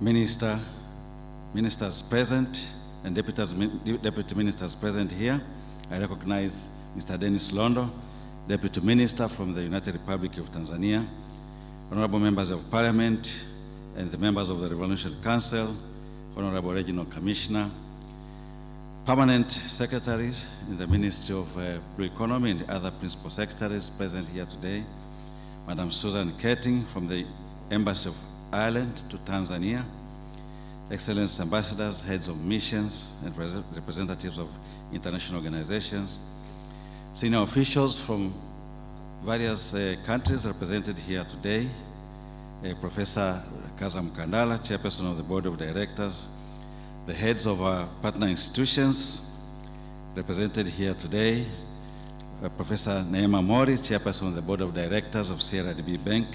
ministers present and deputy ministers present here. I recognize Mr. Dennis Londo, Deputy Minister from the United Republic of Tanzania, honorable members of Parliament and the members of the Revolutionary Council, honorable Regional Commissioner, permanent secretaries in the Ministry of Blue Economy and other principal secretaries present here today, Madam Susan Keting from the Embassy of Ireland to Tanzania, Excellency ambassadors, heads of missions, and representatives of international organizations, senior officials from various countries represented here today, Professor Kaza Mkandala, Chairperson of the Board of Directors, the heads of our partner institutions represented here today, Professor Neema Mori, Chairperson of the Board of Directors of CRDB Bank,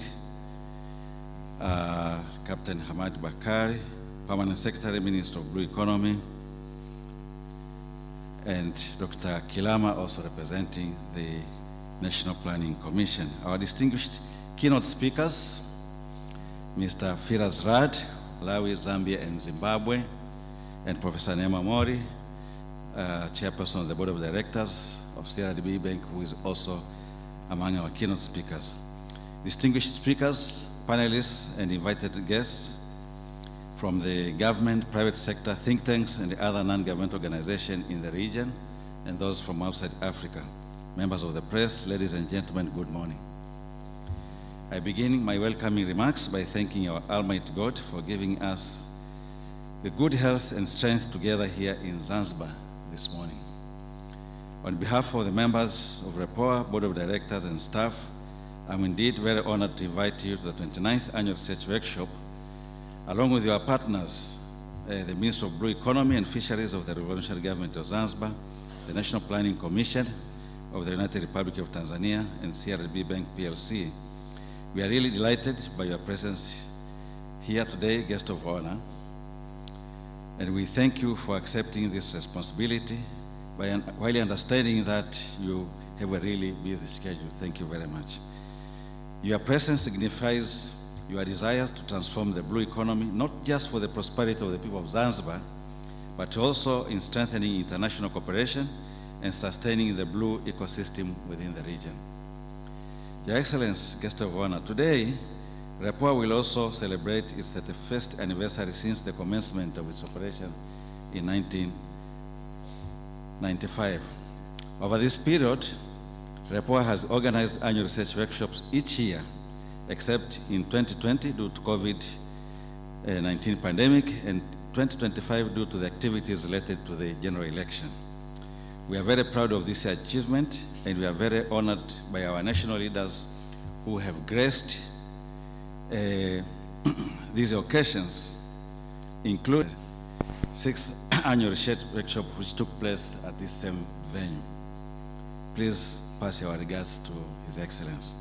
Captain Hamad Bakari, Permanent Secretary, Minister of Blue Economy, and Dr. Kilama, also representing the National Planning Commission. Our distinguished keynote speakers, Mr. Firas Rad, Malawi, Zambia, and Zimbabwe, and Professor Neema Mori, Chairperson of the Board of Directors of CRDB Bank, who is also among our keynote speakers. Distinguished speakers, panelists, and invited guests from the government, private sector, think tanks, and other non-government organizations in the region, and those from outside Africa. Members of the press, ladies and gentlemen, good morning. I begin my welcoming remarks by thanking our Almighty God for giving us the good health and strength together here in Zanzibar this morning. On behalf of the members of REPOA, Board of Directors, and staff, I'm indeed very honored to invite you to the 29th Annual Research Workshop, along with your partners, the Minister of Blue Economy and Fisheries of the Revolutionary Government of Zanzibar, the National Planning Commission of the United Republic of Tanzania, and CRDB Bank PLC. We are really delighted by your presence here today, guest of honor, and we thank you for accepting this responsibility while understanding that you have a really busy schedule. Thank you very much. Your presence signifies your desires to transform the blue economy, not just for the prosperity of the people of Zanzibar, but also in strengthening international cooperation and sustaining the blue ecosystem within the region. Your Excellency, guest of honor, today, REPOA will also celebrate its 31st anniversary since the commencement of its operation in 1995. Over this period, REPOA has organized annual research workshops each year, except in 2020 due to COVID-19 pandemic, and 2025 due to the activities related to the general election. We are very proud of this achievement, and we are very honored by our national leaders who have graced these occasions, including the 6th Annual Research Workshop, which took place at this same venue. Please pass your regards to His Excellency.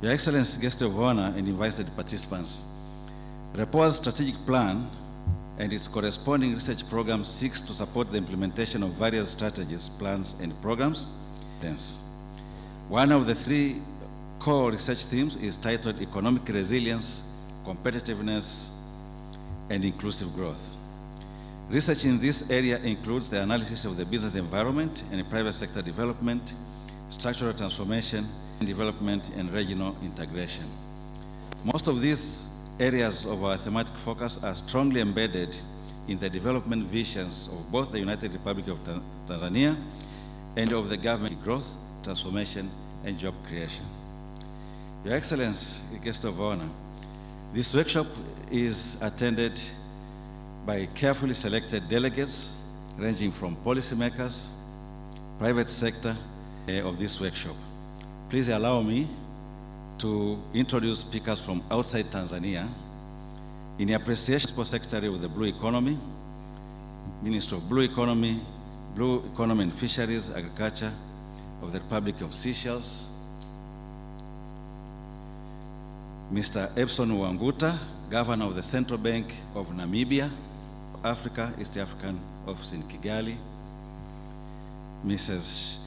Your Excellency, guest of honor, and invited participants, REPOA's strategic plan and its corresponding research program seeks to support the implementation of various strategies, plans, and programs. One of the three core research themes is titled Economic Resilience, Competitiveness, and Inclusive Growth. Research in this area includes the analysis of the business environment and private sector development, structural transformation, development, and regional integration. Most of these areas of our thematic focus are strongly embedded in the development visions of both the United Republic of Tanzania and of the government growth, transformation, and job creation. Your Excellency, guest of honor, this workshop is attended by carefully selected delegates ranging from policymakers, private sector of this workshop. Please allow me to introduce speakers from outside Tanzania. In appreciation, Secretary of the Blue Economy, Minister of Blue Economy and Fisheries, Agriculture of the Republic of Seychelles, Mr. Epson Wanguta, Governor of the Central Bank of Namibia, Africa, East African Office in Kigali, Mrs.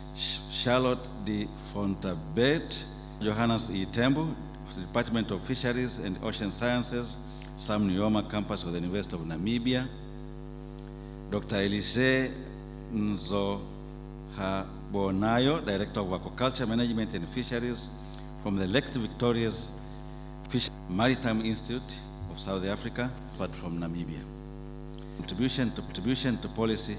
Charlotte de Fontabet, Johannes E. Tembo, the Department of Fisheries and Ocean Sciences, Sam Nujoma campus of the University of Namibia, Dr. Elise Nzohabonayo, Director of Aquaculture Management and Fisheries from the Lake Victoria's Maritime Institute of South Africa, but from Namibia. Contribution to policy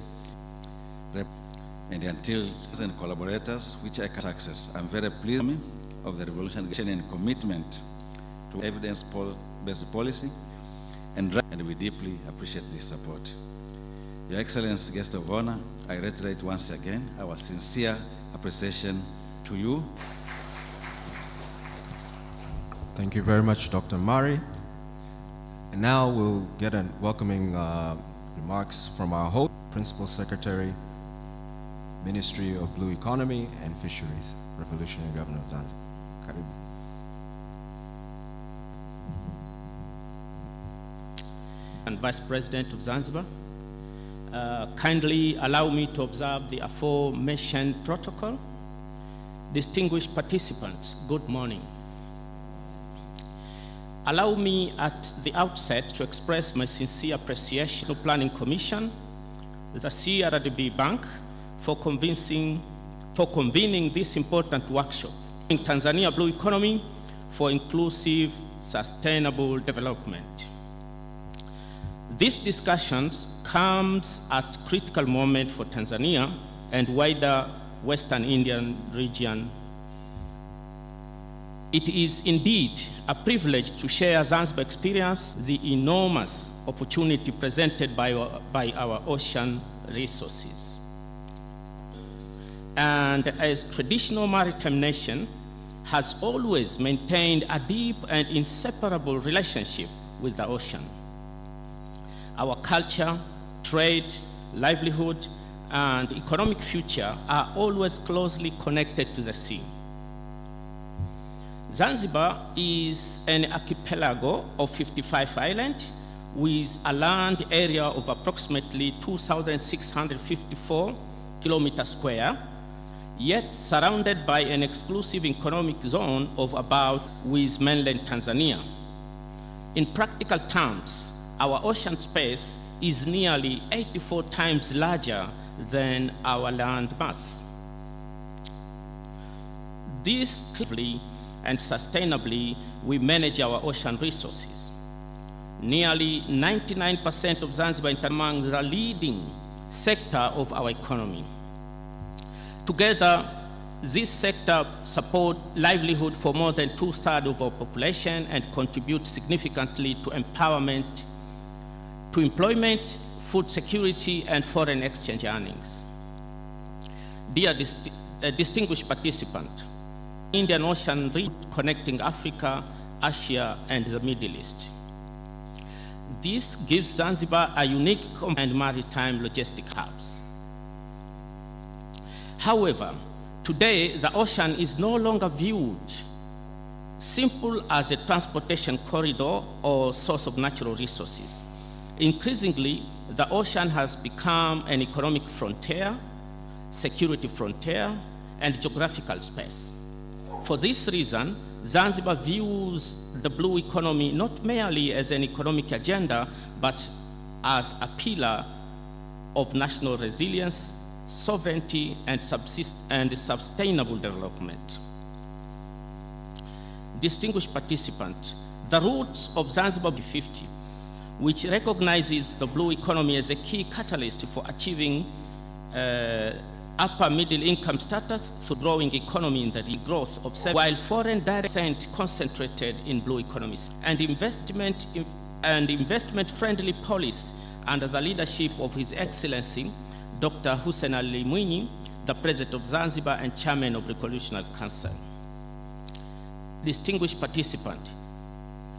and until and collaborators, which I can access. I'm very pleased of the revolution and commitment to evidence-based policy, and we deeply appreciate this support. Your Excellency, guest of honor, I reiterate once again our sincere appreciation to you. Thank you very much, Dr. Mari. And now we'll get a welcoming remarks from our host, Principal Secretary, Ministry of Blue Economy and Fisheries, Revolutionary Governor of Zanzibar. Karibu. And Vice President of Zanzibar, kindly allow me to observe the aforementioned protocol. Distinguished participants, good morning. Allow me at the outset to express my sincere appreciation to the Planning Commission, the CRDB Bank, for convening this important workshop in Tanzania Blue Economy for Inclusive Sustainable Development. These discussions comes at a critical moment for Tanzania and wider Western Indian region. It is indeed a privilege to share Zanzibar experience, the enormous opportunity presented by our ocean resources. And as traditional maritime nation, has always maintained a deep and inseparable relationship with the ocean. Our culture, trade, livelihood, and economic future are always closely connected to the sea. Zanzibar is an archipelago of 55 islands with a land area of approximately 2,654 kilometers square, yet surrounded by an exclusive economic zone of about with mainland Tanzania. In practical terms, our ocean space is nearly 84 times larger than our land mass. This clearly and sustainably, we manage our ocean resources. Nearly 99% of Zanzibar is among the leading sector of our economy. Together, this sector support livelihood for more than 2/3 of our population and contribute significantly to empowerment, to employment, food security, and foreign exchange earnings. Dear distinguished participant, Indian Ocean route connecting Africa, Asia, and the Middle East. This gives Zanzibar a unique and maritime logistic hubs. However, today the ocean is no longer viewed simple as a transportation corridor or source of natural resources. Increasingly, the ocean has become an economic frontier, security frontier, and geographical space. For this reason, Zanzibar views the blue economy not merely as an economic agenda, but as a pillar of national resilience, sovereignty, and sustainable development. Distinguished participants, the roots of Zanzibar 50, which recognizes the blue economy as a key catalyst for achieving upper middle income status through growing economy in the growth of while foreign direct concentrated in blue economies and investment friendly policy under the leadership of His Excellency Dr. Hussein Ali Mwinyi, the President of Zanzibar and Chairman of Revolutionary Council. Distinguished participant,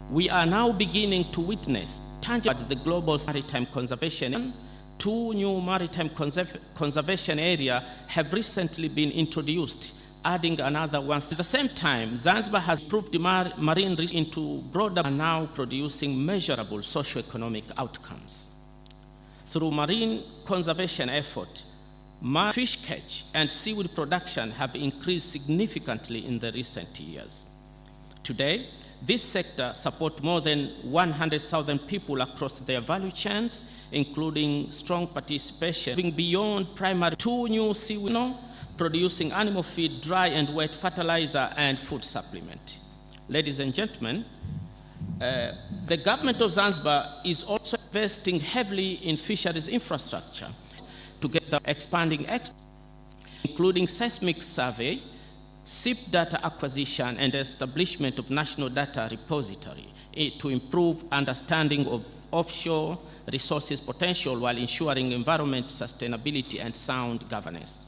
we are now beginning to witness tangible the global maritime conservation. 2 new maritime conservation areas have recently been introduced, adding another one. At the same time, Zanzibar has improved marine risk into broader and now producing measurable socio-economic outcomes. Through marine conservation effort, fish catch and seaweed production have increased significantly in the recent years. Today, This sector supports more than 100,000 people across their value chains, including strong participation moving beyond primary, 2 new seaweed, producing animal feed, dry and wet fertilizer, and food supplement. Ladies and gentlemen, the government of Zanzibar is also investing heavily in fisheries infrastructure, together expanding, including seismic survey, SIP data acquisition, and establishment of national data repository to improve understanding of offshore resources potential while ensuring environment sustainability and sound governance.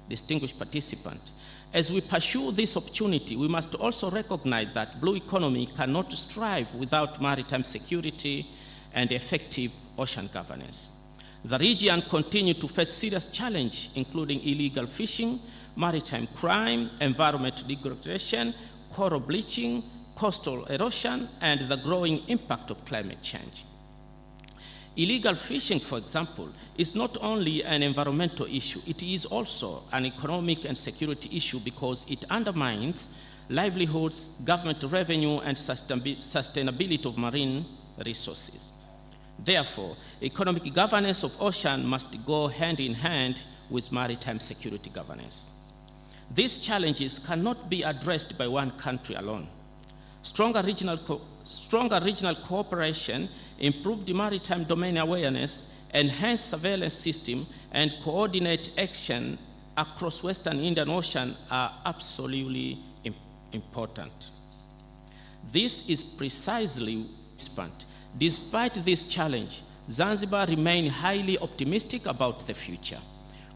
Distinguished participant, as we pursue this opportunity, we must also recognize that blue economy cannot strive without maritime security and effective ocean governance. The region continues to face serious challenges, including illegal fishing, maritime crime, environmental degradation, coral bleaching, coastal erosion, and the growing impact of climate change. Illegal fishing, for example, is not only an environmental issue, it is also an economic and security issue because it undermines livelihoods, government revenue, and sustainability of marine resources. Therefore, economic governance of ocean must go hand in hand with maritime security governance. These challenges cannot be addressed by one country alone. Stronger regional cooperation, improved maritime domain awareness, enhanced surveillance system, and coordinate action across Western Indian Ocean are absolutely important. This is precisely spent. Despite this challenge, Zanzibar remains highly optimistic about the future.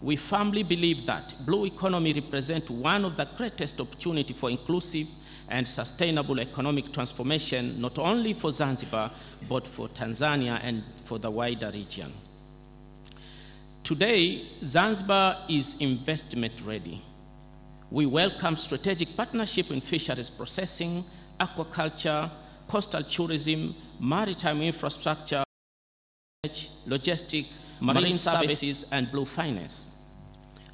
We firmly believe that blue economy represents one of the greatest opportunities for inclusive and sustainable economic transformation, not only for Zanzibar, but for Tanzania and for the wider region. Today, Zanzibar is investment ready. We welcome strategic partnership in fisheries processing, aquaculture, coastal tourism, maritime infrastructure, logistics, marine services, and blue finance.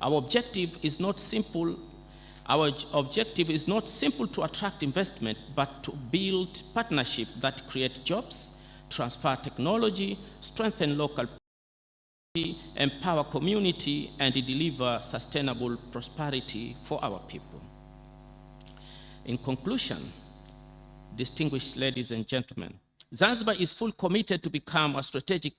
Our objective is not simple to attract investment, but to build partnerships that create jobs, transfer technology, strengthen local community, empower community, and deliver sustainable prosperity for our people. In conclusion, distinguished ladies and gentlemen, Zanzibar is fully committed to become a strategic,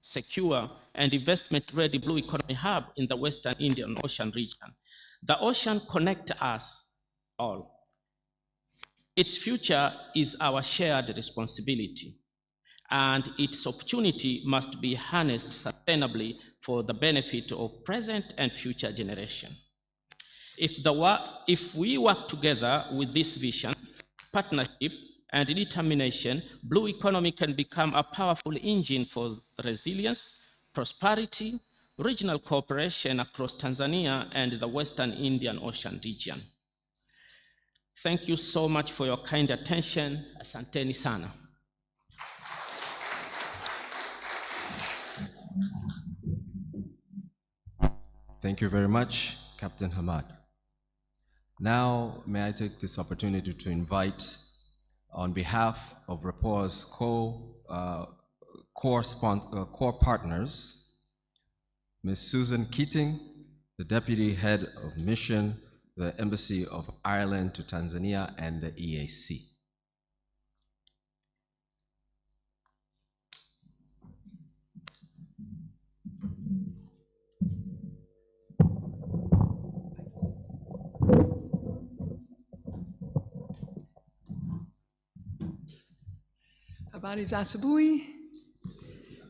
secure, and investment-ready blue economy hub in the Western Indian Ocean region. The ocean connects us all. Its future is our shared responsibility, and its opportunity must be harnessed sustainably for the benefit of present and future generations. If we work together with this vision, partnership, and determination, blue economy can become a powerful engine for resilience, prosperity, regional cooperation across Tanzania and the Western Indian Ocean region. Thank you so much for your kind attention. Asanteni sana. Thank you very much, Captain Hamad. Now, may I take this opportunity to invite, on behalf of REPOA's core partners, Ms. Susan Keating, the Deputy Head of Mission, the Embassy of Ireland to Tanzania and the EAC. Habari za asubuhi.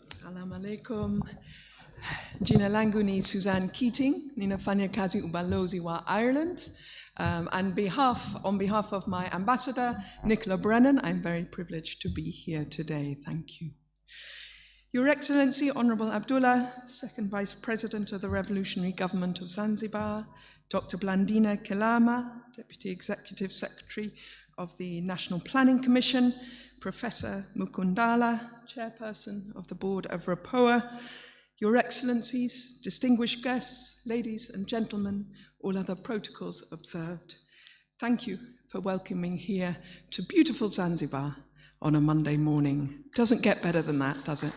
Salamu alaikum. Jina langu ni Suzanne Keating, ninafanya kazi ubalozi wa Ireland. On behalf of my ambassador, Nicola Brennan, I'm very privileged to be here today. Thank you. Your Excellency, Honorable Abdullah, Second Vice President of the Revolutionary Government of Zanzibar, Dr. Blandina Kilama, Deputy Executive Secretary of the National Planning Commission, Professor Mukundala, Chairperson of the Board of REPOA, Your Excellencies, distinguished guests, ladies and gentlemen, all other protocols observed. Thank you for for welcoming me here to beautiful Zanzibar on a Monday morning. Doesn't get better than that, does it?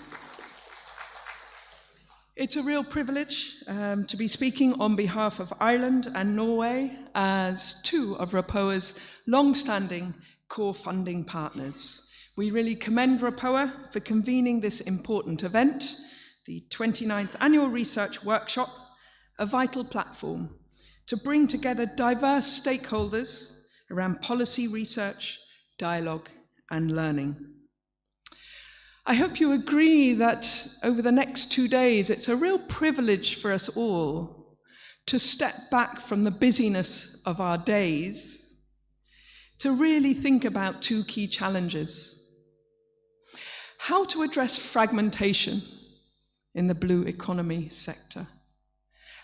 It's a real privilege to be speaking on behalf of Ireland and Norway as two of REPOA's long-standing core funding partners. We really commend REPOA for convening this important event, the 29th Annual Research Workshop, a vital platform to bring together diverse stakeholders around policy research, dialogue, and learning. I hope you agree that over the next 2 days, it's a real privilege for us all to step back from the busyness of our days to really think about two key challenges: how to address fragmentation in the blue economy sector.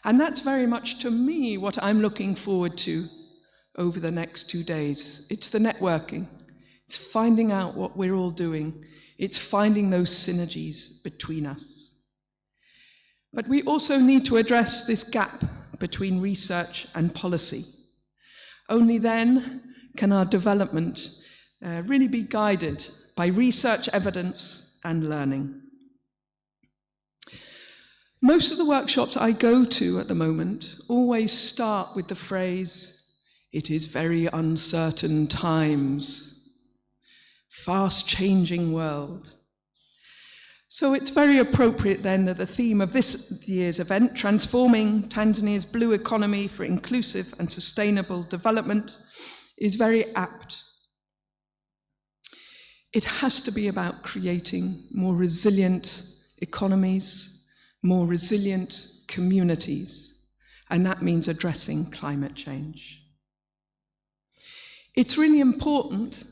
And that's very much, to me, what I'm looking forward to over the next 2 days. It's the networking. It's finding out what we're all doing. It's finding those synergies between us. But we also need to address this gap between research and policy. Only then can our development really be guided by research evidence and learning. Most of the workshops I go to at the moment always start with the phrase, "It is very uncertain times. Fast-changing world." So it's very appropriate then that the theme of this year's event, Transforming Tanzania's Blue Economy for Inclusive and Sustainable Development, is very apt. It has to be about creating more resilient economies, more resilient communities, and that means addressing climate change. It's really important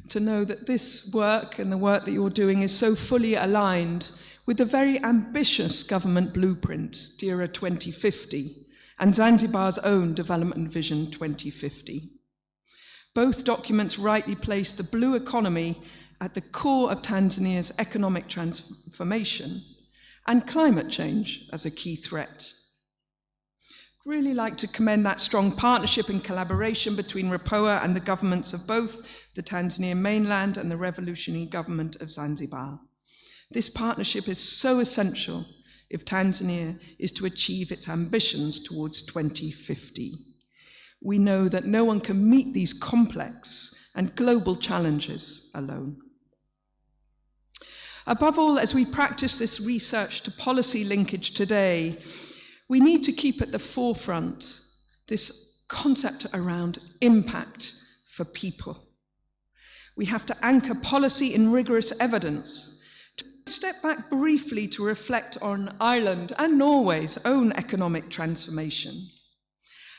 to know that this work and the work that you're doing is so fully aligned with the very ambitious government blueprint, DERA 2050, and Zanzibar's own Development Vision 2050. Both documents rightly place the blue economy at the core of Tanzania's economic transformation and climate change as a key threat. Really like to commend that strong partnership and collaboration between REPOA and the governments of both the Tanzanian mainland and the revolutionary government of Zanzibar. This partnership is so essential if Tanzania is to achieve its ambitions towards 2050. We know that no one can meet these complex and global challenges alone. Above all, as we practice this research to policy linkage today, we need to keep at the forefront this concept around impact for people. We have to anchor policy in rigorous evidence. To step back briefly to reflect on Ireland and Norway's own economic transformation.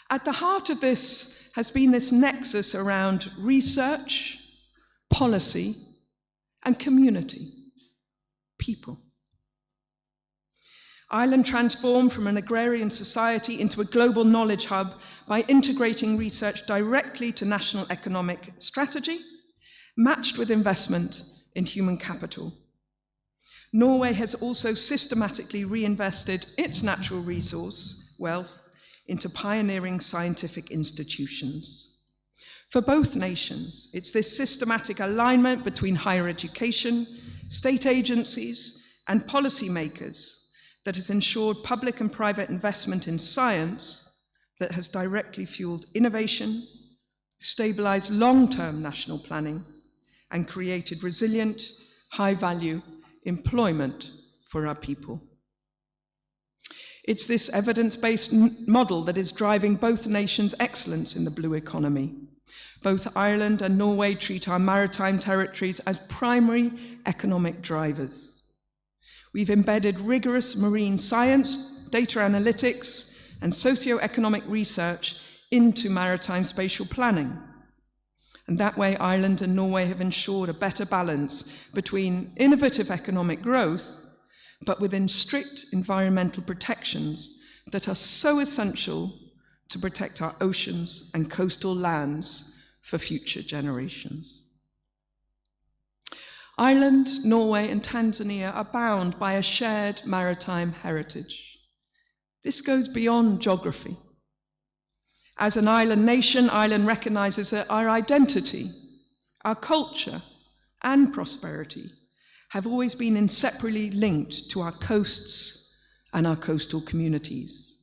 At the heart of this has been this nexus around research, policy, and community, people. Ireland transformed from an agrarian society into a global knowledge hub by integrating research directly to national economic strategy, matched with investment in human capital. Norway has also systematically reinvested its natural resource wealth into pioneering scientific institutions. For both nations, it's this systematic alignment between higher education, state agencies, and policymakers that has ensured public and private investment in science that has directly fueled innovation, stabilized long-term national planning, and created resilient, high-value employment for our people. It's this evidence-based model that is driving both nations' excellence in the blue economy. Both Ireland and Norway treat our maritime territories as primary economic drivers. We've embedded rigorous marine science, data analytics, and socio-economic research into maritime spatial planning. And that way, Ireland and Norway have ensured a better balance between innovative economic growth, but within strict environmental protections that are so essential to protect our oceans and coastal lands for future generations. Ireland, Norway, and Tanzania are bound by a shared maritime heritage. This goes beyond geography. As an island nation, Ireland recognizes that our identity, our culture, and prosperity have always been inseparably linked to our coasts and our coastal communities.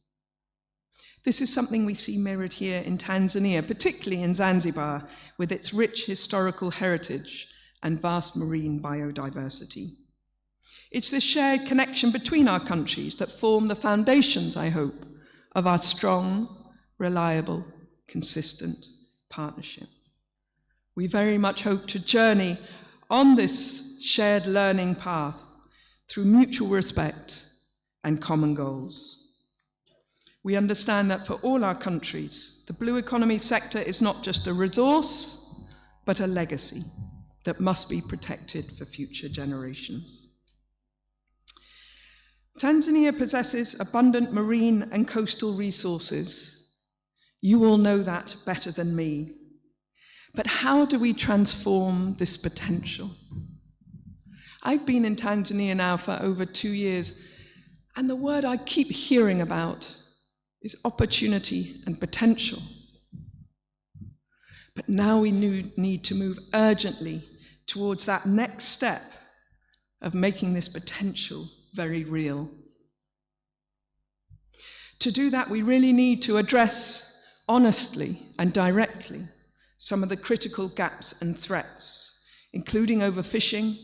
This is something we see mirrored here in Tanzania, particularly in Zanzibar, with its rich historical heritage and vast marine biodiversity. It's this shared connection between our countries that form the foundations, I hope, of our strong, reliable, consistent partnership. We very much hope to journey on this shared learning path through mutual respect and common goals. We understand that for all our countries, the blue economy sector is not just a resource, but a legacy that must be protected for future generations. Tanzania possesses abundant marine and coastal resources. You all know that better than me. But how do we transform this potential? I've been in Tanzania now for over 2 years, and the word I keep hearing about is opportunity and potential. But now we need to move urgently towards that next step of making this potential very real. To do that, we really need to address honestly and directly some of the critical gaps and threats, including overfishing,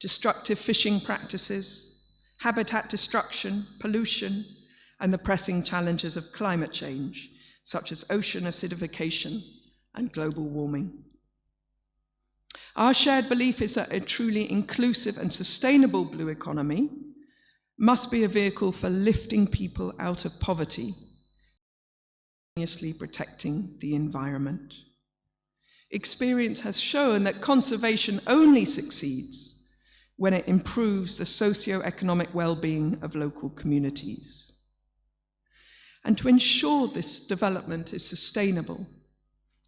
destructive fishing practices, habitat destruction, pollution, and the pressing challenges of climate change, such as ocean acidification and global warming. Our shared belief is that a truly inclusive and sustainable blue economy must be a vehicle for lifting people out of poverty, protecting the environment. Experience has shown that conservation only succeeds when it improves the socio-economic well-being of local communities. And to ensure this development is sustainable,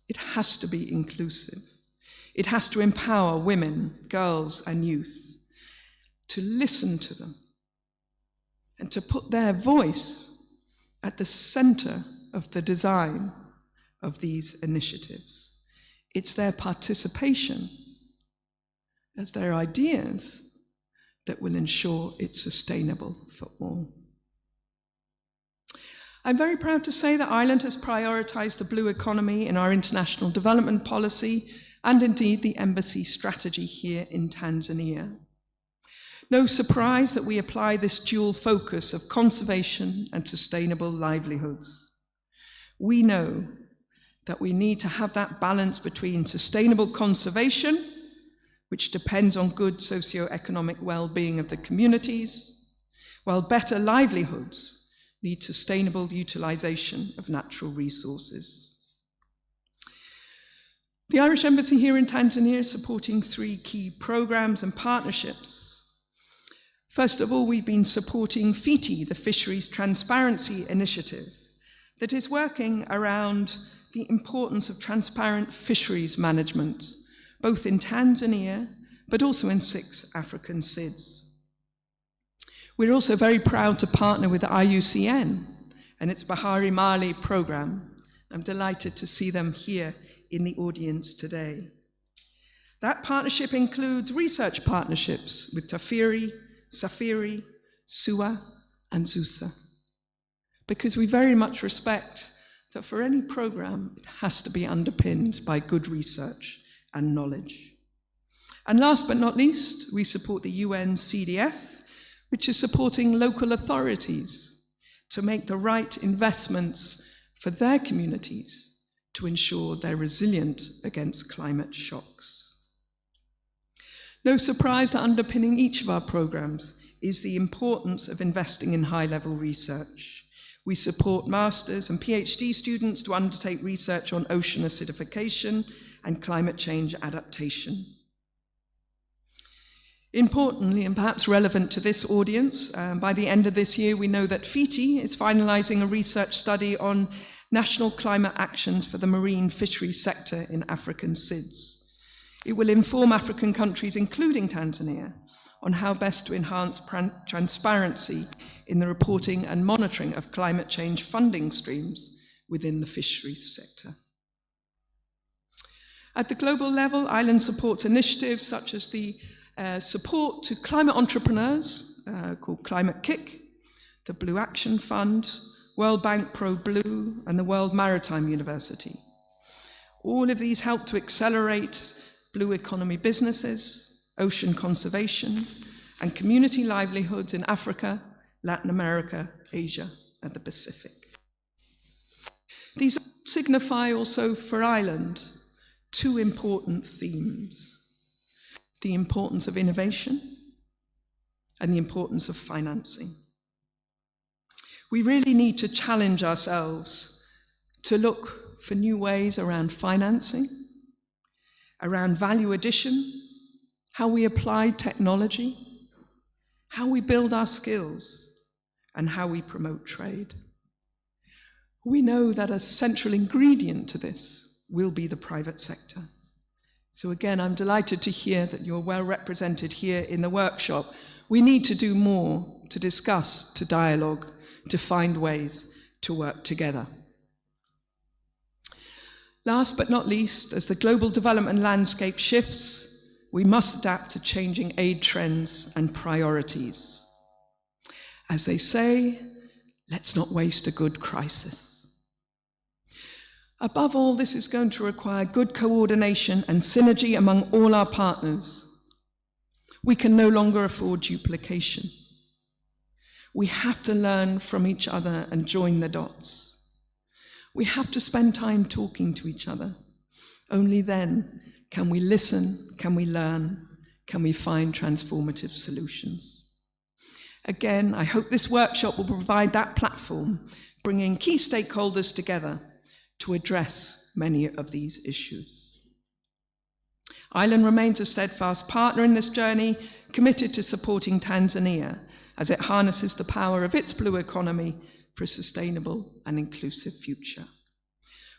it has to be inclusive. It has to empower women, girls, and youth, to listen to them and to put their voice at the center of the design of these initiatives. It's their participation as their ideas that will ensure it's sustainable for all. I'm very proud to say that Ireland has prioritized the blue economy in our international development policy and indeed the embassy strategy here in Tanzania. No surprise that we apply this dual focus of conservation and sustainable livelihoods. We know that we need to have that balance between sustainable conservation, which depends on good socio-economic well-being of the communities, while better livelihoods need sustainable utilization of natural resources. The Irish Embassy here in Tanzania is supporting 3 key programs and partnerships. First of all, we've been supporting FITI, the Fisheries Transparency Initiative, that is working around the importance of transparent fisheries management, both in Tanzania, but also in 6 African SIDS. We're also very proud to partner with the IUCN and its Bahari Mali program. I'm delighted to see them here in the audience today. That partnership includes research partnerships with Tafiri, Safiri, SUA, and ZUSA, because we very much respect that for any program, it has to be underpinned by good research and knowledge. And last but not least, we support the UN CDF, which is supporting local authorities to make the right investments for their communities to ensure they're resilient against climate shocks. No surprise that underpinning each of our programs is the importance of investing in high-level research. We support master's and PhD students to undertake research on ocean acidification and climate change adaptation. Importantly, and perhaps relevant to this audience, by the end of this year, we know that FITI is finalizing a research study on national climate actions for the marine fisheries sector in African SIDS. It will inform African countries, including Tanzania, on how best to enhance transparency in the reporting and monitoring of climate change funding streams within the fisheries sector. At the global level, Ireland supports initiatives such as the support to climate entrepreneurs called Climate Kick, the Blue Action Fund, World Bank Pro Blue, and the World Maritime University. All of these help to accelerate blue economy businesses, ocean conservation, and community livelihoods in Africa, Latin America, Asia, and the Pacific. These signify also for Ireland two important themes: the importance of innovation and the importance of financing. We really need to challenge ourselves to look for new ways around financing, around value addition, how we apply technology, how we build our skills, and how we promote trade. We know that a central ingredient to this will be the private sector. So again, I'm delighted to hear that you're well represented here in the workshop. We need to do more to discuss, to dialogue, to find ways to work together. Last but not least, as the global development landscape shifts, we must adapt to changing aid trends and priorities. As they say, let's not waste a good crisis. Above all, this is going to require good coordination and synergy among all our partners. We can no longer afford duplication. We have to learn from each other and join the dots. We have to spend time talking to each other. Only then can we listen, can we learn, can we find transformative solutions. Again, I hope this workshop will provide that platform, bringing key stakeholders together to address many of these issues. Ireland remains a steadfast partner in this journey, committed to supporting Tanzania as it harnesses the power of its blue economy for a sustainable and inclusive future.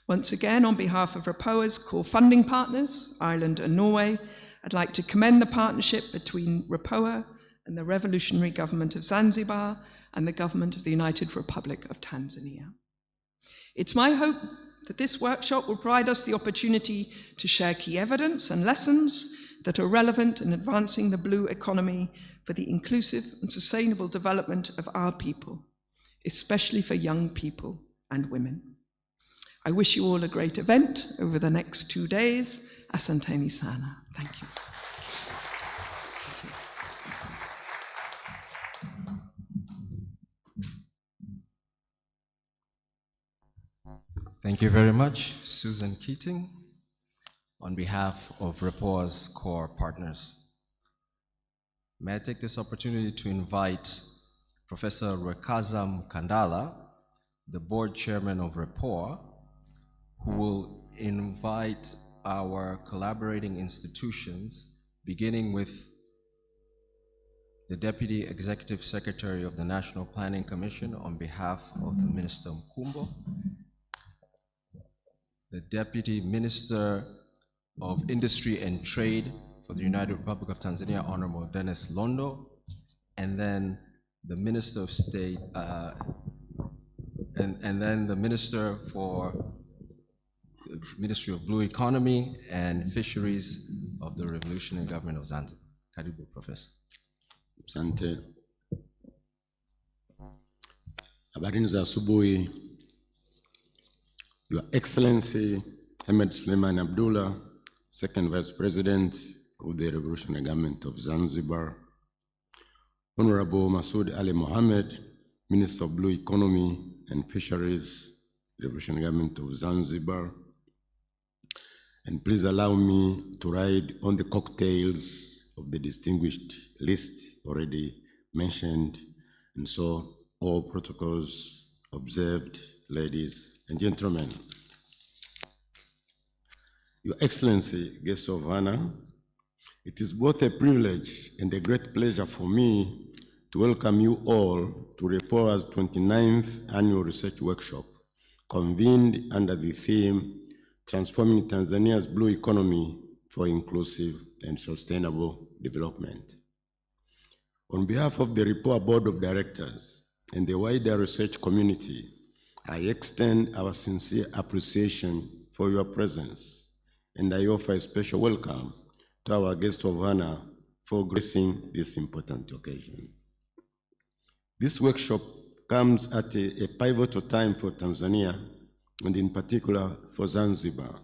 Once again, on behalf of REPOA's core funding partners, Ireland and Norway, I'd like to commend the partnership between REPOA and the Revolutionary Government of Zanzibar and the Government of the United Republic of Tanzania. It's my hope that this workshop will provide us the opportunity to share key evidence and lessons that are relevant in advancing the blue economy for the inclusive and sustainable development of our people, especially for young people and women. I wish you all a great event over the next 2 days. Asanteni sana. Thank you. Thank you very much, Susan Keating, on behalf of REPOA's core partners. May I take this opportunity to invite Professor Rwekaza Mkandala, the board chairman of REPOA, who will invite our collaborating institutions, beginning with the Deputy Executive Secretary of the National Planning Commission on behalf of Minister Mkumbo, the Deputy Minister of Industry and Trade for the United Republic of Tanzania, Honorable Dennis Londo, and then the Minister of State, and then the Minister for the Ministry of Blue Economy and Fisheries of the Revolutionary Government of Zanzibar. Karibu, Professor. Asante. Habarini za asubuhi. Your Excellency Ahmed Suleiman Abdullah, Second Vice President of the Revolutionary Government of Zanzibar, Honorable Masoud Ali Mohammed, Minister of Blue Economy and Fisheries, Revolutionary Government of Zanzibar, and please allow me to ride on the cocktails of the distinguished list already mentioned, and so all protocols observed, ladies and gentlemen. Your Excellency, guests of honor, it is both a privilege and a great pleasure for me to welcome you all to REPOA's 29th Annual Research Workshop, convened under the theme, Transforming Tanzania's Blue Economy for Inclusive and Sustainable Development. On behalf of the REPOA Board of Directors and the wider research community, I extend our sincere appreciation for your presence, and I offer a special welcome to our guest of honor for gracing this important occasion. This workshop comes at a pivotal time for Tanzania, and in particular for Zanzibar.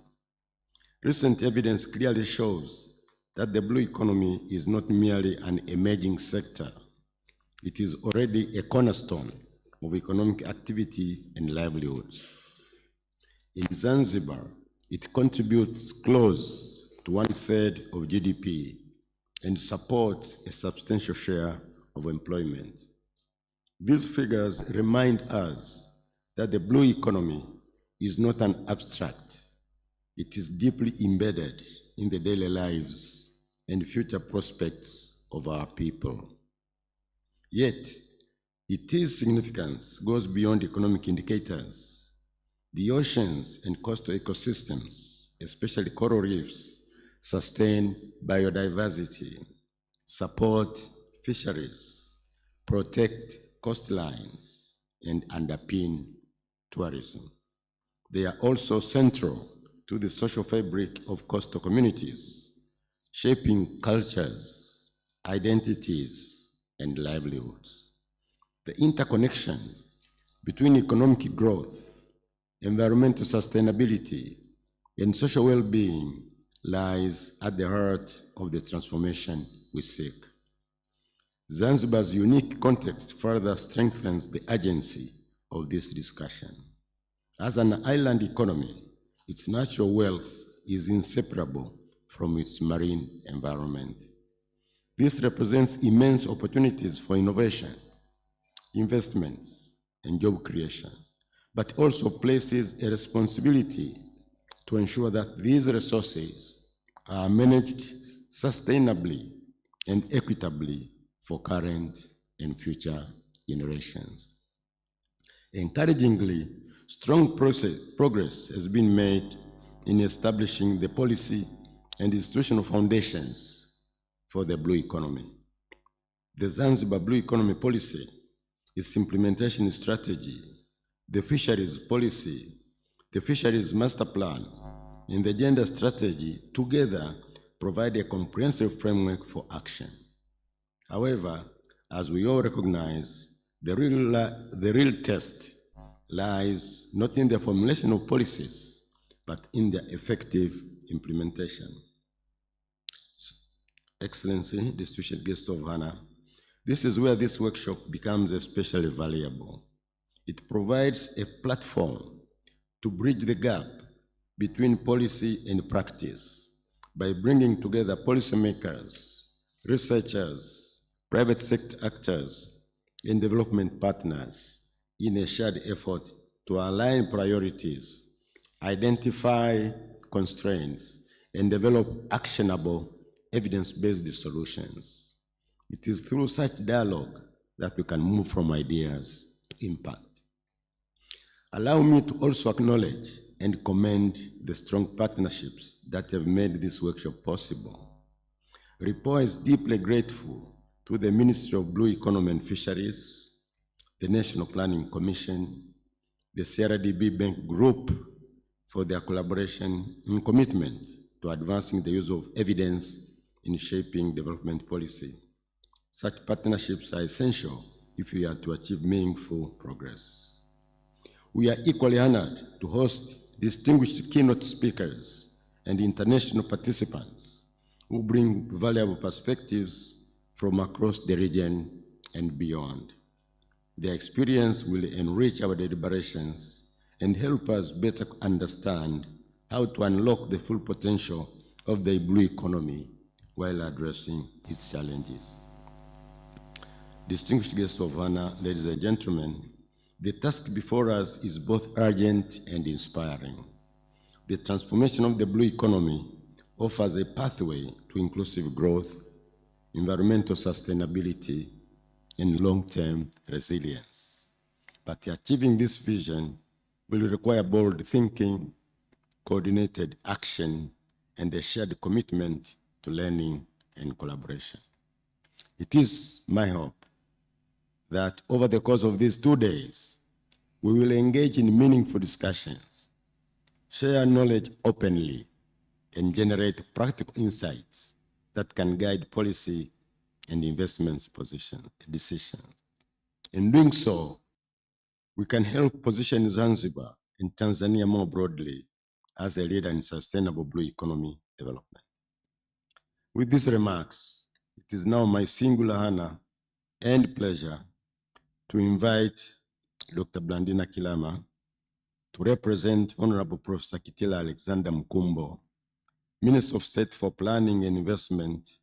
Recent evidence clearly shows that the blue economy is not merely an emerging sector. It is already a cornerstone of economic activity and livelihoods. In Zanzibar, it contributes close to 1/3 of GDP and supports a substantial share of employment. These figures remind us that the blue economy is not an abstract. It is deeply embedded in the daily lives and future prospects of our people. Yet, its significance goes beyond economic indicators. The oceans and coastal ecosystems, especially coral reefs, sustain biodiversity, support fisheries, protect coastlines, and underpin tourism. They are also central to the social fabric of coastal communities, shaping cultures, identities, and livelihoods. The interconnection between economic growth, environmental sustainability, and social well-being lies at the heart of the transformation we seek. Zanzibar's unique context further strengthens the urgency of this discussion. As an island economy, its natural wealth is inseparable from its marine environment. This represents immense opportunities for innovation, investments, and job creation, but also places a responsibility to ensure that these resources are managed sustainably and equitably for current and future generations. Encouragingly, strong progress has been made in establishing the policy and institutional foundations for the blue economy. The Zanzibar Blue Economy Policy, its implementation strategy, the fisheries policy, the fisheries master plan, and the gender strategy together provide a comprehensive framework for action. However, as we all recognize, the real test lies not in the formulation of policies, but in their effective implementation. Excellency, distinguished guest of honor, this is where this workshop becomes especially valuable. It provides a platform to bridge the gap between policy and practice by bringing together policymakers, researchers, private sector actors, and development partners in a shared effort to align priorities, identify constraints, and develop actionable evidence-based solutions. It is through such dialogue that we can move from ideas to impact. Allow me to also acknowledge and commend the strong partnerships that have made this workshop possible. REPOA is deeply grateful to the Ministry of Blue Economy and Fisheries, the National Planning Commission, the CRDB Bank Group for their collaboration and commitment to advancing the use of evidence in shaping development policy. Such partnerships are essential if we are to achieve meaningful progress. We are equally honored to host distinguished keynote speakers and international participants who bring valuable perspectives from across the region and beyond. Their experience will enrich our deliberations and help us better understand how to unlock the full potential of the blue economy while addressing its challenges. Distinguished guests of honor, ladies and gentlemen, the task before us is both urgent and inspiring. The transformation of the blue economy offers a pathway to inclusive growth, environmental sustainability, and long-term resilience. But achieving this vision will require bold thinking, coordinated action, and a shared commitment to learning and collaboration. It is my hope that over the course of these 2 days, We will engage in meaningful discussions, share knowledge openly, and generate practical insights that can guide policy and investments decisions. In doing so, we can help position Zanzibar and Tanzania more broadly as a leader in sustainable blue economy development. With these remarks, it is now my singular honor and pleasure to invite Dr. Blandina Kilama to represent Honorable Professor Kitila Alexander Mkumbo, Minister of State for Planning and Investment,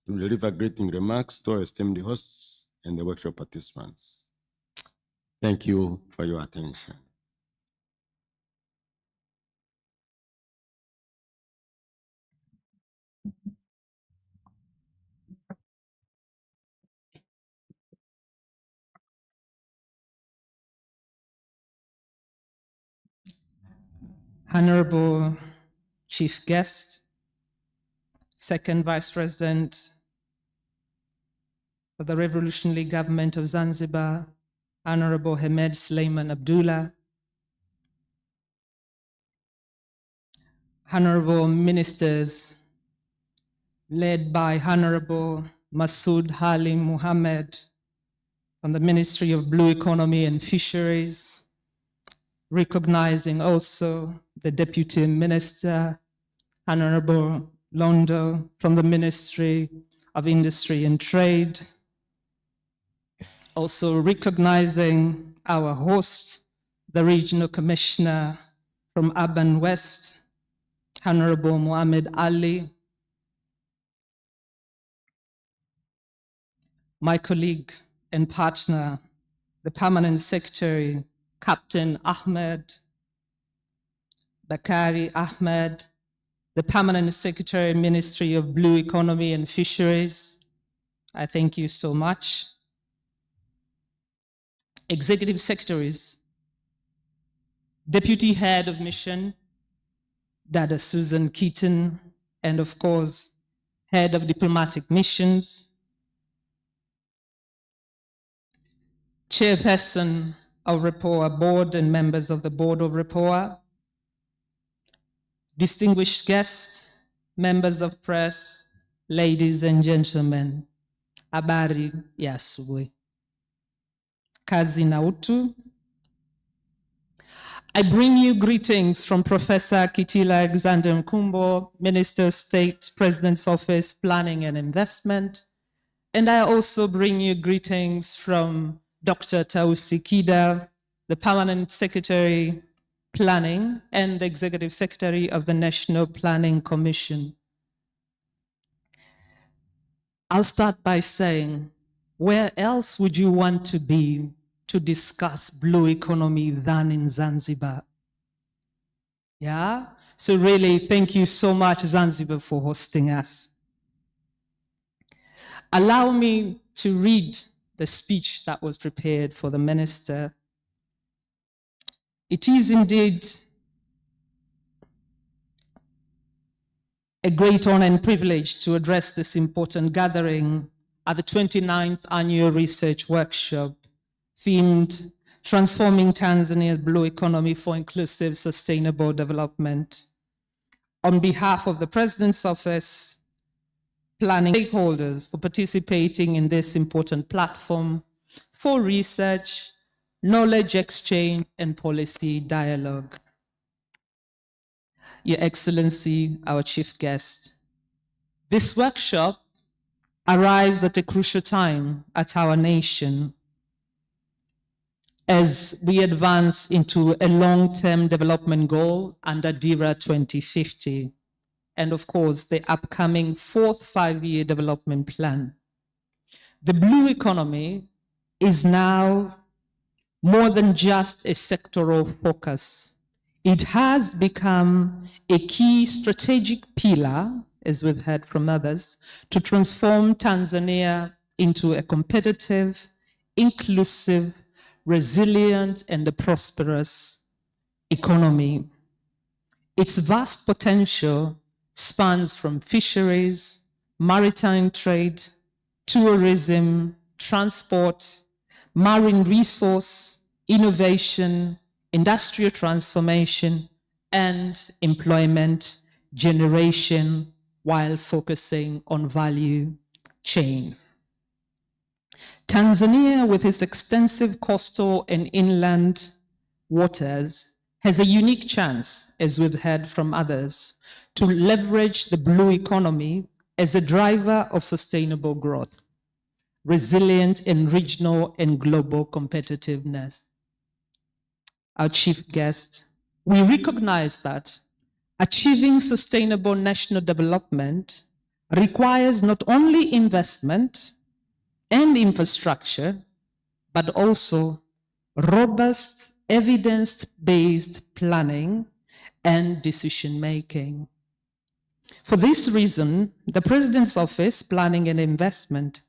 to deliver greeting remarks to our esteemed hosts and the workshop participants. Thank you for your attention. Honorable Chief Guest, Second Vice President of the Revolutionary Government of Zanzibar, Honorable Hamed Suleiman Abdullah, Honorable Ministers, led by Honorable Masood Halim Mohammed from the Ministry of Blue Economy and Fisheries, recognizing also the Deputy Minister, Honorable Londo from the Ministry of Industry and Trade, also recognizing our host, the Regional Commissioner from Urban West, Honorable Muhammad Ali, my colleague and partner, the Permanent Secretary, Captain Ahmed, Bakari Ahmed, the Permanent Secretary, Ministry of Blue Economy and Fisheries. I thank you so much. Executive Secretaries, Deputy Head of Mission, Dada Susan Keaton, and of course, Head of Diplomatic Missions, Chairperson of REPOA Board and members of the Board of REPOA, distinguished guests, members of press, ladies and gentlemen, habari ya asubuhi. Kazi na utu. I bring you greetings from Professor Kitila Alexander Mkumbo, Minister of State, President's Office, Planning and Investment. And I also bring you greetings from Dr. Tausi Kida, the Permanent Secretary, Planning, and the Executive Secretary of the National Planning Commission. I'll start by saying, where else would you want to be to discuss blue economy than in Zanzibar? Yeah? So really, thank you so much, Zanzibar, for hosting us. Allow me to read the speech that was prepared for the minister. It is indeed a great honor and privilege to address this important gathering at the 29th Annual Research Workshop themed Transforming Tanzania's Blue Economy for Inclusive Sustainable Development. On behalf of the President's Office, planning stakeholders for participating in this important platform for research, knowledge exchange, and policy dialogue. Your Excellency, our chief guest, this workshop arrives at a crucial time at our nation as we advance into a long-term development goal under DIRA 2050, and of course, the upcoming fourth five-year development plan. The blue economy is now more than just a sectoral focus. It has become a key strategic pillar, as we've heard from others, to transform Tanzania into a competitive, inclusive, resilient, and a prosperous economy. Its vast potential spans from fisheries, maritime trade, tourism, transport, marine resource, innovation, industrial transformation, and employment generation while focusing on value chain. Tanzania, with its extensive coastal and inland waters, has a unique chance, as we've heard from others, to leverage the blue economy as a driver of sustainable growth, resilient in regional and global competitiveness. Our chief guest, we recognize that achieving sustainable national development requires not only investment and infrastructure, but also robust, evidence-based planning and decision-making. For this reason, the President's Office, Planning and Investment,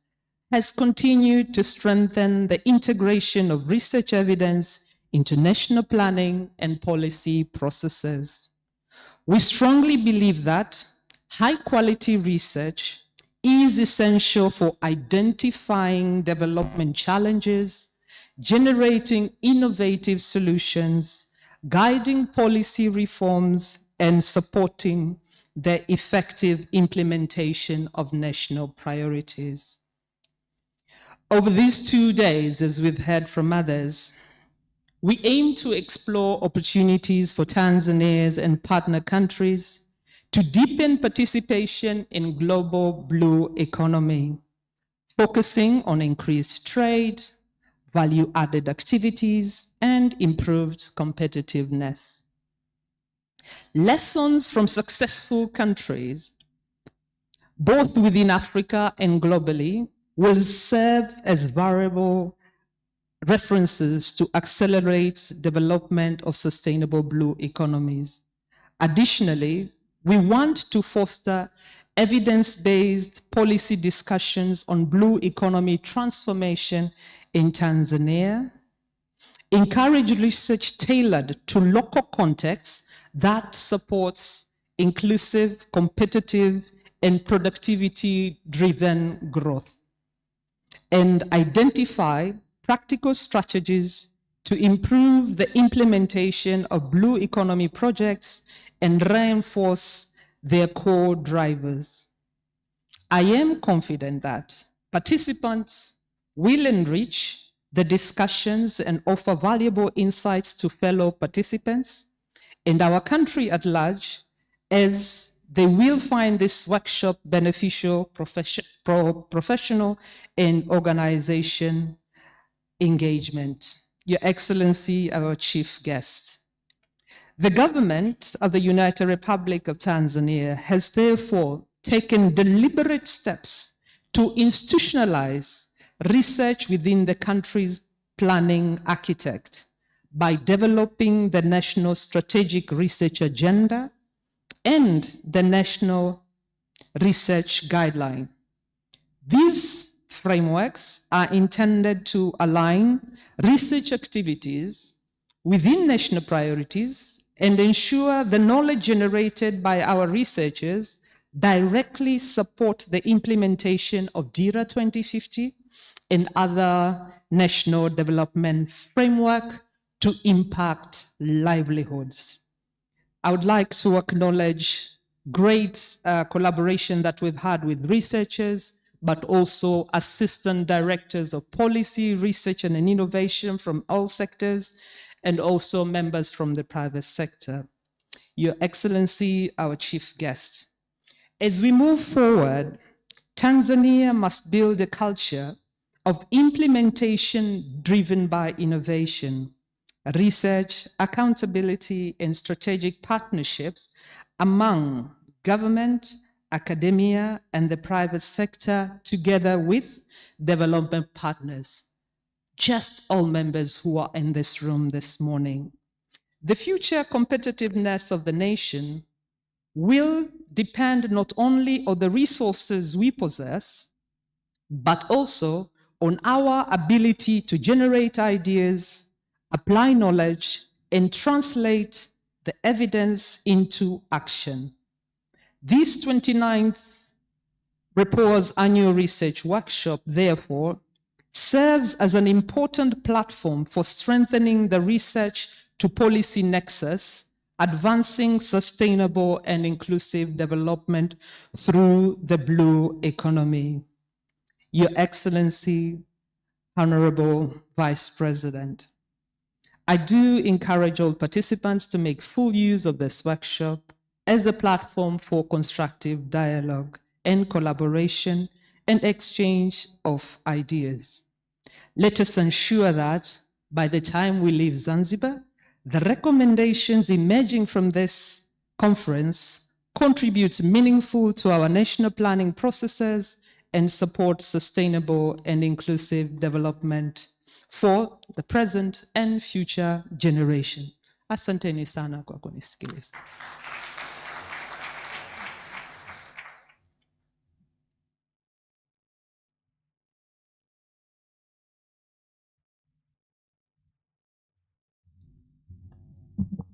has continued to strengthen the integration of research evidence into national planning and policy processes. We strongly believe that high-quality research is essential for identifying development challenges, generating innovative solutions, guiding policy reforms, and supporting the effective implementation of national priorities. Over these 2 days, as we've heard from others, we aim to explore opportunities for Tanzanians and partner countries to deepen participation in global blue economy, focusing on increased trade, value-added activities, and improved competitiveness. Lessons from successful countries, both within Africa and globally, will serve as variable references to accelerate development of sustainable blue economies. Additionally, we want to foster evidence-based policy discussions on blue economy transformation in Tanzania, encourage research tailored to local contexts that supports inclusive, competitive, and productivity-driven growth, and identify practical strategies to improve the implementation of blue economy projects and reinforce their core drivers. I am confident that participants will enrich the discussions and offer valuable insights to fellow participants and our country at large, as they will find this workshop beneficial professional and organization engagement. Your Excellency, our chief guest. The government of the United Republic of Tanzania has therefore taken deliberate steps to institutionalize research within the country's planning architect by developing the National Strategic Research Agenda and the National Research Guideline. These frameworks are intended to align research activities within national priorities and ensure the knowledge generated by our researchers directly support the implementation of DIRA 2050 and other national development framework to impact livelihoods. I would like to acknowledge great collaboration that we've had with researchers, but also assistant directors of policy, research, and innovation from all sectors, and also members from the private sector. Your Excellency, our chief guest. As we move forward, Tanzania must build a culture of implementation driven by innovation, research, accountability, and strategic partnerships among government, academia, and the private sector, together with development partners, just all members who are in this room this morning. The future competitiveness of the nation will depend not only on the resources we possess, but also on our ability to generate ideas, apply knowledge, and translate the evidence into action. This 29th REPOA's annual research workshop, therefore, serves as an important platform for strengthening the research to policy nexus, advancing sustainable and inclusive development through the blue economy. Your Excellency, Honorable Vice President, I do encourage all participants to make full use of this workshop as a platform for constructive dialogue and collaboration and exchange of ideas. Let us ensure that by the time we leave Zanzibar, the recommendations emerging from this conference contribute meaningful to our national planning processes and support sustainable and inclusive development for the present and future generation. Asanteni sana kwa kunisikiliza.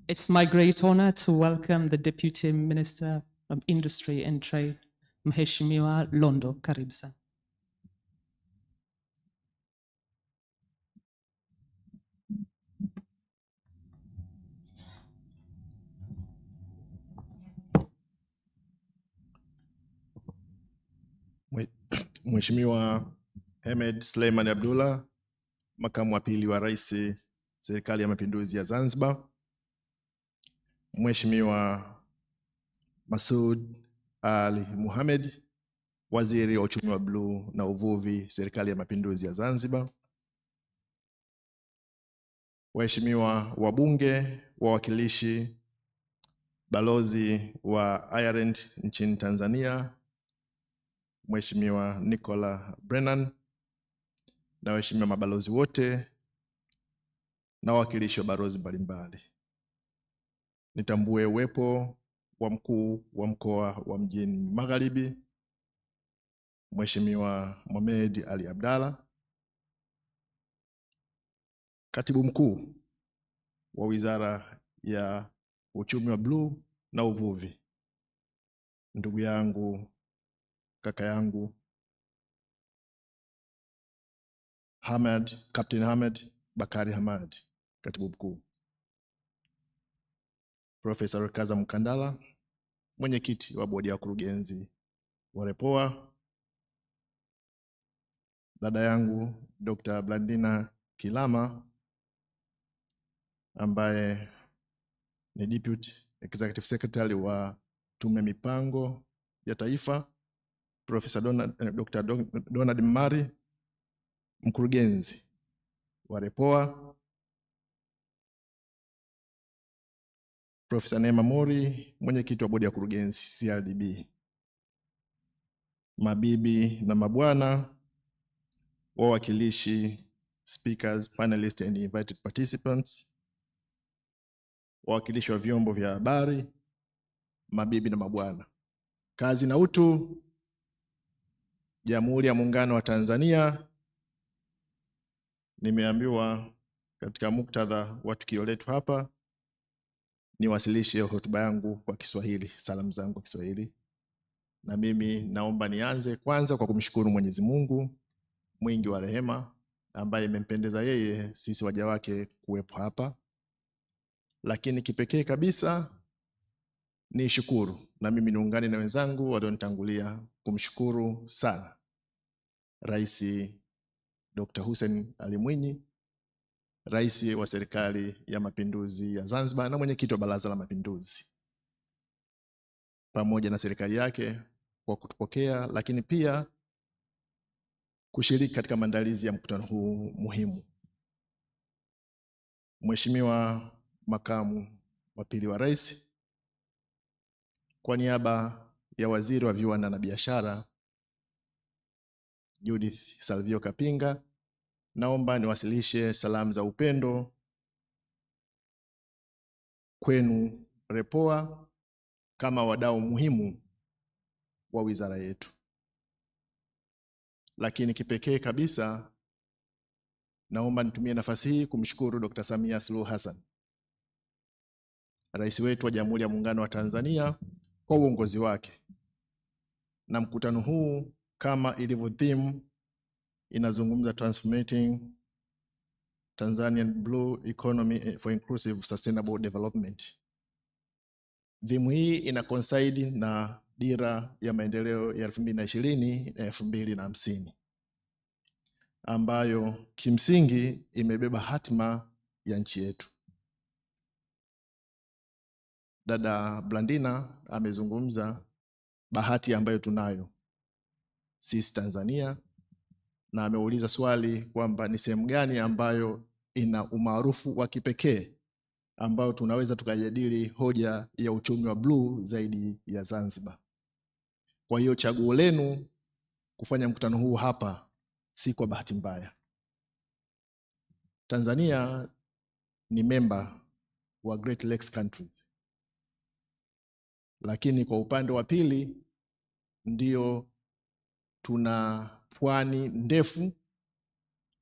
It's my great honor to welcome the Deputy Minister of Industry and Trade, Mheshimiwa Londo. Karibu sana. Mheshimiwa Hemed Suleiman Abdullah, makamu wa pili wa rais Serikali ya Mapinduzi ya Zanzibar. Mheshimiwa Masoud Ali Mohamed, waziri wa uchumi wa bluu na uvuvi Serikali ya Mapinduzi ya Zanzibar. Waheshimiwa wabunge, wawakilishi, balozi wa Ireland nchini Tanzania, Mheshimiwa Nicola Brennan, na waheshimiwa mabalozi wote na wawakilishi wa balozi mbalimbali. Nitambue uwepo wa mkuu wa mkoa wa Mjini Magharibi, Mheshimiwa Mohamed Ali Abdalla, katibu mkuu wa Wizara ya Uchumi wa Bluu na Uvuvi, ndugu yangu, kaka yangu Captain Hamad Bakari Hamad, katibu mkuu. Profesa Rekaza Mkandala, mwenyekiti wa bodi ya wakurugenzi wa REPOA. Dada yangu Dr. Blandina Kilama, ambaye ni Deputy Executive Secretary wa Tume Mipango ya Taifa. Profesa Dr. Donald Mmari, mkurugenzi wa REPOA. Profesa Neema Mori, mwenyekiti wa bodi ya wakurugenzi CRDB. Mabibi na mabwana, wawakilishi, speakers, panelists and invited participants, wawakilishi wa vyombo vya habari, mabibi na mabwana, kazi na utu. Jamhuri ya Muungano wa Tanzania. Nimeambiwa katika muktadha wa tukio letu hapa niwasilishe hotuba yangu kwa Kiswahili, salamu zangu kwa Kiswahili. Na mimi naomba nianze kwanza kwa kumshukuru Mwenyezi Mungu mwingi wa rehema, ambaye imempendeza yeye sisi waja wake kuwepo hapa. Lakini kipekee kabisa ni shukuru, na mimi niungane na wenzangu walionitangulia kumshukuru sana Rais Dr. Hussein Ali Mwinyi, Rais wa Serikali ya Mapinduzi ya Zanzibar na mwenyekiti wa Baraza la Mapinduzi, pamoja na serikali yake kwa kutupokea, lakini pia kushiriki katika maandalizi ya mkutano huu muhimu. Mheshimiwa makamu wa pili wa rais, kwa niaba ya waziri wa viwanda na biashara Judith Salvio Kapinga, naomba niwasilishe salamu za upendo kwenu REPOA kama wadau muhimu wa wizara yetu. Lakini kipekee kabisa naomba nitumie nafasi hii kumshukuru Dr. Samia Suluhu Hassan, rais wetu wa Jamhuri ya Muungano wa Tanzania, kwa uongozi wake na mkutano huu kama ilivyo theme inazungumza transforming Tanzanian blue economy for inclusive sustainable development. Dhimu hii ina coincide na dira ya maendeleo ya 2020 na 2050 ambayo kimsingi imebeba hatima ya nchi yetu. Dada Blandina amezungumza bahati ambayo tunayo sisi Tanzania, na ameuliza swali kwamba ni sehemu gani ambayo ina umaarufu wa kipekee ambao tunaweza tukajadili hoja ya uchumi wa bluu zaidi ya Zanzibar. Kwa hiyo chaguo lenu kufanya mkutano huu hapa si kwa bahati mbaya. Tanzania ni member wa Great Lakes countries, lakini kwa upande wa pili ndio tuna pwani ndefu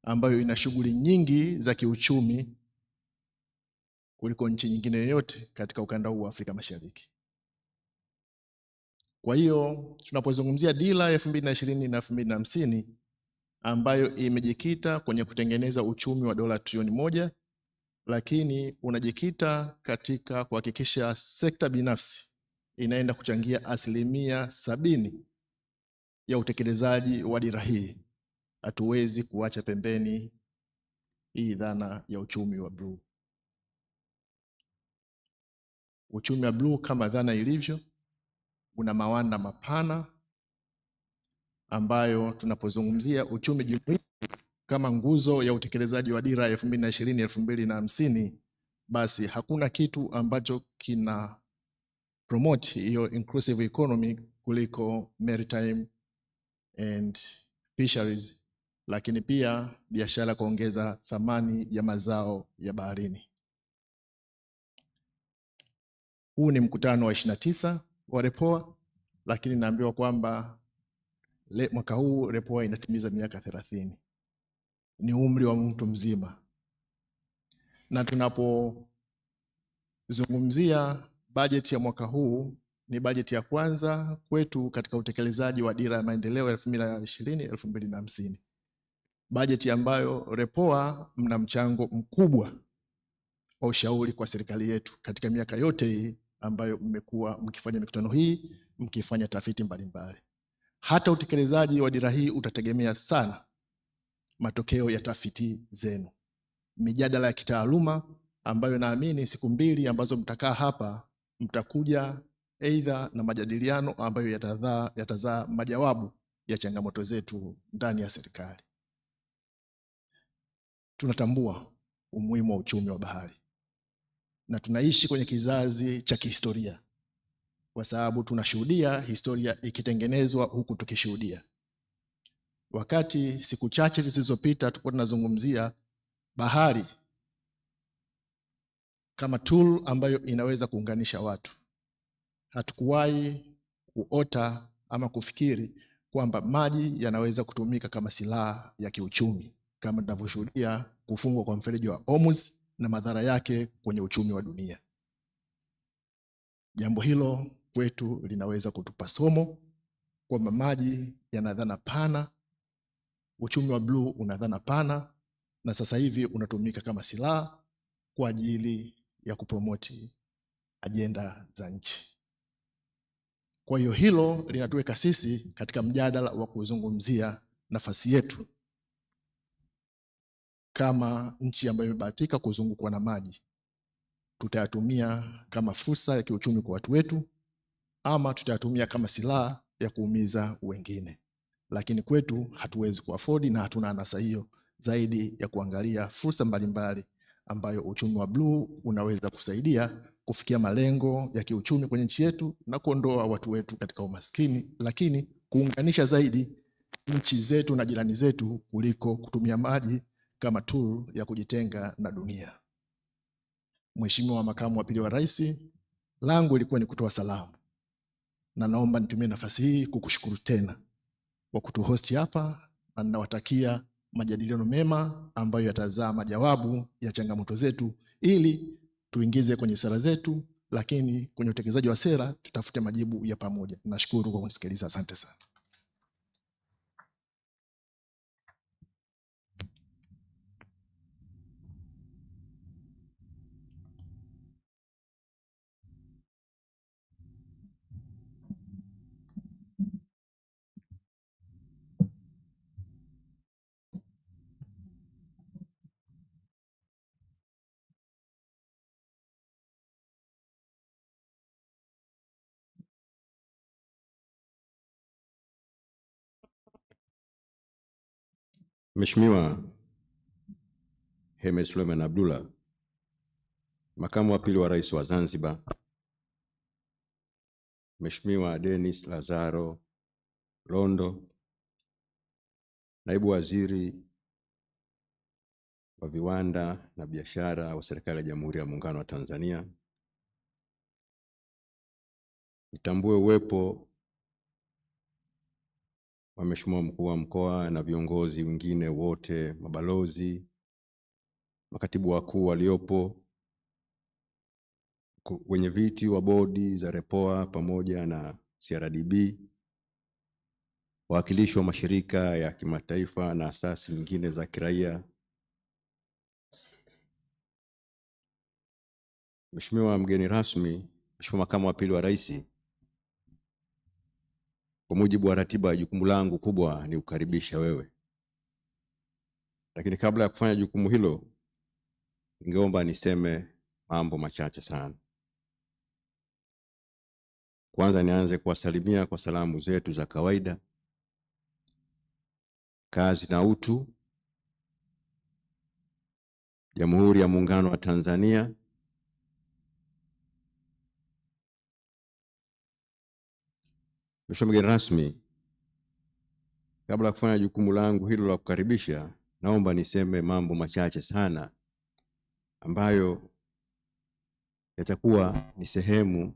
ambayo ina shughuli nyingi za kiuchumi kuliko nchi nyingine yoyote katika ukanda huu wa Afrika Mashariki. Kwa hiyo tunapozungumzia dira ya 2020 na 2050 ambayo imejikita kwenye kutengeneza uchumi wa dola trilioni 1, lakini unajikita katika kuhakikisha sekta binafsi inaenda kuchangia 70% ya utekelezaji wa dira hii, hatuwezi kuacha pembeni hii dhana ya uchumi wa bluu. Uchumi wa bluu kama dhana ilivyo una mawanda mapana ambayo tunapozungumzia uchumi jumuishi kama nguzo ya utekelezaji wa dira ya 2020-2050, basi hakuna kitu ambacho kina promote hiyo inclusive economy kuliko maritime and fisheries, lakini pia biashara kuongeza thamani ya mazao ya baharini. Huu ni mkutano wa 29 wa REPOA, lakini naambiwa kwamba mwaka huu REPOA inatimiza miaka 30. Ni umri wa mtu mzima. Na tunapozungumzia bajeti ya mwaka huu, ni bajeti ya kwanza kwetu katika utekelezaji wa dira ya maendeleo ya 2020-2050. Bajeti ambayo REPOA mna mchango mkubwa wa ushauri kwa serikali yetu katika miaka yote hii ambayo mmekuwa mkifanya mikutano hii, mkifanya tafiti mbalimbali. Hata utekelezaji wa dira hii utategemea sana matokeo ya tafiti zenu, mijadala ya kitaaluma ambayo naamini siku 2 ambazo mtakaa hapa mtakuja aidha na majadiliano ambayo yatazaa majawabu ya changamoto zetu ndani ya serikali. Tunatambua umuhimu wa uchumi wa bahari na tunaishi kwenye kizazi cha kihistoria, kwa sababu tunashuhudia historia ikitengenezwa huku tukishuhudia. Wakati siku chache zilizopita tulikuwa tunazungumzia bahari kama tool ambayo inaweza kuunganisha watu, hatukuwahi kuota ama kufikiri kwamba maji yanaweza kutumika kama silaha ya kiuchumi, kama tunavyoshuhudia kufungwa kwa mfereji wa Hormuz na madhara yake kwenye uchumi wa dunia. Jambo hilo kwetu linaweza kutupa somo kwamba maji yana dhana pana, uchumi wa bluu una dhana pana, na sasa hivi unatumika kama silaha kwa ajili ya kupromoti ajenda za nchi. Kwa hiyo hilo linatuweka sisi katika mjadala wa kuzungumzia nafasi yetu kama nchi ambayo imebahatika kuzungukwa na maji. Tutayatumia kama fursa ya kiuchumi kwa watu wetu, ama tutayatumia kama silaha ya kuumiza wengine. Lakini kwetu hatuwezi kuafodi na hatuna anasa hiyo, zaidi ya kuangalia fursa mbalimbali ambayo uchumi wa bluu unaweza kusaidia kufikia malengo ya kiuchumi kwenye nchi yetu na kuondoa watu wetu katika umaskini, lakini kuunganisha zaidi nchi zetu na jirani zetu kuliko kutumia maji kama tool ya kujitenga na dunia. Mheshimiwa Makamu wa Pili wa Rais, langu ilikuwa ni kutoa salamu, na naomba nitumie nafasi hii kukushukuru tena kwa kutuhosti hapa, na ninawatakia majadiliano mema ambayo yatazaa majawabu ya changamoto zetu, ili tuingize kwenye sera zetu, lakini kwenye utekelezaji wa sera tutafute majibu ya pamoja. Nashukuru kwa kunisikiliza. Asante sana. Mheshimiwa Hemed Suleiman Abdullah, Makamu wa Pili wa Rais wa Zanzibar, Mheshimiwa Dennis Lazaro Londo, Naibu Waziri wa Viwanda na Biashara wa Serikali ya Jamhuri ya Muungano wa Tanzania, nitambue uwepo wa Mheshimiwa Mkuu wa Mkoa na viongozi wengine wote, mabalozi, makatibu wakuu waliopo, wenye viti wa bodi za REPOA pamoja na CRDB, wawakilishi wa mashirika ya kimataifa na asasi nyingine za kiraia, Mheshimiwa mgeni rasmi, Mheshimiwa Makamu wa Pili wa Rais, kwa mujibu wa ratiba, jukumu langu kubwa ni kukaribisha wewe. Lakini kabla ya kufanya jukumu hilo, ningeomba niseme mambo machache sana. Kwanza nianze kuwasalimia kwa salamu zetu za kawaida. Kazi na utu. Jamhuri ya Muungano wa Tanzania. Mheshimiwa mgeni rasmi, kabla ya kufanya jukumu langu hilo la kukaribisha, naomba niseme mambo machache sana ambayo yatakuwa ni sehemu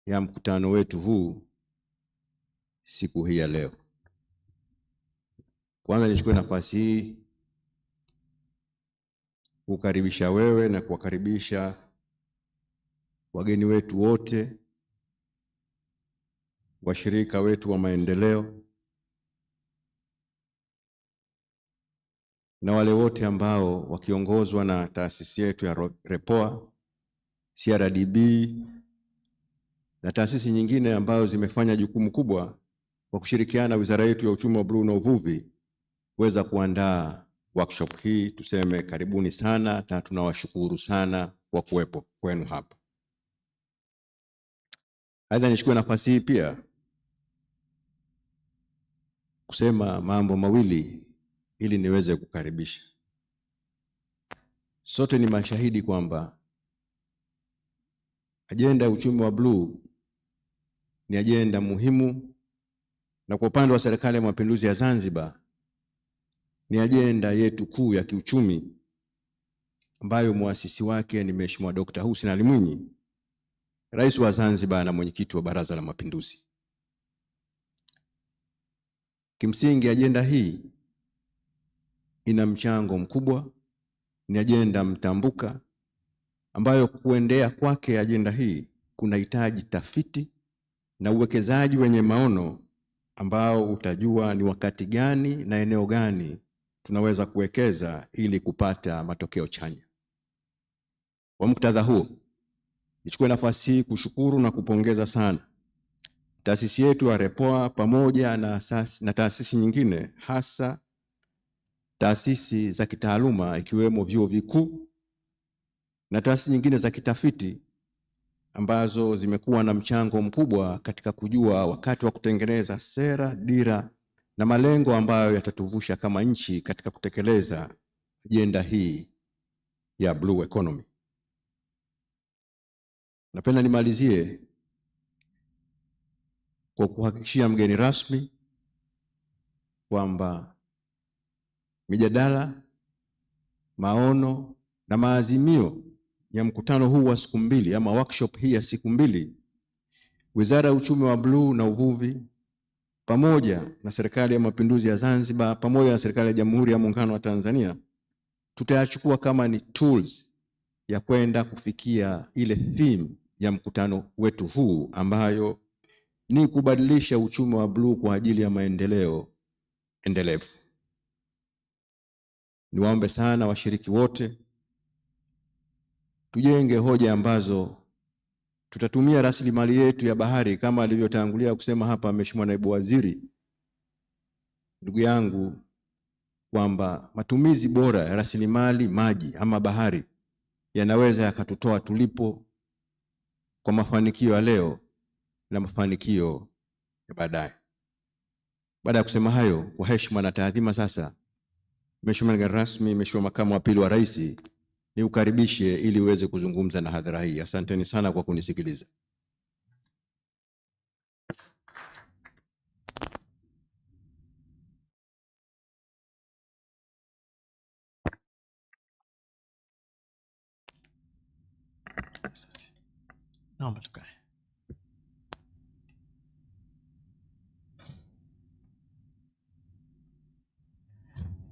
ya mkutano wetu huu siku hii ya leo. Kwanza nichukue nafasi hii kukaribisha wewe na kuwakaribisha wageni wetu wote, washirika wetu wa maendeleo na wale wote ambao wakiongozwa na taasisi yetu ya REPOA, CRDB na taasisi nyingine ambazo zimefanya jukumu kubwa kwa kushirikiana na Wizara yetu ya Uchumi wa Bluu na Uvuvi kuweza kuandaa workshop hii. Tuseme karibuni sana na tunawashukuru sana kwa kuwepo kwenu hapa. Aidha, nichukue nafasi hii pia kusema mambo mawili ili niweze kukaribisha. Sote ni mashahidi kwamba ajenda ya uchumi wa bluu ni ajenda muhimu, na kwa upande wa Serikali ya Mapinduzi ya Zanzibar ni ajenda yetu kuu ya kiuchumi ambayo muasisi wake ni Mheshimiwa Dr. Hussein Ali Mwinyi, Rais wa Zanzibar na mwenyekiti wa Baraza la Mapinduzi. Kimsingi ajenda hii ina mchango mkubwa, ni ajenda mtambuka ambayo kuendea kwake ajenda hii kunahitaji tafiti na uwekezaji wenye maono ambao utajua ni wakati gani na eneo gani tunaweza kuwekeza ili kupata matokeo chanya. Kwa muktadha huu, nichukue nafasi hii kushukuru na kupongeza sana taasisi yetu ya REPOA pamoja na taasisi nyingine, hasa taasisi za kitaaluma ikiwemo vyuo vikuu na taasisi nyingine za kitafiti ambazo zimekuwa na mchango mkubwa katika kujua wakati wa kutengeneza sera, dira na malengo ambayo yatatuvusha kama nchi katika kutekeleza ajenda hii ya blue economy. Napenda nimalizie kwa kuhakikishia mgeni rasmi kwamba mijadala, maono na maazimio ya mkutano huu wa siku mbili ama workshop hii ya siku mbili, Wizara ya Uchumi wa Bluu na Uvuvi pamoja na Serikali ya Mapinduzi ya Zanzibar pamoja na Serikali ya Jamhuri ya Muungano wa Tanzania tutayachukua kama ni tools ya kwenda kufikia ile theme ya mkutano wetu huu ambayo ni kubadilisha uchumi wa bluu kwa ajili ya maendeleo endelevu. Niwaombe sana washiriki wote tujenge hoja ambazo tutatumia rasilimali yetu ya bahari kama alivyotangulia kusema hapa Mheshimiwa Naibu Waziri ndugu yangu, kwamba matumizi bora ya rasilimali maji ama bahari yanaweza yakatutoa tulipo kwa mafanikio ya leo na mafanikio ya baadaye. Baada ya kusema hayo, kwa heshima na taadhima, sasa Mheshimiwa mgeni rasmi, Mheshimiwa Makamu wa Pili wa Rais, ni ukaribishe ili uweze kuzungumza na hadhara hii. Asanteni sana kwa kunisikiliza. Naomba tukae.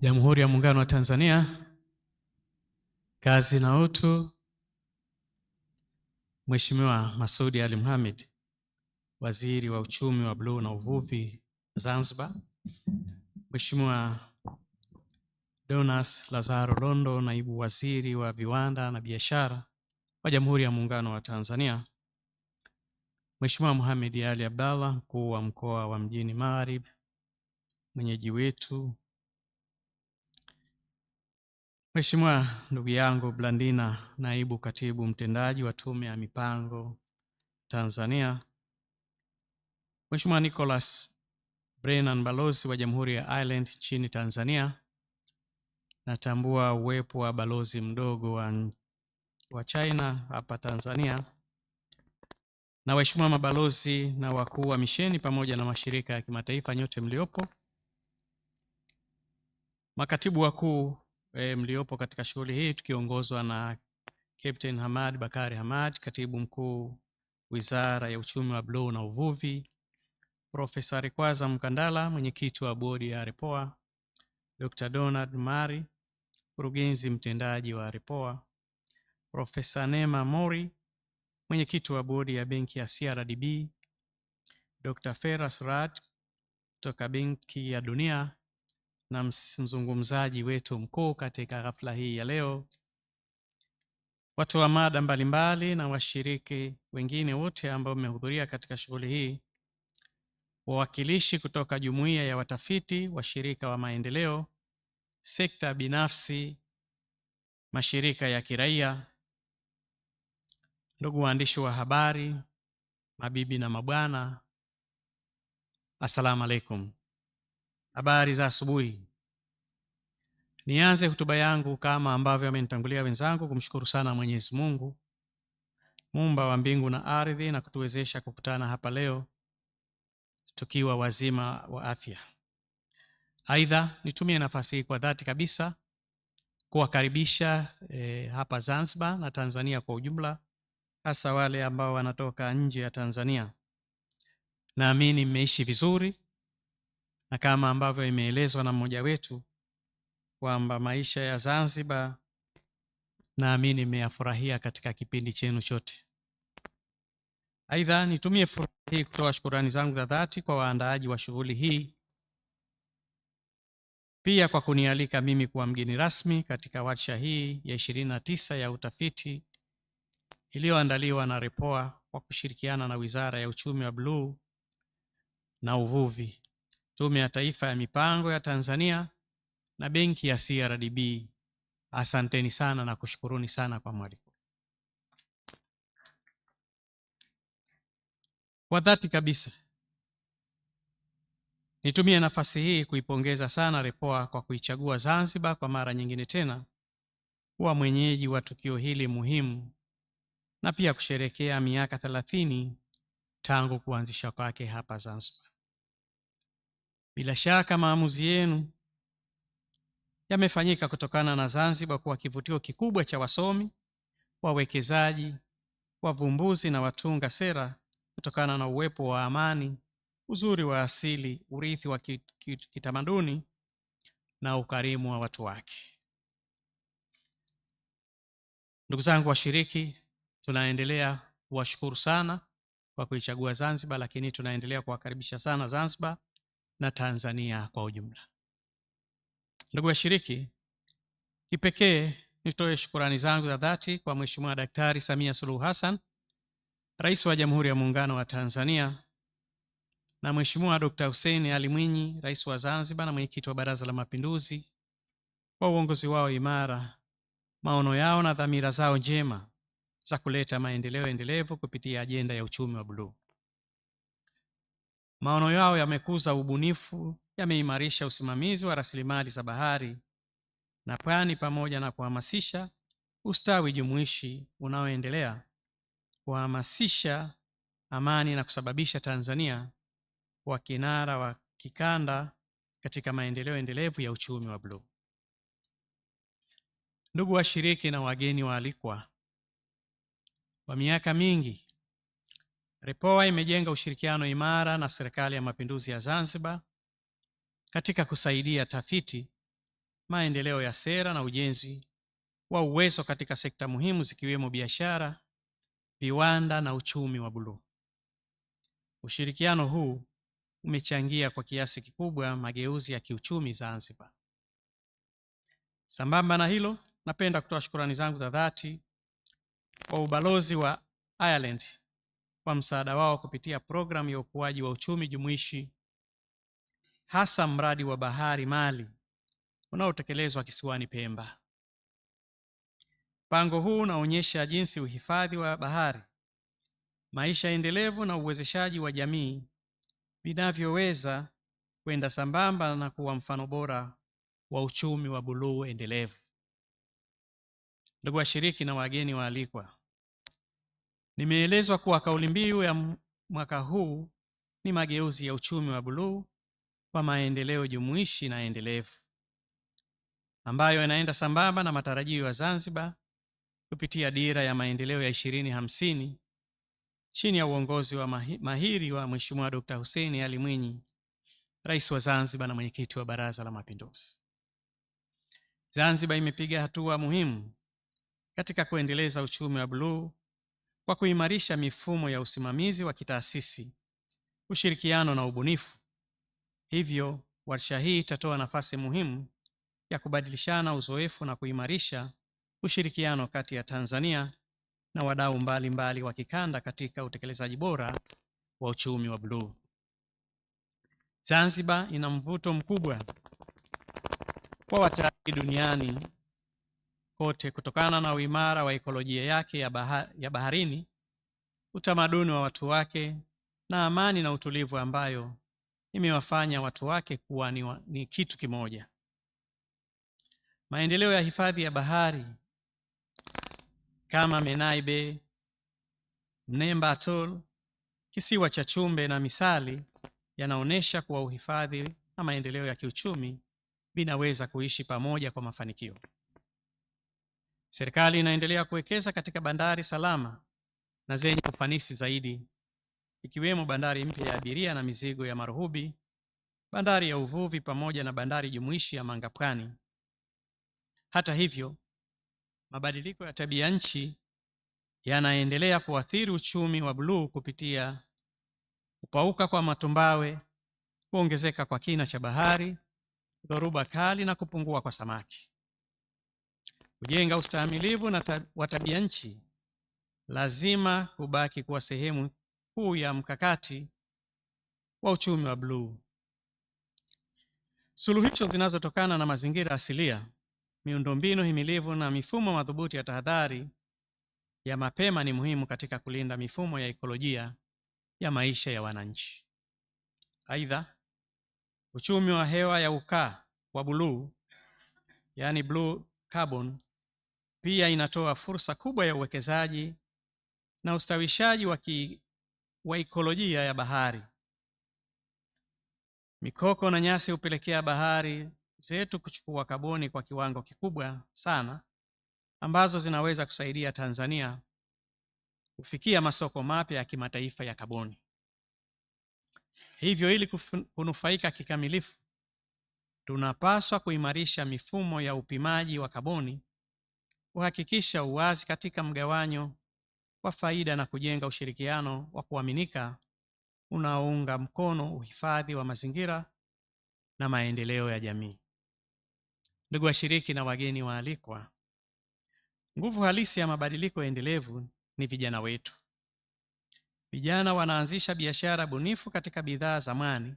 Jamhuri ya Muungano wa Tanzania, kazi na utu. Mheshimiwa Masudi Ali Mohamed, Waziri wa Uchumi wa Bluu na Uvuvi Zanzibar. Mheshimiwa Donas Lazaro Londo, Naibu Waziri wa Viwanda na Biashara wa Jamhuri ya Muungano wa Tanzania. Mheshimiwa Mohamed Ali Abdallah, Mkuu wa Mkoa wa Mjini Magharibi, mwenyeji wetu. Mheshimiwa ndugu yangu Blandina, Naibu Katibu Mtendaji wa Tume ya Mipango Tanzania. Mheshimiwa Nicholas Brennan, Balozi wa Jamhuri ya Ireland nchini Tanzania. Natambua uwepo wa balozi mdogo wa China hapa Tanzania. Na waheshimiwa mabalozi na wakuu wa misheni pamoja na mashirika ya kimataifa nyote mliopo. Makatibu wakuu mliopo katika shughuli hii tukiongozwa na Captain Hamad Bakari Hamad, Katibu Mkuu Wizara ya Uchumi wa Bluu na Uvuvi. Profesa Rekwaza Mkandala, Mwenyekiti wa Bodi ya REPOA. Dr. Donald Mari, Mkurugenzi Mtendaji wa REPOA. Profesa Nema Mori, Mwenyekiti wa Bodi ya Benki ya CRDB. Dr. Feras Rad kutoka Benki ya Dunia na mzungumzaji wetu mkuu katika ghafla hii ya leo. Watu wa mada mbalimbali na washiriki wengine wote ambao wamehudhuria katika shughuli hii. Wawakilishi kutoka jumuiya ya watafiti, washirika wa maendeleo, sekta binafsi, mashirika ya kiraia, ndugu waandishi wa habari, mabibi na mabwana, assalamu alaikum. Habari za asubuhi. Nianze hotuba yangu kama ambavyo amenitangulia wenzangu kumshukuru sana Mwenyezi Mungu, Muumba wa mbingu na ardhi, na kutuwezesha kukutana hapa leo tukiwa wazima wa afya. Aidha, nitumie nafasi hii kwa dhati kabisa kuwakaribisha hapa Zanzibar na Tanzania kwa ujumla, hasa wale ambao wanatoka nje ya Tanzania. Naamini mmeishi vizuri, na kama ambavyo imeelezwa na mmoja wetu kwamba maisha ya Zanzibar naamini mmeyafurahia katika kipindi chenu chote. Aidha, nitumie fursa hii kutoa shukrani zangu za dhati kwa waandaaji wa shughuli hii, pia kwa kunialika mimi kuwa mgeni rasmi katika warsha hii ya 29 ya utafiti iliyoandaliwa na REPOA kwa kushirikiana na Wizara ya Uchumi wa Bluu na Uvuvi, Tume ya Taifa ya Mipango ya Tanzania na Benki ya CRDB. Asanteni sana na kushukuruni sana kwa mwaliko. Kwa dhati kabisa, nitumie nafasi hii kuipongeza sana REPOA kwa kuichagua Zanzibar kwa mara nyingine tena kuwa mwenyeji wa tukio hili muhimu, na pia kusherehekea miaka 30 tangu kuanzisha kwake hapa Zanzibar. Bila shaka maamuzi yenu yamefanyika kutokana na Zanzibar kuwa kivutio kikubwa cha wasomi, wawekezaji, wavumbuzi na watunga sera, kutokana na uwepo wa amani, uzuri wa asili, urithi wa kitamaduni na ukarimu wa watu wake. Ndugu zangu washiriki, tunaendelea kuwashukuru sana kwa kuichagua Zanzibar, lakini tunaendelea kuwakaribisha sana Zanzibar na Tanzania kwa ujumla. Ndugu washiriki, kipekee nitoe shukurani zangu za dhati kwa Mheshimiwa Daktari Samia Suluhu Hassan, Rais wa Jamhuri ya Muungano wa Tanzania, na Mheshimiwa Dr. Hussein Ali Mwinyi, Rais wa Zanzibar na Mwenyekiti wa Baraza la Mapinduzi, kwa uongozi wao imara, maono yao na dhamira zao njema za kuleta maendeleo endelevu kupitia ajenda ya uchumi wa bluu. Maono yao yamekuza ubunifu, yameimarisha usimamizi wa rasilimali za bahari na pwani, pamoja na kuhamasisha ustawi jumuishi unaoendelea, kuhamasisha amani na kusababisha Tanzania kuwa kinara wa kikanda katika maendeleo endelevu ya uchumi wa bluu. Ndugu washiriki na wageni waalikwa, kwa miaka mingi REPOA imejenga ushirikiano imara na Serikali ya Mapinduzi ya Zanzibar katika kusaidia tafiti, maendeleo ya sera na ujenzi wa uwezo katika sekta muhimu zikiwemo biashara, viwanda na uchumi wa bluu. Ushirikiano huu umechangia kwa kiasi kikubwa mageuzi ya kiuchumi Zanzibar. Sambamba na hilo, napenda kutoa shukrani zangu za dhati kwa ubalozi wa Ireland kwa msaada wao kupitia programu ya ukuaji wa uchumi jumuishi, hasa mradi wa bahari mali unaotekelezwa kisiwani Pemba. Mpango huu unaonyesha jinsi uhifadhi wa bahari, maisha endelevu na uwezeshaji wa jamii vinavyoweza kwenda sambamba na kuwa mfano bora wa uchumi wa buluu endelevu. Ndugu washiriki na wageni waalikwa, nimeelezwa kuwa kauli mbiu ya mwaka huu ni mageuzi ya uchumi wa buluu kwa maendeleo jumuishi na endelevu, ambayo yanaenda sambamba na matarajio ya Zanzibar kupitia dira ya maendeleo ya 2050 chini ya uongozi wa mahiri wa Mheshimiwa Dr. Hussein Ali Mwinyi, Rais wa Zanzibar na mwenyekiti wa Baraza la Mapinduzi. Zanzibar imepiga hatua muhimu katika kuendeleza uchumi wa bluu kwa kuimarisha mifumo ya usimamizi wa kitaasisi, ushirikiano na ubunifu. Hivyo, warsha hii itatoa nafasi muhimu ya kubadilishana uzoefu na kuimarisha ushirikiano kati ya Tanzania na wadau mbalimbali wa kikanda katika utekelezaji bora wa uchumi wa bluu. Zanzibar ina mvuto mkubwa kwa watalii duniani kote kutokana na uimara wa ekolojia yake ya baharini, utamaduni wa watu wake na amani na utulivu ambayo imewafanya watu wake kuwa ni kitu kimoja. Maendeleo ya hifadhi ya bahari kama Menai Bay, Mnemba Atoll, kisiwa cha Chumbe na Misali yanaonesha kuwa uhifadhi na maendeleo ya kiuchumi vinaweza kuishi pamoja kwa mafanikio. Serikali inaendelea kuwekeza katika bandari salama na zenye ufanisi zaidi, ikiwemo bandari mpya ya abiria na mizigo ya Maruhubi, bandari ya uvuvi pamoja na bandari jumuishi ya Mangapwani. Hata hivyo, mabadiliko ya tabia nchi yanaendelea kuathiri uchumi wa bluu kupitia kupauka kwa matumbawe, kuongezeka kwa kina cha bahari, dhoruba kali na kupungua kwa samaki. Kujenga ustahimilivu wa tabia nchi lazima kubaki kuwa sehemu kuu ya mkakati wa uchumi wa bluu. Suluhisho zinazotokana na mazingira asilia, miundombinu himilivu na mifumo madhubuti ya tahadhari ya mapema ni muhimu katika kulinda mifumo ya ekolojia ya maisha ya wananchi. Aidha, uchumi wa hewa ya ukaa wa bluu, yani blue carbon, pia inatoa fursa kubwa ya uwekezaji na ustawishaji wa ekolojia ya bahari. Mikoko na nyasi hupelekea bahari zetu kuchukua kaboni kwa kiwango kikubwa sana, ambazo zinaweza kusaidia Tanzania kufikia masoko mapya ya kimataifa ya kaboni. Hivyo, ili kunufaika kikamilifu, tunapaswa kuimarisha mifumo ya upimaji wa kaboni, kuhakikisha uwazi katika mgawanyo wa faida na kujenga ushirikiano wa kuaminika unaounga mkono uhifadhi wa mazingira na maendeleo ya jamii. Ndugu washiriki na wageni waalikwa, nguvu halisi ya mabadiliko endelevu ni vijana wetu. Vijana wanaanzisha biashara bunifu katika bidhaa za mwani,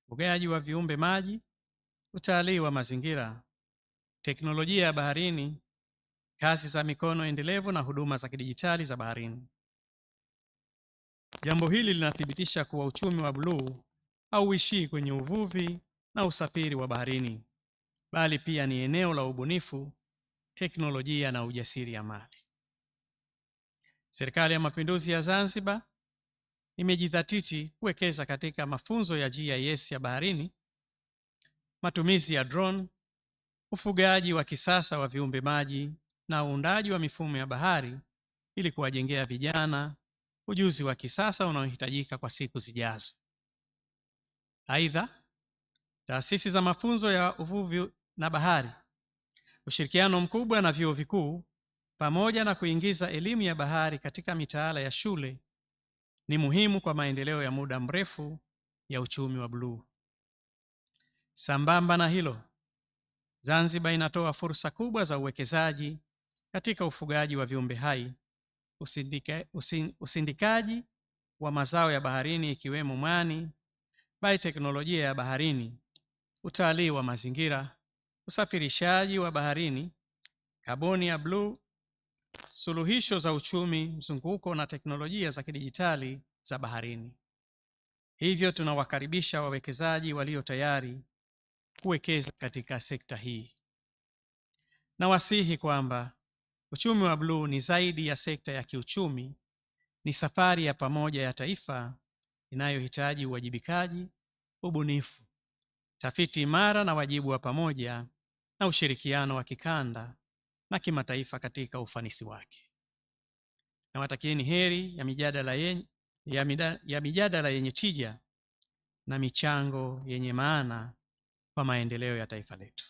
ufugaji wa viumbe maji, utalii wa mazingira, teknolojia ya baharini, kazi za mikono endelevu na huduma za kidijitali za baharini. Jambo hili linathibitisha kuwa uchumi wa bluu hauishii kwenye uvuvi na usafiri wa baharini, bali pia ni eneo la ubunifu, teknolojia na ujasiriamali. Serikali ya Mapinduzi ya Zanzibar imejidhatiti kuwekeza katika mafunzo ya GIS ya baharini, matumizi ya drone, ufugaji wa kisasa wa viumbe maji na uundaji wa mifumo ya bahari ili kuwajengea vijana ujuzi wa kisasa unaohitajika kwa siku zijazo. Aidha, taasisi za mafunzo ya uvuvi na bahari, ushirikiano mkubwa na vyuo vikuu pamoja na kuingiza elimu ya bahari katika mitaala ya shule ni muhimu kwa maendeleo ya muda mrefu ya uchumi wa bluu. Sambamba na hilo, Zanzibar inatoa fursa kubwa za uwekezaji katika ufugaji wa viumbe hai, usindikaji wa mazao ya baharini ikiwemo mwani, bioteknolojia ya baharini, utalii wa mazingira, usafirishaji wa baharini, kaboni ya bluu, suluhisho za uchumi mzunguko na teknolojia za kidijitali za baharini. Hivyo tunawakaribisha wawekezaji walio tayari kuwekeza katika sekta hii. Nawasihi kwamba uchumi wa bluu ni zaidi ya sekta ya kiuchumi, ni safari ya pamoja ya taifa inayohitaji uwajibikaji, ubunifu, tafiti imara na wajibu wa pamoja na ushirikiano wa kikanda na kimataifa katika ufanisi wake. Nawatakieni heri ya mijadala yenye tija na michango yenye maana kwa maendeleo ya taifa letu.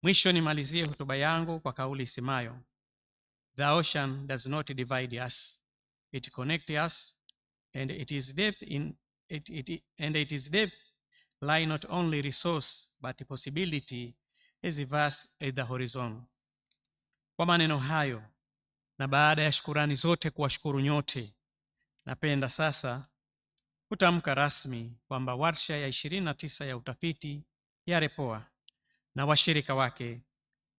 Mwisho nimalizie hotuba yangu kwa kauli isemayo, "The ocean does not divide us, it connects us, and its depth lie not only resource but possibility as vast as the horizon." Kwa maneno hayo na baada ya shukurani zote kuwashukuru nyote, napenda sasa kutamka rasmi kwamba warsha ya 29 ya utafiti ya REPOA na washirika wake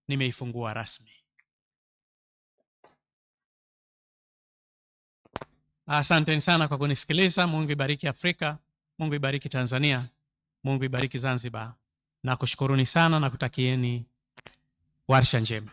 nimeifungua rasmi. Asanteni sana kwa kunisikiliza. Mungu ibariki Afrika, Mungu ibariki Tanzania, Mungu ibariki Zanzibar. Na kushukuruni sana na kutakieni warsha njema.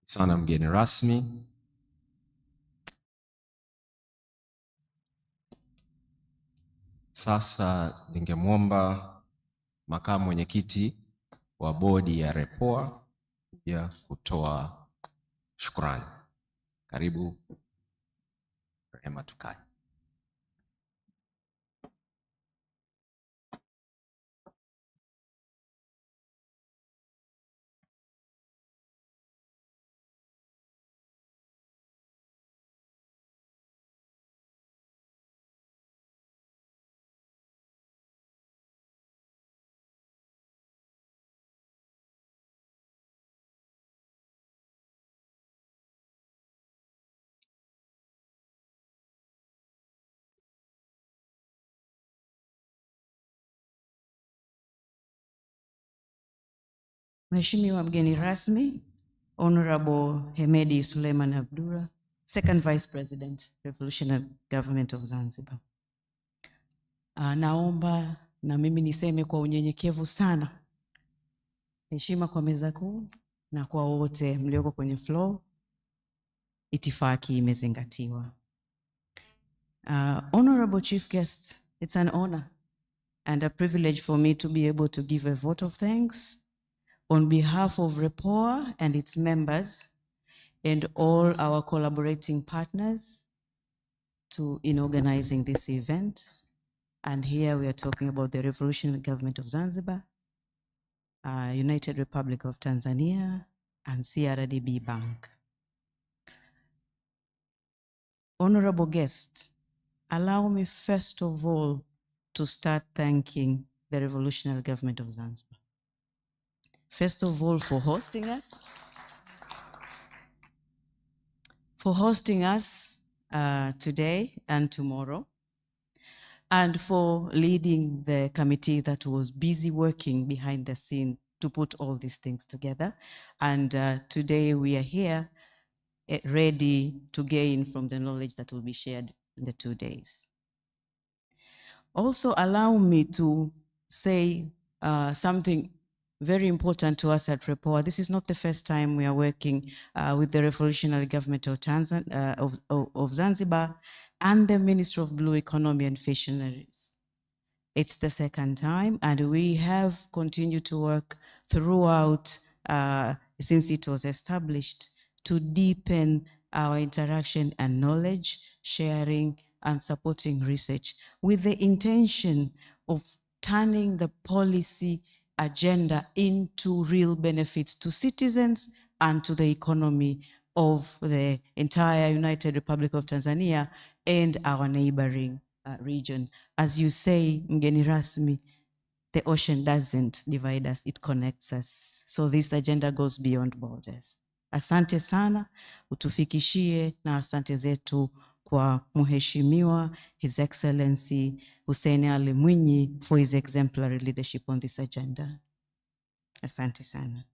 Sana mgeni rasmi. Sasa ningemwomba makamu mwenyekiti wa bodi ya REPOA ya kutoa shukrani. Karibu Rehema, tukae. Mheshimiwa mgeni rasmi, Honorable Hemedi Suleiman Abdullah, Second Vice President, Revolutionary Government of Zanzibar. Naomba na mimi niseme kwa unyenyekevu sana, heshima kwa meza kuu na kwa wote mlioko kwenye floor, itifaki imezingatiwa. Honorable Chief Guest, it's an honor and a privilege for me to be able to give a vote of thanks on behalf of REPOA and its members and all our collaborating partners in organizing this event. And here we are talking about the Revolutionary Government of Zanzibar, United Republic of Tanzania, and CRDB Bank. Honorable guests, allow me first of all to start thanking the Revolutionary Government of Zanzibar. First of all, for hosting us today and tomorrow, and for leading the committee that was busy working behind the scene to put all these things together. And today we are here ready to gain from the knowledge that will be shared in the 2 days. Also, allow me to say something very important to us at REPOA. This is not the first time we are working with the Revolutionary Government of, of Zanzibar and the Ministry of Blue Economy and Fisheries. It's the second time, and we have continued to work throughout since it was established to deepen our interaction and knowledge sharing and supporting research with the intention of turning the policy agenda into real benefits to citizens and to the economy of the entire United Republic of Tanzania and our neighboring region. As you say, mgeni rasmi, the ocean doesn't divide us, it connects us. So this agenda goes beyond borders. Asante sana, utufikishie na asante zetu kwa Mheshimiwa, His Excellency Hussein Ali Mwinyi for his exemplary leadership on this agenda. Asante sana.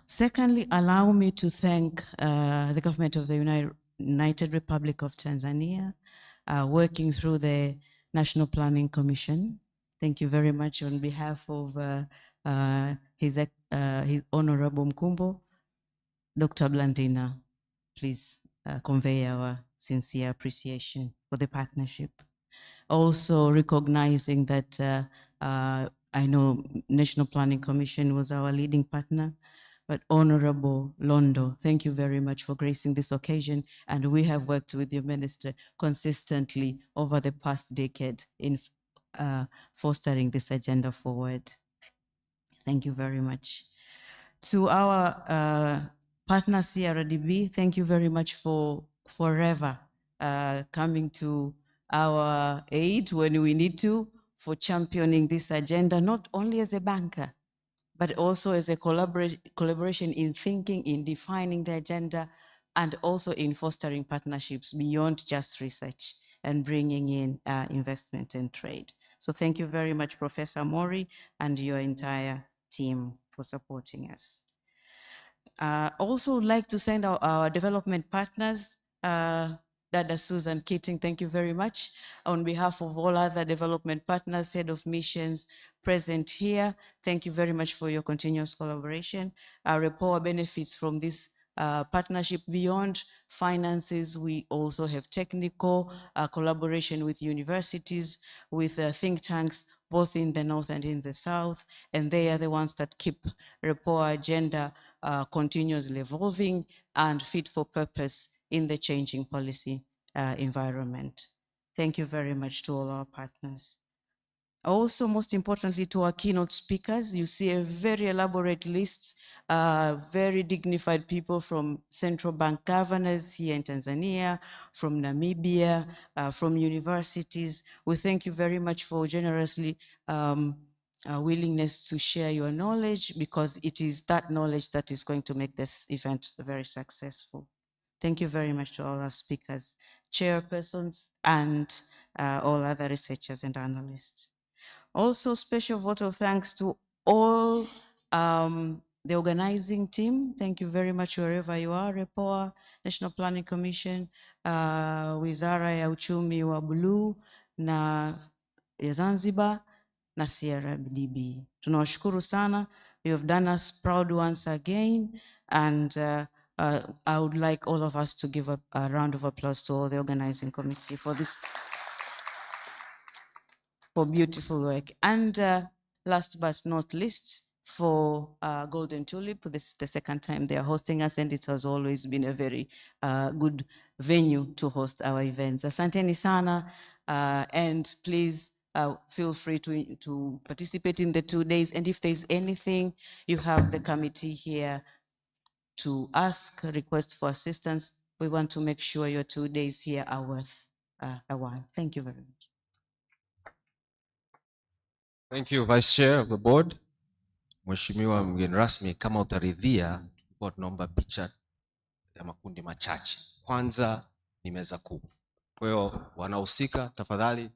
Secondly, allow me to thank the government of the United Republic of Tanzania, working through the National Planning Commission. Thank you very much on behalf of His Honorable Mkumbo. Dr. Blandina, please convey our sincere appreciation for the partnership. Also recognizing that I know National Planning Commission was our leading partner, but Honorable Londo, thank you very much for gracing this occasion. And we have worked with your minister consistently over the past decade in fostering this agenda forward. Thank you very much. To our partner CRDB, thank you very much for forever coming to our aid when we need to, for championing this agenda, not only as a banker, but also as a collaboration in thinking, in defining the agenda, and also in fostering partnerships beyond just research and bringing in investment and trade. So thank you very much, Professor Mori, and your entire team for supporting us. Also would like to send our development partners, Dada Susan Keating, thank you very much. On behalf of all other development partners, head of missions present here, thank you very much for your continuous collaboration. REPOA benefits from this partnership beyond finances. We also have technical collaboration with universities, with think tanks, both in the north and in the south, and they are the ones that keep REPOA agenda continuously evolving and fit for purpose in the changing policy environment. Thank you very much to all our partners. Also, most importantly, to our keynote speakers, you see a very elaborate list, very dignified people from central bank governors here in Tanzania, from Namibia, from universities. We thank you very much for generously willingness to share your knowledge, because it is that knowledge that is going to make this event very successful. Thank you very much to all our speakers, chairpersons, and all other researchers and analysts. Also, special vote of thanks to all the organizing team. Thank you very much wherever you are, REPOA, National Planning Commission, Wizara ya Uchumi wa Bluu na ya Zanzibar, na CRDB. Tunawashukuru sana. You have done us proud once again, and I would like all of us to give a round of applause to all the organizing committee for this for beautiful work. And last but not least, for Golden Tulip, this is the second time they are hosting us, and it has always been a very good venue to host our events. Asanteni sana, and please feel free to participate in the 2 days. And if there's anything, you have the committee here to ask, request for assistance. We want to make sure your 2 days here are worth a while. Thank you very much. Thank you, Vice Chair of the Board. Mheshimiwa mgeni rasmi, kama utaridhia, tulikuwa tunaomba picha ya makundi machache. Kwanza ni meza kuu. Kwa hiyo wanahusika, tafadhali,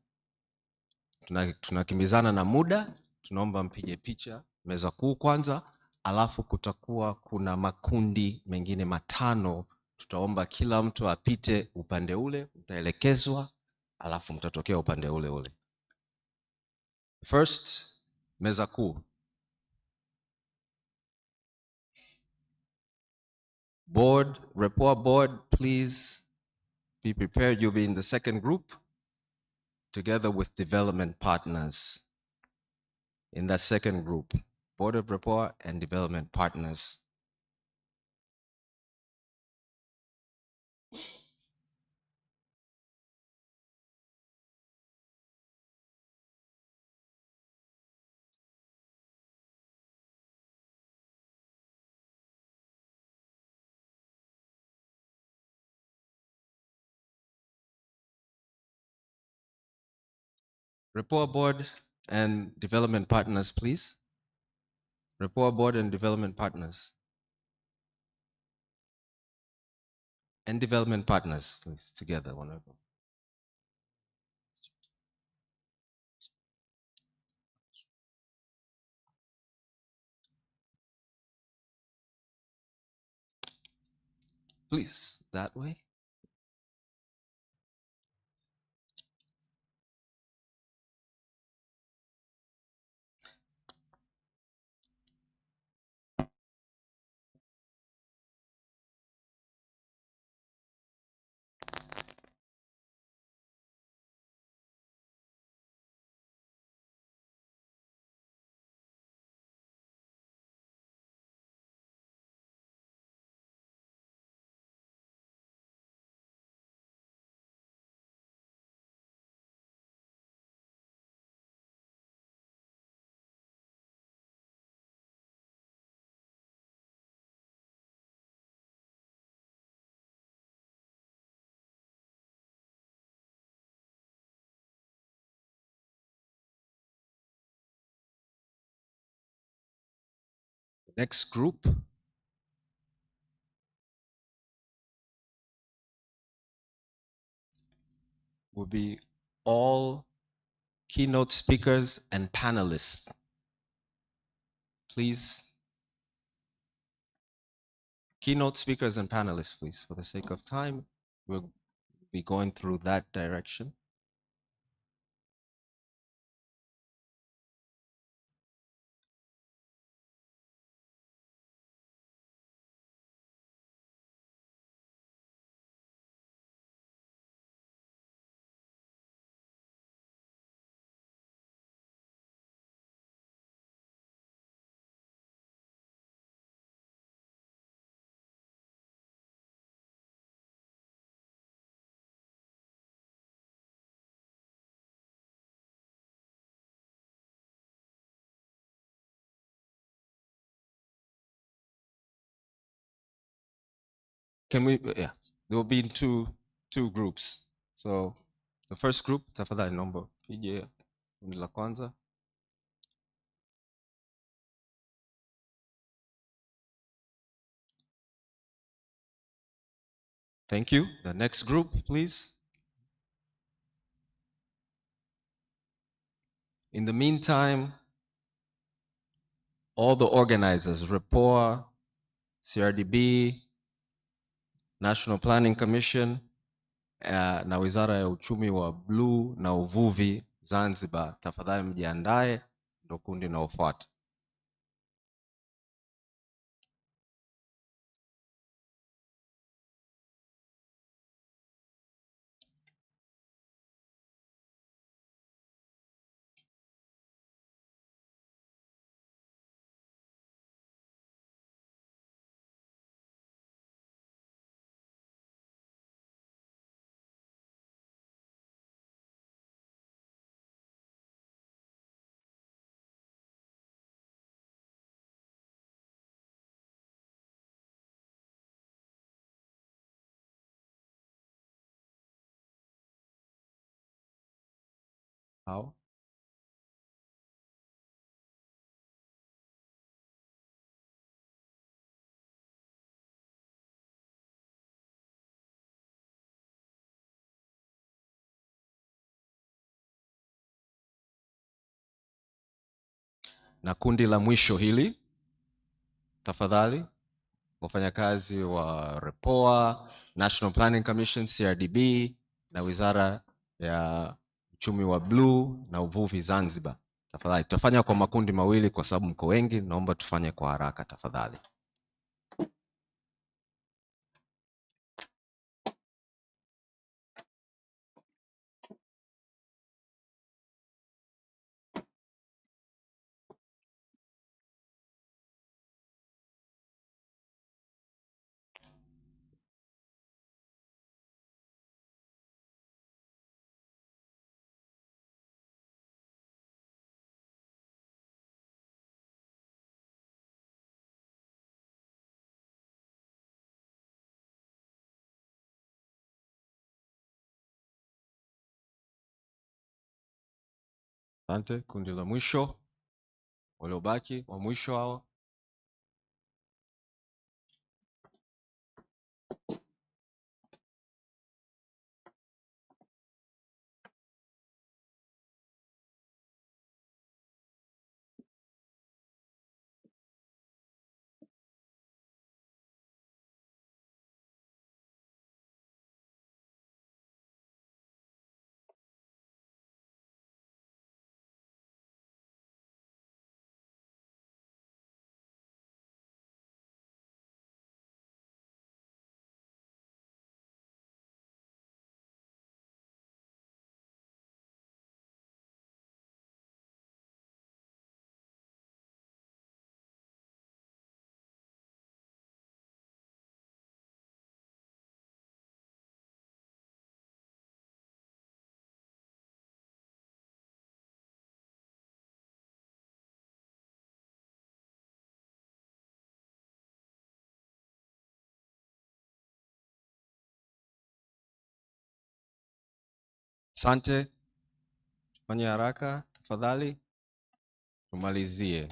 tunakimbizana na muda, tunaomba mpige picha meza kuu kwanza, alafu kutakuwa kuna makundi mengine matano. Tutaomba kila mtu apite upande ule, utaelekezwa, alafu mtatokea upande ule ule. First, meza kuu. Board, REPOA board, please be prepared. You'll be in the second group together with development partners. In that second group, Board of REPOA and development partners. REPOA board and development partners, please. REPOA board and development partners. And development partners, please, together, one of them. Please, that way. The next group will be all keynote speakers and panelists. Please, keynote speakers and panelists, please. For the sake of time, we'll be going through that direction. Can we, yeah, there will be two groups. So the first group, tafadhali nomba pige kundi la kwanza. Thank you. The next group, please. In the meantime, all the organizers, REPOA, CRDB, National Planning Commission, na Wizara ya Uchumi wa Bluu na Uvuvi Zanzibar, tafadhali mjiandae, ndo kundi linalofuata. How? Na kundi la mwisho hili, tafadhali, wafanyakazi wa REPOA, National Planning Commission, CRDB, na Wizara ya Uchumi wa Bluu na Uvuvi Zanzibar. Tafadhali, tutafanya kwa makundi mawili kwa sababu mko wengi, naomba tufanye kwa haraka tafadhali. Asante, kundi la mwisho, waliobaki wa mwisho hao. Asante, fanya haraka tafadhali, tumalizie.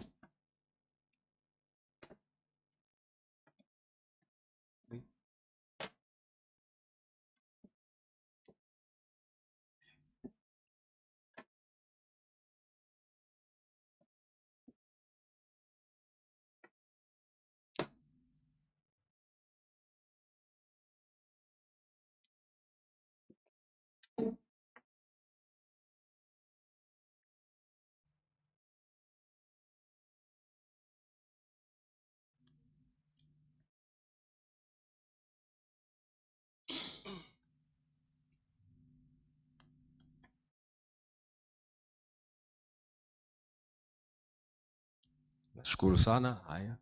Nashukuru sana. Haya.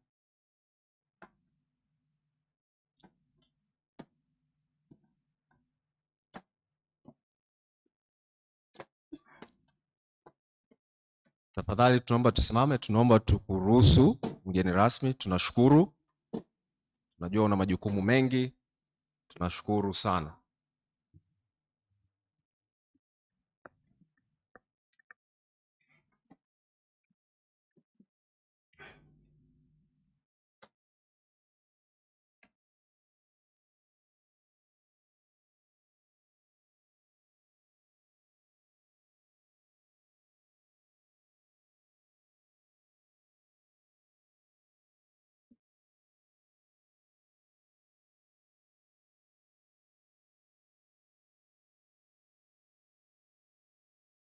Tafadhali tunaomba tusimame, tunaomba tukuruhusu mgeni rasmi. Tunashukuru. Tunajua una majukumu mengi. Tunashukuru sana.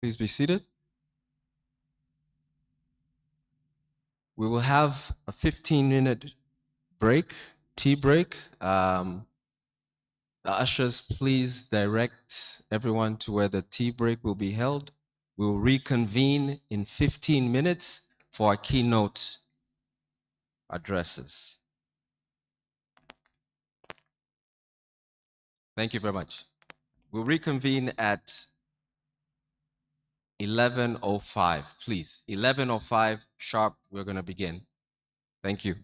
Please be seated. We will have a 15-minute break, tea break. The ushers, please direct everyone to where the tea break will be held. We will reconvene in 15 minutes for our keynote addresses. Thank you very much. We'll reconvene at 11:05, please. 11:05 sharp, we're going to begin. Thank you.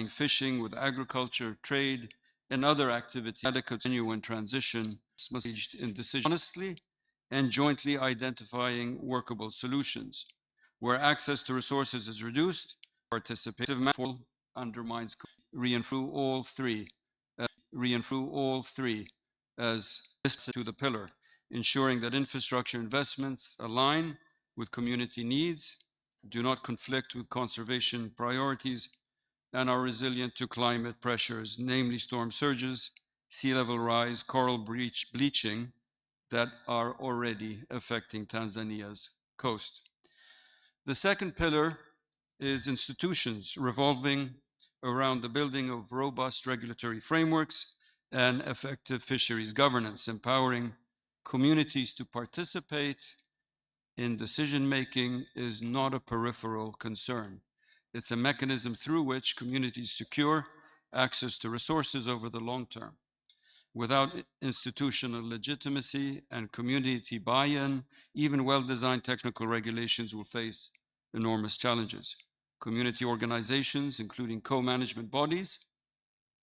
fishing with agriculture, trade, and other activities. Adequate genuine transition must be reached in decision honestly and jointly identifying workable solutions. Where access to resources is reduced, participative management undermines reinforce all three as to the pillar, ensuring that infrastructure investments align with community needs, do not conflict with conservation priorities, and are resilient to climate pressures, namely storm surges, sea level rise, coral bleaching that are already affecting Tanzania's coast. The second pillar is institutions revolving around the building of robust regulatory frameworks and effective fisheries governance, empowering communities to participate in decision-making is not a peripheral concern. It's a mechanism through which communities secure access to resources over the long term. Without institutional legitimacy and community buy-in, even well-designed technical regulations will face enormous challenges. Community organizations, including co-management bodies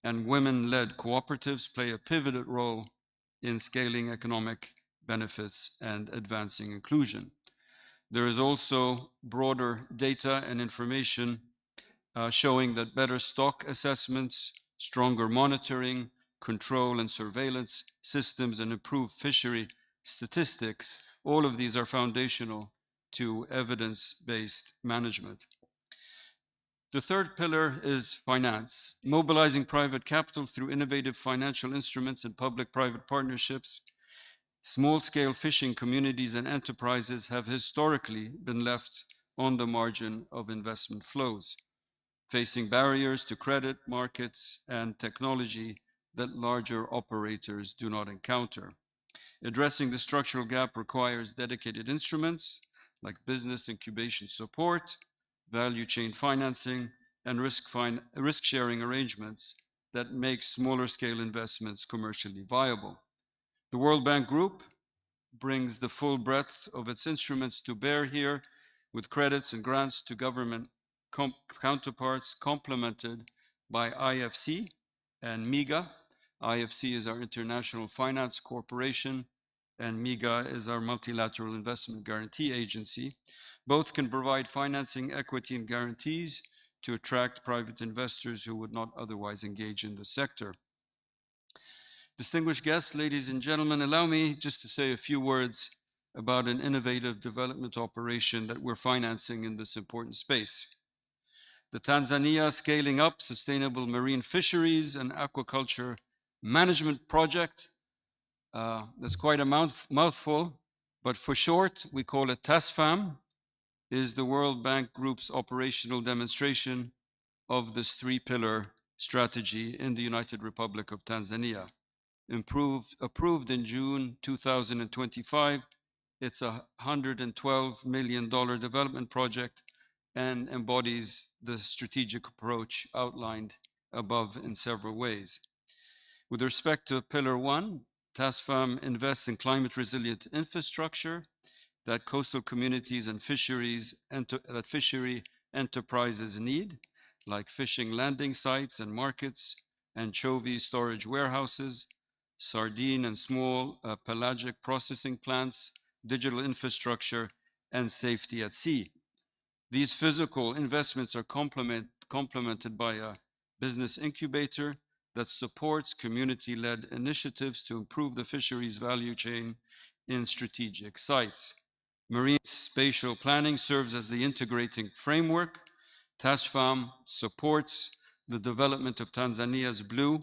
and women-led cooperatives, play a pivotal role in scaling economic benefits and advancing inclusion. There is also broader data and information showing that better stock assessments, stronger monitoring, control and surveillance systems, and improved fishery statistics, all of these are foundational to evidence-based management. The third pillar is finance, mobilizing private capital through innovative financial instruments and public-private partnerships. Small-scale fishing communities and enterprises have historically been left on the margin of investment flows, facing barriers to credit markets and technology that larger operators do not encounter. Addressing the structural gap requires dedicated instruments like business incubation support, value chain financing, and risk-sharing arrangements that make smaller scale investments commercially viable. The World Bank Group brings the full breadth of its instruments to bear here, with credits and grants to government counterparts complemented by IFC and MIGA. IFC is our International Finance Corporation, and MIGA is our Multilateral Investment Guarantee Agency. Both can provide financing, equity, and guarantees to attract private investors who would not otherwise engage in the sector. Distinguished guests, ladies and gentlemen, allow me just to say a few words about an innovative development operation that we're financing in this important space. The Tanzania Scaling Up Sustainable Marine Fisheries and Aquaculture Management Project. That's quite a mouthful, but for short, we call it TASFAM, is the World Bank Group's operational demonstration of this three-pillar strategy in the United Republic of Tanzania. Approved in June 2025, it's a $112 million development project and embodies the strategic approach outlined above in several ways. With respect to Pillar 1, TASFAM invests in climate resilient infrastructure that coastal communities and fishery enterprises need, like fishing landing sites and markets, anchovy storage warehouses, sardine and small pelagic processing plants, digital infrastructure, and safety at sea. These physical investments are complemented by a business incubator that supports community-led initiatives to improve the fisheries value chain in strategic sites. Marine spatial planning serves as the integrating framework. TASFAM supports the development of Tanzania's blue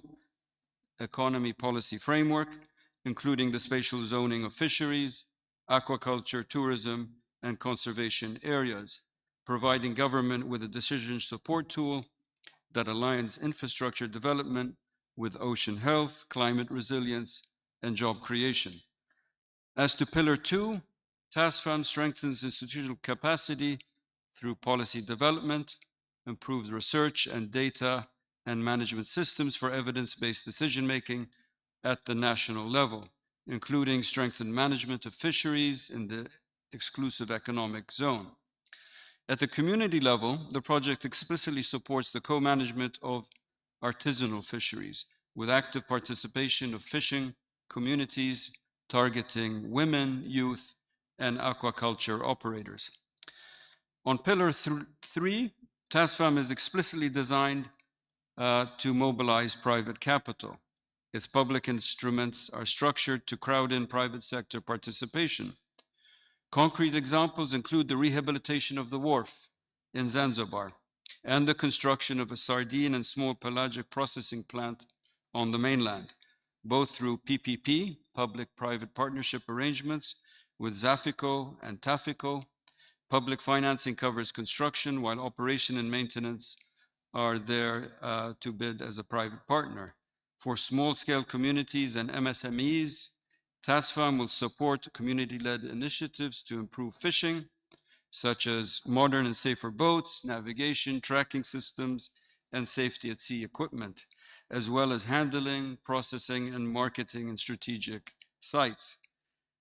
economy policy framework, including the spatial zoning of fisheries, aquaculture, tourism, and conservation areas, providing government with a decision support tool that aligns infrastructure development with ocean health, climate resilience, and job creation. As to Pillar 2, TASFAM strengthens institutional capacity through policy development, improves research and data and management systems for evidence-based decision-making at the national level, including strengthened management of fisheries in the exclusive economic zone. At the community level, the project explicitly supports the co-management of artisanal fisheries with active participation of fishing communities targeting women, youth, and aquaculture operators. On pillar 3, TASFAM is explicitly designed to mobilize private capital. Its public instruments are structured to crowd in private sector participation. Concrete examples include the rehabilitation of the wharf in Zanzibar and the construction of a sardine and small pelagic processing plant on the mainland, both through PPP, public-private partnership arrangements, with Zafico and Tafico. Public financing covers construction, while operation and maintenance are there to bid as a private partner. For small-scale communities and MSMEs, TASFAM will support community-led initiatives to improve fishing, such as modern and safer boats, navigation, tracking systems, and safety at sea equipment, as well as handling, processing, and marketing in strategic sites.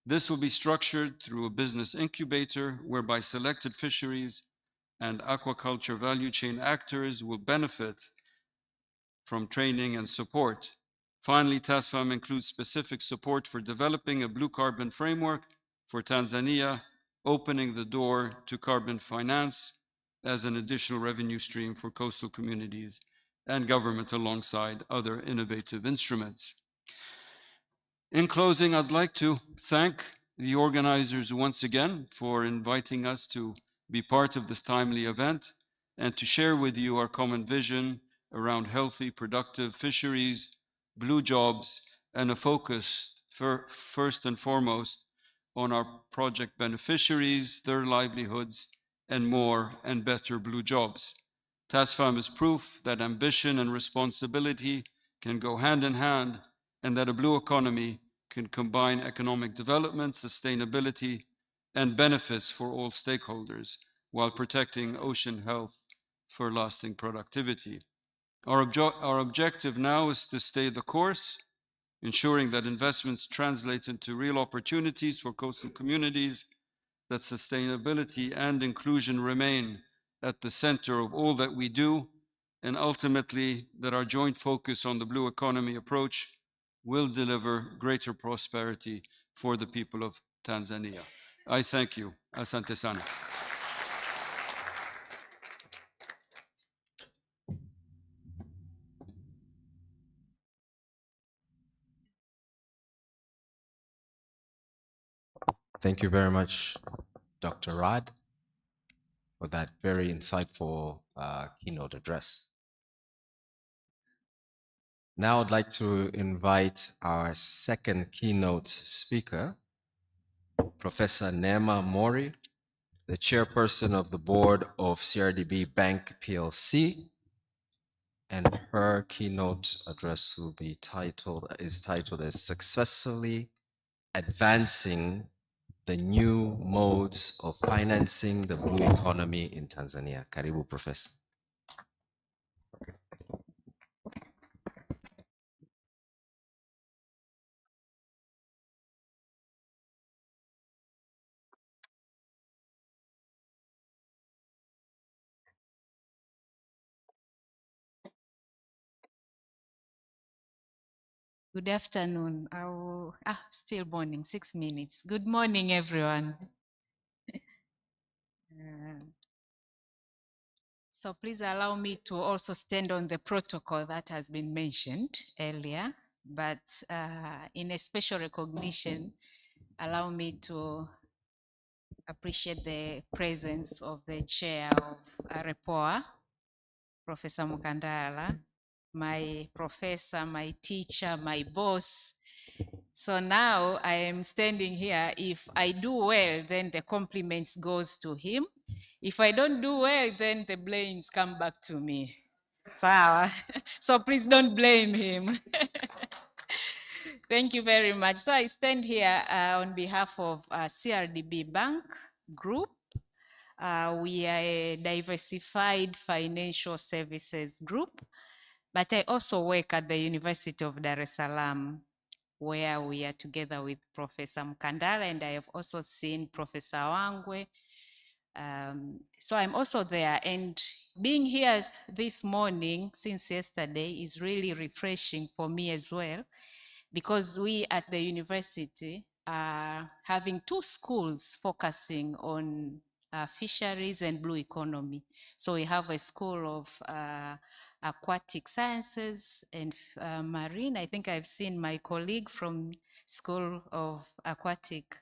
This will be structured through a business incubator whereby selected fisheries and aquaculture value chain actors will benefit from training and support. Finally, TASFAM includes specific support for developing a blue carbon framework for Tanzania, opening the door to carbon finance as an additional revenue stream for coastal communities and government alongside other innovative instruments. In closing, I'd like to thank the organizers once again for inviting us to be part of this timely event and to share with you our common vision around healthy, productive fisheries, blue jobs, and a focus first and foremost on our project beneficiaries, their livelihoods, and more and better blue jobs. TASFAM is proof that ambition and responsibility can go hand in hand, and that a blue economy can combine economic development, sustainability, and benefits for all stakeholders while protecting ocean health for lasting productivity. Our objective now is to stay the course, ensuring that investments translate into real opportunities for coastal communities, that sustainability and inclusion remain at the center of all that we do, and ultimately that our joint focus on the blue economy approach will deliver greater prosperity for the people of Tanzania. I thank you. Asante sana. Thank you very much, Dr. Rad, for that very insightful keynote address. Now I'd like to invite our second keynote speaker, Professor Neema Mori, the chairperson of the board of CRDB Bank PLC, and her keynote address will be titled as Successfully Advancing the New Modes of Financing the Blue Economy in Tanzania. Karibu, Professor. Good afternoon. Still morning, 6 minutes. Good morning, everyone. So please allow me to also stand on the protocol that has been mentioned earlier, but in a special recognition, allow me to appreciate the presence of the chair of REPOA, Professor Mukandala, my professor, my teacher, my boss. So now I am standing here. If I do well, then the compliments goes to him. If I don't do well, then the blames come back to me. So please don't blame him. Thank you very much. So I stand here on behalf of CRDB Bank Group. We are a diversified financial services group, but I also work at the University of Dar es Salaam, where we are together with Professor Mkandala, and I have also seen Professor Wangwe So I'm also there, and being here this morning since yesterday is really refreshing for me as well, because we at the university are having 2 schools focusing on fisheries and blue economy. So we have a school of aquatic sciences and marine. I think I've seen my colleague from School of Aquatic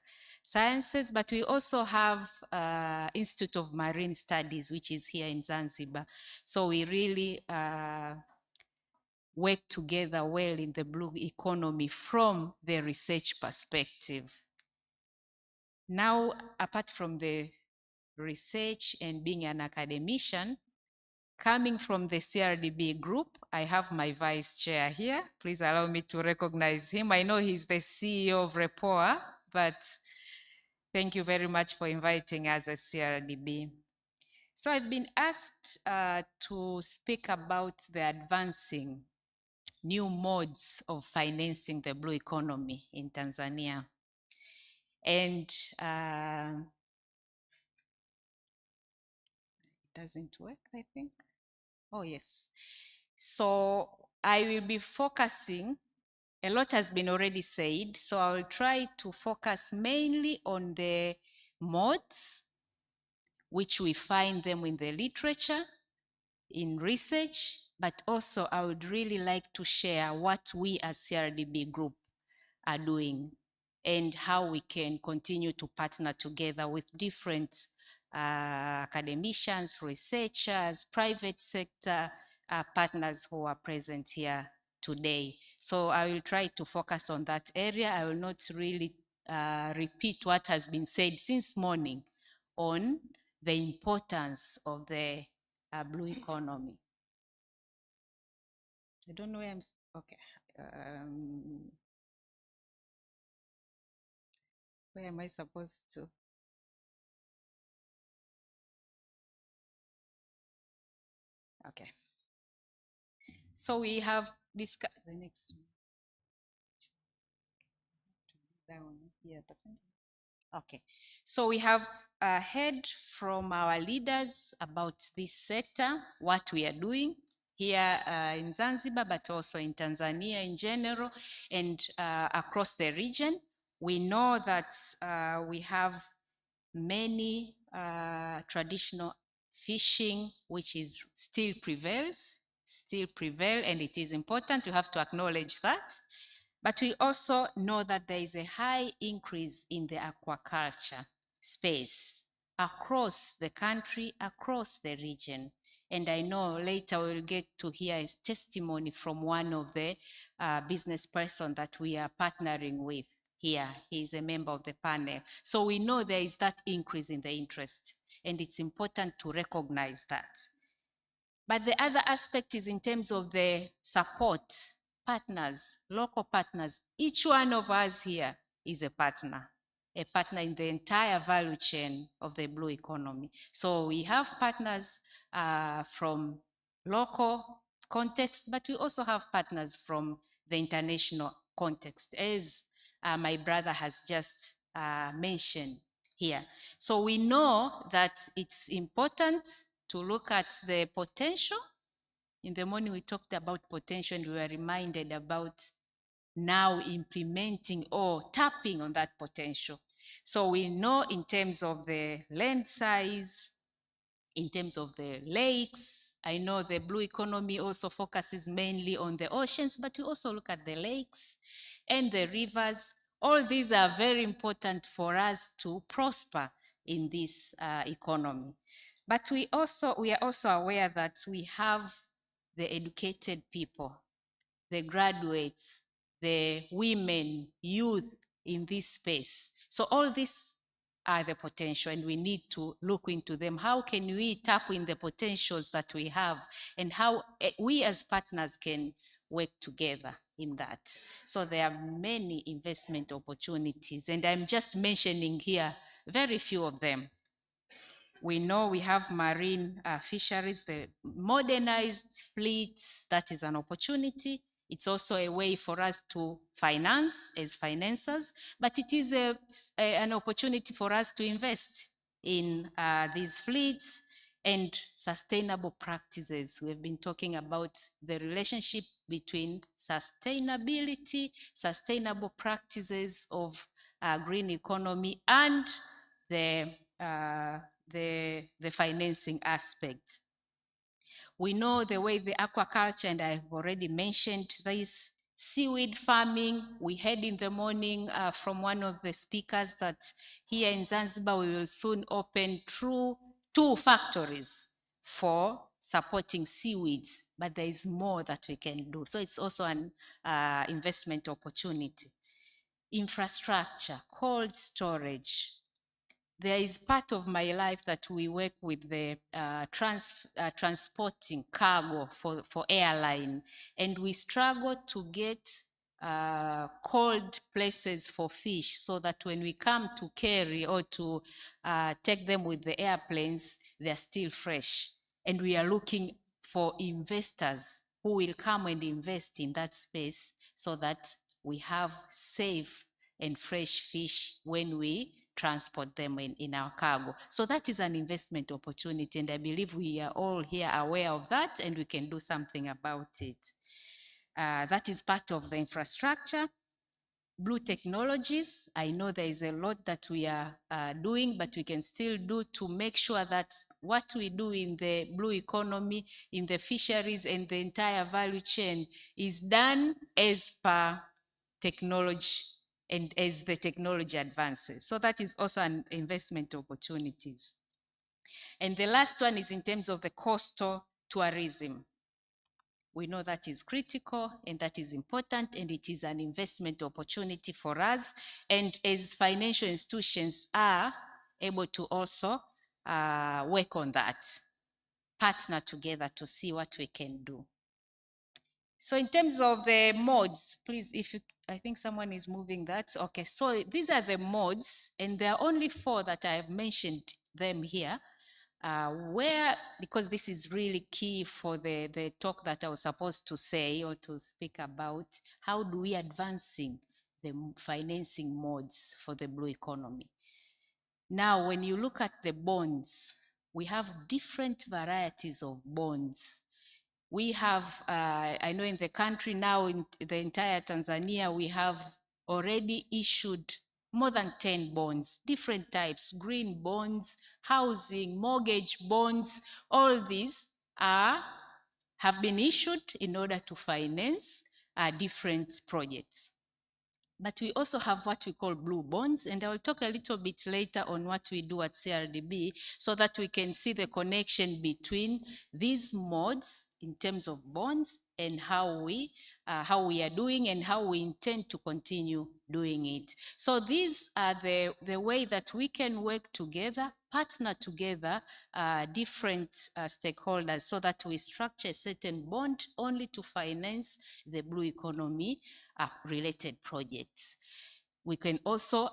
Sciences, but we also have Institute of Marine Studies, which is here in Zanzibar. So we really work together well in the blue economy from the research perspective. Now, apart from the research and being an academician, coming from the CRDB group, I have my vice chair here. Please allow me to recognize him. I know he's the CEO of REPOA, but thank you very much for inviting us as CRDB. So I've been asked to speak about the advancing new modes of financing the blue economy in Tanzania. And it doesn't work, I think. Oh, yes. So I will be focusing, a lot has been already said, so I will try to focus mainly on the modes, which we find them in the literature, in research, but also I would really like to share what we as CRDB group are doing and how we can continue to partner together with different academicians, researchers, private sector partners who are present here today. So I will try to focus on that area. I will not really repeat what has been said since morning on the importance of the blue economy. I don't know where I'm, okay. Where am I supposed to? Okay. So we have discussed the next one. Down here, doesn't it? Okay. So we have heard from our leaders about this sector, what we are doing here in Zanzibar, but also in Tanzania in general and across the region. We know that we have many traditional fishing, which is still prevail, and it is important. We have to acknowledge that. But we also know that there is a high increase in the aquaculture space across the country, across the region. And I know later we'll get to hear a testimony from one of the business person that we are partnering with here. He is a member of the panel. So we know there is that increase in the interest, and it's important to recognize that. But the other aspect is in terms of the support, partners, local partners. Each one of us here is a partner in the entire value chain of the blue economy. So we have partners from local context, but we also have partners from the international context, as my brother has just mentioned here. So we know that it's important to look at the potential. In the morning we talked about potential and we were reminded about now implementing or tapping on that potential. So we know in terms of the land size, in terms of the lakes, I know the blue economy also focuses mainly on the oceans, but we also look at the lakes and the rivers. All these are very important for us to prosper in this economy. But we are also aware that we have the educated people, the graduates, the women, youth in this space. So all these are the potential, and we need to look into them. How can we tap in the potentials that we have, and how we as partners can work together in that? So there are many investment opportunities, and I'm just mentioning here very few of them. We know we have marine fisheries, the modernized fleets, that is an opportunity. It's also a way for us to finance as financiers, but it is an opportunity for us to invest in these fleets, and sustainable practices. We've been talking about the relationship between sustainability, sustainable practices of green economy, and the financing aspect. We know the way the aquaculture, and I've already mentioned this, seaweed farming. We heard in the morning from one of the speakers that here in Zanzibar, we will soon open two factories for supporting seaweeds, but there is more that we can do. So it's also an investment opportunity. Infrastructure, cold storage. There is part of my life that we work with the transporting cargo for airline, and we struggle to get cold places for fish so that when we come to carry or to take them with the airplanes, they're still fresh. And we are looking for investors who will come and invest in that space so that we have safe and fresh fish when we transport them in our cargo. So that is an investment opportunity, and I believe we are all here aware of that, and we can do something about it. That is part of the infrastructure. Blue technologies, I know there is a lot that we are doing, but we can still do to make sure that what we do in the blue economy, in the fisheries and the entire value chain is done as per technology and as the technology advances. So that is also an investment opportunities. And the last one is in terms of the coastal tourism. We know that is critical and that is important, and it is an investment opportunity for us. And as financial institutions are able to also work on that, partner together to see what we can do. So in terms of the modes, please, if you, I think someone is moving that. Okay, so these are the modes, and there are only 4 that I have mentioned them here. Because this is really key for the talk that I was supposed to say or to speak about, how do we advancing the financing modes for the blue economy? Now, when you look at the bonds, we have different varieties of bonds. We have, I know in the country now, in the entire Tanzania, we have already issued more than 10 bonds, different types, green bonds, housing, mortgage bonds. All these have been issued in order to finance different projects. But we also have what we call blue bonds, and I will talk a little bit later on what we do at CRDB so that we can see the connection between these modes in terms of bonds and how we are doing and how we intend to continue doing it. So these are the way that we can work together, partner together, different stakeholders, so that we structure a certain bond only to finance the blue economy related projects. We can also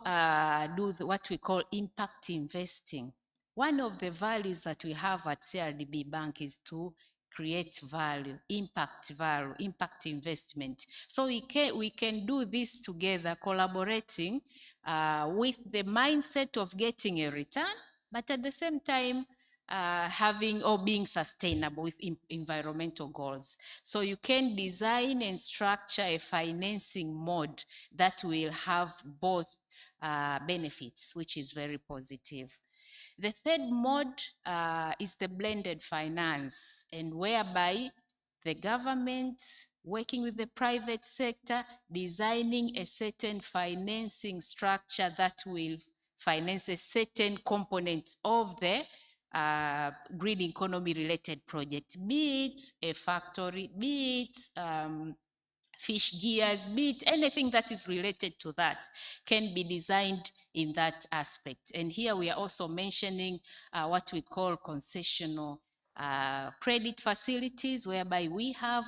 do what we call impact investing. One of the values that we have at CRDB Bank is to create value, impact investment. So we can do this together, collaborating with the mindset of getting a return, but at the same time having or being sustainable with environmental goals. So you can design and structure a financing mode that will have both benefits, which is very positive. The third mode is the blended finance, and whereby the government working with the private sector, designing a certain financing structure that will finance a certain component of the green economy related project, be it a factory, be it fish gears, be it anything that is related to that can be designed in that aspect. And here we are also mentioning what we call concessional credit facilities, whereby we have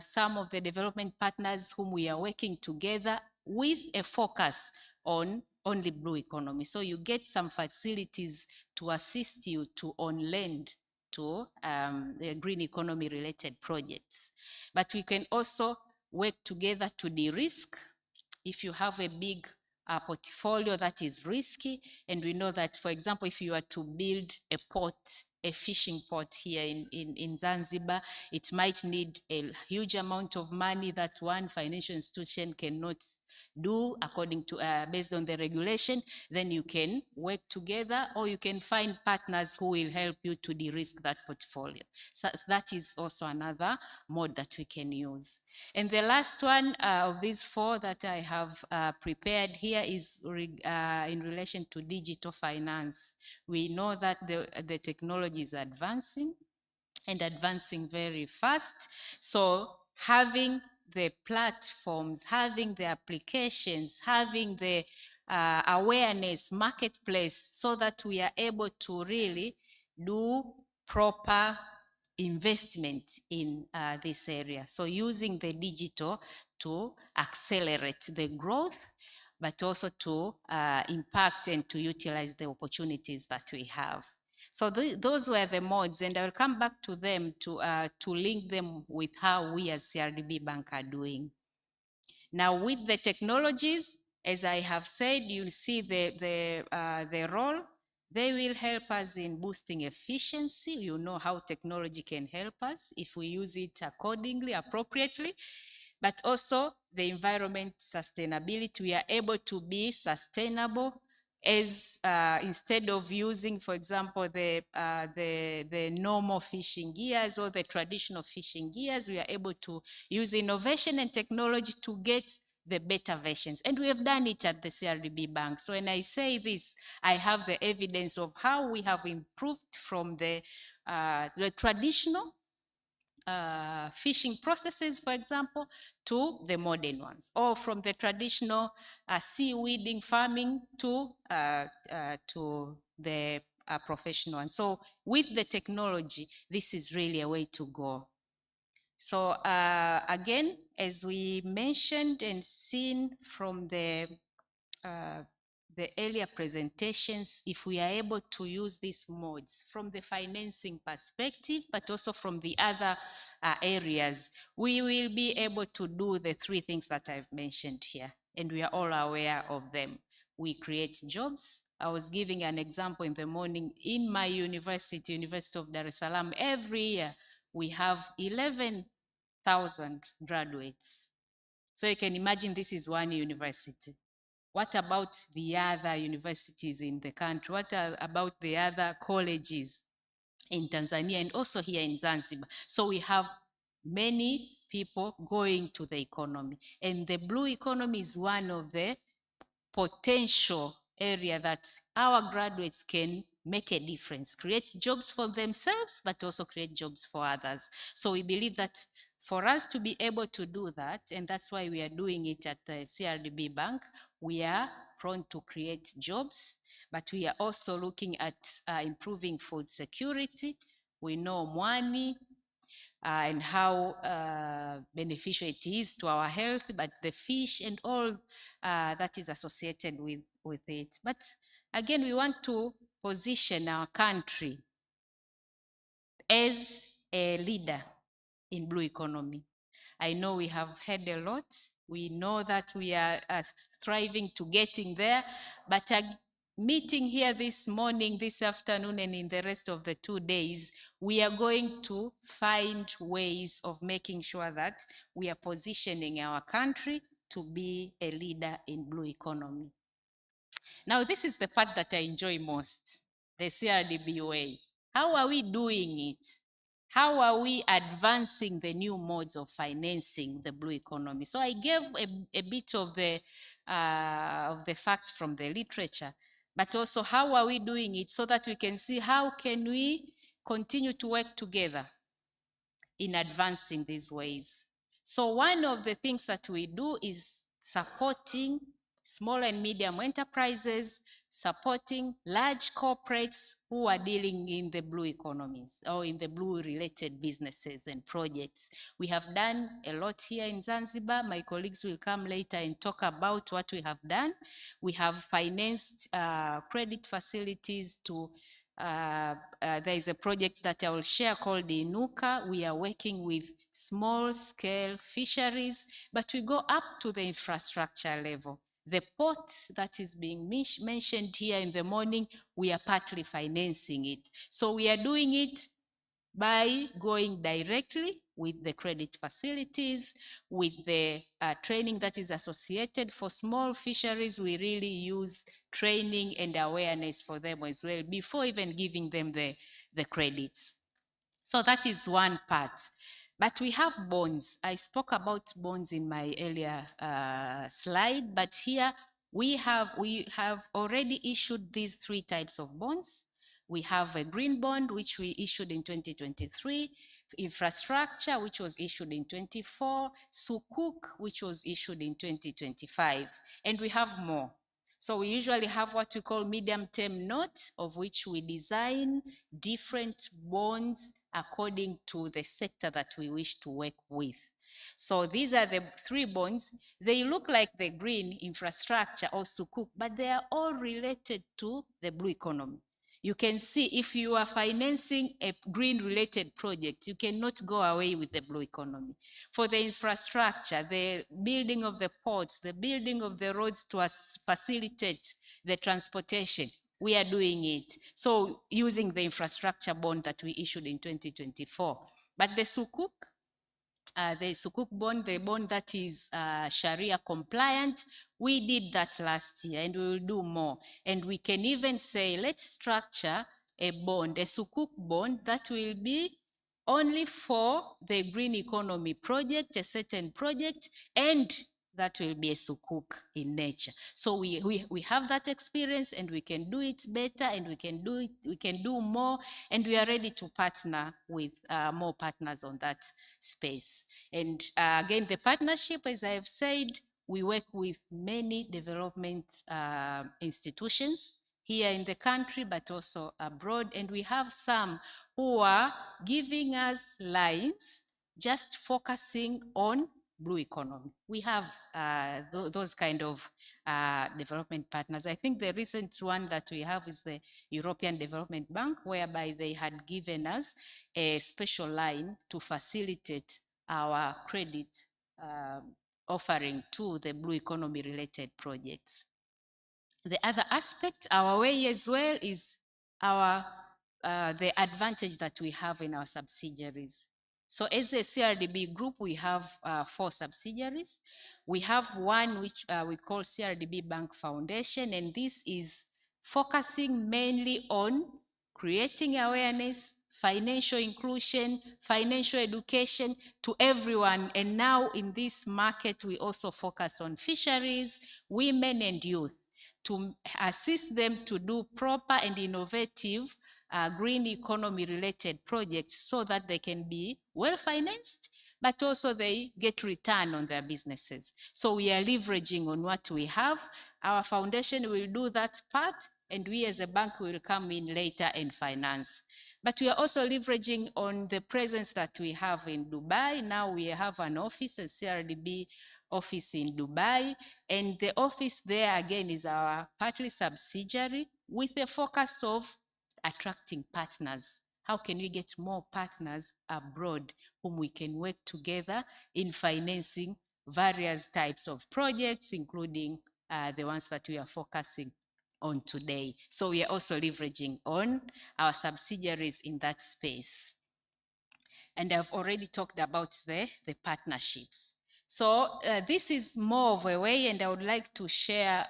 some of the development partners whom we are working together with a focus on the blue economy. So you get some facilities to assist you to on-lend to the green economy related projects. But we can also work together to de-risk. If you have a big portfolio that is risky. And we know that, for example, if you are to build a port, a fishing port here in Zanzibar, it might need a huge amount of money that one financial institution cannot do according to based on the regulation. Then you can work together, or you can find partners who will help you to de-risk that portfolio. So that is also another mode that we can use. And the last one of these four that I have prepared here is in relation to digital finance. We know that the technology is advancing and advancing very fast. So having the platforms, having the applications, having the awareness, marketplace, so that we are able to really do proper investment in this area. So using the digital to accelerate the growth, but also to impact and to utilize the opportunities that we have. So those were the modes, and I will come back to them to link them with how we as CRDB Bank are doing. Now with the technologies, as I have said, you'll see the role. They will help us in boosting efficiency. You know how technology can help us if we use it accordingly, appropriately. But also the environment sustainability. We are able to be sustainable as instead of using, for example, the normal fishing gears or the traditional fishing gears, we are able to use innovation and technology to get the better versions. And we have done it at the CRDB Bank. So when I say this, I have the evidence of how we have improved from the traditional fishing processes, for example, to the modern ones, or from the traditional seaweeding farming to the professional one. So with the technology, this is really a way to go. So again, as we mentioned and seen from the earlier presentations, if we are able to use these modes from the financing perspective, but also from the other areas, we will be able to do the three things that I've mentioned here, and we are all aware of them. We create jobs. I was giving an example in the morning. In my university, University of Dar es Salaam, every year we have 11,000 graduates. So you can imagine this is one university. What about the other universities in the country? What about the other colleges in Tanzania and also here in Zanzibar? So we have many people going to the economy. And the blue economy is one of the potential area that our graduates can make a difference, create jobs for themselves, but also create jobs for others. So we believe that for us to be able to do that, and that's why we are doing it at the CRDB Bank, we are prone to create jobs, but we are also looking at improving food security. We know mwani and how beneficial it is to our health, but the fish and all that is associated with it. But again, we want to position our country as a leader in blue economy. I know we have heard a lot. We know that we are striving to getting there, but meeting here this morning, this afternoon, and in the rest of the 2 days, we are going to find ways of making sure that we are positioning our country to be a leader in blue economy. Now, this is the part that I enjoy most, the CRDB way. How are we doing it? How are we advancing the new modes of financing the blue economy? So I gave a bit of the facts from the literature, but also how are we doing it so that we can see how can we continue to work together in advancing these ways. So one of the things that we do is supporting small and medium enterprises, supporting large corporates who are dealing in the blue economies or in the blue related businesses and projects. We have done a lot here in Zanzibar. My colleagues will come later and talk about what we have done. We have financed credit facilities to there is a project that I will share called Inuka. We are working with small scale fisheries, but we go up to the infrastructure level. The port that is being mentioned here in the morning, we are partly financing it. So we are doing it by going directly with the credit facilities, with the training that is associated. For small fisheries, we really use training and awareness for them as well before even giving them the credits. So that is one part. But we have bonds. I spoke about bonds in my earlier slide, but here we have already issued these three types of bonds. We have a green bond, which we issued in 2023, infrastructure, which was issued in 24, sukuk, which was issued in 2025, and we have more. So we usually have what we call medium-term notes, of which we design different bonds according to the sector that we wish to work with. So these are the three bonds. They look like the green, infrastructure or sukuk, but they are all related to the blue economy. You can see if you are financing a green related project, you cannot go away with the blue economy. For the infrastructure, the building of the ports, the building of the roads to facilitate the transportation, we are doing it. So using the infrastructure bond that we issued in 2024. But the sukuk bond, the bond that is Sharia compliant, we did that last year and we will do more. And we can even say, let's structure a bond, a sukuk bond that will be only for the green economy project, a certain project, and that will be a sukuk in nature. So we have that experience and we can do it better and we can do more, and we are ready to partner with more partners on that space. And again, the partnership, as I have said, we work with many development institutions here in the country, but also abroad. And we have some who are giving us lines just focusing on blue economy. We have those kind of development partners. I think the recent one that we have is the European Development Bank, whereby they had given us a special line to facilitate our credit offering to the blue economy related projects. The other aspect, our way as well, is our the advantage that we have in our subsidiaries. So as a CRDB group, we have 4 subsidiaries. We have one which we call CRDB Bank Foundation, and this is focusing mainly on creating awareness, financial inclusion, financial education to everyone. And now in this market, we also focus on fisheries, women and youth, to assist them to do proper and innovative green economy related projects so that they can be well financed, but also they get return on their businesses. So we are leveraging on what we have. Our foundation will do that part, and we as a bank will come in later and finance. But we are also leveraging on the presence that we have in Dubai. Now we have an office, a CRDB office in Dubai, and the office there again is our partly subsidiary with the focus of attracting partners. How can we get more partners abroad whom we can work together in financing various types of projects, including the ones that we are focusing on today. So we are also leveraging on our subsidiaries in that space. And I've already talked about the partnerships. So this is more of a way, and I would like to share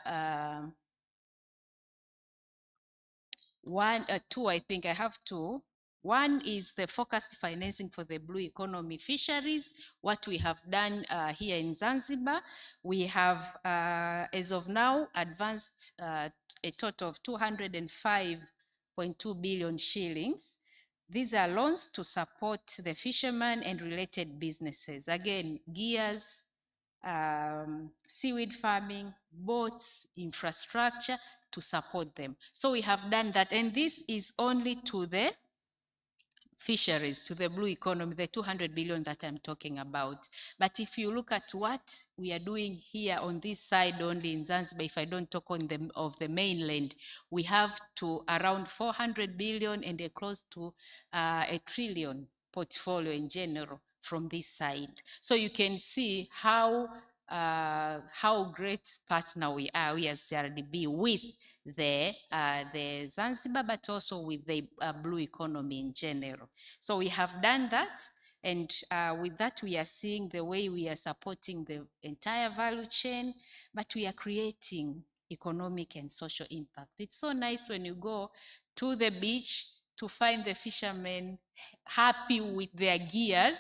two, I think I have two. One is the focused financing for the blue economy fisheries, what we have done here in Zanzibar. We have, as of now, advanced a total of 205.2 billion shillings. These are loans to support the fishermen and related businesses. Again, gears, seaweed farming, boats, infrastructure to support them. So we have done that, and this is only to the fisheries, to the blue economy, the 200 billion that I'm talking about. But if you look at what we are doing here on this side only in Zanzibar, if I don't talk on the mainland, we have to around 400 billion and a close to a trillion portfolio in general from this side. So you can see how how great partner we are, we as CRDB, with the Zanzibar, but also with the blue economy in general. So we have done that, and with that we are seeing the way we are supporting the entire value chain, but we are creating economic and social impact. It's so nice when you go to the beach to find the fishermen happy with their gears,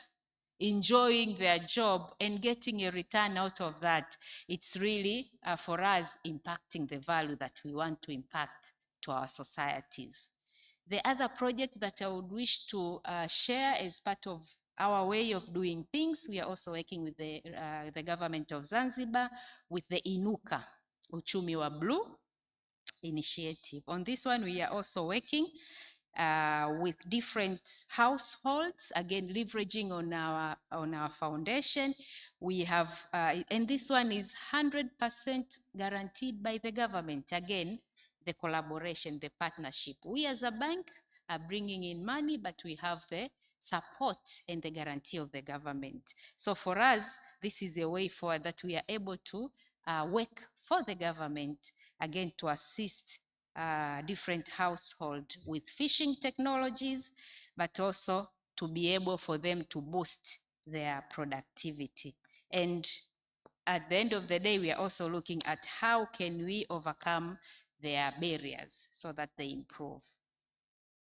enjoying their job and getting a return out of that. It's really, for us, impacting the value that we want to impact to our societies. The other project that I would wish to share as part of our way of doing things, we are also working with the government of Zanzibar with the Inuka, Uchumi wa Blue initiative. On this one, we are also working with different households, again leveraging on our foundation. We have, and this one is 100% guaranteed by the government. Again, the collaboration, the partnership. We as a bank are bringing in money, but we have the support and the guarantee of the government. So for us, this is a way forward that we are able to work for the government, again, to assist different households with fishing technologies, but also to be able for them to boost their productivity. And at the end of the day, we are also looking at how can we overcome their barriers so that they improve.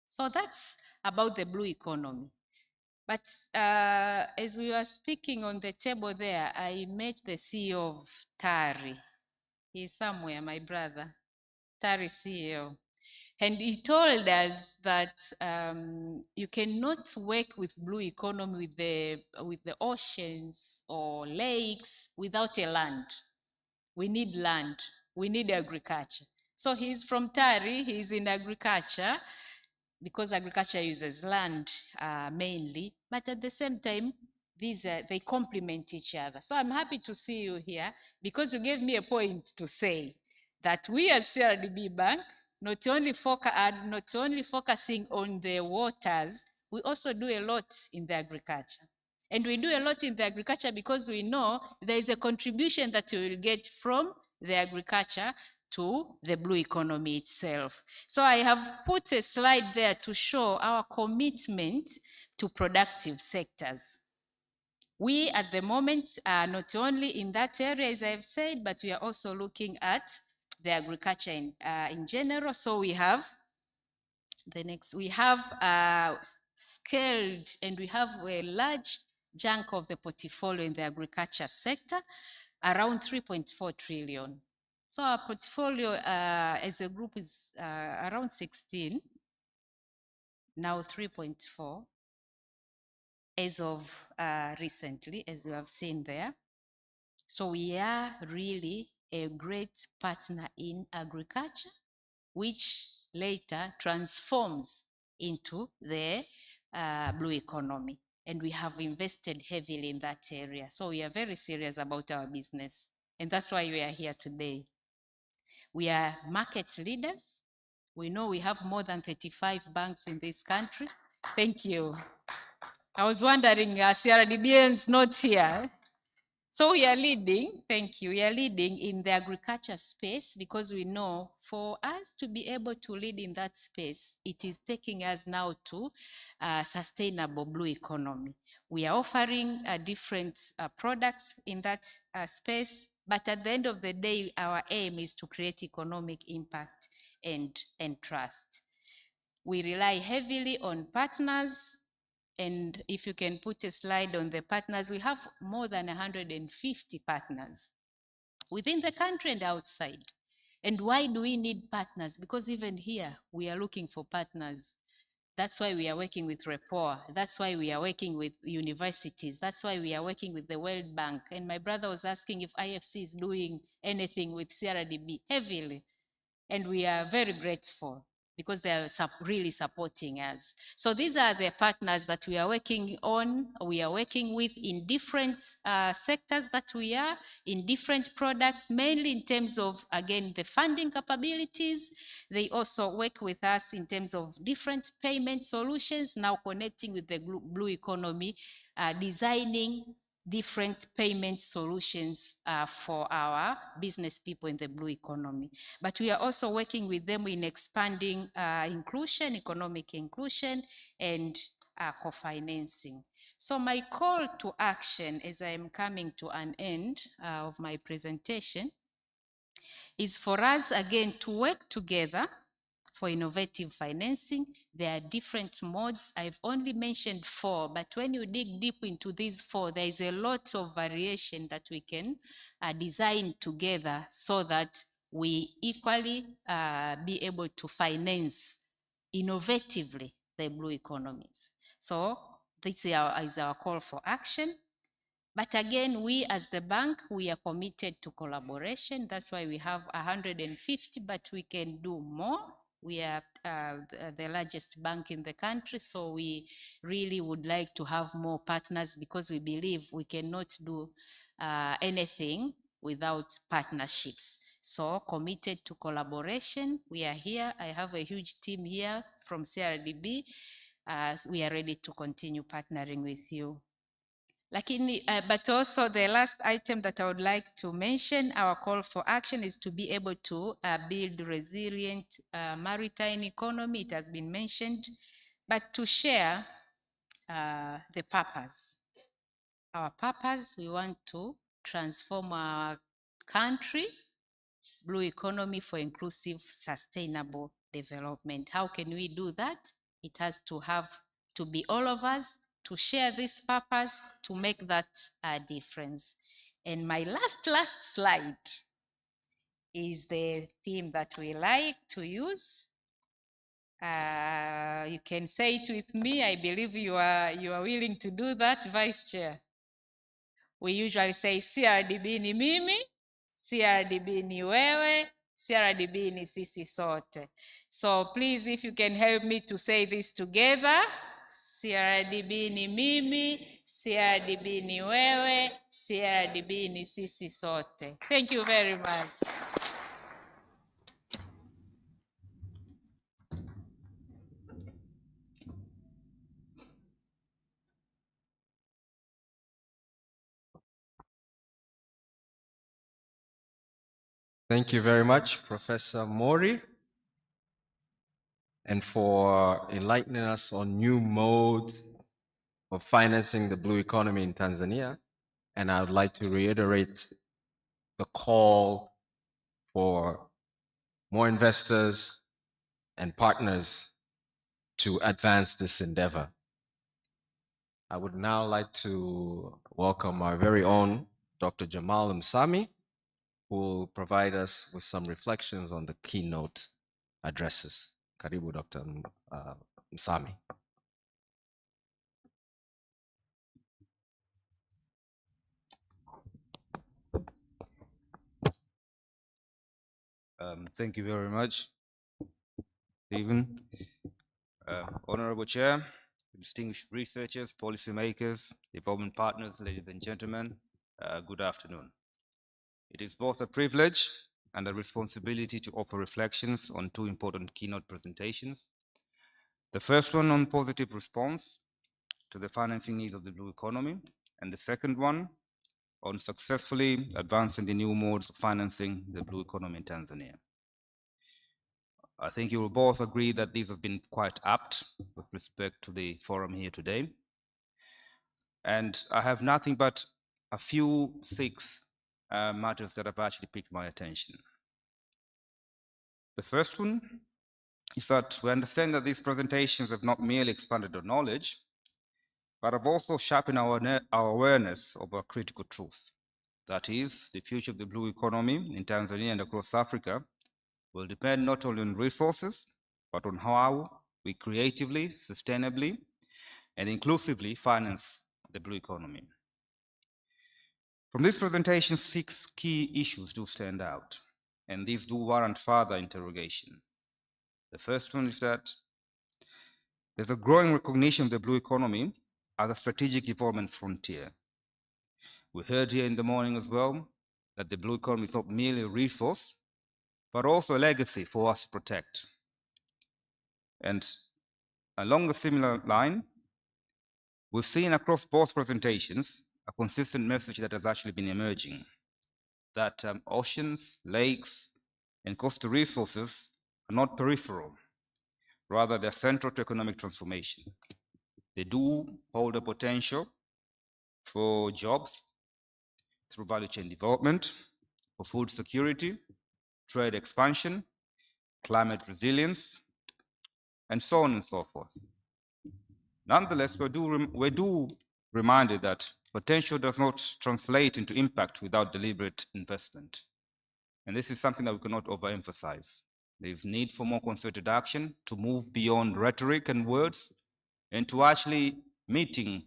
So that's about the blue economy. But as we were speaking on the table there, I met the CEO of TARI. He's somewhere, my brother, TARI CEO. And he told us that you cannot work with blue economy with the oceans or lakes without a land. We need land. We need agriculture. So he's from TARI. He's in agriculture because agriculture uses land mainly. But at the same time, they complement each other. So I'm happy to see you here because you gave me a point to say that we as CRDB Bank not only focusing on the waters, we also do a lot in the agriculture. And we do a lot in the agriculture because we know there is a contribution that we will get from the agriculture to the blue economy itself. So I have put a slide there to show our commitment to productive sectors. We at the moment are not only in that area, as I've said, but we are also looking at the agriculture in general. So we have scaled, and we have a large chunk of the portfolio in the agriculture sector, around 3.4 trillion. So our portfolio as a group is around 16, now 3.4 as of recently, as you have seen there. So we are really a great partner in agriculture, which later transforms into the blue economy. And we have invested heavily in that area. So we are very serious about our business. And that's why we are here today. We are market leaders. We know we have more than 35 banks in this country. Thank you. I was wondering, CRDBN's not here. So we are leading, thank you, we are leading in the agriculture space because we know for us to be able to lead in that space, it is taking us now to sustainable blue economy. We are offering different products in that space, but at the end of the day, our aim is to create economic impact and trust. We rely heavily on partners. And if you can put a slide on the partners, we have more than 150 partners within the country and outside. And why do we need partners? Because even here, we are looking for partners. That's why we are working with REPOA. That's why we are working with universities. That's why we are working with the World Bank. And my brother was asking if IFC is doing anything with CRDB heavily. And we are very grateful, because they are really supporting us. So these are the partners that we are working on. We are working with in different sectors that we are, in different products, mainly in terms of, again, the funding capabilities. They also work with us in terms of different payment solutions, now connecting with the blue economy, designing different payment solutions for our business people in the blue economy. But we are also working with them in expanding inclusion, economic inclusion, and co-financing. So my call to action as I am coming to an end of my presentation is for us again to work together for innovative financing. There are different modes. I've only mentioned 4, but when you dig deep into these 4, there is a lot of variation that we can design together so that we equally be able to finance innovatively the blue economies. So this is our call for action. But again, we as the bank, we are committed to collaboration. That's why we have 150, but we can do more. We are the largest bank in the country, so we really would like to have more partners because we believe we cannot do anything without partnerships. So committed to collaboration. We are here. I have a huge team here from CRDB. We are ready to continue partnering with you. But also the last item that I would like to mention, our call for action is to be able to build resilient maritime economy. It has been mentioned, but to share the purpose. Our purpose, we want to transform our country, blue economy for inclusive, sustainable development. How can we do that? It has to be all of us to share this purpose, to make that difference. And my last slide is the theme that we like to use. You can say it with me. I believe you are willing to do that, Vice Chair. We usually say CRDB ni mimi, CRDB ni wewe, CRDB ni sisi sote. So please, if you can help me to say this together. CRDB ni mimi, CRDB ni wewe, CRDB ni sisi sote. Thank you very much. Thank you very much, Professor Mori, and for enlightening us on new modes of financing the blue economy in Tanzania. And I would like to reiterate the call for more investors and partners to advance this endeavor. I would now like to welcome our very own Dr. Jamal Msami, who will provide us with some reflections on the keynote addresses. Karibu, Dr. Msami. Thank you very much, Stephen. Honorable Chair, distinguished researchers, policymakers, development partners, ladies and gentlemen, good afternoon. It is both a privilege and a responsibility to offer reflections on 2 important keynote presentations. The first one on positive response to the financing needs of the blue economy, and the second one on successfully advancing the new modes of financing the blue economy in Tanzania. I think you will both agree that these have been quite apt with respect to the forum here today. And I have nothing but a few 6 matters that have actually piqued my attention. The first one is that we understand that these presentations have not merely expanded our knowledge, but have also sharpened our awareness of a critical truth. That is, the future of the blue economy in Tanzania and across Africa will depend not only on resources, but on how we creatively, sustainably, and inclusively finance the blue economy. From this presentation, 6 key issues do stand out, and these do warrant further interrogation. The first one is that there's a growing recognition of the blue economy as a strategic development frontier. We heard here in the morning as well that the blue economy is not merely a resource, but also a legacy for us to protect. And along a similar line, we've seen across both presentations a consistent message that has actually been emerging, that oceans, lakes, and coastal resources are not peripheral. Rather, they're central to economic transformation. They do hold a potential for jobs through value chain development, for food security, trade expansion, climate resilience, and so on and so forth. Nonetheless, we do reminded that potential does not translate into impact without deliberate investment. And this is something that we cannot overemphasize. There is need for more concerted action to move beyond rhetoric and words and to actually meeting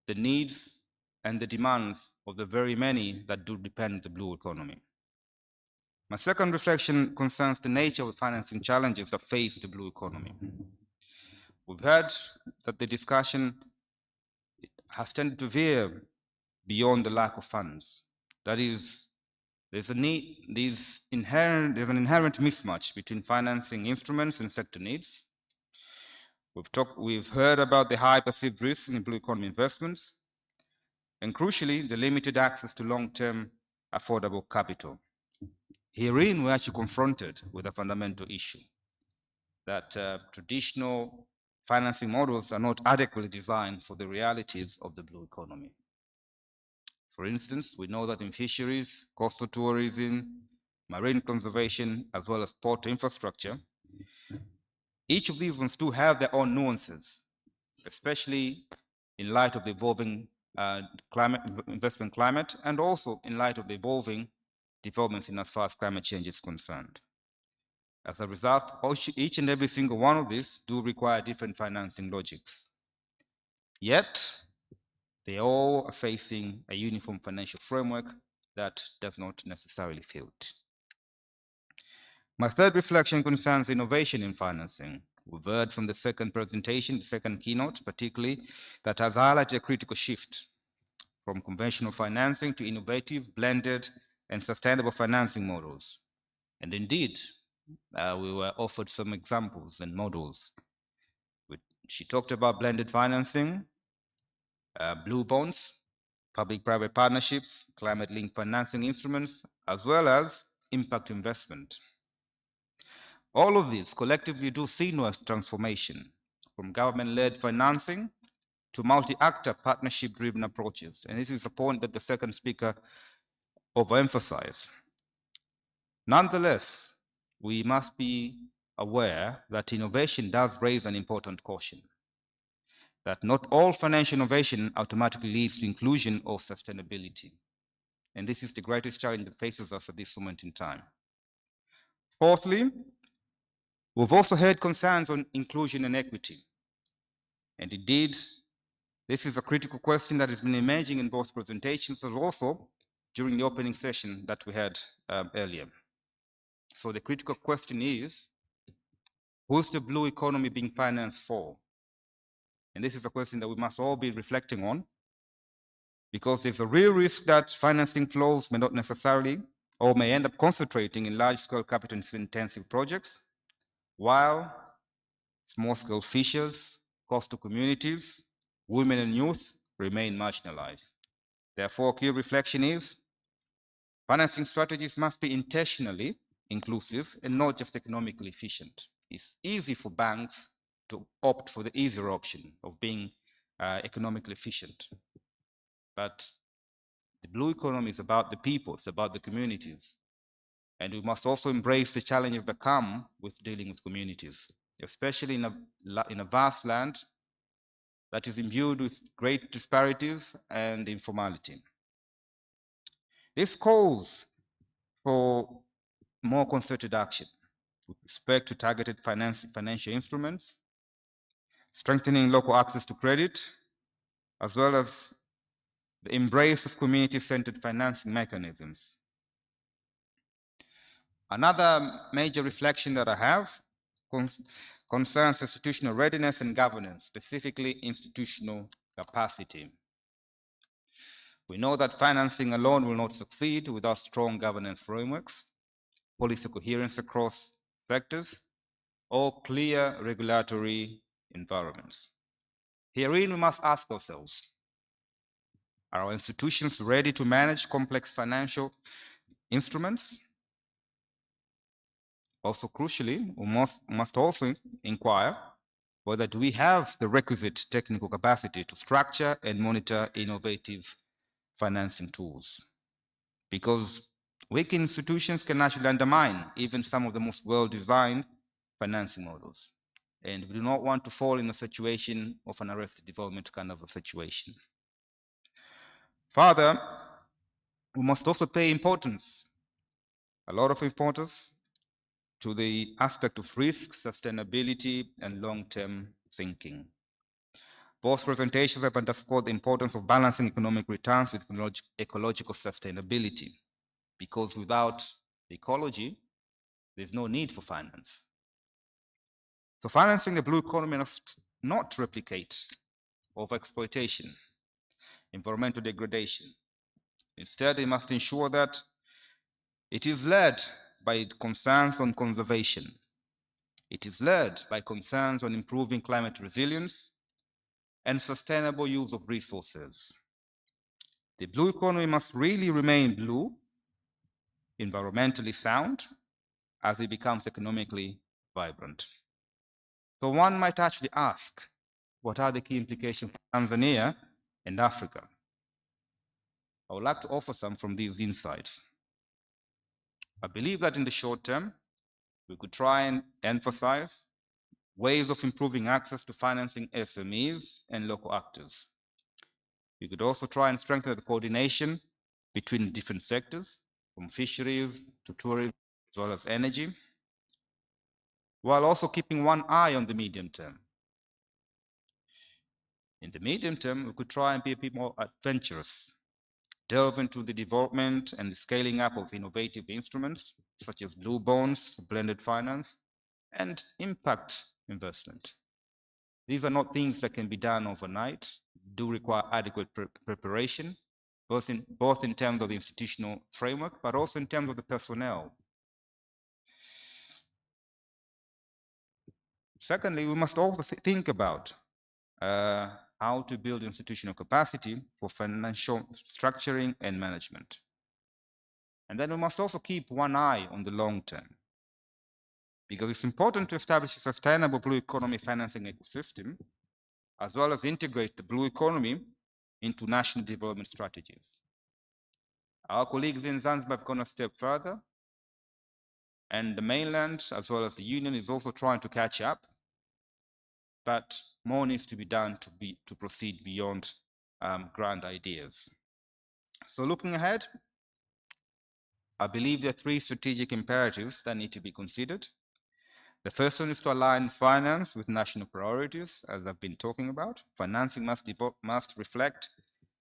the needs and the demands of the very many that do depend on the blue economy. My second reflection concerns the nature of the financing challenges that face the blue economy. We've heard that the discussion has tended to veer beyond the lack of funds. That is, there's an inherent mismatch between financing instruments and sector needs. We've heard about the high perceived risks in blue economy investments, and crucially, the limited access to long-term affordable capital. Herein, we're actually confronted with a fundamental issue that traditional financing models are not adequately designed for the realities of the blue economy. For instance, we know that in fisheries, coastal tourism, marine conservation, as well as port infrastructure, each of these ones do have their own nuances, especially in light of the evolving investment climate, and also in light of the evolving developments in as far as climate change is concerned. As a result, each and every single one of these do require different financing logics. Yet, they all are facing a uniform financial framework that does not necessarily fit. My third reflection concerns innovation in financing. We've heard from the second presentation, the second keynote particularly, that has highlighted a critical shift from conventional financing to innovative, blended, and sustainable financing models. And indeed, we were offered some examples and models. She talked about blended financing, blue bonds, public-private partnerships, climate-linked financing instruments, as well as impact investment. All of these collectively do signal a transformation from government-led financing to multi-actor partnership-driven approaches. And this is a point that the second speaker overemphasized. Nonetheless, we must be aware that innovation does raise an important caution, that not all financial innovation automatically leads to inclusion or sustainability. And this is the greatest challenge that faces us at this moment in time. Fourthly, we've also heard concerns on inclusion and equity. And indeed, this is a critical question that has been emerging in both presentations, but also during the opening session that we had earlier. So the critical question is, who's the blue economy being financed for? And this is a question that we must all be reflecting on, because there's a real risk that financing flows may not necessarily or may end up concentrating in large-scale capital-intensive projects, while small-scale fishers, coastal communities, women and youth remain marginalized. Therefore, key reflection is, financing strategies must be intentionally inclusive and not just economically efficient. It's easy for banks to opt for the easier option of being economically efficient. But the blue economy is about the people, it's about the communities. And we must also embrace the challenges that come with dealing with communities, especially in a vast land that is imbued with great disparities and informality. This calls for more concerted action with respect to targeted financial instruments, strengthening local access to credit, as well as the embrace of community-centered financing mechanisms. Another major reflection that I have concerns institutional readiness and governance, specifically institutional capacity. We know that financing alone will not succeed without strong governance frameworks, policy coherence across sectors, or clear regulatory environments. Herein, we must ask ourselves, Are our institutions ready to manage complex financial instruments? Also crucially, we must also inquire whether do we have the requisite technical capacity to structure and monitor innovative financing tools. Because weak institutions can actually undermine even some of the most well-designed financing models. And we do not want to fall in a situation of an arrested development kind of a situation. Further, we must also pay importance, a lot of importance, to the aspect of risk, sustainability, and long-term thinking. Both presentations have underscored the importance of balancing economic returns with ecological sustainability, because without ecology, there's no need for finance. So financing the blue economy must not replicate overexploitation, environmental degradation. Instead, it must ensure that it is led by concerns on conservation. It is led by concerns on improving climate resilience and sustainable use of resources. The blue economy must really remain blue, environmentally sound, as it becomes economically vibrant. So one might actually ask, what are the key implications for Tanzania and Africa? I would like to offer some from these insights. I believe that in the short term, we could try and emphasize ways of improving access to financing SMEs and local actors. We could also try and strengthen the coordination between different sectors, from fisheries to tourism, as well as energy, while also keeping one eye on the medium term. In the medium term, we could try and be a bit more adventurous, delve into the development and the scaling up of innovative instruments, such as blue bonds, blended finance, and impact investment. These are not things that can be done overnight, do require adequate preparation, both in terms of the institutional framework, but also in terms of the personnel. Secondly, we must also think about how to build institutional capacity for financial structuring and management. And then we must also keep one eye on the long term, because it's important to establish a sustainable blue economy financing ecosystem, as well as integrate the blue economy into national development strategies. Our colleagues in Zanzibar have gone a step further, and the mainland, as well as the union, is also trying to catch up, but more needs to be done to proceed beyond grand ideas. So looking ahead, I believe there are three strategic imperatives that need to be considered. The first one is to align finance with national priorities, as I've been talking about. Financing must reflect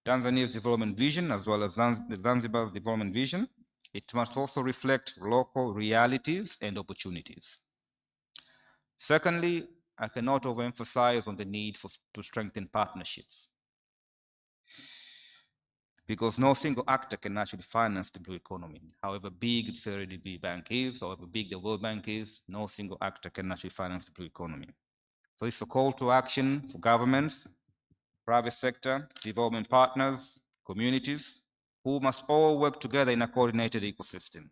Tanzania's development vision, as well as Zanzibar's development vision. It must also reflect local realities and opportunities. Secondly, I cannot overemphasize on the need to strengthen partnerships, because no single actor can actually finance the blue economy. However big the CRDB Bank is, however big the World Bank is, no single actor can actually finance the blue economy. So it's a call to action for governments, private sector, development partners, communities, who must all work together in a coordinated ecosystem.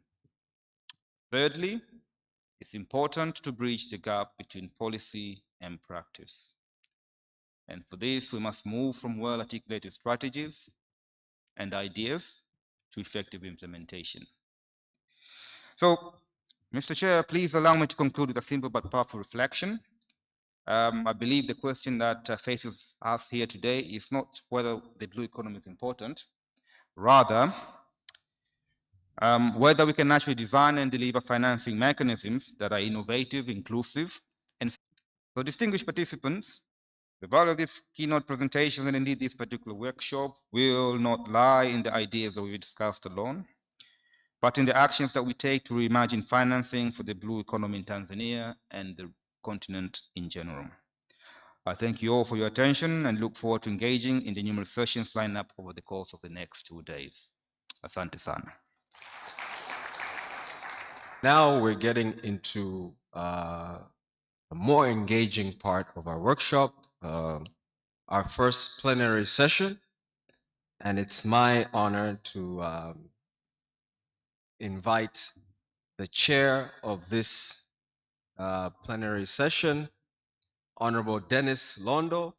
Thirdly, it's important to bridge the gap between policy and practice. And for this, we must move from well-articulated strategies and ideas to effective implementation. So, Mr. Chair, please allow me to conclude with a simple but powerful reflection. I believe the question that faces us here today is not whether the blue economy is important, rather, whether we can actually design and deliver financing mechanisms that are innovative, inclusive, and so distinguished participants, the value of this keynote presentation and indeed this particular workshop will not lie in the ideas that we discussed alone, but in the actions that we take to reimagine financing for the blue economy in Tanzania and the continent in general. I thank you all for your attention and look forward to engaging in the numerous sessions lined up over the course of the next 2 days. Asante sana. Now we're getting into a more engaging part of our workshop, our first plenary session. And it's my honor to invite the chair of this plenary session, Honorable Dennis Londo,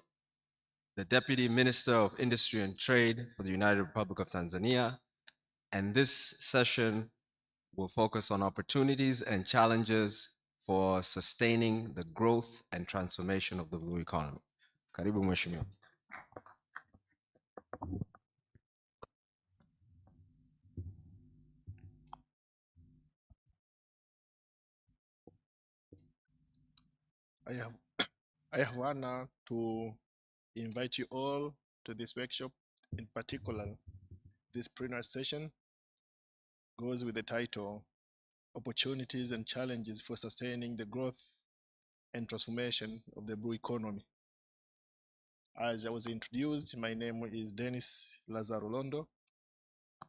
the Deputy Minister of Industry and Trade for the United Republic of Tanzania. And this session will focus on opportunities and challenges for sustaining the growth and transformation of the blue economy. Karibu Mheshimiwa. I have honor to invite you all to this workshop. In particular, this plenary session goes with the title, Opportunities and Challenges for Sustaining the Growth and Transformation of the Blue Economy. As I was introduced, my name is Dennis Lazaro Londo,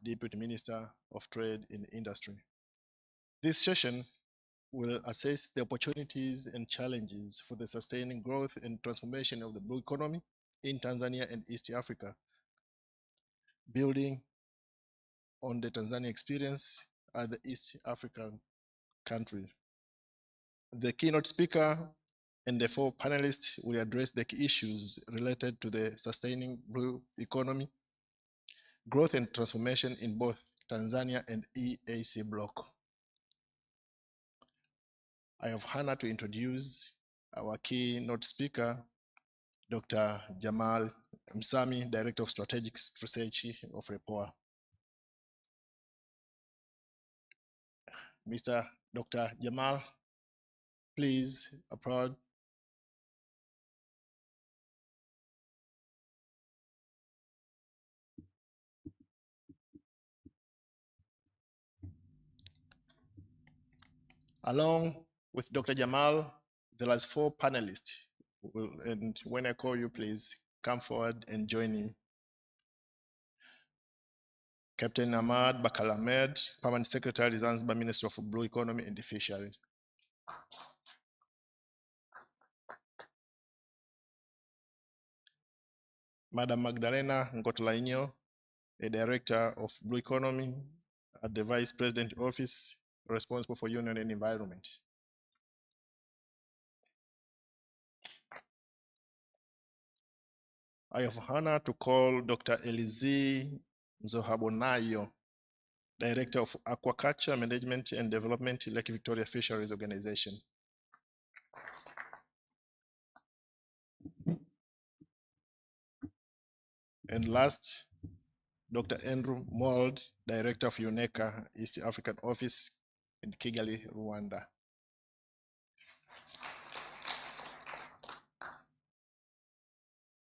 Deputy Minister of Trade and Industry. This session will assess the opportunities and challenges for the sustaining growth and transformation of the blue economy in Tanzania and East Africa, building on the Tanzania experience as the East African country. The keynote speaker and the 4 panelists will address the key issues related to the sustaining blue economy, growth and transformation in both Tanzania and EAC bloc. I have honor to introduce our keynote speaker, Dr. Jamal Msami, Director of Strategic Research of REPOA. Mr. Dr. Jamal, please applaud. Along with Dr. Jamal, there are 4 panelists. And when I call you, please come forward and join me. Captain Ahmad Bakar Ahmed, Permanent Secretary, Zanzibar Ministry of Blue Economy and Fishery. Madam Magdalena Ngotolainyo, a Director of Blue Economy at the Vice President Office, responsible for Union and Environment. I have honor to call Dr. Elizi Nzohabonayo, Director of Aquaculture Management and Development, Lake Victoria Fisheries Organization. And last, Dr. Andrew Mold, Director of UNECA East African Office in Kigali, Rwanda.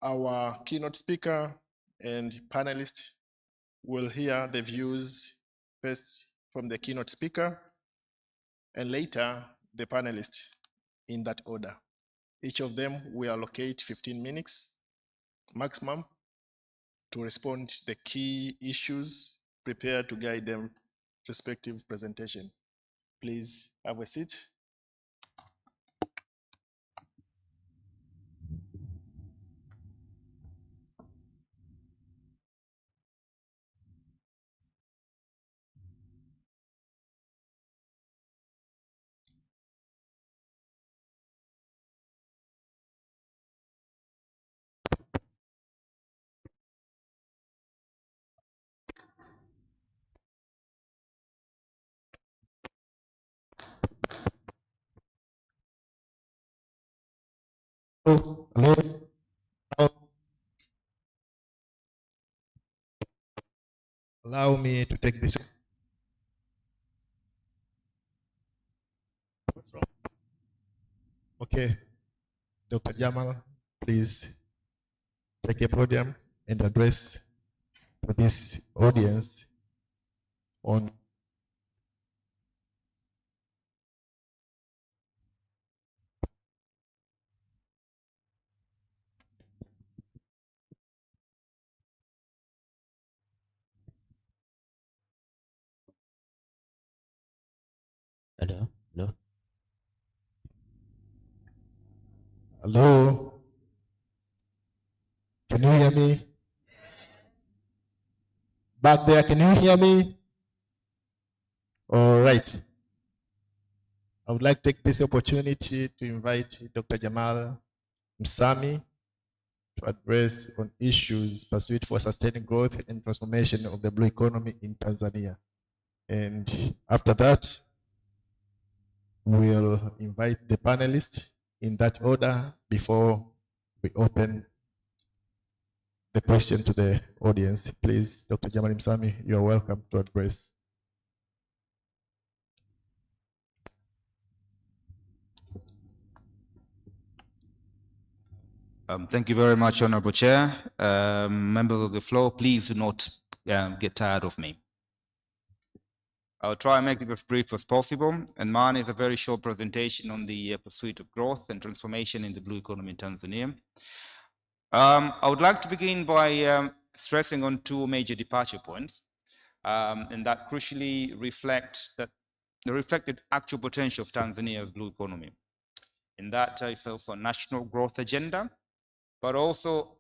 Our keynote speaker and panelists will hear the views first from the keynote speaker and later the panelists in that order. Each of them will allocate 15 minutes maximum to respond to the key issues prepared to guide them respective presentation. Please have a seat. Hello. Allow me to take this. What's wrong? Okay, Dr. Jamal, please take a podium and address to this audience on Hello. Hello. Can you hear me? Back there, can you hear me? All right. I would like to take this opportunity to invite Dr. Jamal Msami to address on issues pursuit for sustaining growth and transformation of the blue economy in Tanzania. And after that, we'll invite the panelists in that order before we open the question to the audience. Please, Dr. Jamal Msami, you are welcome to address. Thank you very much, Honorable Chair. Members of the floor, please do not get tired of me. I'll try and make it as brief as possible, and mine is a very short presentation on the pursuit of growth and transformation in the blue economy in Tanzania. I would like to begin by stressing on two major departure points, and that crucially reflect the reflected actual potential of Tanzania's blue economy. In that it's also a national growth agenda, but also,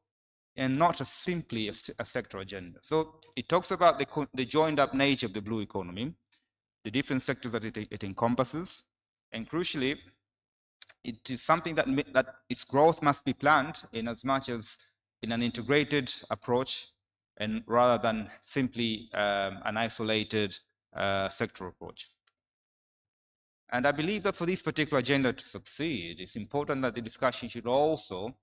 and not simply a sector agenda. So it talks about the joined up nature of the blue economy, the different sectors that it encompasses, and crucially, it is something that its growth must be planned in as much as in an integrated approach, and rather than simply an isolated sector approach. And I believe that for this particular agenda to succeed, it's important that the discussion should also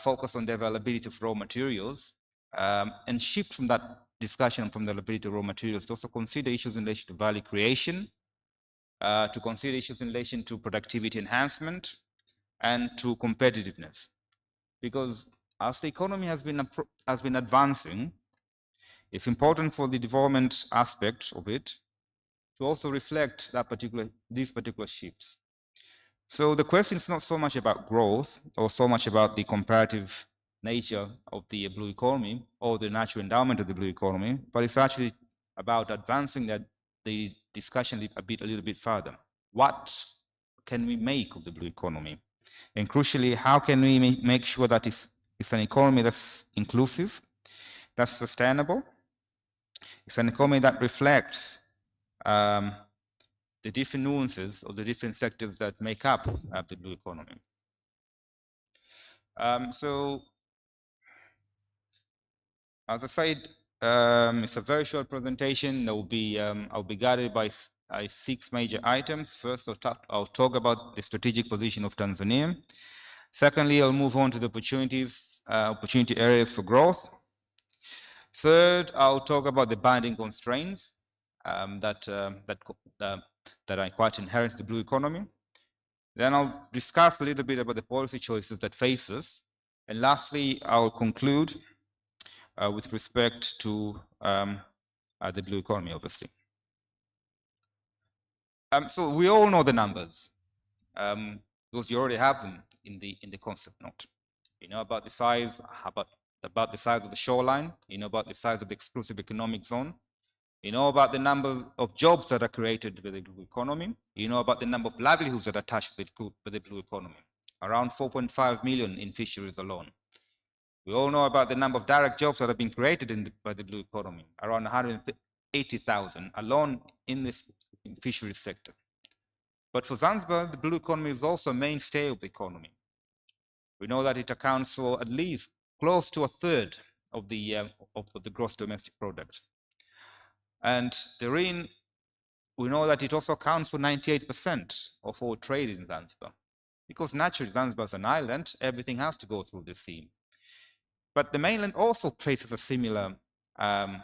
focus on the availability of raw materials and shift from that discussion from the availability of raw materials to also consider issues in relation to value creation, to consider issues in relation to productivity enhancement and to competitiveness. Because as the economy has been advancing, it's important for the development aspect of it to also reflect these particular shifts. So the question is not so much about growth or so much about the comparative nature of the blue economy or the natural endowment of the blue economy, but it's actually about advancing the discussion a little bit further. What can we make of the blue economy? And crucially, how can we make sure that it's an economy that's inclusive, that's sustainable, it's an economy that reflects the different nuances of the different sectors that make up the blue economy. So, as I said, it's a very short presentation. There will be, I'll be guided by 6 major items. First, I'll talk about the strategic position of Tanzania. Secondly, I'll move on to the opportunity areas for growth. Third, I'll talk about the binding constraints that are quite inherent to the blue economy. Then I'll discuss a little bit about the policy choices that face us. And lastly, I'll conclude with respect to the blue economy, obviously. So we all know the numbers, because you already have them in the concept note. You know about the size, about the size of the shoreline. You know about the size of the exclusive economic zone. You know about the number of jobs that are created with the blue economy. You know about the number of livelihoods that are touched with the blue economy. Around 4.5 million in fisheries alone. We all know about the number of direct jobs that have been created by the blue economy. Around 180,000 alone in this fisheries sector. But for Zanzibar, the blue economy is also a mainstay of the economy. We know that it accounts for at least close to a third of the gross domestic product. And therein, we know that it also accounts for 98% of all trade in Zanzibar. Because naturally, Zanzibar is an island, everything has to go through the sea. But the mainland also faces a similar, has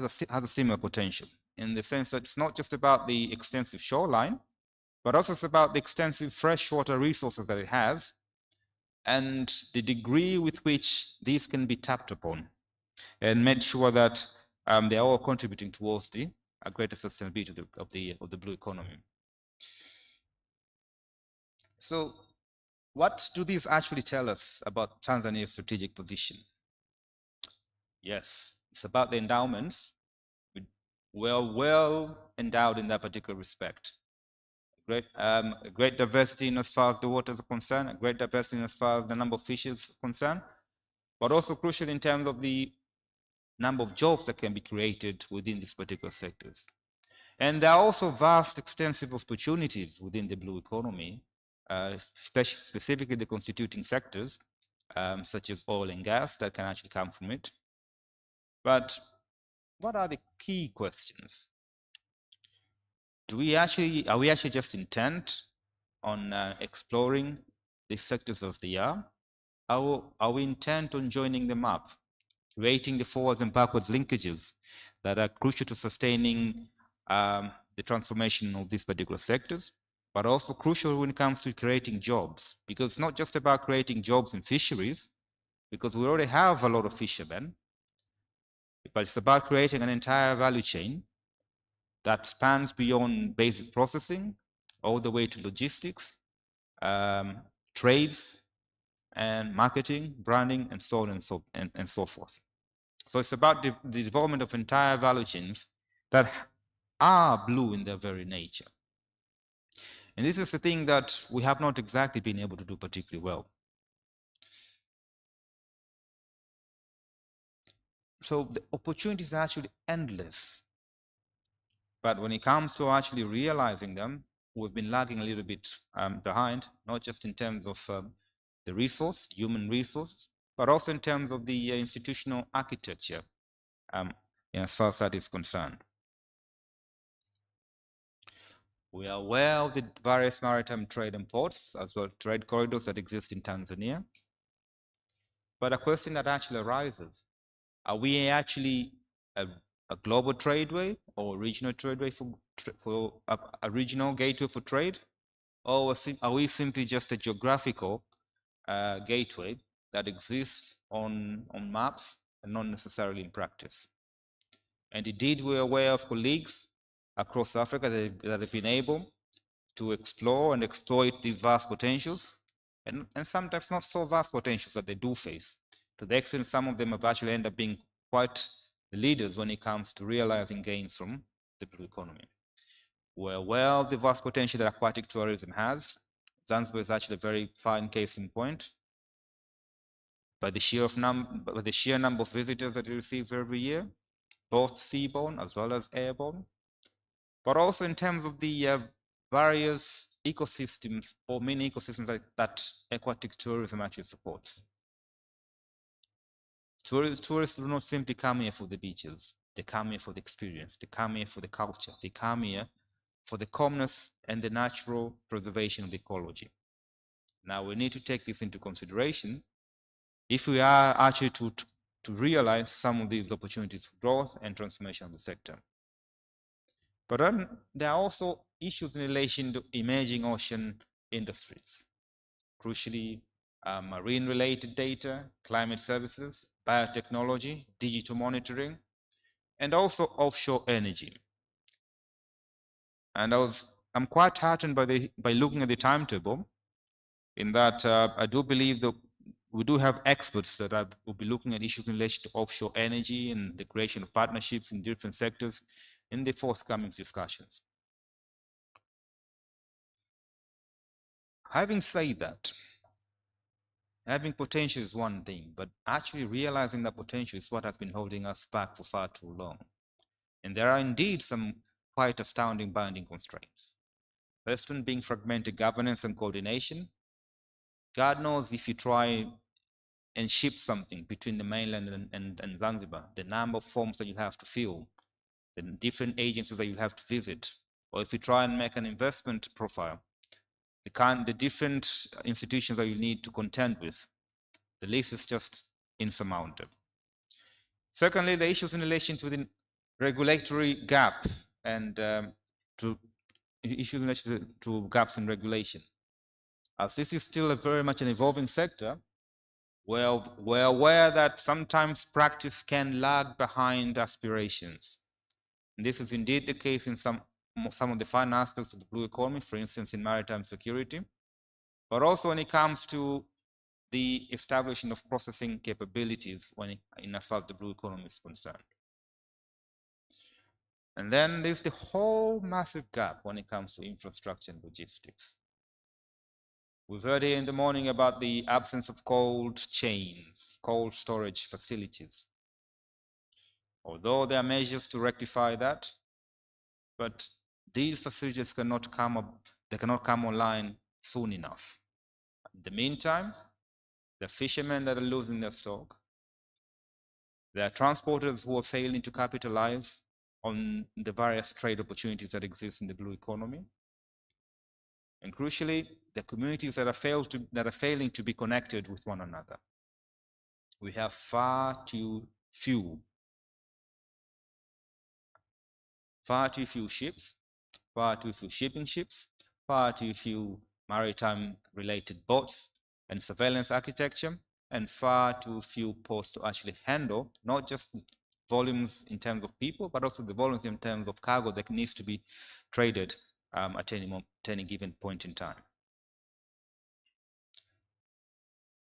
a similar potential, in the sense that it's not just about the extensive shoreline, but also it's about the extensive freshwater resources that it has, and the degree with which these can be tapped upon, and make sure that they are all contributing towards the greater sustainability of the blue economy. So, what do these actually tell us about Tanzania's strategic position? Yes, it's about the endowments. We're well endowed in that particular respect. Great diversity in as far as the waters are concerned, a great diversity in as far as the number of fishes is concerned, but also crucial in terms of the number of jobs that can be created within these particular sectors. And there are also vast, extensive opportunities within the blue economy, specifically the constituting sectors, such as oil and gas, that can actually come from it. But what are the key questions? Are we actually just intent on exploring these sectors as they are? Are we intent on joining them up, creating the forwards and backwards linkages that are crucial to sustaining the transformation of these particular sectors, but also crucial when it comes to creating jobs? Because it's not just about creating jobs in fisheries, because we already have a lot of fishermen, but it's about creating an entire value chain that spans beyond basic processing all the way to logistics, trades, and marketing, branding, and so on and so forth. So it's about the development of entire value chains that are blue in their very nature. And this is the thing that we have not exactly been able to do particularly well. So the opportunities are actually endless. But when it comes to actually realizing them, we've been lagging a little bit behind, not just in terms of the resource, human resources, but also in terms of the institutional architecture, as far as that is concerned. We are aware of the various maritime trade and ports, as well as trade corridors that exist in Tanzania. But a question that actually arises, are we actually a global tradeway or regional tradeway for a regional gateway for trade? Or are we simply just a geographical gateway that exists on maps and not necessarily in practice? And indeed, we're aware of colleagues across Africa that have been able to explore and exploit these vast potentials, and sometimes not so vast potentials that they do face, to the extent some of them have actually ended up being quite the leaders when it comes to realizing gains from the blue economy. We're aware of the vast potential that aquatic tourism has. Zanzibar is actually a very fine case in point. By the sheer number of visitors that it receives every year, both seaborne as well as airborne, but also in terms of the various ecosystems or mini ecosystems that aquatic tourism actually supports. Tourists do not simply come here for the beaches. They come here for the experience. They come here for the culture. They come here for the calmness and the natural preservation of the ecology. Now, we need to take this into consideration if we are actually to realize some of these opportunities for growth and transformation of the sector. But then there are also issues in relation to emerging ocean industries, crucially marine-related data, climate services, biotechnology, digital monitoring, and also offshore energy. And I'm quite heartened by looking at the timetable, in that I do believe that we do have experts that will be looking at issues in relation to offshore energy and the creation of partnerships in different sectors in the forthcoming discussions. Having said that, having potential is one thing, but actually realizing that potential is what has been holding us back for far too long. And there are indeed some quite astounding binding constraints. First one being fragmented governance and coordination. God knows if you try and ship something between the mainland and Zanzibar, the number of forms that you have to fill, the different agencies that you have to visit, or if you try and make an investment profile, the different institutions that you need to contend with, the list is just insurmountable. Secondly, the issues in relation to the regulatory gap and issues in relation to gaps in regulation. As this is still very much an evolving sector, we're aware that sometimes practice can lag behind aspirations. And this is indeed the case in some of the fine aspects of the blue economy, for instance, in maritime security, but also when it comes to the establishing of processing capabilities as far as the blue economy is concerned. And then there's the whole massive gap when it comes to infrastructure and logistics. We've heard here in the morning about the absence of cold chains, cold storage facilities. Although there are measures to rectify that, but these facilities cannot come online soon enough. In the meantime, the fishermen that are losing their stock, there are transporters who are failing to capitalize on the various trade opportunities that exist in the blue economy. And crucially, the communities that are failing to be connected with one another. We have far too few ships, far too few shipping ships, far too few maritime related boats and surveillance architecture, and far too few ports to actually handle not just volumes in terms of people, but also the volumes in terms of cargo that needs to be traded at any given point in time.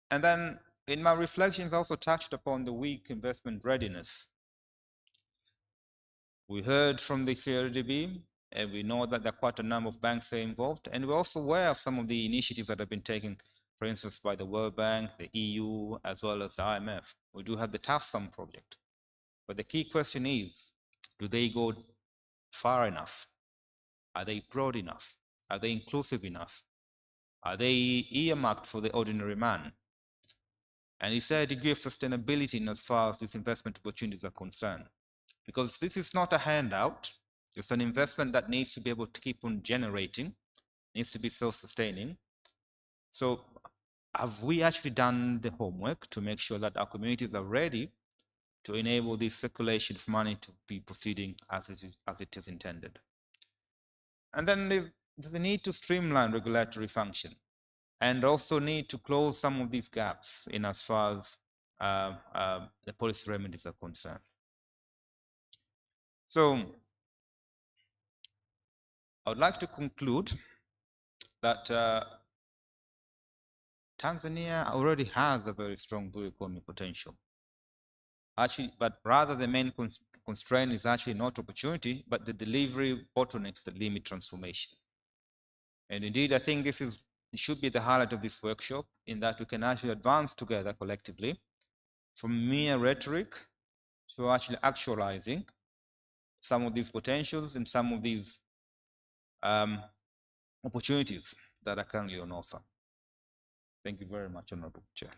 And then in my reflections, I also touched upon the weak investment readiness. We heard from the CRDB, and we know that there are quite a number of banks that are involved, and we're also aware of some of the initiatives that have been taken, for instance, by the World Bank, the EU, as well as the IMF. We do have the TAFSUM project. But the key question is, do they go far enough? Are they broad enough? Are they inclusive enough? Are they earmarked for the ordinary man? And is there a degree of sustainability in as far as these investment opportunities are concerned? Because this is not a handout. It's an investment that needs to be able to keep on generating, needs to be self-sustaining. So have we actually done the homework to make sure that our communities are ready to enable this circulation of money to be proceeding as it is intended? And then there's the need to streamline regulatory function, and also need to close some of these gaps in as far as the policy remedies are concerned. So I would like to conclude that Tanzania already has a very strong blue economy potential. Actually, but rather the main constraint is actually not opportunity, but the delivery bottlenecks that limit transformation. And indeed, I think it should be the highlight of this workshop, in that we can actually advance together collectively from mere rhetoric to actually actualizing some of these potentials and some of these opportunities that are currently on offer. Thank you very much, Honorable Chair.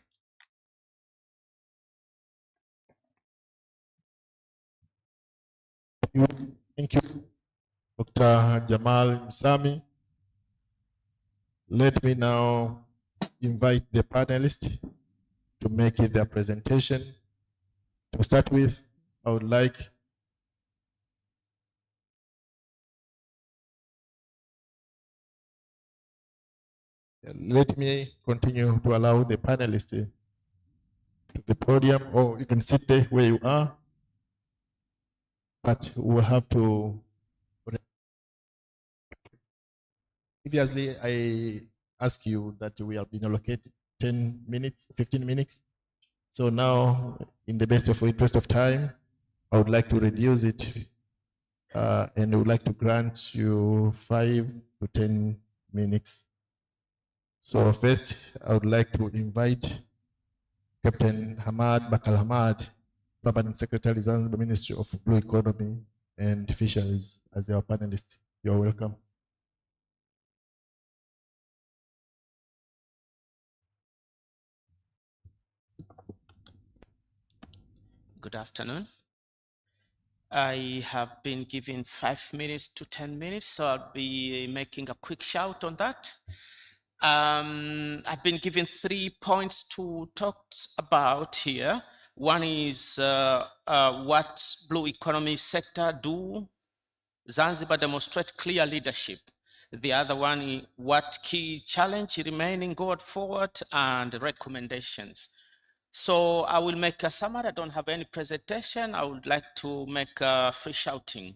Thank you, Dr. Jamal Msami. Let me now invite the panelists to make their presentation. To start with, I would like let me continue to allow the panelists to the podium, or you can sit there where you are, but we'll have to. Previously, I asked you that we have been allocated 10 minutes, 15 minutes. So now, in the best of interest of time, I would like to reduce it, and I would like to grant you 5 to 10 minutes. So first, I would like to invite Captain Hamad Bakal Hamad, Permanent Secretary, Zanzibar Ministry of Blue Economy and Fisheries, as our panelist. You're welcome. Good afternoon. I have been given 5 minutes to 10 minutes, so I'll be making a quick shout on that. I've been given 3 points to talk about here. One is what blue economy sector do Zanzibar demonstrate clear leadership. The other one is what key challenge remaining going forward, and recommendations. So I will make a summary. I don't have any presentation. I would like to make a free shouting.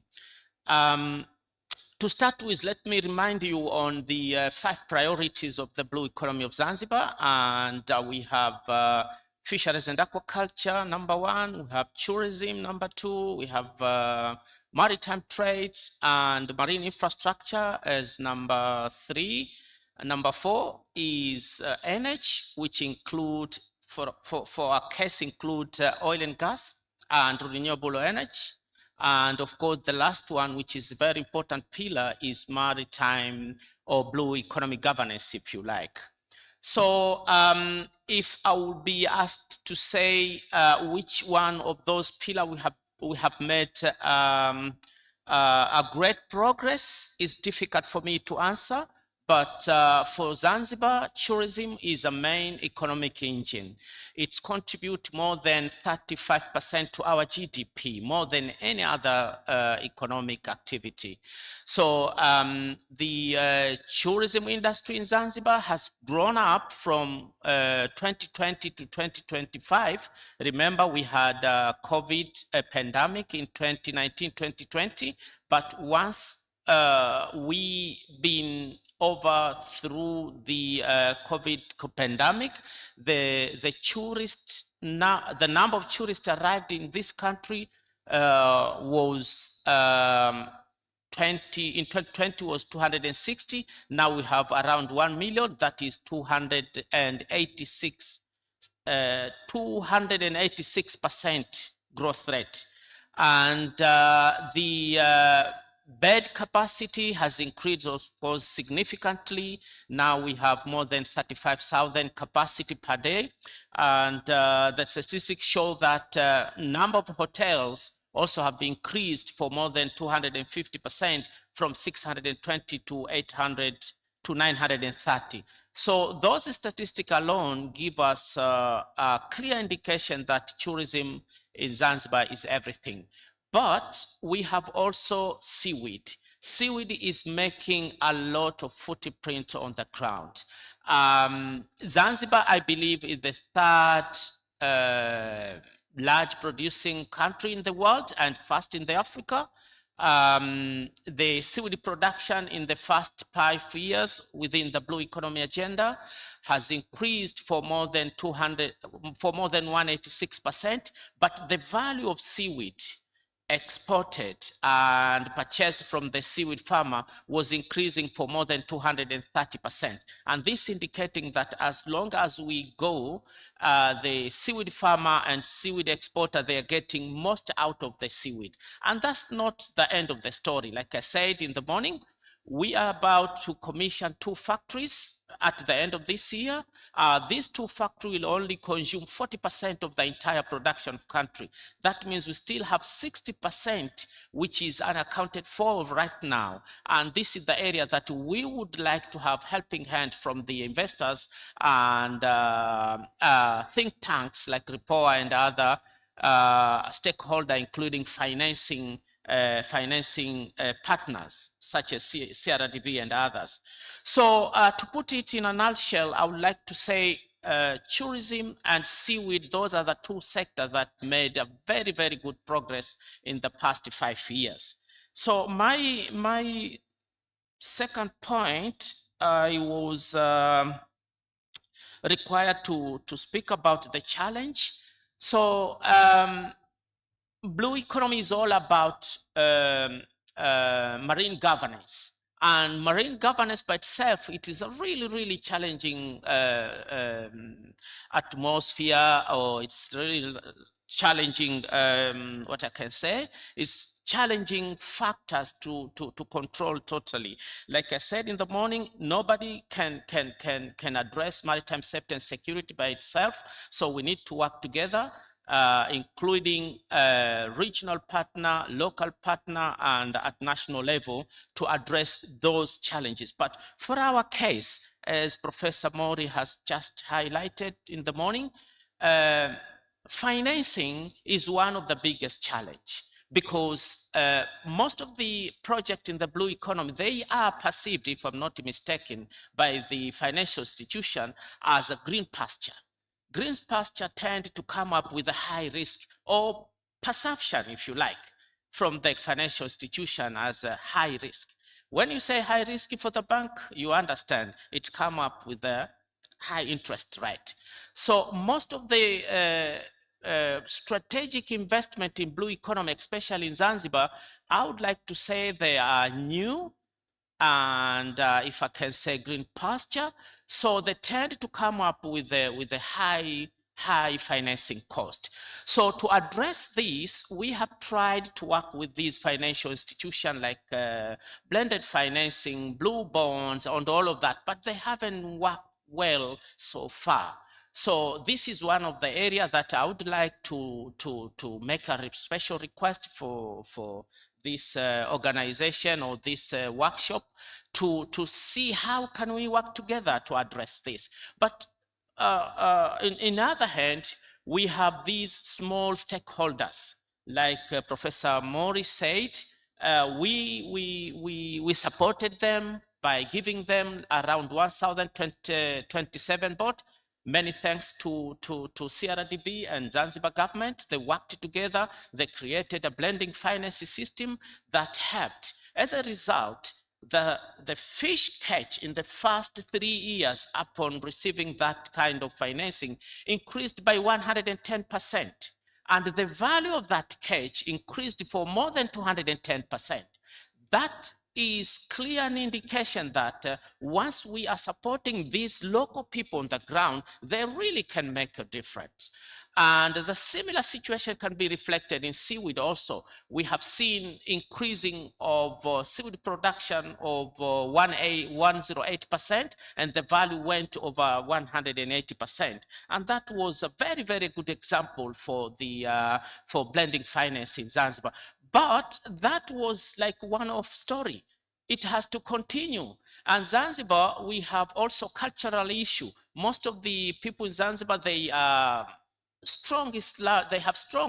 To start with, let me remind you on the 5 priorities of the blue economy of Zanzibar. And we have fisheries and aquaculture, number 1. We have tourism, number 2. We have maritime trades and marine infrastructure as number 3. And number 4 is energy, which include, for our case, include oil and gas and renewable energy. And of course, the last one, which is a very important pillar, is maritime or blue economic governance, if you like. So if I would be asked to say which one of those pillars we have made a great progress, is difficult for me to answer. But for Zanzibar, tourism is a main economic engine. It contributes more than 35% to our GDP, more than any other economic activity. So the tourism industry in Zanzibar has grown up from 2020 to 2025. Remember, we had COVID pandemic in 2019, 2020, but once we been over through the COVID pandemic, the number of tourists arrived in this country was in 2020 was 260. Now we have around 1 million. That is 286% growth rate. And the bed capacity has increased, of course, significantly. Now we have more than 35,000 capacity per day. And the statistics show that number of hotels also have increased for more than 250%, from 620 to 800 to 930. So those statistics alone give us a clear indication that tourism in Zanzibar is everything. But we have also seaweed. Seaweed is making a lot of footprint on the ground. Zanzibar, I believe, is the third large producing country in the world and first in the Africa. The seaweed production in the first 5 years within the Blue Economy Agenda has increased for more than 186%, but the value of seaweed exported and purchased from the seaweed farmer was increasing for more than 230%. And this indicating that as long as we go, the seaweed farmer and seaweed exporter, they are getting most out of the seaweed. And that's not the end of the story. Like I said in the morning, we are about to commission 2 factories at the end of this year. These 2 factories will only consume 40% of the entire production of country. That means we still have 60%, which is unaccounted for right now. And this is the area that we would like to have helping hand from the investors and think tanks like REPOA and other stakeholders, including financing partners such as CRDB and others. So to put it in a nutshell, I would like to say tourism and seaweed, those are the 2 sectors that made a very, very good progress in the past 5 years. So my second point, I was required to speak about the challenge. So Blue economy is all about marine governance. And marine governance by itself, it is a really, really challenging atmosphere, or it's really challenging, what I can say, is challenging factors to control totally. Like I said in the morning, nobody can address maritime safety and security by itself. So we need to work together, including regional partner, local partner, and at national level to address those challenges. But for our case, as Professor Mori has just highlighted in the morning, financing is one of the biggest challenge, because most of the projects in the blue economy, they are perceived, if I'm not mistaken, by the financial institution as a green pasture. Green pasture tend to come up with a high risk, or perception, if you like, from the financial institution as a high risk. When you say high risk for the bank, you understand it come up with a high interest rate. So most of the strategic investment in blue economy, especially in Zanzibar, I would like to say they are new, and if I can say green pasture, so they tend to come up with a high high financing cost. So to address this, we have tried to work with these financial institutions like blended financing, blue bonds, and all of that, but they haven't worked well so far. So this is one of the areas that I would like to make a special request for this organization or this workshop to see how can we work together to address this. But in other hand, we have these small stakeholders, like Professor Mori said. We supported them by giving them around 1,027 baht. Many thanks to CRDB and Zanzibar government. They worked together. They created a blending finance system that helped. As a result, the fish catch in the first 3 years upon receiving that kind of financing increased by 110%. And the value of that catch increased for more than 210%. That is clear an indication that once we are supporting these local people on the ground, they really can make a difference. And the similar situation can be reflected in seaweed also. We have seen increasing of seaweed production of 108%, and the value went over 180%. And that was a very, very good example for the for blending finance in Zanzibar. But that was like one-off story. It has to continue. And Zanzibar, we have also cultural issue. Most of the people in Zanzibar, they have strong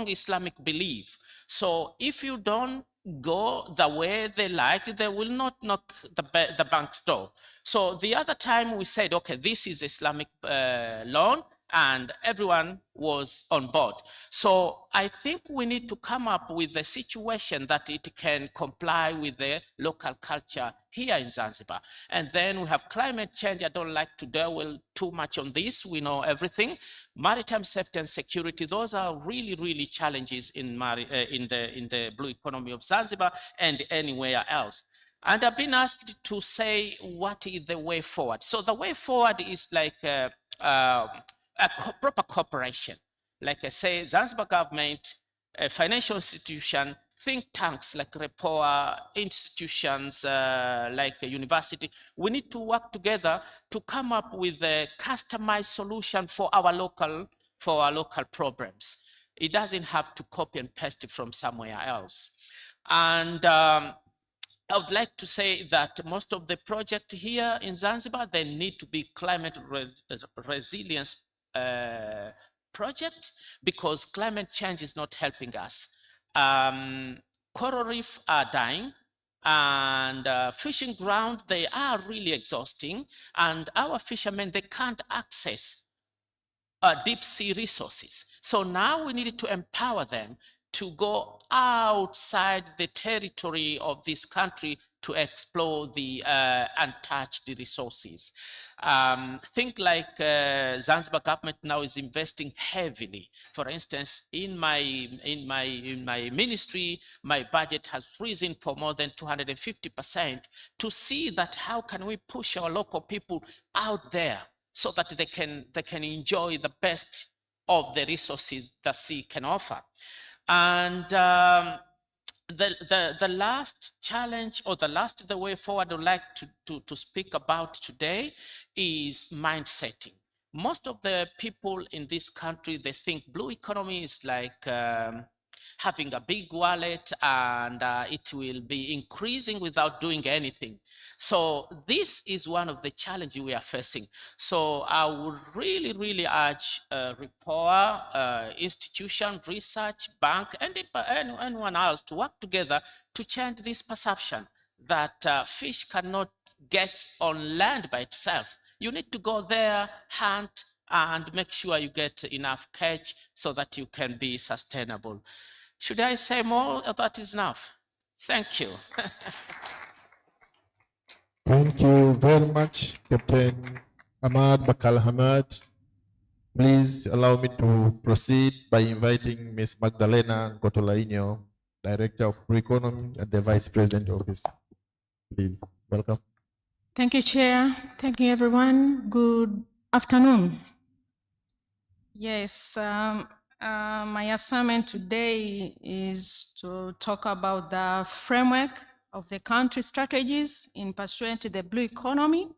Islamic belief. So if you don't go the way they like, they will not knock the bank's door. So the other time we said, okay, this is Islamic loan, and everyone was on board. So I think we need to come up with a situation that it can comply with the local culture here in Zanzibar. And then we have climate change. I don't like to dwell too much on this. We know everything. Maritime safety and security, those are really, really challenges in the blue economy of Zanzibar and anywhere else. And I've been asked to say, what is the way forward? So the way forward is like proper cooperation. Like I say, Zanzibar government, financial institution, think tanks like REPOA, institutions like a university, we need to work together to come up with a customized solution for our local problems. It doesn't have to copy and paste it from somewhere else. And I would like to say that most of the project here in Zanzibar, they need to be climate resilience project, because climate change is not helping us. Coral reef are dying, and fishing ground, they are really exhausting, and our fishermen, they can't access deep sea resources. So now we need to empower them to go outside the territory of this country to explore the untouched resources. Think like Zanzibar government now is investing heavily. For instance, in my ministry, my budget has risen for more than 250% to see that how can we push our local people out there so that they can enjoy the best of the resources the sea can offer. And the last challenge, or the way forward I would like to speak about today is mindsetting. Most of the people in this country, they think blue economy is like having a big wallet and it will be increasing without doing anything. So this is one of the challenges we are facing. So I would really, really urge REPOA, institution, research, bank, and anyone else to work together to change this perception that fish cannot get on land by itself. You need to go there, hunt, and make sure you get enough catch so that you can be sustainable. Should I say more, or that is enough? Thank you. Thank you very much, Captain Ahmad Bakal Hamad. Please allow me to proceed by inviting Ms. Magdalena Gotolainho, Director of Economy and the Vice President of this. Please, welcome. Thank you, Chair. Thank you, everyone. Good afternoon. Yes, my assignment today is to talk about the framework of the country strategies in pursuing the blue economy,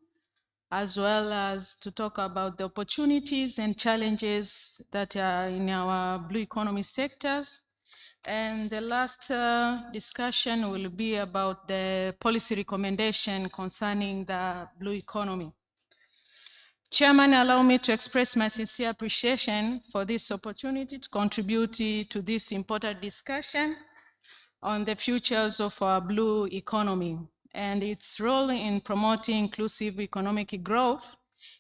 as well as to talk about the opportunities and challenges that are in our blue economy sectors. And the last discussion will be about the policy recommendation concerning the blue economy. Chairman, allow me to express my sincere appreciation for this opportunity to contribute to this important discussion on the futures of our blue economy and its role in promoting inclusive economic growth,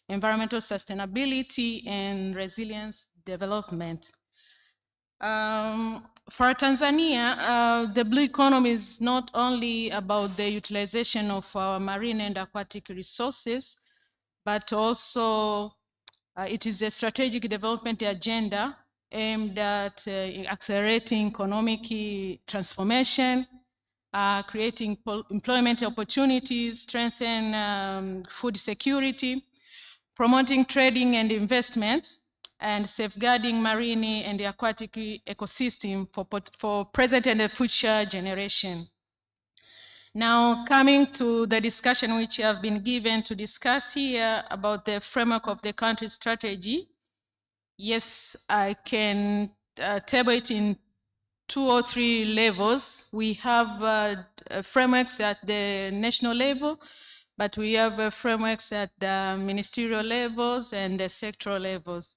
environmental sustainability, and resilience development. For Tanzania, the blue economy is not only about the utilization of our marine and aquatic resources, but also it is a strategic development agenda aimed at accelerating economic transformation, creating employment opportunities, strengthen food security, promoting trading and investment, and safeguarding marine and aquatic ecosystem for present and future generation. Now, coming to the discussion which I have been given to discuss here about the framework of the country strategy, yes, I can table it in 2 or 3 levels. We have frameworks at the national level, but we have frameworks at the ministerial levels and the sectoral levels.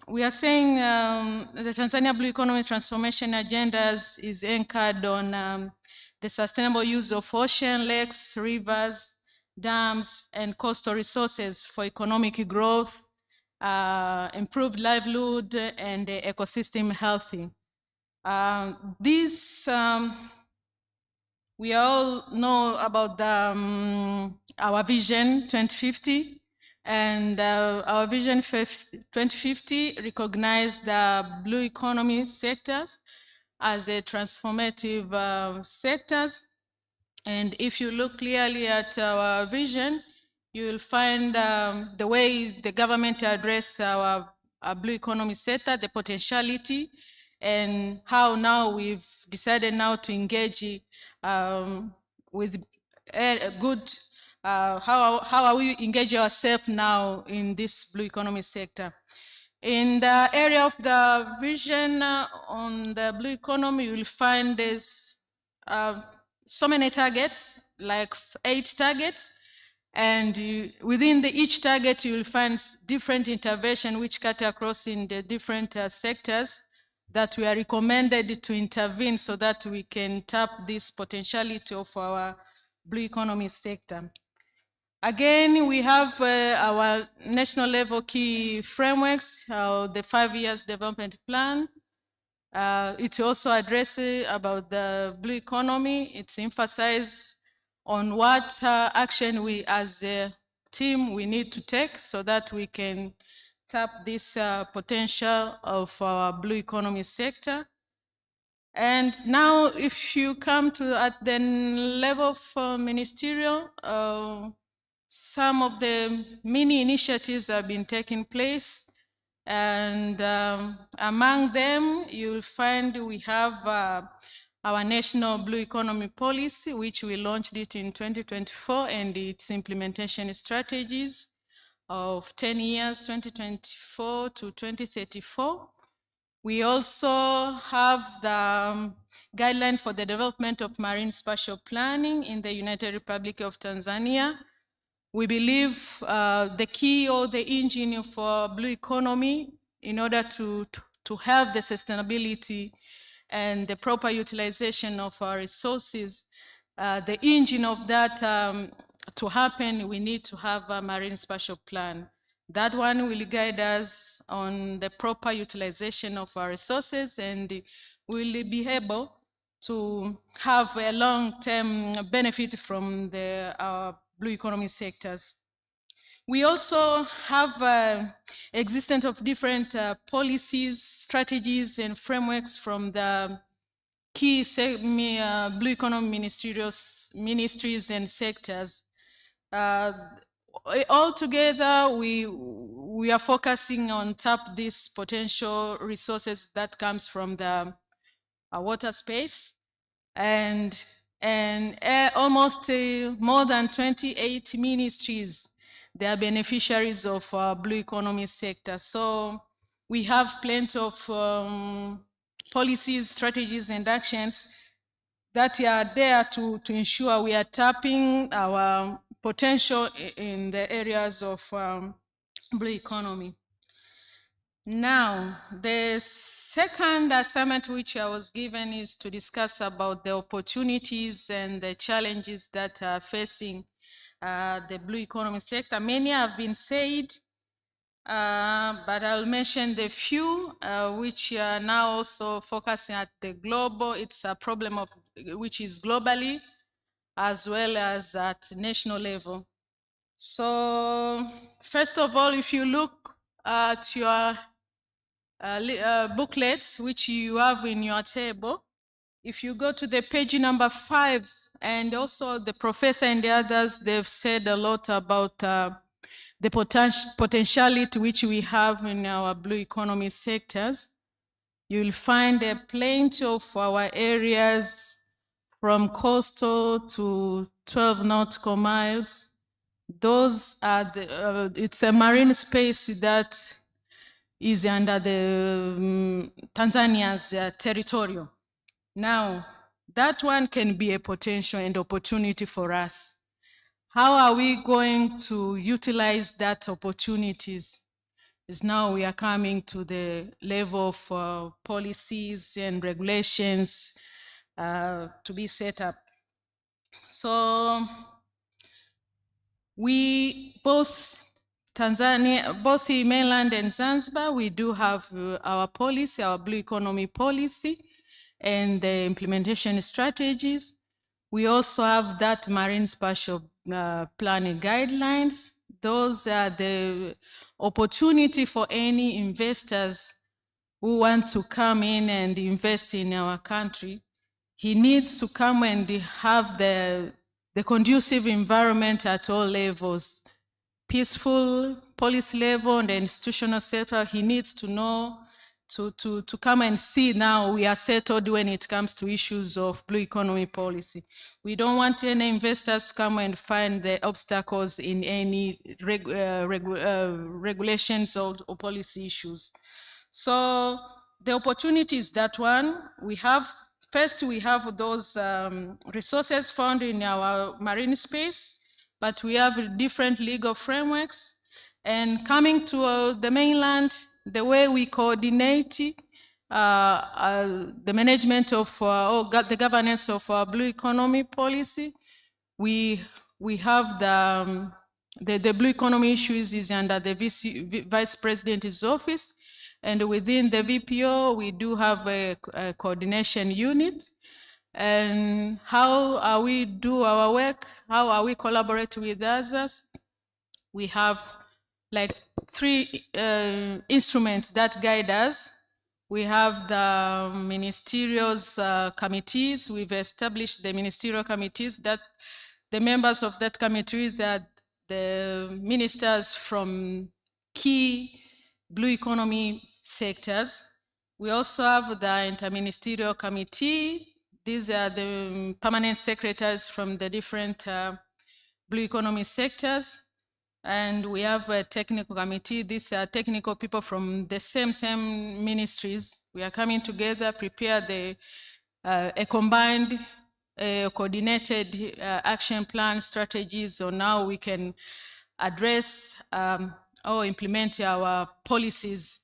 We are saying the Tanzania Blue Economy Transformation Agenda is anchored on the sustainable use of ocean, lakes, rivers, dams, and coastal resources for economic growth, improved livelihood, and ecosystem healthy. We all know about our Vision 2050, and our Vision 2050 recognized the blue economy sectors as a transformative sectors. And if you look clearly at our vision, you will find the way the government address our blue economy sector, the potentiality, and how now we've decided now to engage with a good, how are we engage ourselves now in this blue economy sector. In the area of the vision on the blue economy, you will find there's so many targets, like 8 targets, and within each target you will find different intervention which cut across in the different sectors that we are recommended to intervene so that we can tap this potentiality of our blue economy sector. Again, we have our national level key frameworks, the 5 years development plan. It also addresses about the blue economy. It's emphasized on what action we as a team we need to take so that we can tap this potential of our blue economy sector. And now if you come to at the level of ministerial, some of the many initiatives have been taking place, and among them you'll find we have our national blue economy policy, which we launched it in 2024, and its implementation strategies of 10 years, 2024 to 2034. We also have the guideline for the development of marine spatial planning in the United Republic of Tanzania. We believe the key or the engine for blue economy in order to have the sustainability and the proper utilization of our resources, the engine of that to happen, we need to have a marine spatial plan. That one will guide us on the proper utilization of our resources, and will be able to have a long-term benefit from our blue economy sectors. We also have existence of different policies, strategies, and frameworks from the key blue economy ministries and sectors. altogether, we are focusing on tap these potential resources that comes from the water space, and almost more than 28 ministries, they are beneficiaries of blue economy sector. So we have plenty of policies, strategies, and actions that are there to ensure we are tapping our potential in the areas of blue economy. Now, the second assignment which I was given is to discuss about the opportunities and the challenges that are facing the blue economy sector. Many have been said, but I'll mention the few which are now also focusing at the global. It's a problem of which is globally as well as at national level. So first of all, if you look at your booklets which you have in your table, if you go to the page number 5, and also the professor and the others, they've said a lot about the potentiality which we have in our blue economy sectors. You'll find plenty of our areas from coastal to 12 nautical miles. Those are the, it's a marine space that is under the Tanzania's territorial. Now, that one can be a potential and opportunity for us. How are we going to utilize that opportunities? Is now we are coming to the level of policies and regulations to be set up. So we both Tanzania, both the mainland and Zanzibar, we do have our policy, our blue economy policy, and the implementation strategies. We also have that marine spatial planning guidelines. Those are the opportunity for any investors who want to come in and invest in our country. He needs to come and have the conducive environment at all levels, peaceful policy level and the institutional sector. He needs to know to come and see now we are settled when it comes to issues of blue economy policy. We don't want any investors to come and find the obstacles in any regulations or policy issues. So the opportunity is that one. We have, first we have those resources found in our marine space, but we have different legal frameworks. And coming to the mainland, the way we coordinate the management of the governance of our blue economy policy, we have the blue economy issues is under the Vice President's office, and within the VPO we do have a coordination unit. And how are we do our work? How are we collaborate with others? We have like 3 instruments that guide us. We have the ministerial committees. We've established the ministerial committees that the members of that committees are the ministers from key blue economy sectors. We also have the interministerial committee. These are the permanent secretaries from the different blue economy sectors. And we have a technical committee. These are technical people from the same ministries. We are coming together, prepare a combined, coordinated action plan strategies on how we can address or implement our policies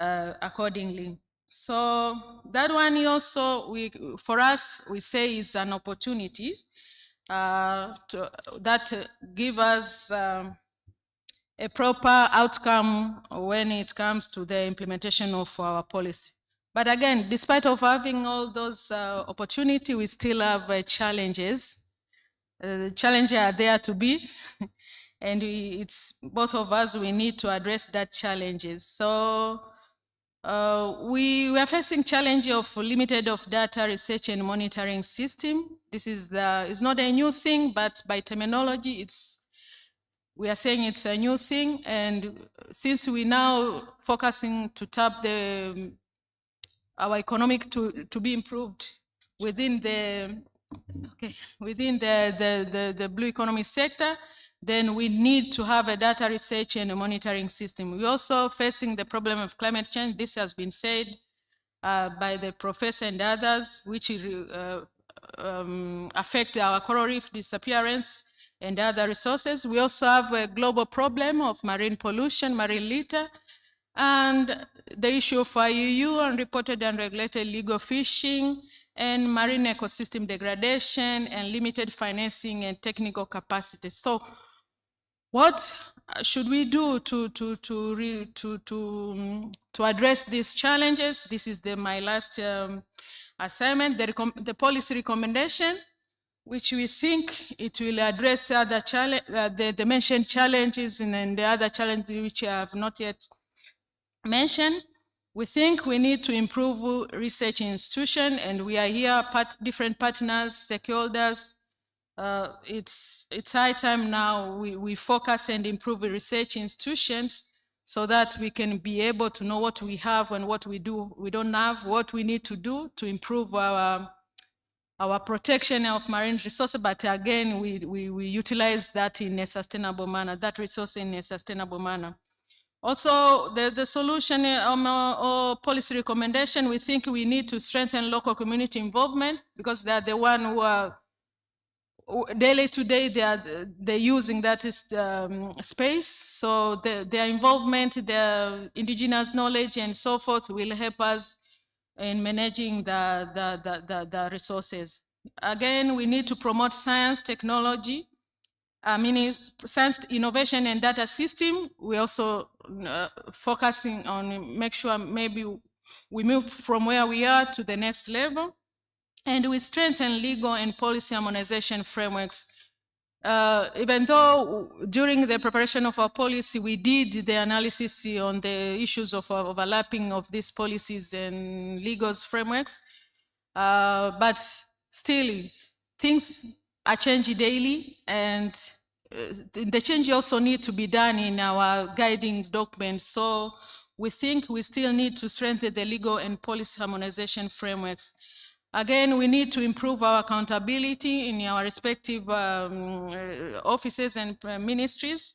accordingly. So that one also, for us, we say is an opportunity that give us a proper outcome when it comes to the implementation of our policy. But again, despite of having all those opportunities, we still have challenges. The challenges are there to be, and it's both of us, we need to address that challenges. So we are facing challenge of limited of data research and monitoring system. This is it's not a new thing, but by terminology, it's we are saying it's a new thing, and since we now focusing to tap our economic to be improved within the the blue economy sector, then we need to have a data research and a monitoring system. We're also facing the problem of climate change. This has been said by the professor and others, which affect our coral reef disappearance and other resources. We also have a global problem of marine pollution, marine litter, and the issue of IUU, unreported and regulated illegal fishing, and marine ecosystem degradation, and limited financing and technical capacity. So what should we do to address these challenges? This is my last assignment, the policy recommendation, which we think it will address other the mentioned challenges and the other challenges which I have not yet mentioned. We think we need to improve research institution, and we are here, different partners, stakeholders. It's high time now we focus and improve the research institutions so that we can be able to know what we have and what we don't have, what we need to do to improve our protection of marine resources, but again, we utilize that in a sustainable manner, that resource in a sustainable manner. Also, the solution or policy recommendation, we think we need to strengthen local community involvement, because they are the one who are daily to day they're using that space. So their involvement, their indigenous knowledge and so forth will help us in managing the resources. Again, we need to promote science, technology, meaning science, innovation, and data system. We're also focusing on make sure maybe we move from where we are to the next level. And we strengthen legal and policy harmonization frameworks. Even though during the preparation of our policy, we did the analysis on the issues of overlapping of these policies and legal frameworks, but still things are changing daily, and the change also need to be done in our guiding documents. So we think we still need to strengthen the legal and policy harmonization frameworks. Again, we need to improve our accountability in our respective offices and ministries,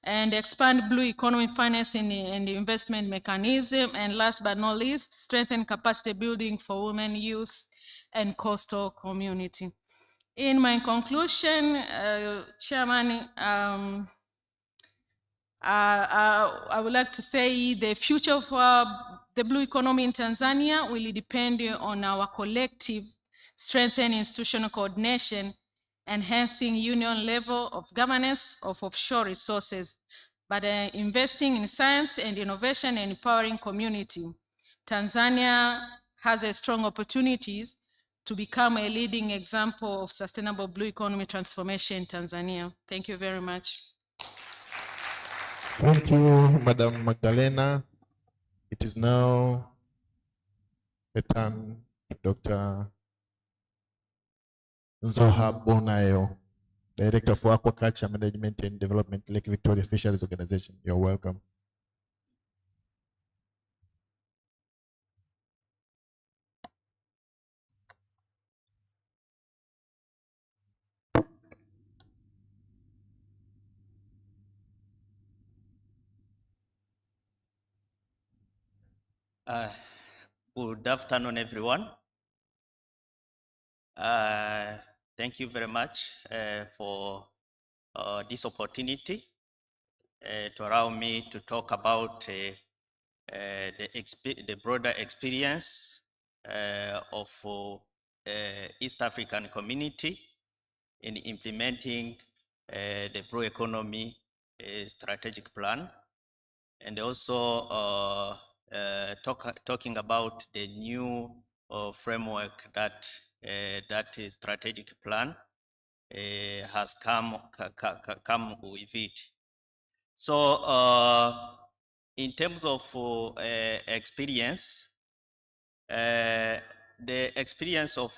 and expand blue economy financing and investment mechanism. And last but not least, strengthen capacity building for women, youth, and coastal community. In my conclusion, Chairman, I would like to say the future of the blue economy in Tanzania will depend on our collective strengthened institutional coordination, enhancing union level of governance of offshore resources, but investing in science and innovation and empowering community. Tanzania has a strong opportunities to become a leading example of sustainable blue economy transformation in Tanzania. Thank you very much. Thank you, Madam Magdalena. It is now the turn to Dr. Nzoha Bonayo, Director for Aquaculture Management and Development, Lake Victoria Fisheries Organization. You're welcome. Good afternoon, everyone. Thank you very much for this opportunity to allow me to talk about the broader experience of East African community in implementing the Blue Economy strategic plan, and also talking about the new framework that that strategic plan has come with it. So in terms of experience, the experience of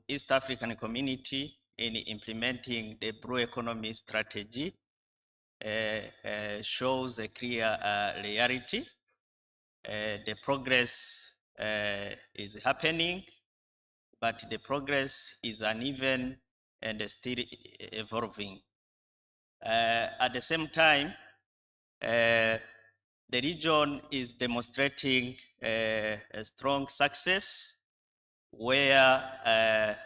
East African community in implementing the Blue Economy strategy shows a clear reality. The progress is happening, but the progress is uneven and still evolving. At the same time, the region is demonstrating a strong success where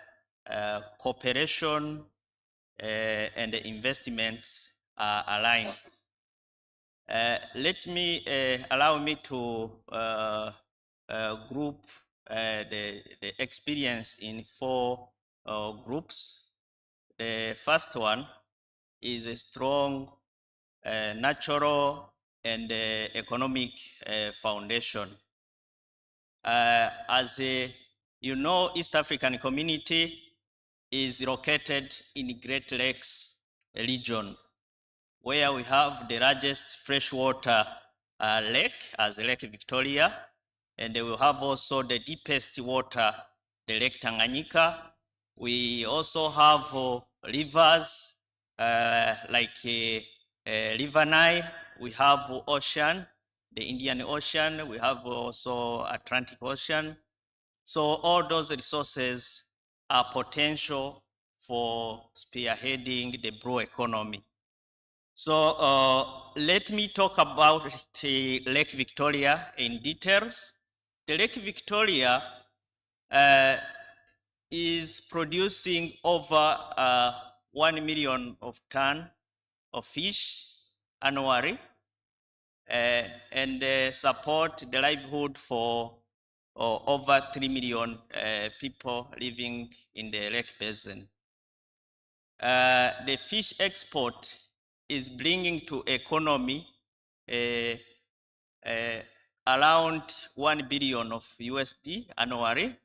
cooperation and investments are aligned. Allow me to group the experience in four groups. The first one is a strong natural and economic foundation. You know, East African Community is located in Great Lakes region, where we have the largest freshwater lake as Lake Victoria, and we have also the deepest water, the Lake Tanganyika. We also have rivers like River Nile. We have ocean, the Indian Ocean. We have also Atlantic Ocean. So all those resources are potential for spearheading the blue economy. So let me talk about Lake Victoria in details. The Lake Victoria is producing over 1 million of ton of fish annually and support the livelihood for over 3 million people living in the lake basin. The fish export is bringing to economy around 1 billion of USD annually,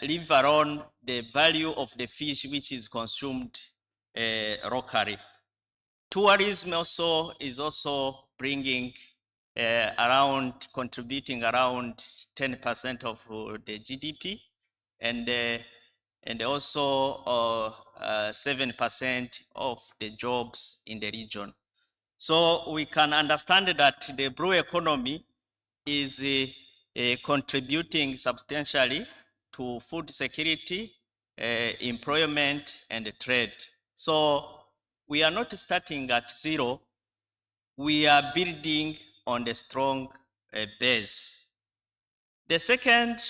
leave alone the value of the fish which is consumed locally. Tourism also is also bringing contributing around 10% of the GDP, and also 7% of the jobs in the region. So we can understand that the blue economy is contributing substantially to food security, employment, and trade. So we are not starting at zero. We are building on the strong base. The second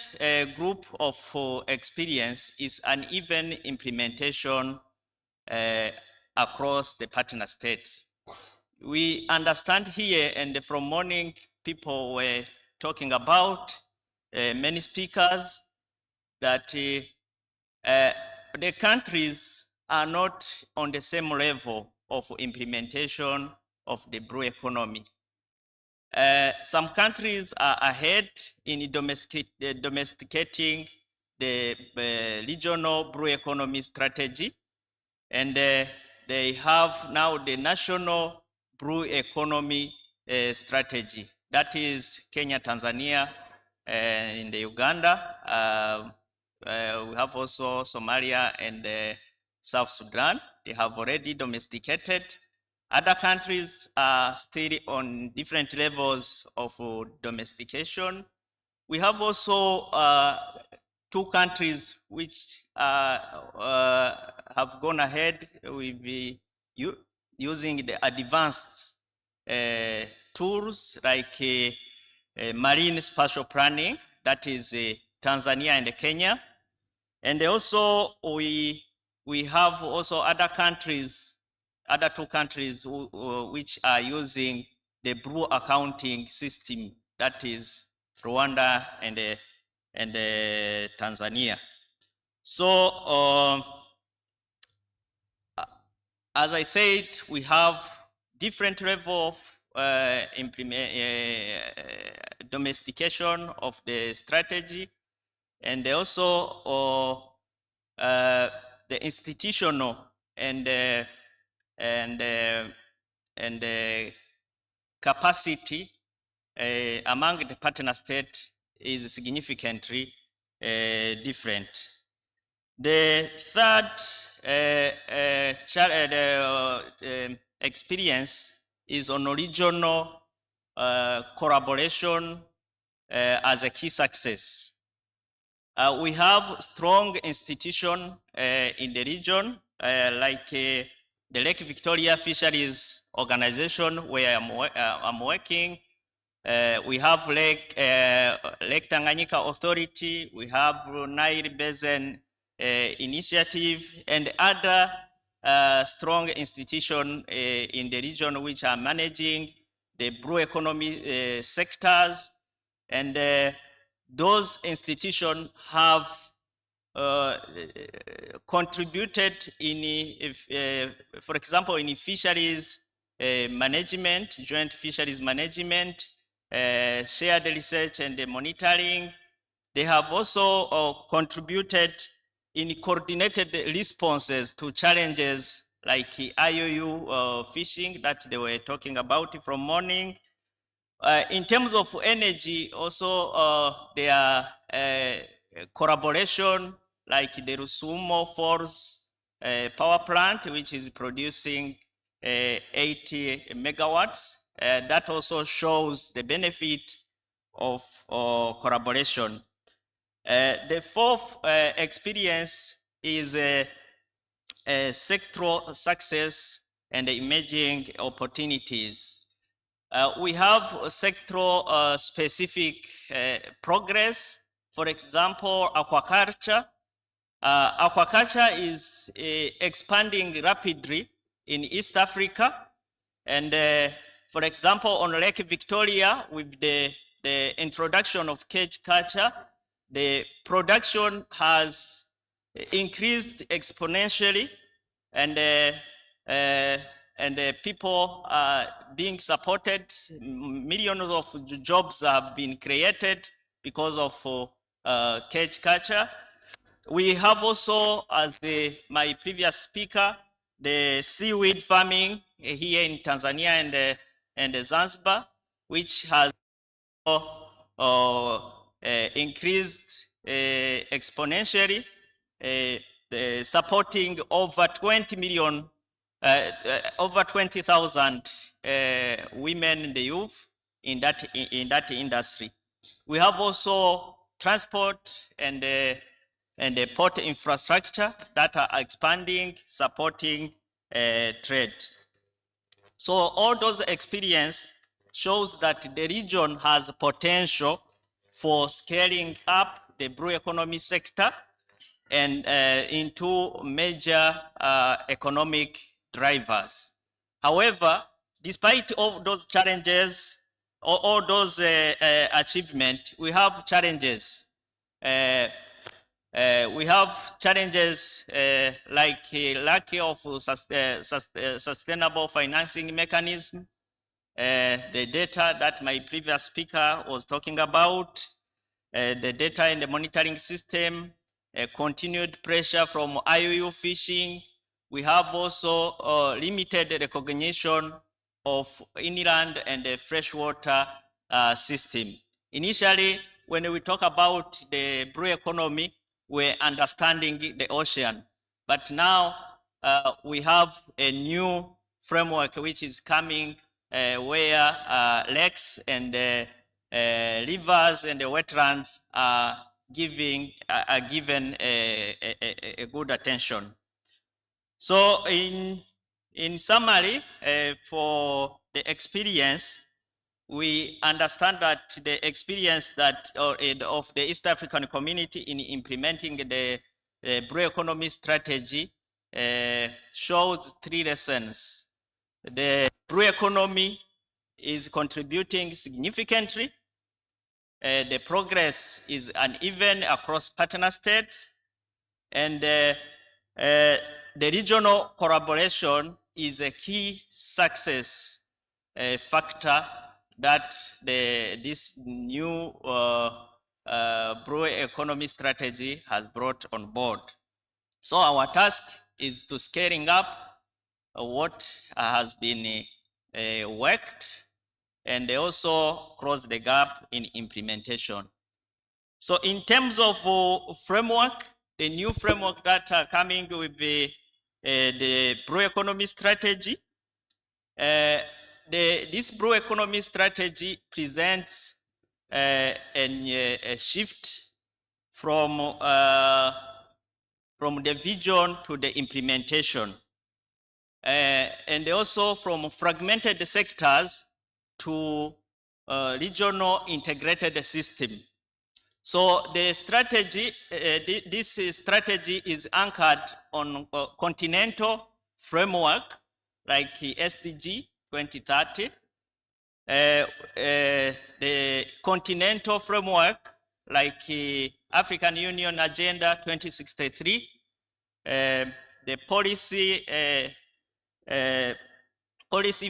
group of experience is uneven implementation across the partner states. We understand here, and from morning people were talking about, many speakers, that the countries are not on the same level of implementation of the blue economy. Some countries are ahead in domesticating the regional blue economy strategy, and they have now the national blue economy strategy. That is Kenya, Tanzania, in the Uganda. We have also Somalia and South Sudan. They have already domesticated. Other countries are still on different levels of domestication. We have also 2 countries which have gone ahead with using the advanced tools like marine spatial planning, that is Tanzania and Kenya. And also we have also other countries, other 2 countries which are using the blue accounting system, that is Rwanda and Tanzania. So as I said, we have different level of domestication of the strategy, and also the institutional and capacity among the partner states is significantly different. The third experience is on regional collaboration as a key success. We have strong institutions in the region, like the Lake Victoria Fisheries Organization, where I'm working. We have Lake Tanganyika Authority, we have Nile Basin Initiative, and other strong institutions in the region which are managing the blue economy sectors. And those institutions have contributed in, for example, in fisheries management, joint fisheries management, shared research and monitoring. They have also contributed in coordinated responses to challenges like IOU fishing that they were talking about from morning. In terms of energy, also there are collaboration like the Rusumo Falls power plant, which is producing 80 megawatts. That also shows the benefit of collaboration. The fourth experience is sectoral success and emerging opportunities. We have sectoral specific progress. For example, aquaculture. Aquaculture is expanding rapidly in East Africa. And for example, on Lake Victoria, with the introduction of cage culture, the production has increased exponentially, and people are being supported. Millions of jobs have been created because of cage culture. We have also, as my previous speaker, the seaweed farming here in Tanzania and Zanzibar, which has increased exponentially, supporting over 20 million, over 20,000 women and the youth in that industry. We have also transport and the port infrastructure that are expanding, supporting trade. So all those experience shows that the region has potential for scaling up the blue economy sector and into major economic drivers. However, despite all those challenges, all those achievements, we have challenges. We have challenges like lack of sustainable financing mechanism, the data that my previous speaker was talking about, the data in the monitoring system, continued pressure from IOU fishing. We have also limited recognition of inland and the freshwater system. Initially, when we talk about the blue economy, we're understanding the ocean. But now we have a new framework which is coming where lakes and rivers and the wetlands are given a good attention. So in summary, for the experience, we understand that the experience that of the East African community in implementing the blue economy strategy shows three lessons. The blue economy is contributing significantly. The progress is uneven across partner states, and the regional collaboration is a key success factor that this new blue economy strategy has brought on board. So our task is to scaling up what has been worked and also close the gap in implementation. So in terms of framework, the new framework that are coming with the Blue Economy Strategy. This Blue Economy Strategy presents a shift from the vision to the implementation, and also from fragmented sectors to regional integrated system. So the strategy, this strategy is anchored on continental framework like SDG 2030, the continental framework like African Union Agenda 2063, the policy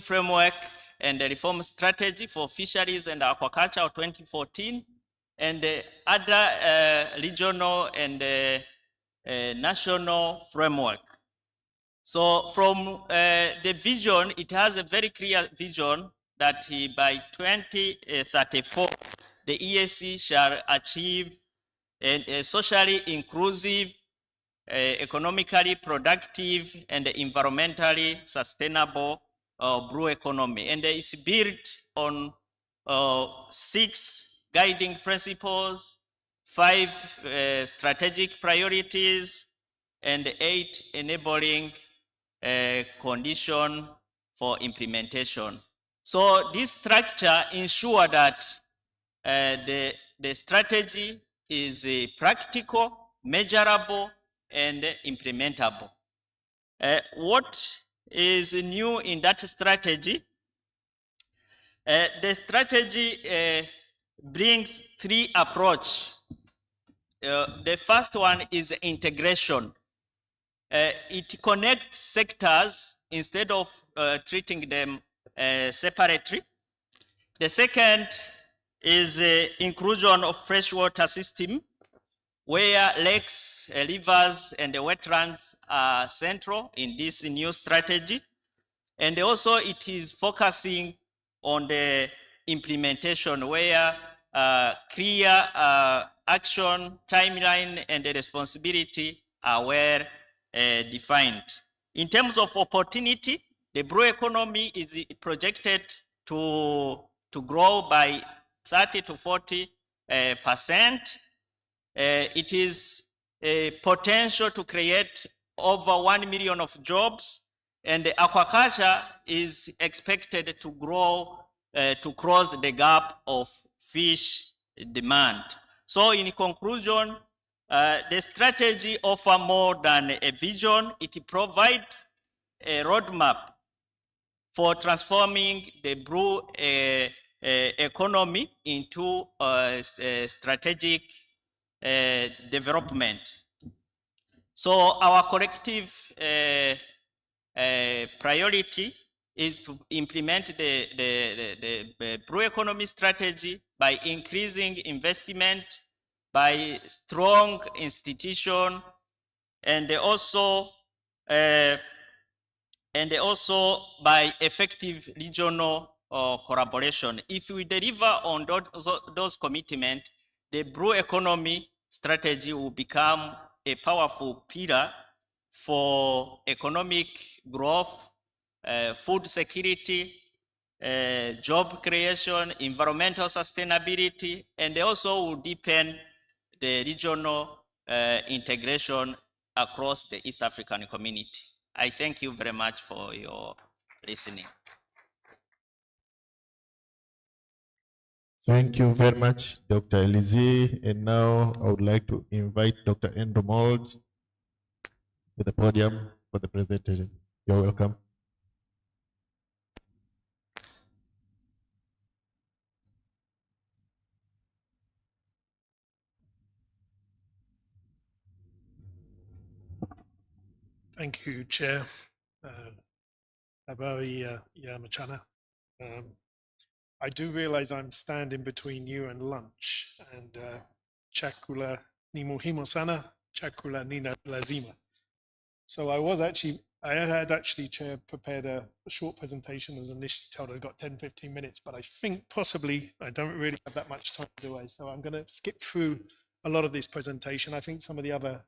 framework and the reform strategy for fisheries and aquaculture of 2014, and the other regional and national framework. So from the vision, it has a very clear vision that by 2034, the EAC shall achieve a socially inclusive, economically productive, and environmentally sustainable blue economy. And it's built on 6 guiding principles, 5 strategic priorities, and 8 enabling condition for implementation. So this structure ensures that the strategy is practical, measurable, and implementable. What is new in that strategy? The strategy brings 3 approaches. The first one is integration. It connects sectors instead of treating them separately. The second is inclusion of freshwater system, where lakes, rivers, and the wetlands are central in this new strategy. And also it is focusing on the implementation, where clear action, timeline, and the responsibility are well defined. In terms of opportunity, the blue economy is projected to grow by 30 to 40%. It is a potential to create over 1 million of jobs, and the aquaculture is expected to grow to close the gap of fish demand. So in conclusion, the strategy offers more than a vision. It provides a roadmap for transforming the blue economy into strategic development. So our collective priority is to implement the blue economy strategy by increasing investment, by strong institution, and also by effective regional collaboration. If we deliver on those commitments, the blue economy strategy will become a powerful pillar for economic growth, food security, job creation, environmental sustainability, and also will deepen the regional integration across the East African community. I thank you very much for your listening. Thank you very much, Dr. Elizie. And now I would like to invite Dr. Andrew Mold to the podium for the presentation. You're welcome. Thank you, Chair. Habari ya mchana. I do realize I'm standing between you and lunch, and chakula ni muhimu sana, chakula ni lazima. So I had actually, Chair, prepared a short presentation. I was initially told I got 10-15 minutes, but I think possibly I don't really have that much time, do I? So I'm going to skip through a lot of this presentation. I think some of the other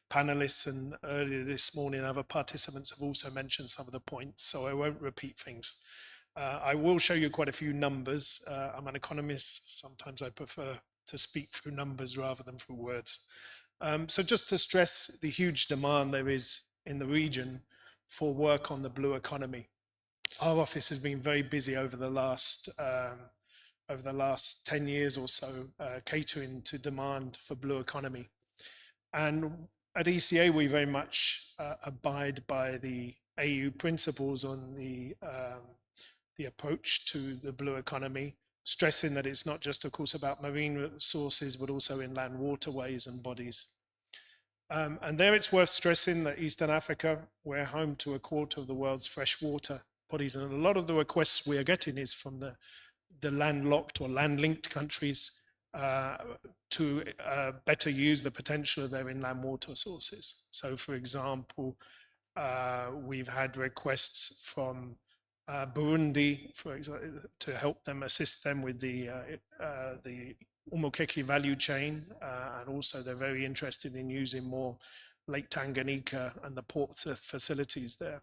panelists and earlier this morning other participants have also mentioned some of the points, so I won't repeat things. I will show you quite a few numbers. I'm an economist. Sometimes I prefer to speak through numbers rather than through words. So just to stress the huge demand there is in the region for work on the blue economy. Our office has been very busy over the last 10 years or so, catering to demand for blue economy. And at ECA, we very much abide by the AU principles on the approach to the blue economy, stressing that it's not just, of course, about marine resources, but also inland waterways and bodies. And there it's worth stressing that Eastern Africa, we're home to a quarter of the world's freshwater bodies. And a lot of the requests we are getting is from the landlocked or land-linked countries to better use the potential of their inland water sources. So, for example, we've had requests from Burundi, for example, to help them, assist them with the Umukeki value chain, and also they're very interested in using more Lake Tanganyika and the port facilities there.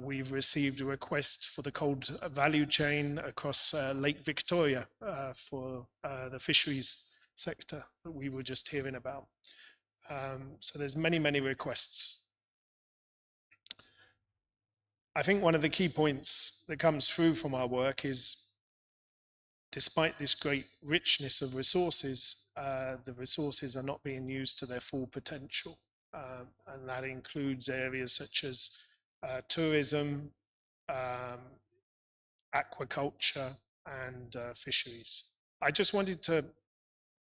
We've received a request for the cold value chain across Lake Victoria for the fisheries sector that we were just hearing about. So there's many, many requests. I think one of the key points that comes through from our work is, despite this great richness of resources, the resources are not being used to their full potential. And that includes areas such as tourism, aquaculture, and fisheries. I just wanted to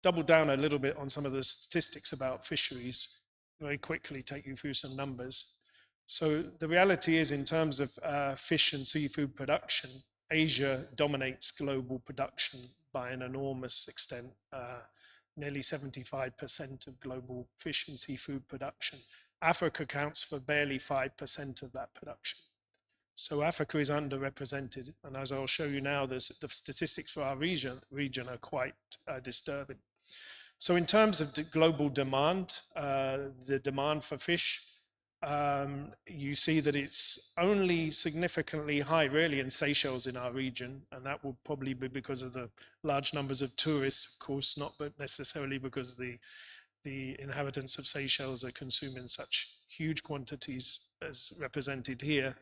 double down a little bit on some of the statistics about fisheries, very quickly take you through some numbers. So the reality is, in terms of fish and seafood production, Asia dominates global production by an enormous extent, nearly 75% of global fish and seafood production. Africa accounts for barely 5% of that production. So Africa is underrepresented, and as I'll show you now, the statistics for our region are quite disturbing. So in terms of global demand, the demand for fish, you see that it's only significantly high really in Seychelles in our region, and that will probably be because of the large numbers of tourists, of course, not but necessarily because the inhabitants of Seychelles are consuming such huge quantities as represented here.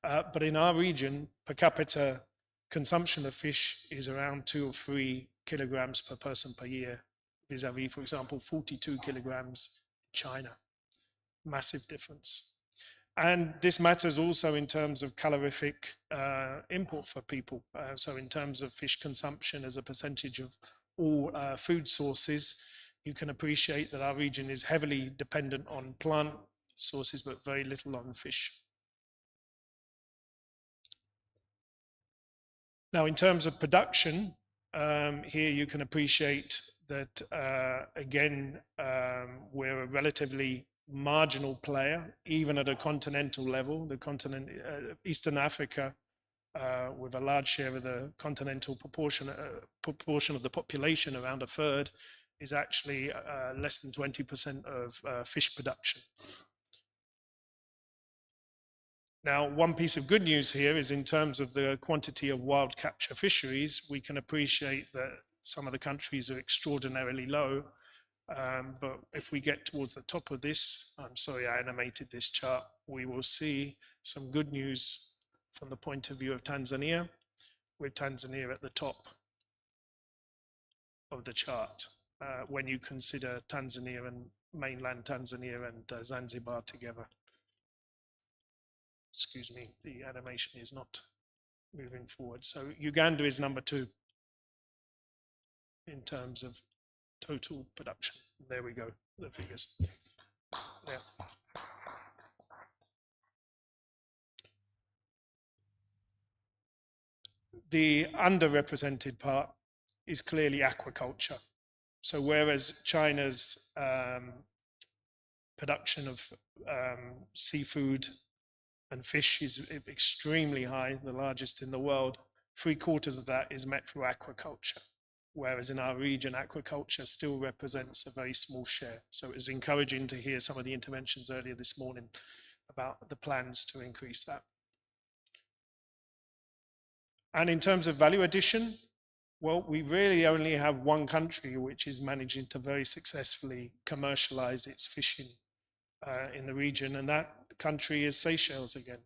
But in our region, per capita consumption of fish is around 2 or 3 kilograms per person per year, vis-a-vis, for example, 42 kilograms in China. Massive difference. And this matters also in terms of calorific import for people. So in terms of fish consumption as a percentage of all food sources, you can appreciate that our region is heavily dependent on plant sources, but very little on fish. Now, in terms of production, here you can appreciate that, again, we're a relatively marginal player, even at a continental level. The continent, Eastern Africa, with a large share of the continental proportion of the population, around a third, is actually less than 20% of fish production. Now, one piece of good news here is in terms of the quantity of wild capture fisheries, we can appreciate that some of the countries are extraordinarily low. But if we get towards the top of this, I'm sorry I animated this chart, we will see some good news from the point of view of Tanzania, with Tanzania at the top of the chart when you consider Tanzania and mainland Tanzania and Zanzibar together. Excuse me, the animation is not moving forward. So Uganda is number 2 in terms of total production. There we go, the figures. Yeah. The underrepresented part is clearly aquaculture. So whereas China's production of seafood and fish is extremely high, the largest in the world, 3/4 of that is met through aquaculture. whereas in our region, aquaculture still represents a very small share. So it was encouraging to hear some of the interventions earlier this morning about the plans to increase that. And in terms of value addition, well, we really only have one country which is managing to very successfully commercialize its fishing in the region, and that country is Seychelles again.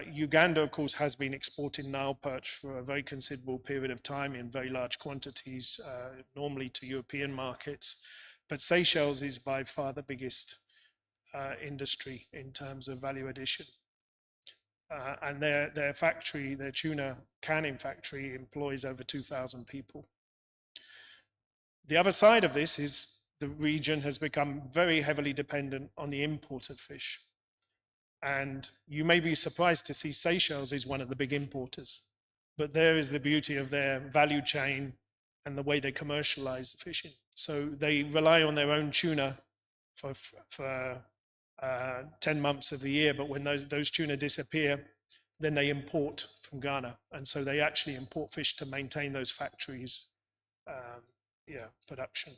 Uganda, of course, has been exporting Nile perch for a very considerable period of time in very large quantities, normally to European markets. But Seychelles is by far the biggest industry in terms of value addition. And their factory, their tuna canning factory, employs over 2,000 people. The other side of this is the region has become very heavily dependent on the import of fish. And you may be surprised to see Seychelles is one of the big importers. But there is the beauty of their value chain and the way they commercialize the fishing. So they rely on their own tuna for 10 months of the year, but when those tuna disappear, then they import from Ghana. And so they actually import fish to maintain those factories' production.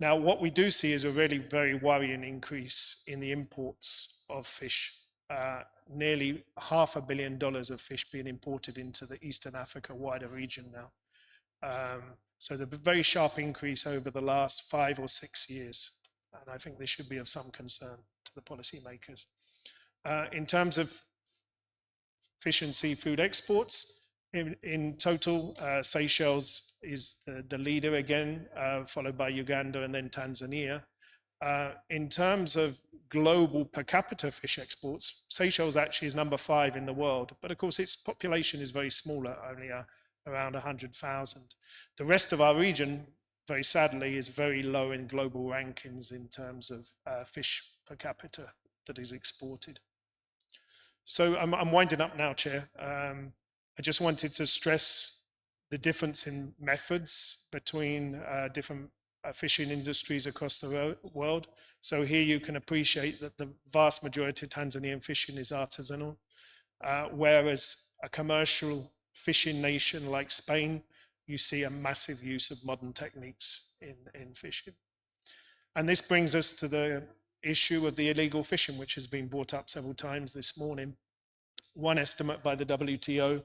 Now, what we do see is a really very worrying increase in the imports of fish. Nearly $500 million of fish being imported into the Eastern Africa wider region now. So there's a very sharp increase over the last 5 or 6 years. And I think this should be of some concern to the policymakers. In terms of fish and seafood exports, in total, Seychelles is the leader again, followed by Uganda and then Tanzania. In terms of global per capita fish exports, Seychelles actually is number 5 in the world, but of course its population is very smaller, only around 100,000. The rest of our region, very sadly, is very low in global rankings in terms of fish per capita that is exported. So I'm winding up now, Chair. I just wanted to stress the difference in methods between different fishing industries across the world. So here you can appreciate that the vast majority of Tanzanian fishing is artisanal, whereas a commercial fishing nation like Spain, you see a massive use of modern techniques in fishing. And this brings us to the issue of the illegal fishing, which has been brought up several times this morning. One estimate by the WTO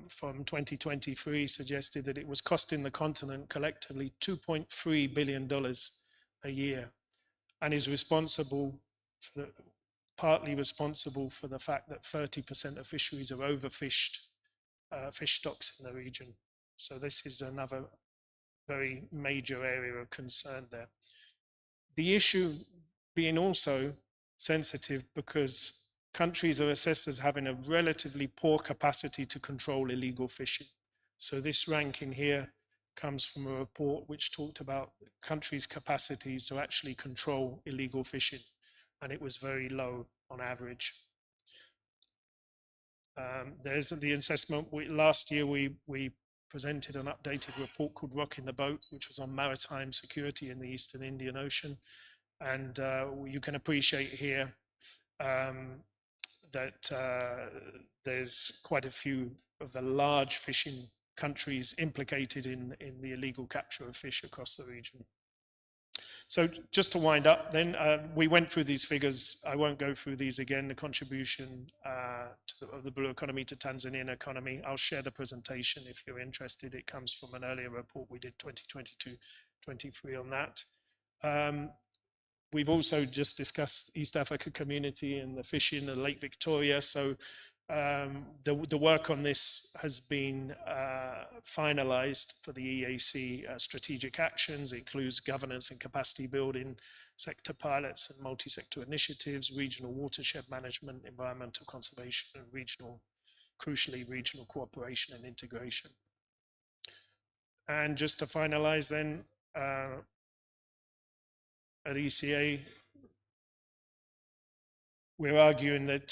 from 2023 suggested that it was costing the continent collectively $2.3 billion a year, and is partly responsible for the fact that 30% of fisheries are overfished fish stocks in the region. So this is another very major area of concern there. The issue being also sensitive because countries are assessed as having a relatively poor capacity to control illegal fishing. So this ranking here comes from a report which talked about countries' capacities to actually control illegal fishing, and it was very low on average. There's the assessment. Last year we presented an updated report called Rocking the Boat, which was on maritime security in the Eastern Indian Ocean. And you can appreciate here that there's quite a few of the large fishing countries implicated in the illegal capture of fish across the region. So just to wind up then, we went through these figures. I won't go through these again, the contribution of the blue economy to Tanzanian economy. I'll share the presentation if you're interested. It comes from an earlier report we did 2022-23 on that. We've also just discussed East Africa community and the fishing in Lake Victoria. So the work on this has been finalized for the EAC strategic actions. It includes governance and capacity building, sector pilots and multi-sector initiatives, regional watershed management, environmental conservation, and crucially, regional cooperation and integration. And just to finalize then, at ECA, we're arguing that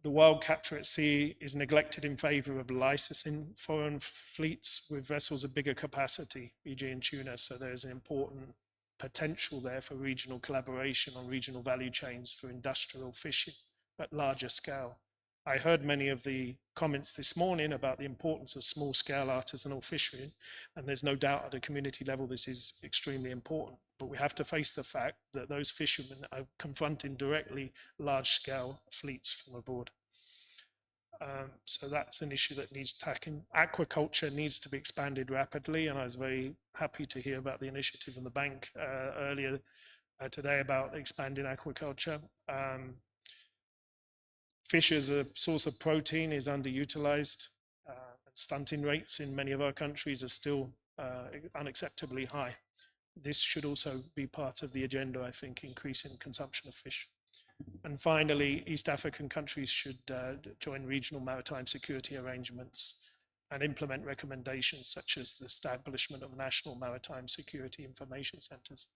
the wild capture at sea is neglected in favor of licensing foreign fleets with vessels of bigger capacity, e.g. in tuna. So there's an important potential there for regional collaboration on regional value chains for industrial fishing at larger scale. I heard many of the comments this morning about the importance of small-scale artisanal fishing, and there's no doubt at a community level this is extremely important. But we have to face the fact that those fishermen are confronting directly large-scale fleets from abroad. So that's an issue that needs tackling. Aquaculture needs to be expanded rapidly, and I was very happy to hear about the initiative in the bank earlier today about expanding aquaculture. Fish as a source of protein is underutilized. Stunting rates in many of our countries are still unacceptably high. This should also be part of the agenda, I think, increasing consumption of fish. And finally, East African countries should join regional maritime security arrangements and implement recommendations such as the establishment of national maritime security information centers.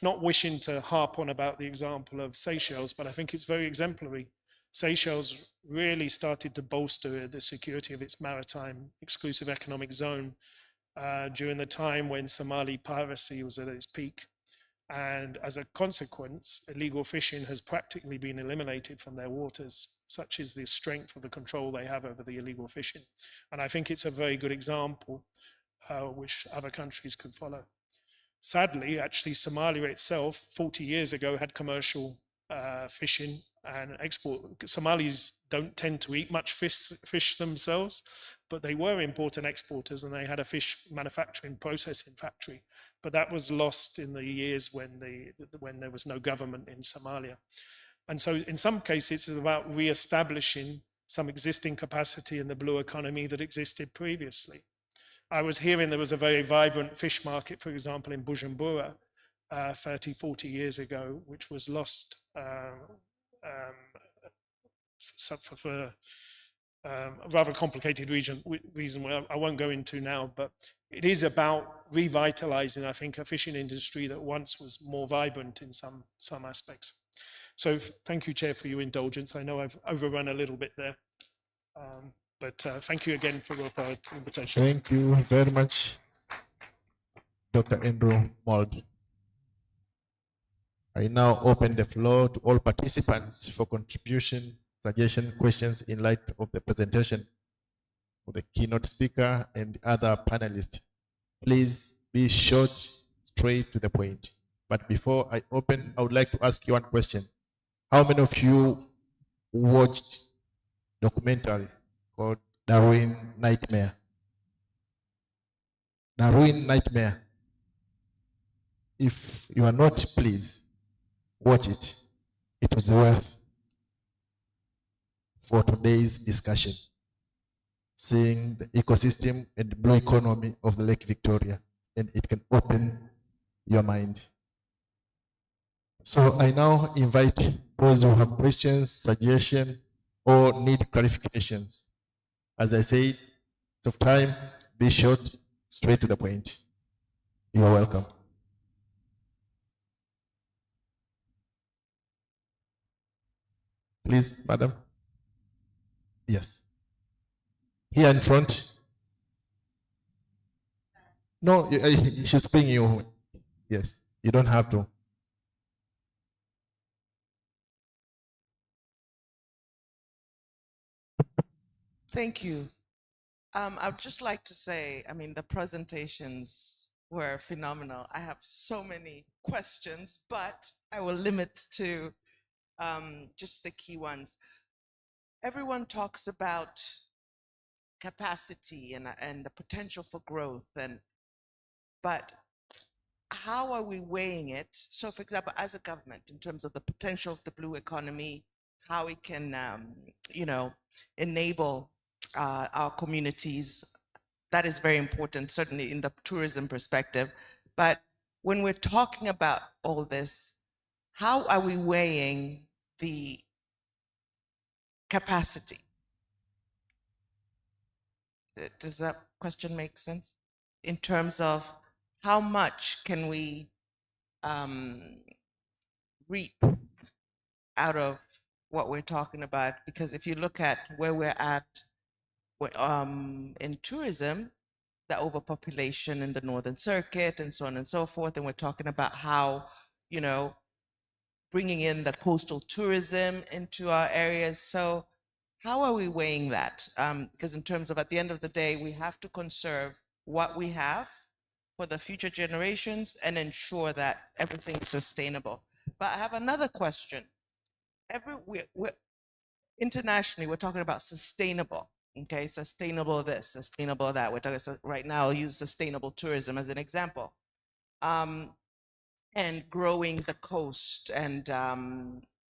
Not wishing to harp on about the example of Seychelles, but I think it's very exemplary. Seychelles really started to bolster the security of its maritime exclusive economic zone during the time when Somali piracy was at its peak. And as a consequence, illegal fishing has practically been eliminated from their waters, such is the strength of the control they have over the illegal fishing. And I think it's a very good example which other countries could follow. Sadly, actually, Somalia itself, 40 years ago, had commercial fishing and export. Somalis don't tend to eat much fish themselves, but they were important exporters, and they had a fish manufacturing processing factory. But that was lost in the years when there was no government in Somalia. And so in some cases, it's about re-establishing some existing capacity in the blue economy that existed previously. I was hearing there was a very vibrant fish market, for example, in Bujumbura 30, 40 years ago, which was lost for a rather complicated reason where I won't go into now, but it is about revitalizing, I think, a fishing industry that once was more vibrant in some aspects. So thank you, Chair, for your indulgence. I know I've overrun a little bit there, but thank you again for your invitation. Thank you very much, Dr. Andrew Mold. I now open the floor to all participants for contribution, suggestion, questions in light of the presentation of the keynote speaker and other panelists. Please be short, straight to the point. But before I open, I would like to ask you one question. How many of you watched a documentary called Darwin Nightmare? Darwin Nightmare. If you are not, please watch it. It was worth for today's discussion, seeing the ecosystem and the blue economy of the Lake Victoria, and it can open your mind. So I now invite those who have questions, suggestions, or need clarifications. As I said, of time, be short, straight to the point. You are welcome. Please, madam. Yes. Here in front. No, she's bringing you. Yes, you don't have to. Thank you. I'd just like to say, I mean, the presentations were phenomenal. I have so many questions, but I will limit to just the key ones. Everyone talks about capacity and the potential for growth, but how are we weighing it? So, for example, as a government, in terms of the potential of the blue economy, how we can, enable our communities, that is very important, certainly in the tourism perspective. But when we're talking about all this, how are we weighing the capacity? Does that question make sense? In terms of how much can we reap out of what we're talking about? Because if you look at where we're at in tourism, the overpopulation in the Northern Circuit and so on and so forth, and we're talking about how, bringing in the coastal tourism into our areas. So how are we weighing that? Because in terms of, at the end of the day, we have to conserve what we have for the future generations and ensure that everything is sustainable. But I have another question. Internationally, we're talking about sustainable, okay? Sustainable this, sustainable that. We're talking right now, I'll use sustainable tourism as an example. And growing the coast and,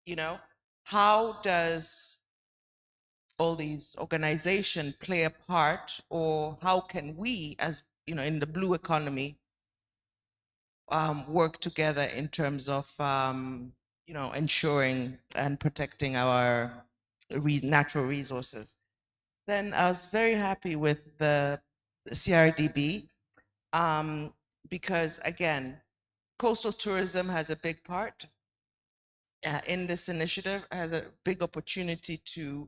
you know, how does all these organizations play a part, or how can we, as you know, in the blue economy, work together in terms of, you know, ensuring and protecting our natural resources? Then I was very happy with the CRDB because, again, coastal tourism has a big part in this initiative, has a big opportunity to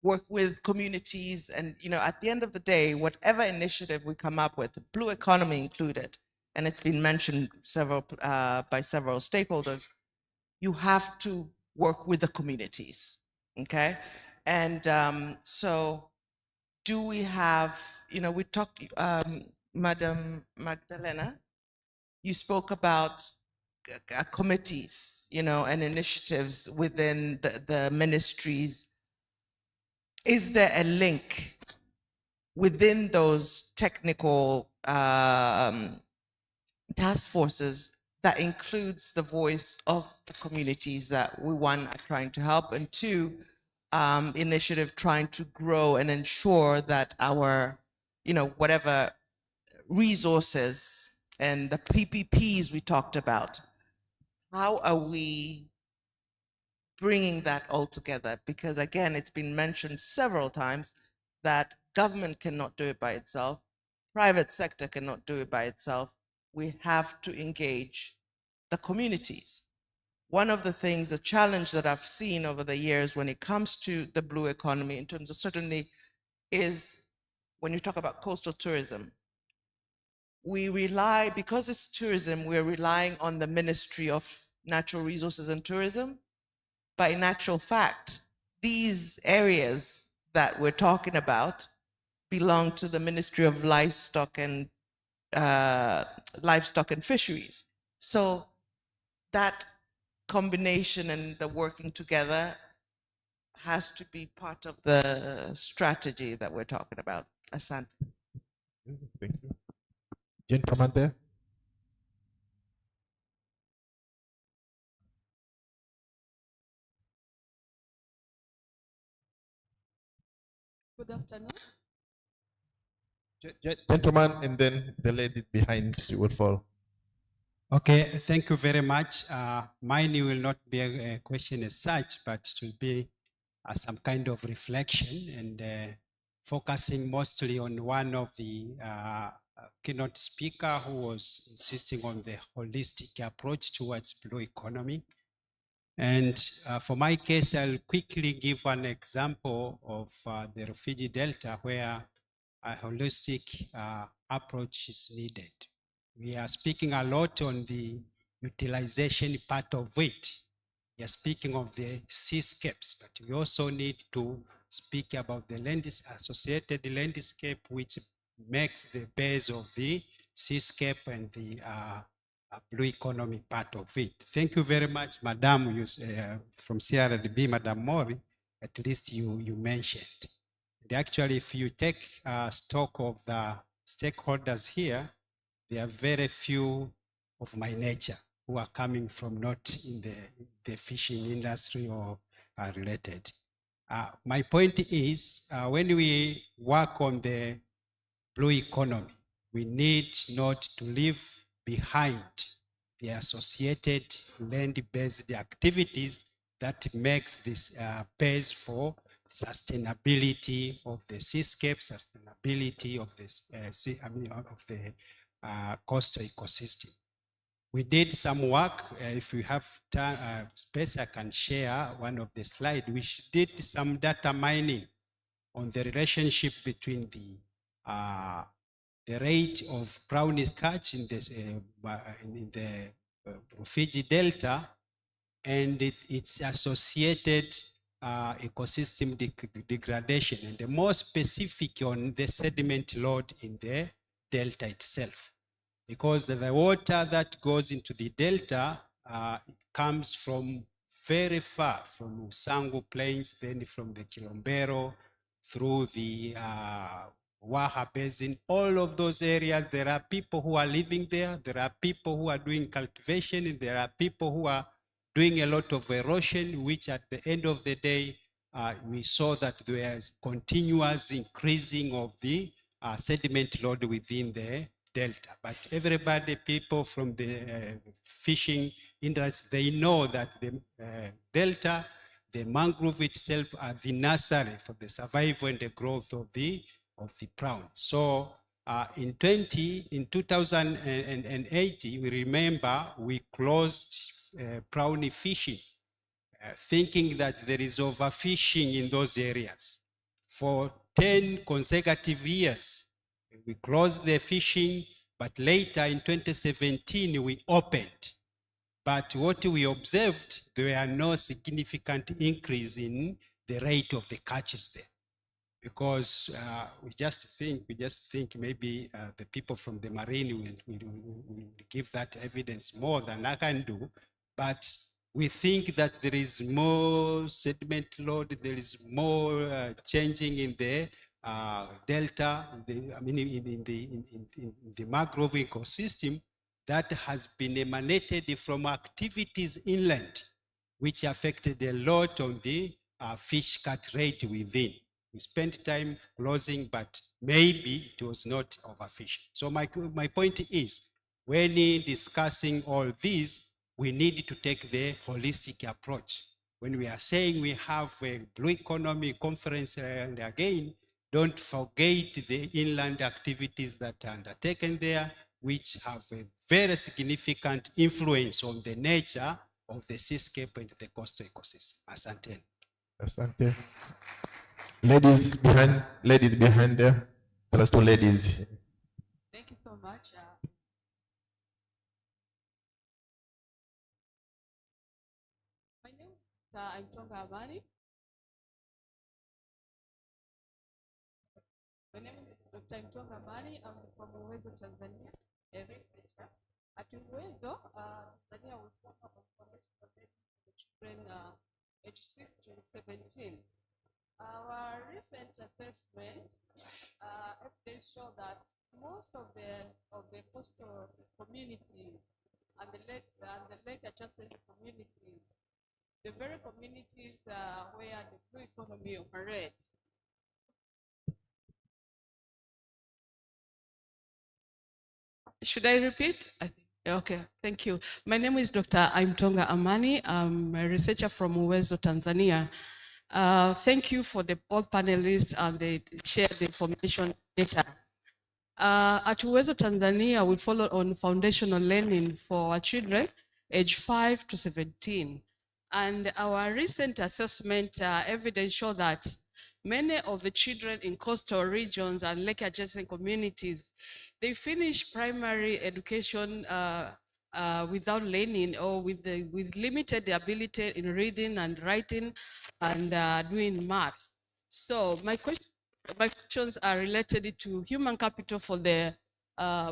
work with communities. And, you know, at the end of the day, whatever initiative we come up with, blue economy included, and it's been mentioned by several stakeholders, you have to work with the communities, okay? And so do we have, you know, we talked, Madam Magdalena, you spoke about committees, you know, and initiatives within the ministries. Is there a link within those technical task forces that includes the voice of the communities that we, one, are trying to help, and two, initiative trying to grow and ensure that our, you know, whatever resources and the PPPs we talked about, how are we bringing that all together? Because again, it's been mentioned several times that government cannot do it by itself, private sector cannot do it by itself. We have to engage the communities. One of the things, a challenge that I've seen over the years when it comes to the blue economy, in terms of certainly, is when you talk about coastal tourism, we rely, because it's tourism, we're relying on the Ministry of Natural Resources and Tourism. But in actual fact, these areas that we're talking about belong to the Ministry of Livestock and Fisheries. So that combination and the working together has to be part of the strategy that we're talking about. Asante. Thank you. Gentleman there. Good afternoon. Gentleman, and then the lady behind will follow. Okay, thank you very much. Mine will not be a question as such, but it will be some kind of reflection and focusing mostly on one of the keynote speaker who was insisting on the holistic approach towards blue economy. And for my case, I'll quickly give an example of the refugee delta where a holistic approach is needed. We are speaking a lot on the utilization part of it. We are speaking of the seascapes, but we also need to speak about the associated landscape, which makes the base of the seascape and the blue economy part of it. Thank you very much, Madam, from CRDB, Madam Mori, at least you mentioned. And actually, if you take stock of the stakeholders here, there are very few of my nature who are coming from not in the fishing industry or are related. My point is, when we work on the blue economy, we need not to leave behind the associated land-based activities that makes this base for sustainability of the seascape, sustainability of this, of the coastal ecosystem. We did some work. If we have time, space, I can share one of the slides. We did some data mining on the relationship between the rate of brownies catch in the refugee delta and its associated ecosystem degradation, and more specific on the sediment load in the delta itself. Because the water that goes into the delta comes from very far, from Usangu Plains, then from the Kilombero, through the Waha Basin, all of those areas, there are people who are living there, there are people who are doing cultivation, and there are people who are doing a lot of erosion, which at the end of the day, we saw that there is continuous increasing of the sediment load within the delta. But everybody, people from the fishing industry, they know that the delta, the mangrove itself are the nursery for the survival and the growth of the prawn. So in 2008, we remember we closed prawn fishing, thinking that there is overfishing in those areas. For 10 consecutive years, we closed the fishing, but later in 2017, we opened. But what we observed, there were no significant increase in the rate of the catches there. Because we just think maybe the people from the marine will give that evidence more than I can do. But we think that there is more sediment load, there is more changing in the delta, in the mangrove ecosystem that has been emanated from activities inland, which affected a lot on the fish cut rate within. We spent time closing, but maybe it was not overfishing. So my point is, when discussing all these, we need to take the holistic approach. When we are saying we have a Blue Economy Conference, and again, don't forget the inland activities that are undertaken there, which have a very significant influence on the nature of the seascape and the coastal ecosystem. Asante. Asante. Ladies behind there. Tell us two ladies. Thank you so much. My name is Amtonga Amani. My name is Dr. Amtonga Amani. I'm from Uwezo, Tanzania, a researcher. At Uwezo, Tanzania will focus on foundation for children age 6 to 17. Our recent assessment evidence show that most of the coastal communities and the lake adjacent communities, the very communities where the Blue Economy operates, should I repeat? Okay, thank you. My name is Dr. Amtonga Amani. I'm a researcher from Uwezo, Tanzania. Thank you for all panelists and they shared the information data. At Uwezo, Tanzania, we follow on foundational learning for our children age 5 to 17. And our recent assessment evidence show that many of the children in coastal regions and lake adjacent communities, they finish primary education without learning or with limited ability in reading and writing and doing math. So my questions are related to human capital for the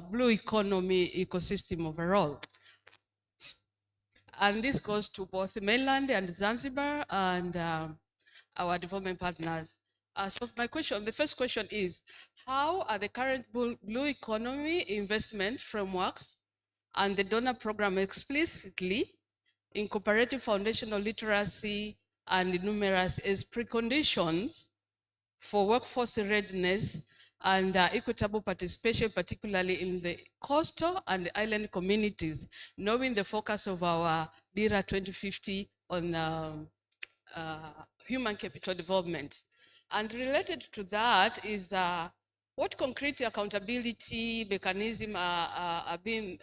Blue Economy ecosystem overall. And this goes to both mainland and Zanzibar and our development partners. So the first question is, how are the current Blue Economy investment frameworks and the donor program explicitly incorporating foundational literacy and numeracy as preconditions for workforce readiness and equitable participation, particularly in the coastal and island communities, knowing the focus of our DERA 2050 on human capital development. And related to that is what concrete accountability mechanisms are being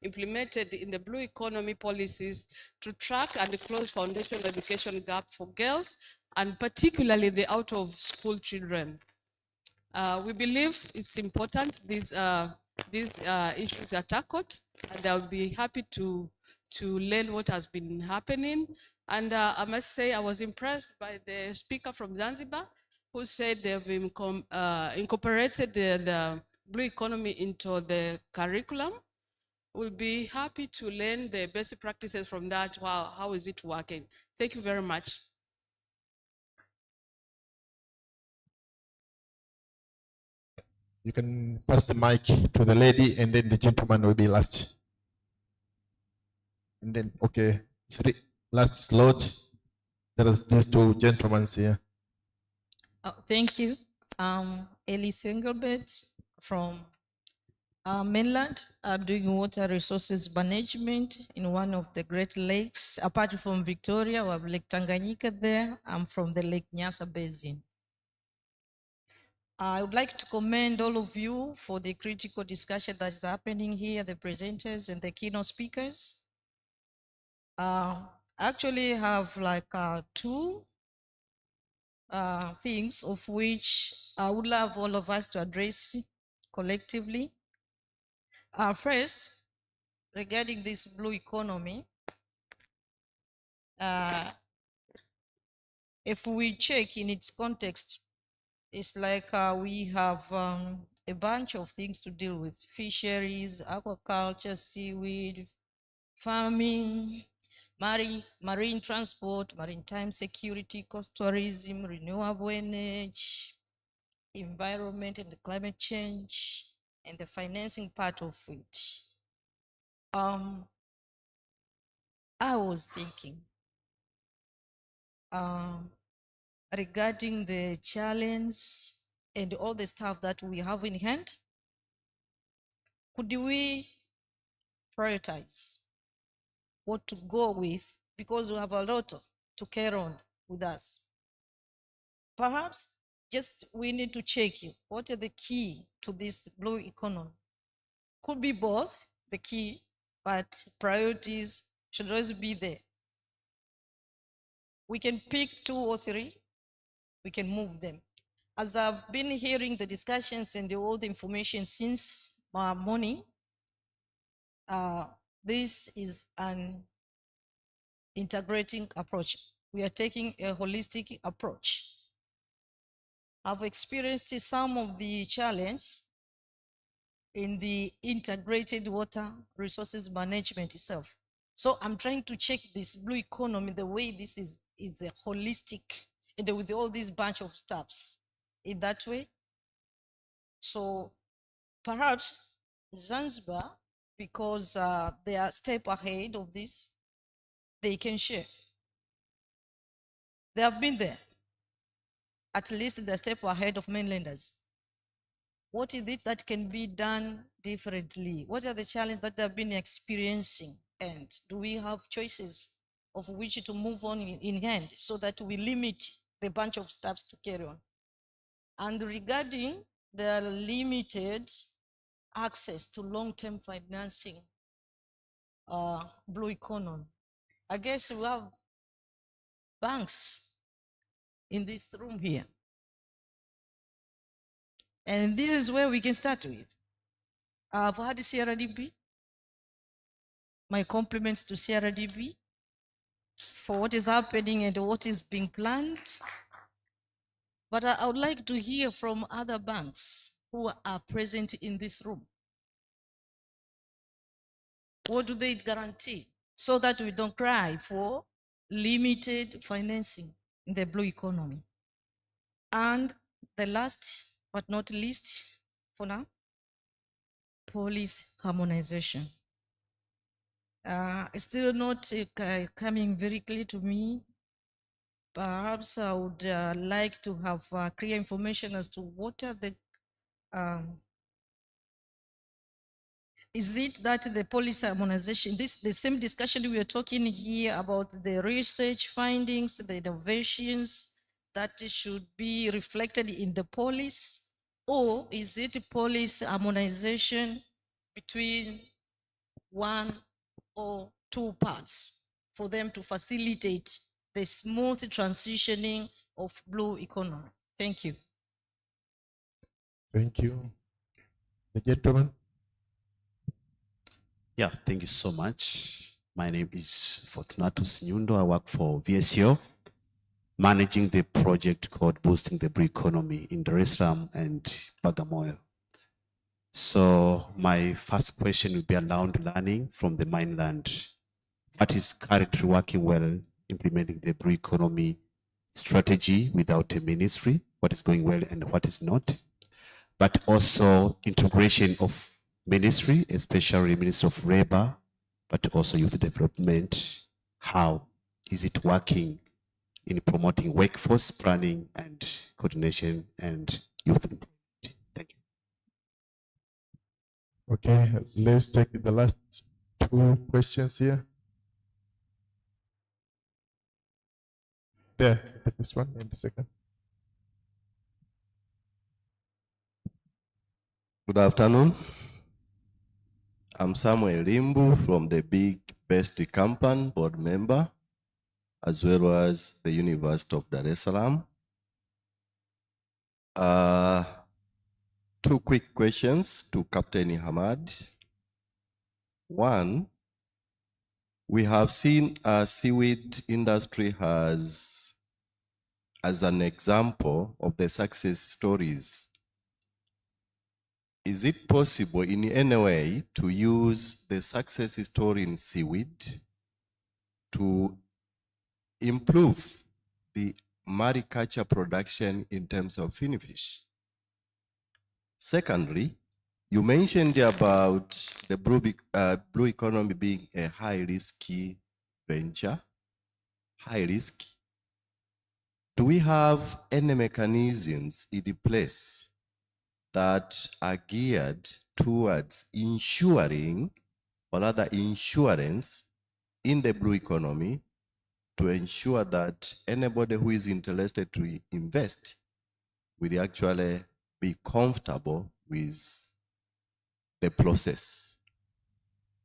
implemented in the Blue Economy policies to track and close foundational education gap for girls, and particularly the out-of-school children. We believe it's important these issues are tackled, and I'll be happy to learn what has been happening And I must say, I was impressed by the speaker from Zanzibar who said they've incorporated the blue economy into the curriculum. We'll be happy to learn the best practices from that. Wow, how is it working? Thank you very much. You can pass the mic to the lady and then the gentleman will be last. And then, okay, last slot. There is these two gentlemen here. Oh, thank you. Elise Engelbert from mainland. I'm doing water resources management in one of the Great Lakes. Apart from Victoria, we have Lake Tanganyika there. I'm from the Lake Nyasa Basin. I would like to commend all of you for the critical discussion that is happening here, the presenters and the keynote speakers. I actually have like two things of which I would love all of us to address collectively. First, regarding this blue economy, if we check in its context, it's like we have a bunch of things to deal with: fisheries, aquaculture, seaweed, farming, marine transport, maritime security, coastal tourism, renewable energy, environment and climate change, and the financing part of it. I was thinking regarding the challenge and all the stuff that we have in hand, could we prioritize what to go with, because we have a lot to carry on with us? Perhaps just we need to check what are the key to this blue economy. Could be both the key, but priorities should always be there. We can pick 2 or 3, we can move them. As I've been hearing the discussions and all the information since morning, this is an integrating approach. We are taking a holistic approach. I've experienced some of the challenge in the integrated water resources management itself. So I'm trying to check this blue economy, the way this is a holistic, and with all these bunch of stuffs in that way. So perhaps Zanzibar, because they are a step ahead of this, they can share. They have been there. At least they're a step ahead of mainlanders. What is it that can be done differently? What are the challenges that they've been experiencing? And do we have choices of which to move on in hand so that we limit the bunch of steps to carry on? And regarding the limited access to long-term financing, blue economy, I guess we have banks in this room here. And this is where we can start with. I've had CRDB. My compliments to CRDB for what is happening and what is being planned. But I would like to hear from other banks who are present in this room. What do they guarantee so that we don't cry for limited financing in the blue economy? And the last but not least for now, policy harmonization. It's still not coming very clear to me. Perhaps I would like to have clear information as to what are the, is it that the policy harmonization, the same discussion we are talking here about the research findings, the innovations that should be reflected in the policy, or is it policy harmonization between 1 or 2 parts for them to facilitate the smooth transitioning of blue economy? Thank you. Thank you. The gentleman. Yeah, thank you so much. My name is Fortunatus Nyundo. I work for VSO, managing the project called Boosting the Blue Economy in Dar es Salaam and Bagamoyo. So my first question will be around learning from the mainland. What is currently working well, implementing the blue economy strategy without a ministry? What is going well and what is not? But also integration of ministry, especially Ministry of Labor, but also youth development. How is it working in promoting workforce planning and coordination and youth employment? Thank you. Okay, let's take the last two questions here. There, the first one and the second. Good afternoon. I'm Samuel Limbu from the Big Best Company board member, as well as the University of Dar es Salaam. Two quick questions to Captain Hamad. One, we have seen seaweed industry as an example of the success stories. Is it possible in any way to use the success story in seaweed to improve the mariculture production in terms of finfish? Secondly, you mentioned about the blue economy being a high-risky venture, high risk. Do we have any mechanisms in place that are geared towards ensuring, or rather insurance in the blue economy, to ensure that anybody who is interested to invest will actually be comfortable with the process?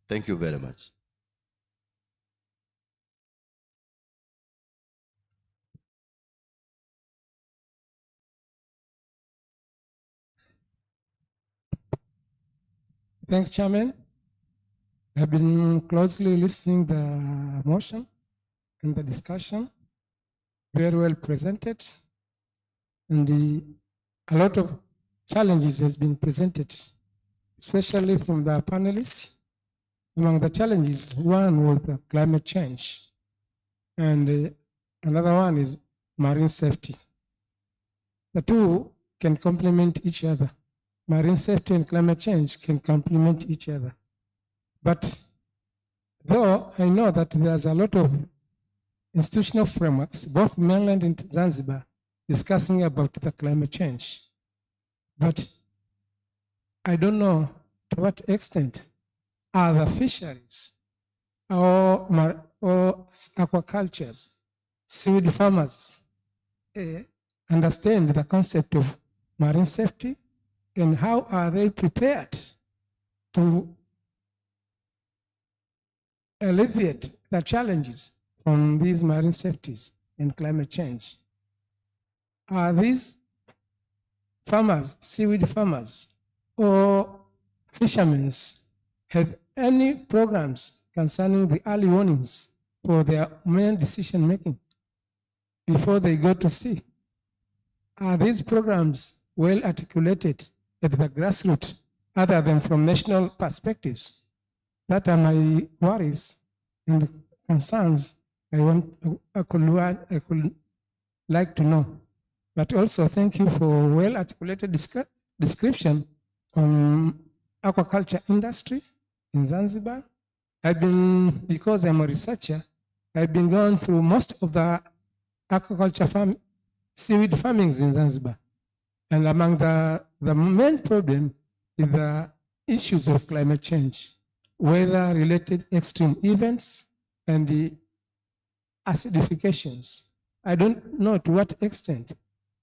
Thank you very much. Thanks, Chairman. I've been closely listening the motion and the discussion, very well presented, and a lot of challenges has been presented, especially from the panelists. Among the challenges, one was the climate change, and another one is marine safety. The two can complement each other. Marine safety and climate change can complement each other. But though I know that there's a lot of institutional frameworks, both mainland and Zanzibar, discussing about the climate change. But I don't know to what extent are the fisheries or aquacultures, seaweed farmers understand the concept of marine safety, and how are they prepared to alleviate the challenges from these marine safeties and climate change? Are these farmers, seaweed farmers, or fishermen have any programs concerning the early warnings for their main decision making before they go to sea? Are these programs well articulated at the grassroots other than from national perspectives? That are my worries and concerns. I could like to know. But also thank you for well articulated description on aquaculture industry in Zanzibar. Because I'm a researcher, I've been going through most of the aquaculture seaweed farmings in Zanzibar. And among the main problem is the issues of climate change, weather-related extreme events, and the acidifications. I don't know to what extent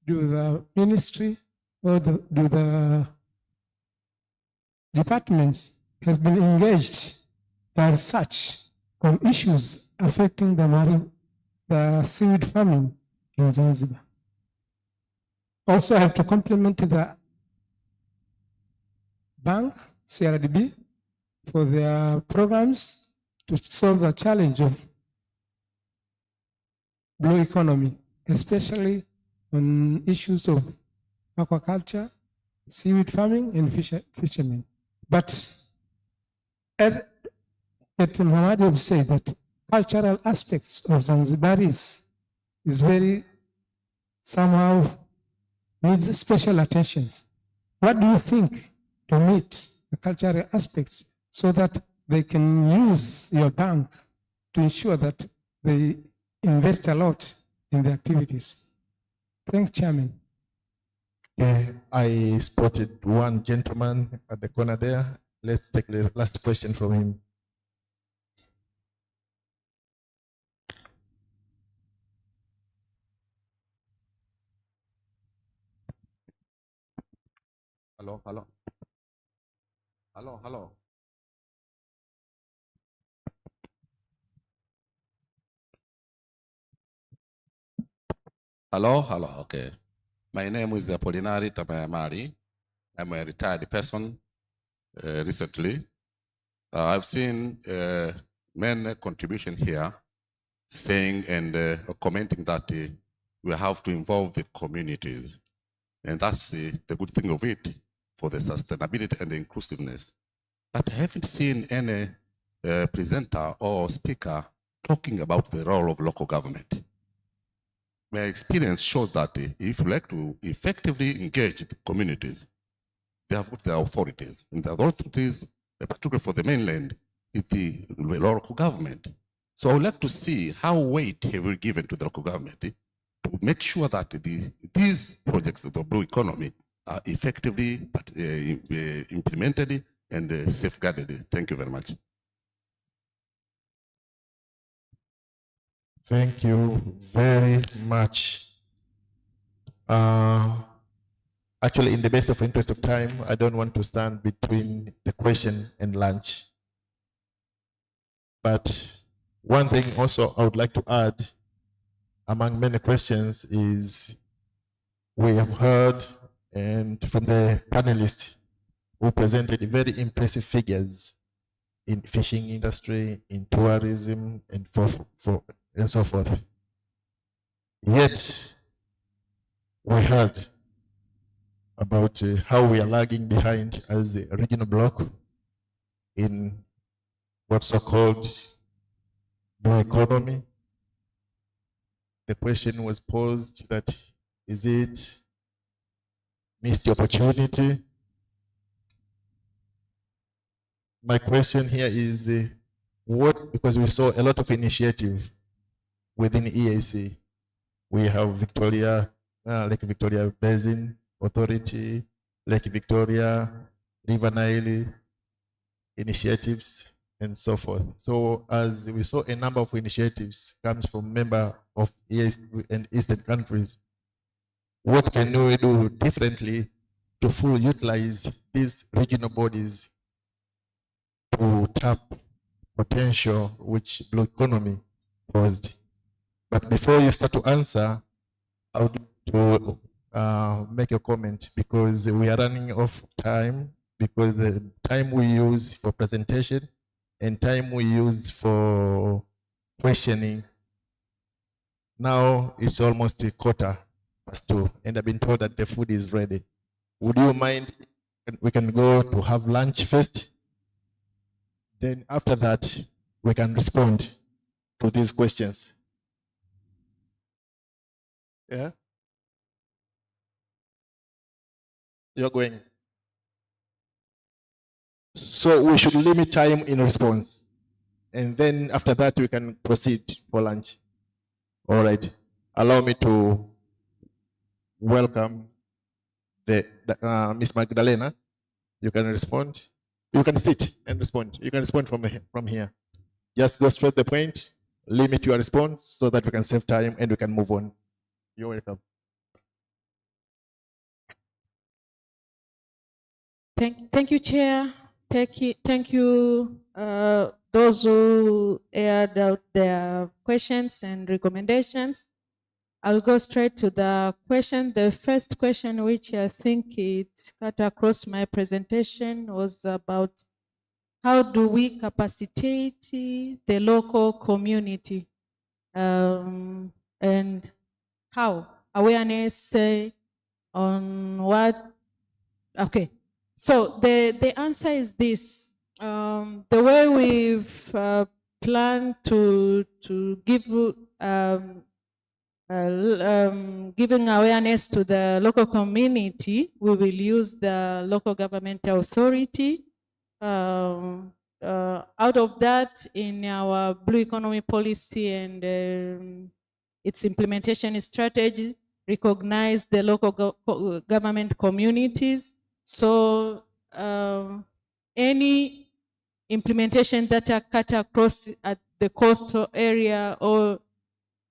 do the ministry or do the departments has been engaged by research on issues affecting the seaweed farming in Zanzibar. Also, I have to compliment the bank, CRDB, for their programs to solve the challenge of blue economy, especially on issues of aquaculture, seaweed farming, and fishermen. But as Dr. Mohammad said, that cultural aspects of Zanzibaris is very somehow needs special attentions. What do you think to meet the cultural aspects so that they can use your bank to ensure that they invest a lot in the activities? Thanks, Chairman. Okay, I spotted one gentleman at the corner there. Let's take the last question from him. Hello. Hello. Okay. My name is Apolinari Tamayamari. I'm a retired person recently. I've seen many contribution here saying and commenting that we have to involve the communities. And that's the good thing of it for the sustainability and the inclusiveness. But I haven't seen any presenter or speaker talking about the role of local government. My experience shows that if you like to effectively engage the communities, they have got their authorities. And the authorities, particularly for the mainland, is the local government. So I would like to see how weight have we given to the local government to make sure that these projects of the blue economy are effectively implemented and safeguarded. Thank you very much. Thank you very much. Actually, in the best of interest of time, I don't want to stand between the question and lunch. But one thing also I would like to add among many questions is we have heard and from the panelists who presented very impressive figures in fishing industry, in tourism, and so forth. Yet, we heard about how we are lagging behind as a regional bloc in what's so-called blue economy. The question was posed that, is it missed opportunity? My question here is, because we saw a lot of initiative within EAC. We have Victoria, Lake Victoria Basin Authority, Lake Victoria, River Nile initiatives, and so forth. So as we saw a number of initiatives comes from member of EAC and Eastern countries, what can we do differently to fully utilize these regional bodies to tap potential which blue economy posed? But before you start to answer, I would like to make a comment because we are running off time, because the time we use for presentation and time we use for questioning, now it's almost 2:15, and I've been told that the food is ready. Would you mind, we can go to have lunch first? Then after that, we can respond to these questions. Yeah? You're going. So we should limit time in response. And then after that, we can proceed for lunch. All right. Allow me to welcome Miss Magdalena. You can respond. You can sit and respond. You can respond from here. Just go straight to the point. Limit your response so that we can save time and we can move on. You're welcome. Thank you, Chair. Thank you, those who aired out their questions and recommendations. I'll go straight to the question. The first question, which I think it cut across my presentation, was about how do we capacitate the local community, and how awareness on what? Okay, so the answer is this. The way we've planned to give giving awareness to the local community, we will use the local government authority. Out of that, in our blue economy policy and its implementation strategy, recognize the local government communities. So any implementation that are cut across at the coastal area or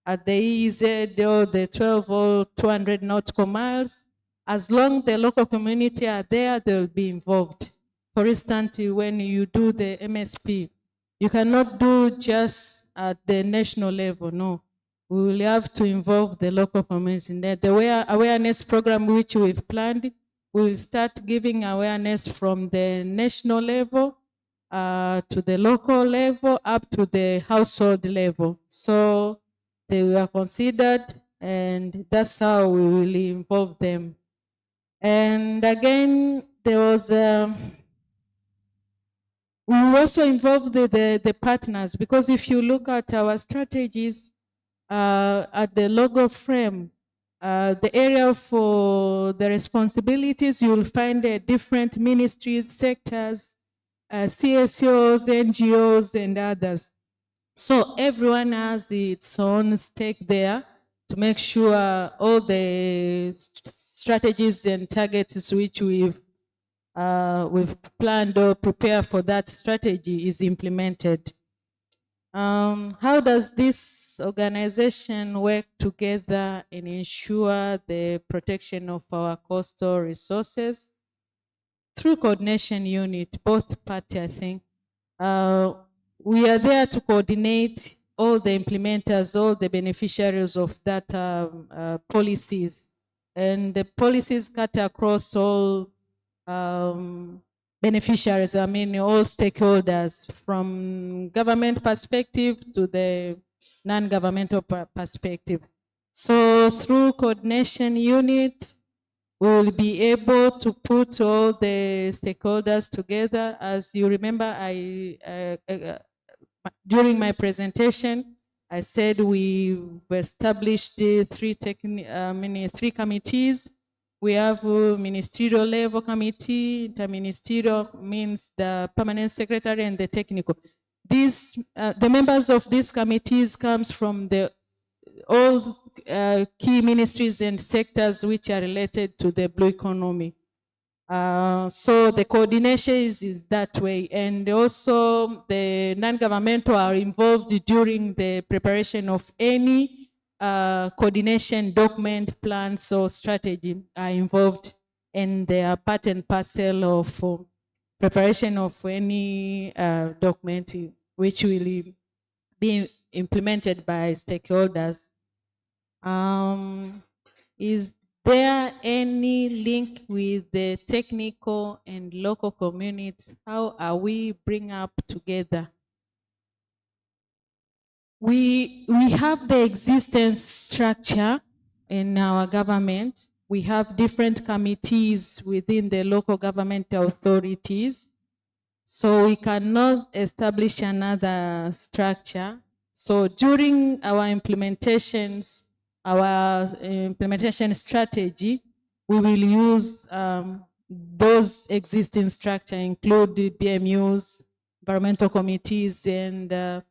at the EEZ or the 12 or 200 nautical miles, as long the local community are there, they'll be involved. For instance, when you do the MSP, you cannot do just at the national level, no. We will have to involve the local community in that. The awareness program which we've planned, we will start giving awareness from the national level to the local level up to the household level. So they were considered, and that's how we will involve them. And again, there was we also involve the partners, because if you look at our strategies at the logo frame, the area for the responsibilities, you'll find different ministries, sectors, CSOs, NGOs, and others. So everyone has its own stake there to make sure all the strategies and targets which we've planned or prepared for that strategy is implemented. How does this organization work together and ensure the protection of our coastal resources? Through coordination unit, both parties, I think. We are there to coordinate all the implementers, all the beneficiaries of that policies. And the policies cut across all beneficiaries, I mean all stakeholders, from government perspective to the non-governmental perspective. So through coordination unit, we will be able to put all the stakeholders together. As you remember, during my presentation, I said we've established three committees. We have a ministerial level committee. Interministerial means the permanent secretary and the technical. These, the members of these committees comes from all key ministries and sectors which are related to the blue economy. So the coordination is that way, and also the non-governmental are involved during the preparation of any coordination document, plans or strategy are involved, and they are part and parcel of preparation of any document which will be implemented by stakeholders. Is there any link with the technical and local communities? How are we bring up together? We have the existence structure in our government. We have different committees within the local government authorities. So we cannot establish another structure. So during our implementations, our implementation strategy, we will use those existing structure, include the BMUs, environmental committees, and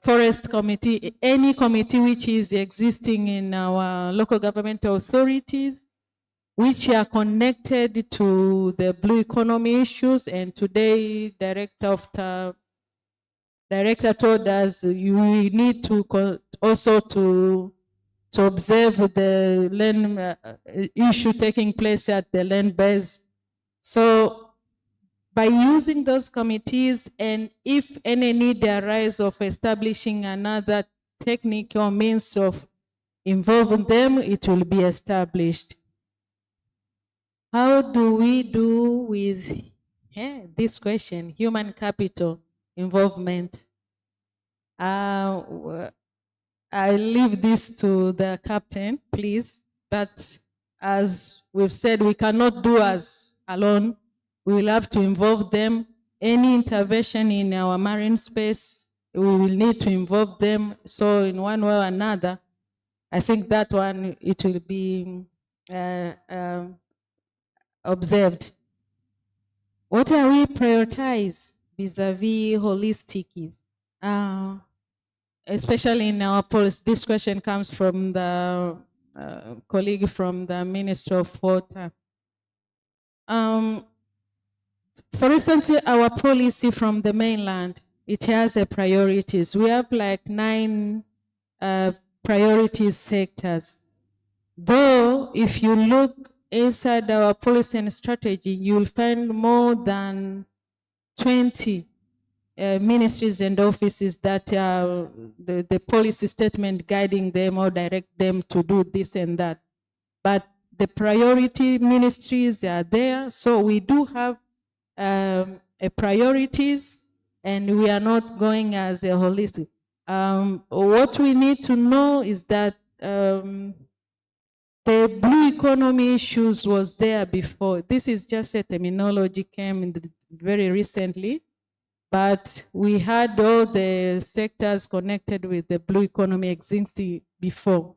forest committee, any committee which is existing in our local government authorities, which are connected to the blue economy issues. And today, director told us we need to also to observe the land issue taking place at the land base. So by using those committees, and if any need arise of establishing another technique or means of involving them, it will be established. How do we do with this question, human capital involvement. I leave this to the captain, please. But as we've said, we cannot do as alone. We will have to involve them. Any intervention in our marine space, we will need to involve them. So in one way or another, I think that one, it will be observed. What are we prioritize vis-a-vis holistic is? Especially in our policy, this question comes from the colleague from the Ministry of Water. For instance, our policy from the mainland, it has a priorities. We have like 9 priorities sectors. Though, if you look inside our policy and strategy, you will find more than 20 ministries and offices that are the policy statement guiding them or direct them to do this and that. But the priority ministries are there. So we do have a priorities, and we are not going as a holistic. What we need to know is that the blue economy issues was there before. This is just a terminology came in very recently, but we had all the sectors connected with the blue economy existing before.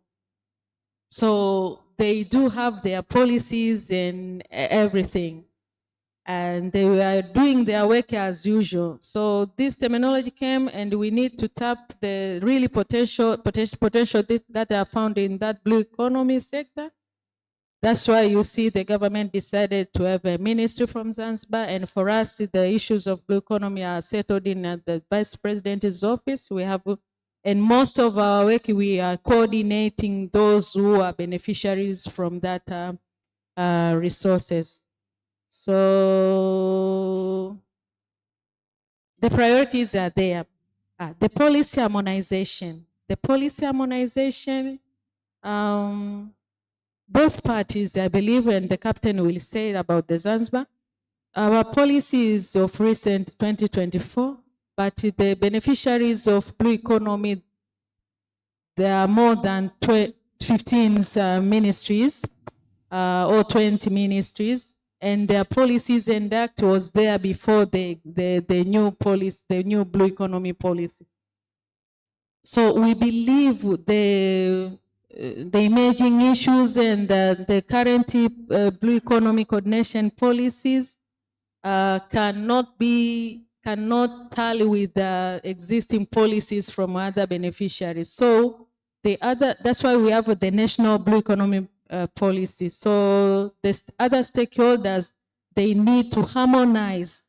So they do have their policies and everything, and they were doing their work as usual. So this terminology came, and we need to tap the really potential that are found in that blue economy sector. That's why you see the government decided to have a ministry from Zanzibar, and for us, the issues of blue economy are settled in the Vice President's office. We have, and most of our work, we are coordinating those who are beneficiaries from that resources. So the priorities are there. The policy harmonization. The policy harmonization, both parties, I believe, and the captain will say about the Zanzibar. Our policy is of recent 2024, but the beneficiaries of blue economy, there are more than 15 ministries or 20 ministries, and their policies and act was there before the new policy, the new blue economy policy. So we believe the emerging issues and the current blue economy coordination policies cannot tally with the existing policies from other beneficiaries. So that's why we have the national blue economy policy. So the other stakeholders, they need to harmonize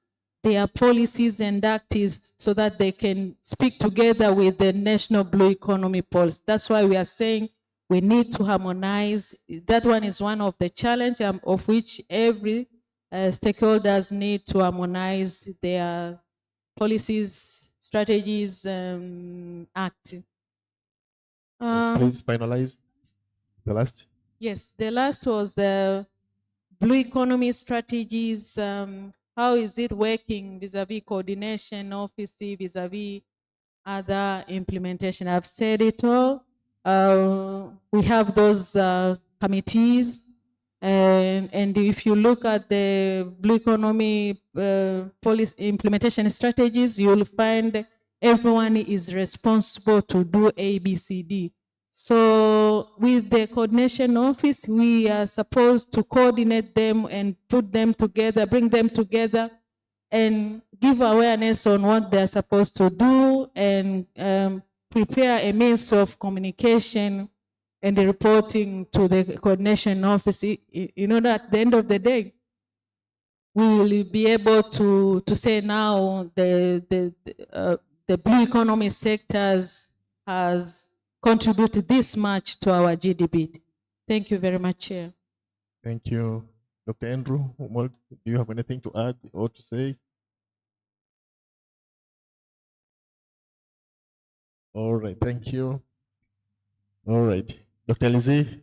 their policies and activities so that they can speak together with the national blue economy policy. That's why we are saying we need to harmonize. That one is one of the challenges of which every stakeholders need to harmonize their policies, strategies, act. Please finalize the last. Yes, the last was the blue economy strategies. How is it working vis-a-vis coordination office, vis-a-vis other implementation? I've said it all. We have those committees, and if you look at the blue economy policy implementation strategies, you'll find everyone is responsible to do A, B, C, D. So with the coordination office, we are supposed to coordinate them and put them together, bring them together, and give awareness on what they're supposed to do, and prepare a means of communication and the reporting to the coordination office. You know that at the end of the day, we will be able to say now the blue economy sectors has contributed this much to our GDP. Thank you very much, Chair. Thank you. Dr. Andrew, do you have anything to add or to say? All right, thank you. All right, Dr. Lizzie.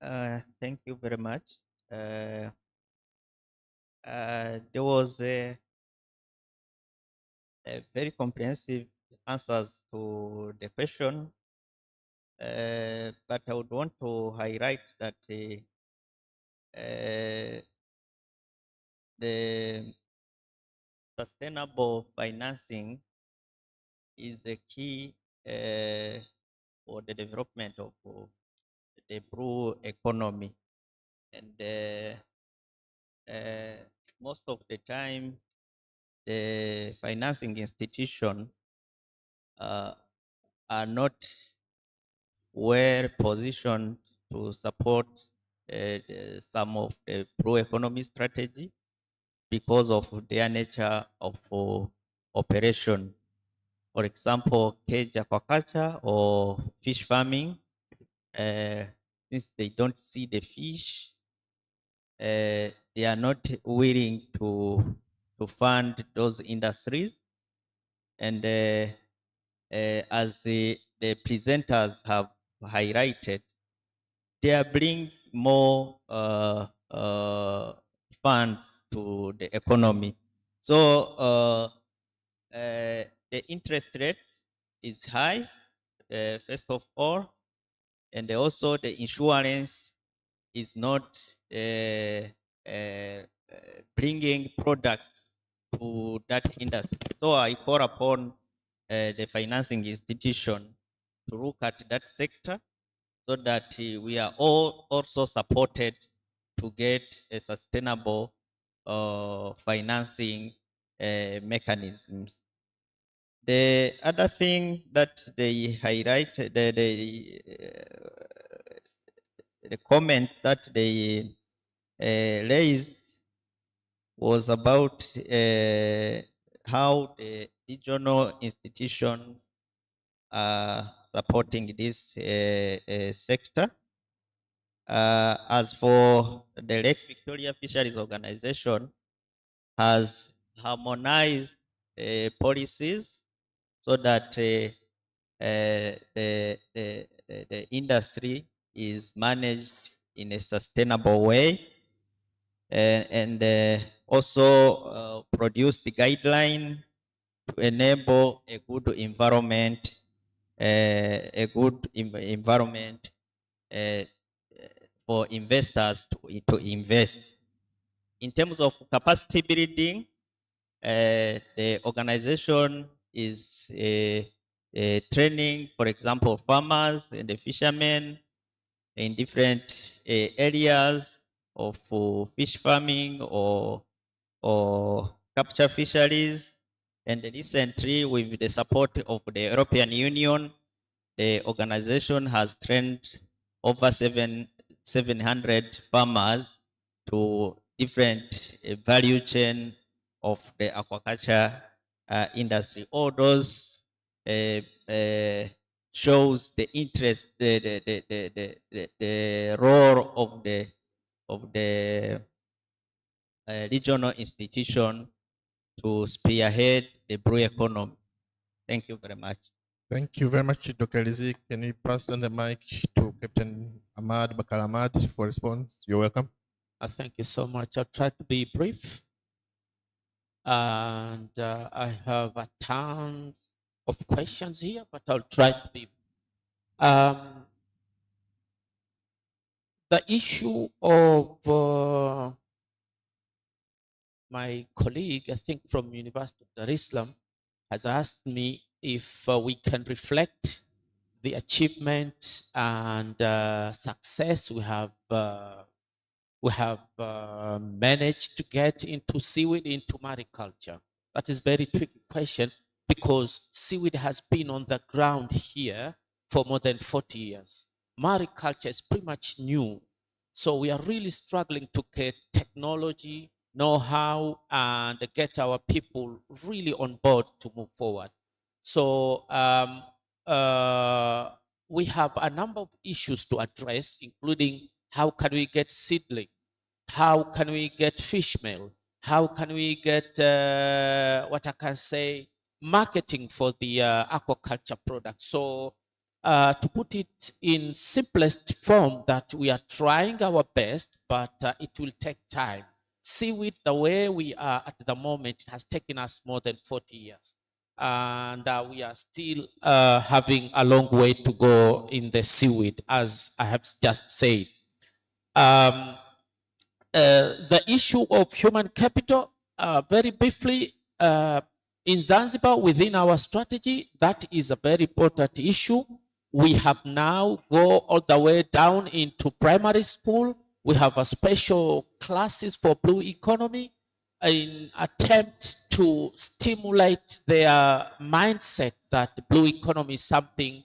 Thank you very much. There was a very comprehensive answers to the question, but I would want to highlight that the sustainable financing is a key for the development of the blue economy. And most of the time, the financing institution are not well positioned to support some of the pro-economy strategy because of their nature of operation. For example, cage aquaculture or fish farming, since they don't see the fish, they are not willing to fund those industries. And as the presenters have highlighted, they are bringing more funds to the economy. So the interest rates is high, first of all, and also the insurance is not bringing products to that industry. So I call upon the financing institution to look at that sector so that we are all also supported to get a sustainable financing mechanisms. The other thing that they highlight, the comment that they raised was about how the regional institutions are supporting this sector. As for the Lake Victoria Fisheries Organization, has harmonized policies so that the industry is managed in a sustainable way, and also produce the guideline to enable a good environment, environment for investors to invest. In terms of capacity building, the organization is training, for example, farmers and the fishermen in different areas of fish farming or capture fisheries. And recently, with the support of the European Union, the organization has trained over 700 farmers to different value chain of the aquaculture industry. All those shows the interest, the role of the regional institution to spearhead the blue economy. Thank you very much. Thank you very much, Dr. Rizzi. Can you pass on the mic to Captain Ahmad Bakar Ahmad for response? You're welcome. Thank you so much. I'll try to be brief. And I have a ton of questions here, but I'll try to be. The issue of my colleague, I think from University of Dar es Salaam, has asked me if we can reflect the achievement and success we have managed to get into seaweed, into mariculture. That is a very tricky question because seaweed has been on the ground here for more than 40 years. Mariculture is pretty much new. So we are really struggling to get technology, know-how, and get our people really on board to move forward. So we have a number of issues to address, including how can we get seedling? How can we get fish meal? How can we get, what I can say, marketing for the aquaculture product? So to put it in simplest form, that we are trying our best, but it will take time. Seaweed, the way we are at the moment, it has taken us more than 40 years. And we are still having a long way to go in the seaweed, as I have just said. The issue of human capital, very briefly, in Zanzibar, within our strategy, that is a very important issue. We have now go all the way down into primary school. We have a special classes for blue economy in attempt to stimulate their mindset that blue economy is something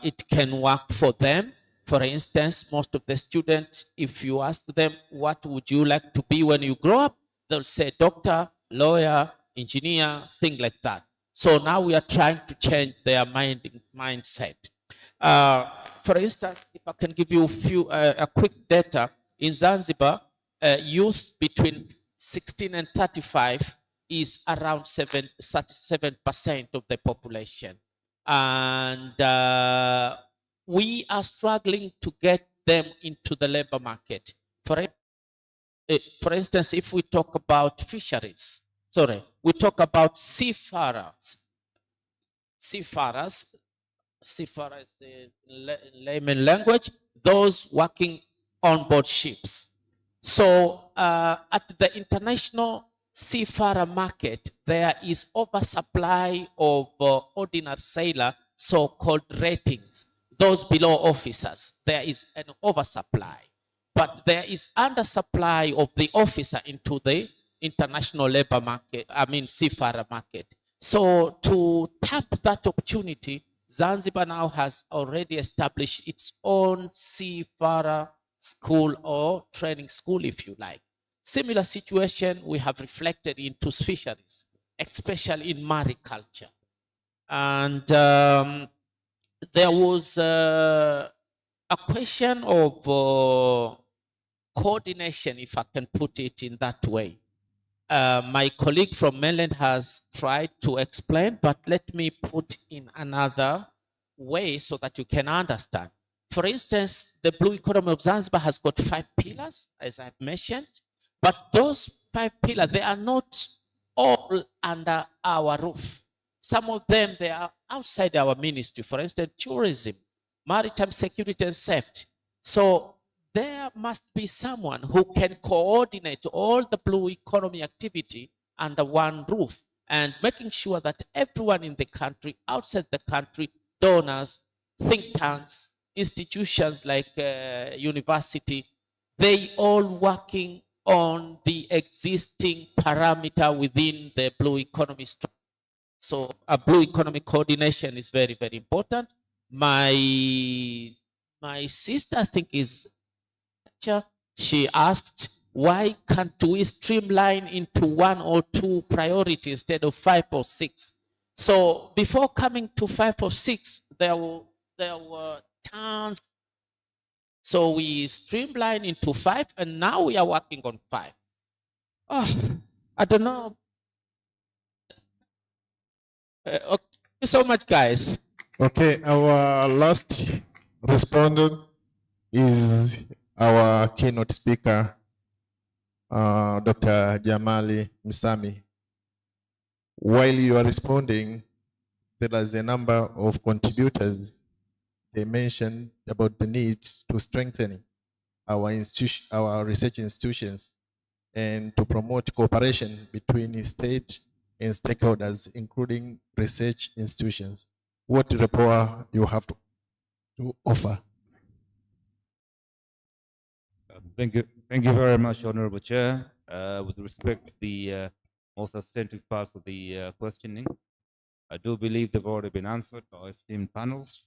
it can work for them. For instance, most of the students, if you ask them, what would you like to be when you grow up? They'll say doctor, lawyer, engineer, thing like that. So now we are trying to change their mindset. For instance, if I can give you a quick data, in Zanzibar, youth between 16 and 35 is around 37% of the population. And we are struggling to get them into the labor market. For instance, if we talk about fisheries, we talk about seafarers. Seafarers in layman language, those working on board ships. So at the international seafarer market, there is oversupply of ordinary sailor, so-called ratings. Those below officers, there is an oversupply. But there is undersupply of the officer into the international labor market, seafarer market. So to tap that opportunity, Zanzibar now has already established its own seafarer school or training school, if you like. Similar situation we have reflected into fisheries, especially in mariculture. And there was a question of coordination, if I can put it in that way. My colleague from mainland has tried to explain, but let me put in another way so that you can understand. For instance, the blue economy of Zanzibar has got 5 pillars, as I've mentioned, but those 5 pillars, they are not all under our roof. Some of them, they are outside our ministry. For instance, tourism, maritime security and safety. So there must be someone who can coordinate all the blue economy activity under one roof, and making sure that everyone in the country, outside the country, donors, think tanks, institutions like university, they all working on the existing parameter within the blue economy structure. So a blue economy coordination is very, very important. My sister, I think, she asked, why can't we streamline into 1 or 2 priorities instead of 5 or 6? So before coming to 5 or 6, there were tons. So we streamlined into 5, and now we are working on 5. Oh, I don't know. Okay, thank you so much, guys. Okay, our last respondent is our keynote speaker, Dr. Jamali Msami. While you are responding, there is a number of contributors. They mentioned about the need to strengthen our research institutions and to promote cooperation between state and stakeholders, including research institutions. What REPOA you have to offer? Thank you very much, Honorable Chair. With respect to the more substantive parts of the questioning, I do believe they've already been answered by our esteemed panelists.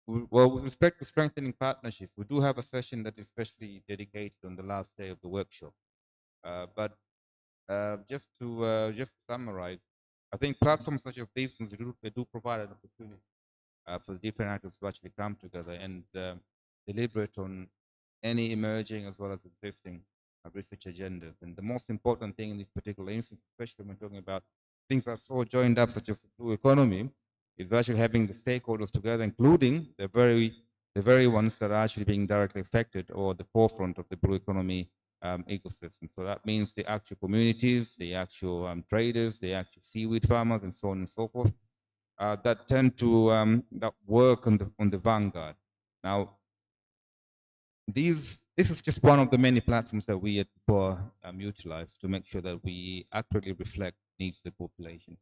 Well, with respect to strengthening partnerships, we do have a session that is especially dedicated on the last day of the workshop. But just to summarize, I think platforms such as these ones, they do provide an opportunity for the different actors to actually come together and deliberate on any emerging as well as existing research agendas. And the most important thing in this particular instance, especially when we're talking about things that are so joined up, such as the blue economy, is actually having the stakeholders together, including the very ones that are actually being directly affected or the forefront of the blue economy ecosystem. So that means the actual communities, the actual traders, the actual seaweed farmers, and so on and so forth, that tend to that work on the vanguard. Now, this is just one of the many platforms that we at REPOA utilize to make sure that we accurately reflect needs of the population.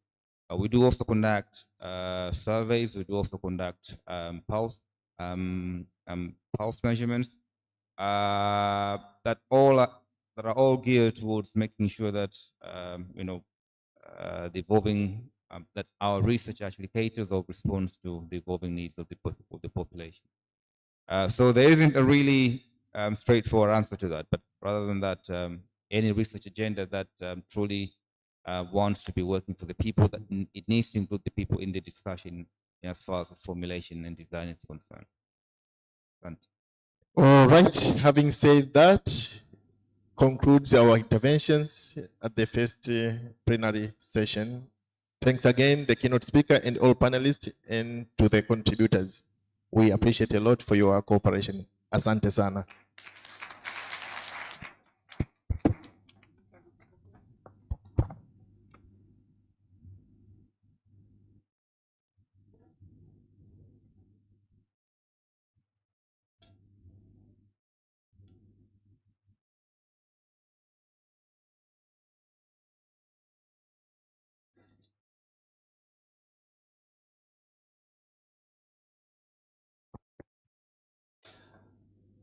We do also conduct surveys. We do also conduct pulse measurements that are all geared towards making sure that the evolving that our research actually caters or responds to the evolving needs of the population. So there isn't a really straightforward answer to that, but rather than that, any research agenda that truly wants to be working for the people, that it needs to include the people in the discussion as far as its formulation and design is concerned. All right, having said that, concludes our interventions at the first plenary session. Thanks again, the keynote speaker and all panelists, and to the contributors. We appreciate a lot for your cooperation. Asante sana.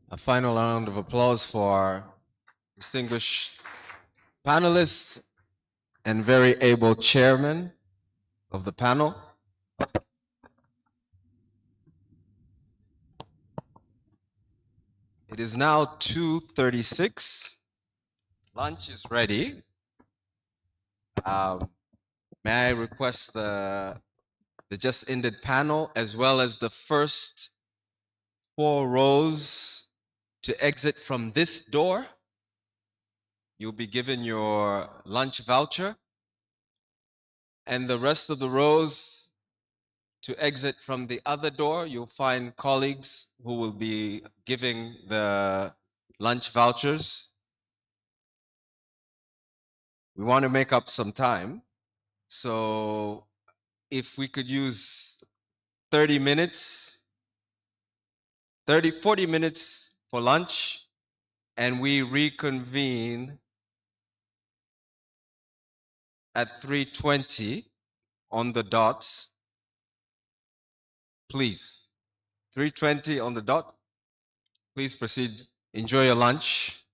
A final round of applause for our distinguished panelists and very able chairman of the panel. It is now 2:36. Lunch is ready. May I request the just ended panel as well as the first 4 rows to exit from this door. You'll be given your lunch voucher, and the rest of the rows to exit from the other door. You'll find colleagues who will be giving the lunch vouchers. We want to make up some time, so if we could use 30 minutes, 40 minutes for lunch, and we reconvene at 3:20 on the dot. Please, 3:20 on the dot. Please proceed. Enjoy your lunch.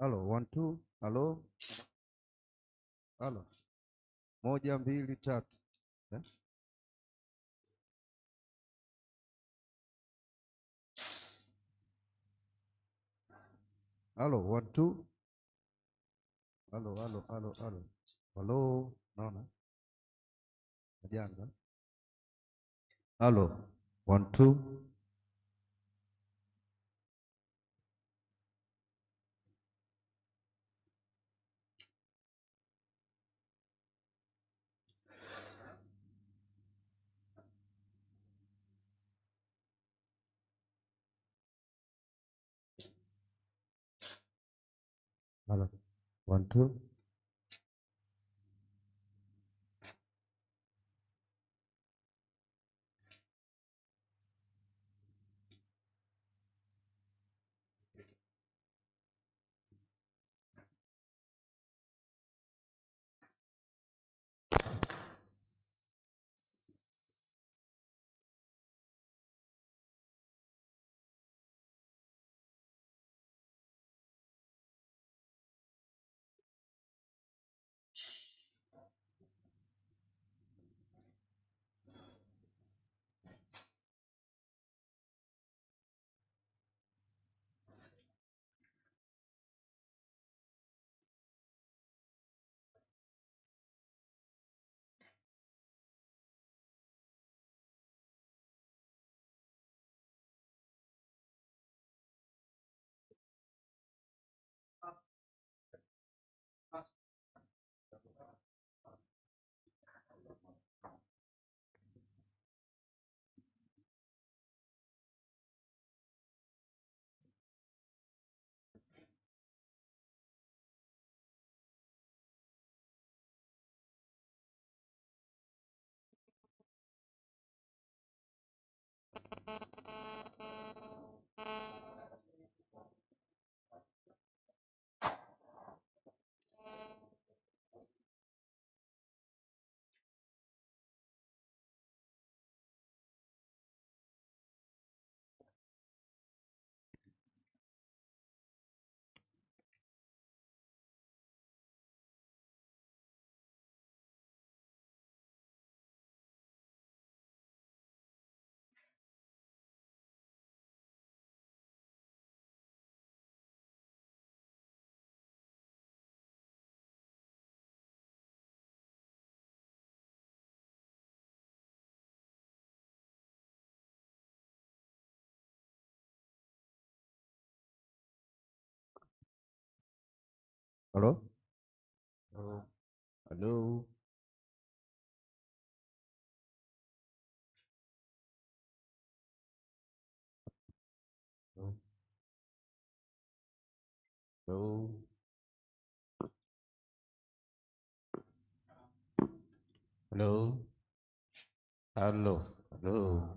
Halo, 1 2. Halo. Halo. 1 2 3. Eh? Halo, 1 2. Halo, halo, halo, halo. Halo, naona? Majanga. Halo, 1 2. Halo, 1 2. Halo? Halo. Halo. Halo. Halo. Halo. Halo. Halo.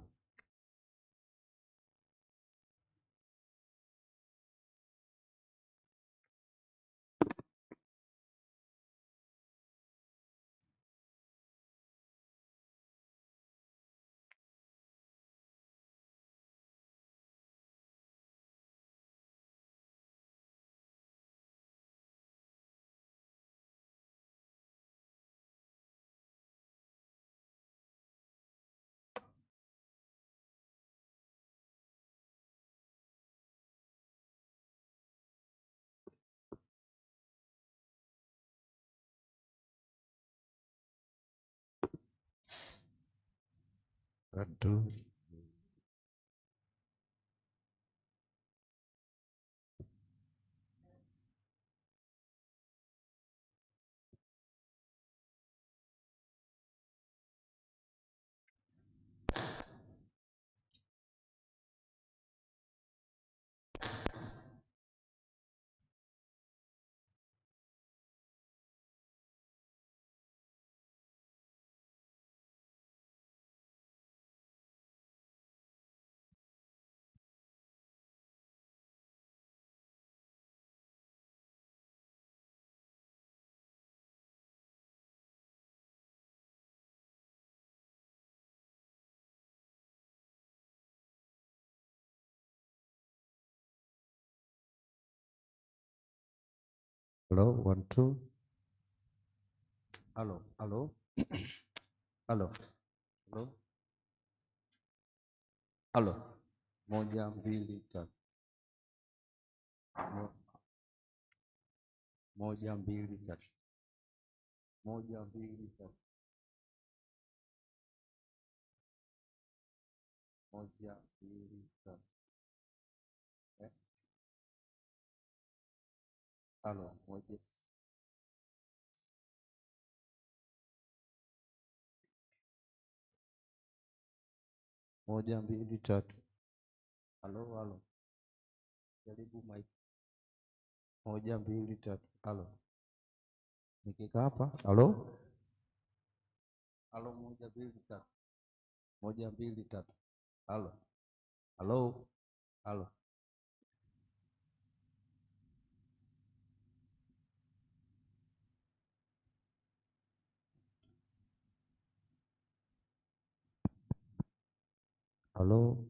Aduh. Hello, 1, 2. Hello, hello. Hello, hello. Hello. 1, 2, 3. 1, 2, 3. 1, 2, 3. 1, 2, 3. Eh? Hello, 1. 1, 2, 3. Hello, hello. Jaribu mic. 1, 2, 3. Hello. Nikika hapa. Hello. Hello, 1, 2, 3. 1, 2, 3. Hello. Hello. Hello. Hello.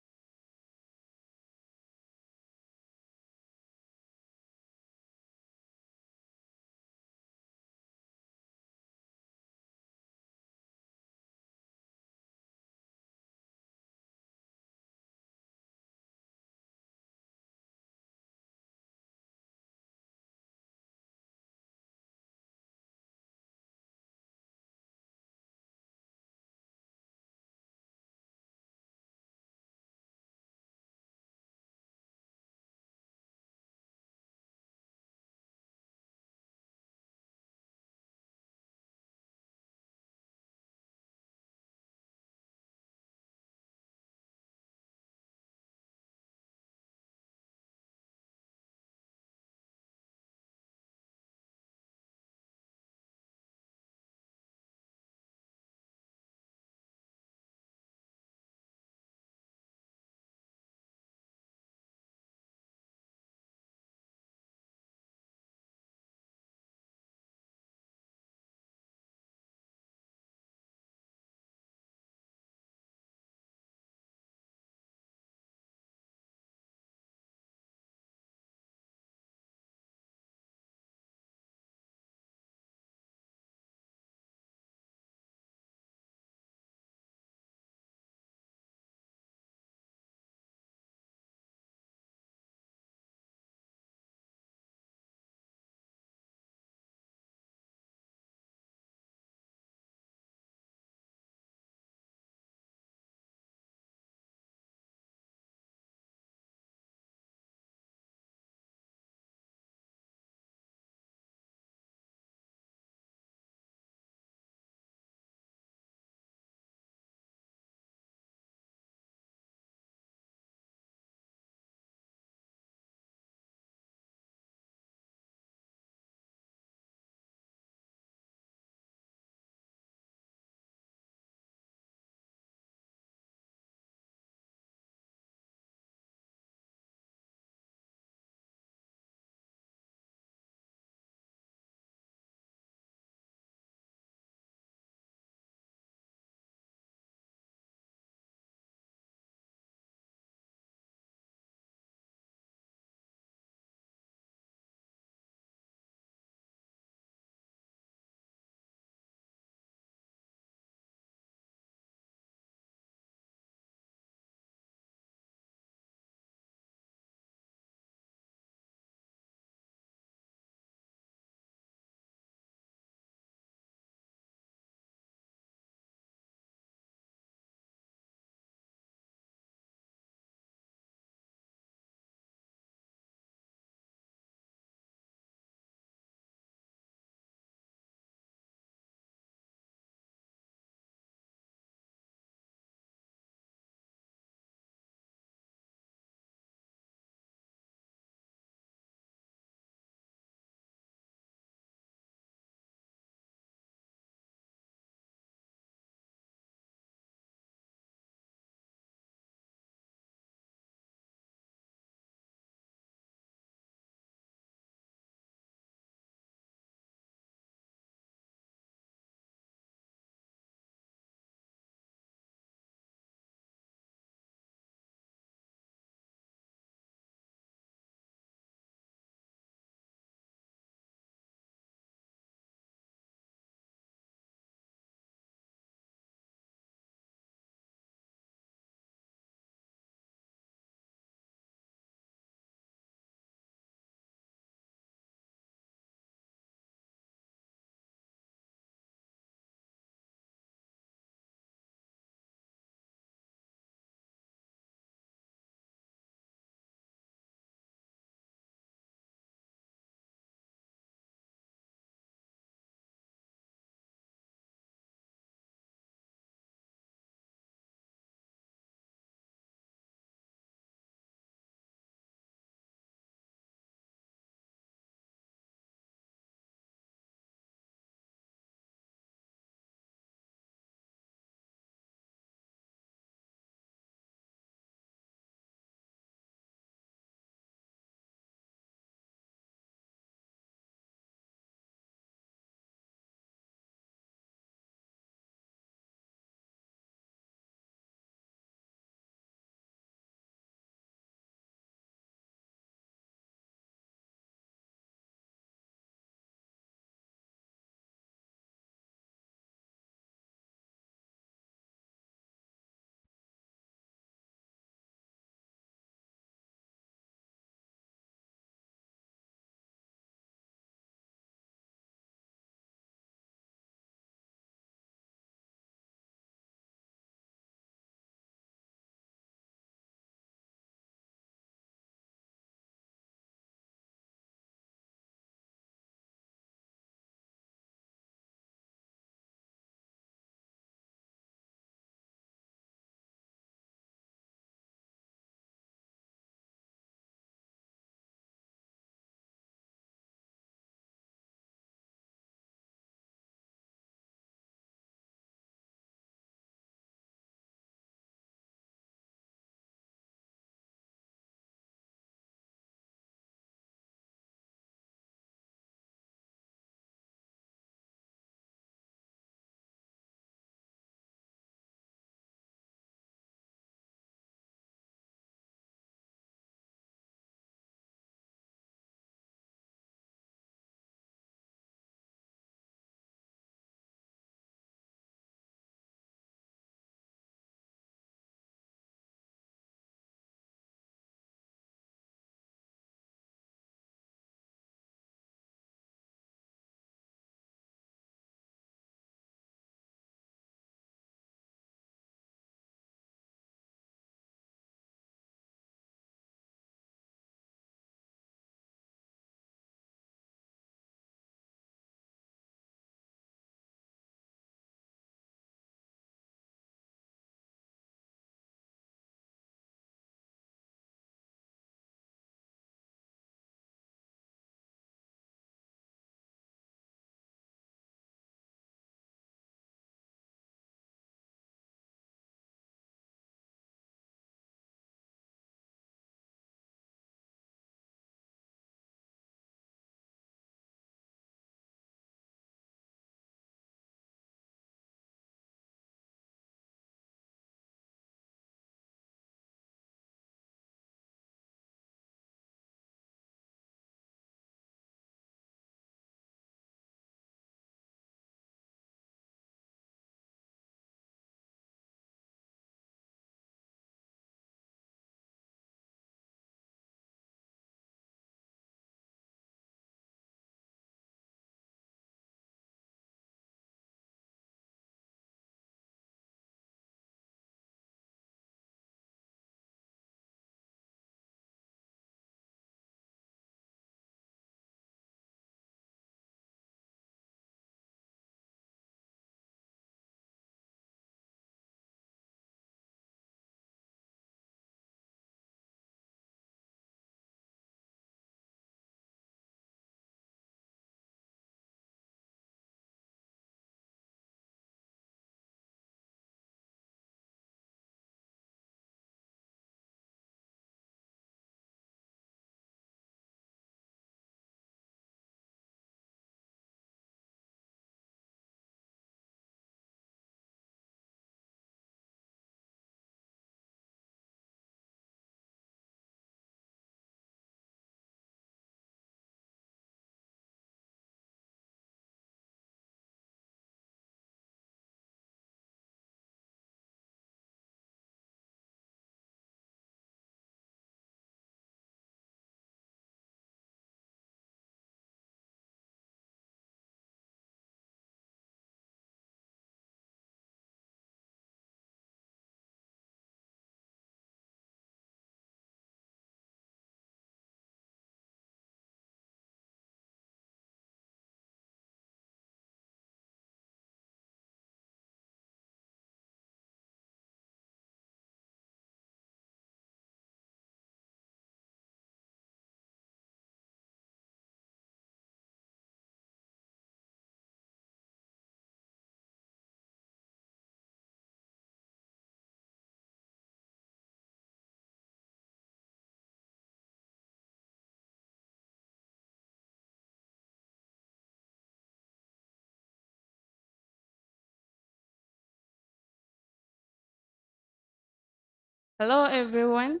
Hello, everyone.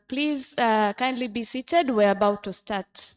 Please kindly be seated. We're about to start.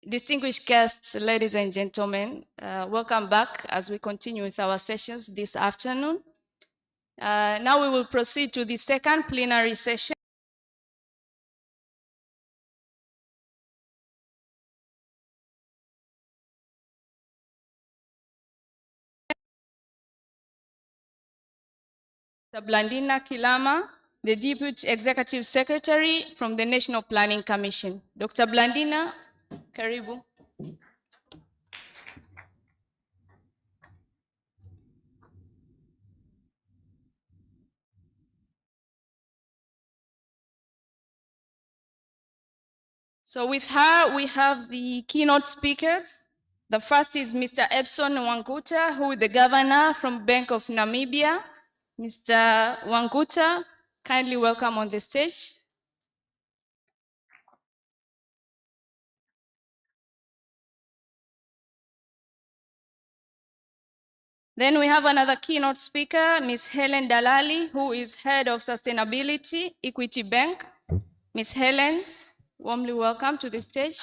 Distinguished guests, ladies and gentlemen, welcome back as we continue with our sessions this afternoon. Now we will proceed to the second plenary session. Dr. Blandina Kilama, the Deputy Executive Secretary from the National Planning Commission. Dr. Blandina, karibu. So with her, we have the keynote speakers. The first is Mr. Epson Wanguta, who is the governor from Bank of Namibia. Mr. Wanguta, kindly welcome on the stage. Then we have another keynote speaker, Ms. Helen Dalali, who is head of sustainability, Equity Bank. Ms. Helen, warmly welcome to the stage.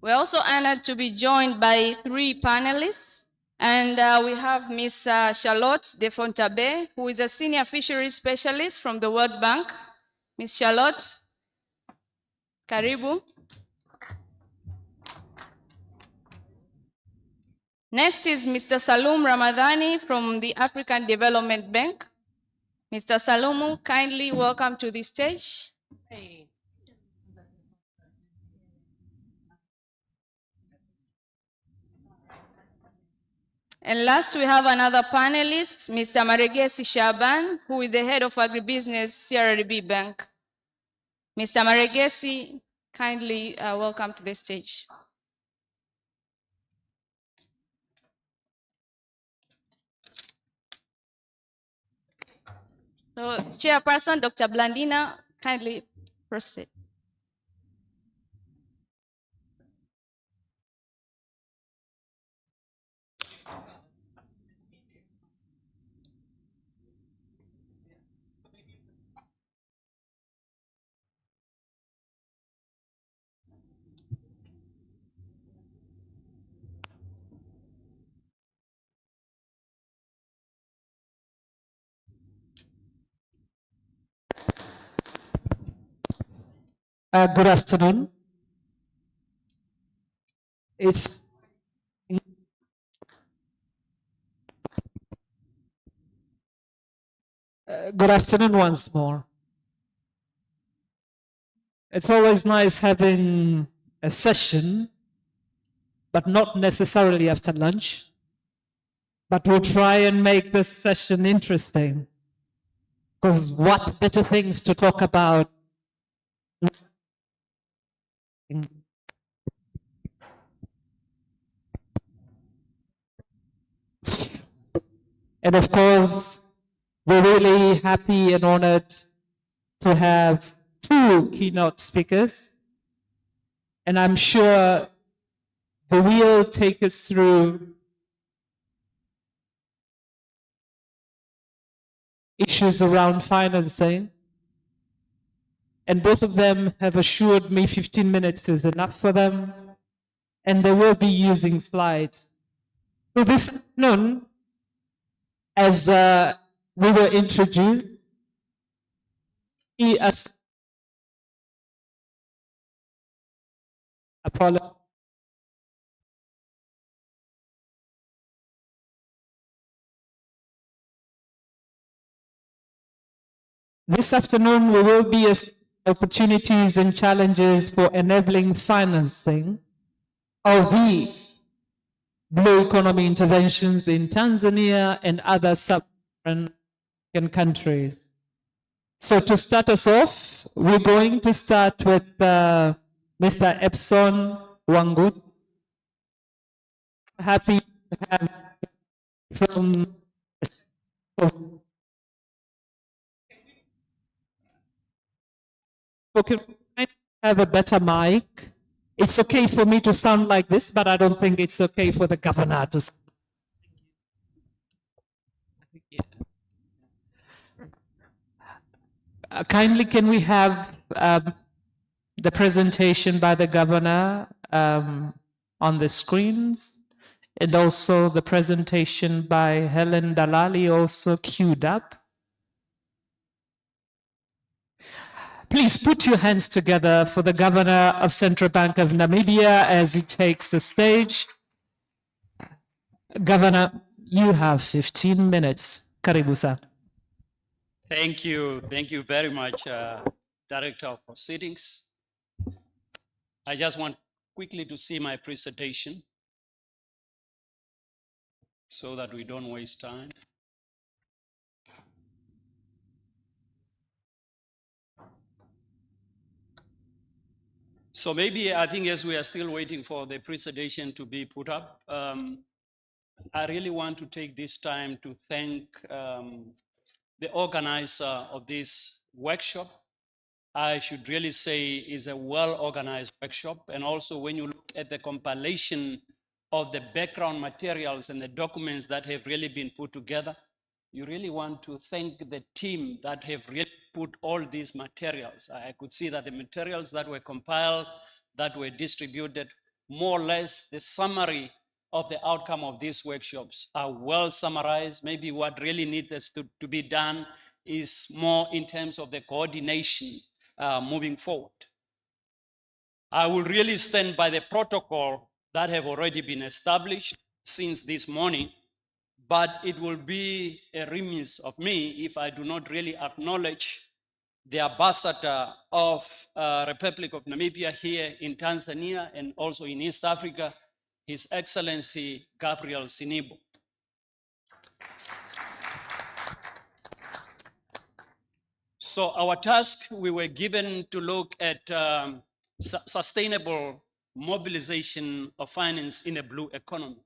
We're also honored to be joined by 3 panelists. And we have Ms. Charlotte de Fontabe, who is a senior fisheries specialist from the World Bank. Ms. Charlotte, karibu. Next is Mr. Salum Ramadhani from the African Development Bank. Mr. Salumu, kindly welcome to the stage. And last, we have another panelist, Mr. Maregesi Shaban, who is the head of agribusiness, CRDB Bank. Mr. Maregesi, kindly welcome to the stage. So, Chairperson, Dr. Blandina, kindly proceed. Good afternoon. It's good afternoon once more. It's always nice having a session, but not necessarily after lunch. But we'll try and make this session interesting, because what better things to talk about? And of course, we're really happy and honored to have 2 keynote speakers. And I'm sure they will take us through issues around financing. And both of them have assured me 15 minutes is enough for them, and they will be using slides. So this afternoon, as we were introduced, as Apollo. This afternoon, we will be opportunities and challenges for enabling financing of the blue economy interventions in Tanzania and other sub-Saharan countries. So to start us off, we're going to start with Mr. Epson Wangut. Happy to have from okay, I have a better mic. It's okay for me to sound like this, but I don't think it's okay for the governor to sound. Kindly, can we have the presentation by the governor on the screens? And also the presentation by Helen Dalali also queued up. Please put your hands together for the Governor of Central Bank of Namibia as he takes the stage. Governor, you have 15 minutes. Karibu sir. Thank you very much, Director of Proceedings. I just want quickly to see my presentation so that we don't waste time. So maybe I think as we are still waiting for the presentation to be put up, I really want to take this time to thank the organizer of this workshop. I should really say is a well-organized workshop. And also when you look at the compilation of the background materials and the documents that have really been put together, you really want to thank the team that have really put all these materials. I could see that the materials that were compiled, that were distributed, more or less the summary of the outcome of these workshops are well summarized. Maybe what really needs to be done is more in terms of the coordination moving forward. I will really stand by the protocol that have already been established since this morning, but it will be a remiss of me if I do not really acknowledge the ambassador of Republic of Namibia here in Tanzania and also in East Africa, His Excellency Gabriel Sinibo. So our task, we were given to look at sustainable mobilization of finance in a blue economy.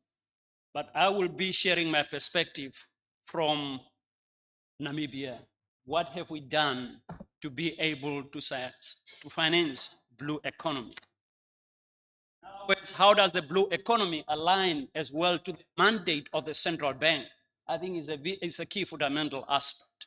But I will be sharing my perspective from Namibia. What have we done to be able to finance blue economy? In other words, how does the blue economy align as well to the mandate of the central bank? I think is a key fundamental aspect.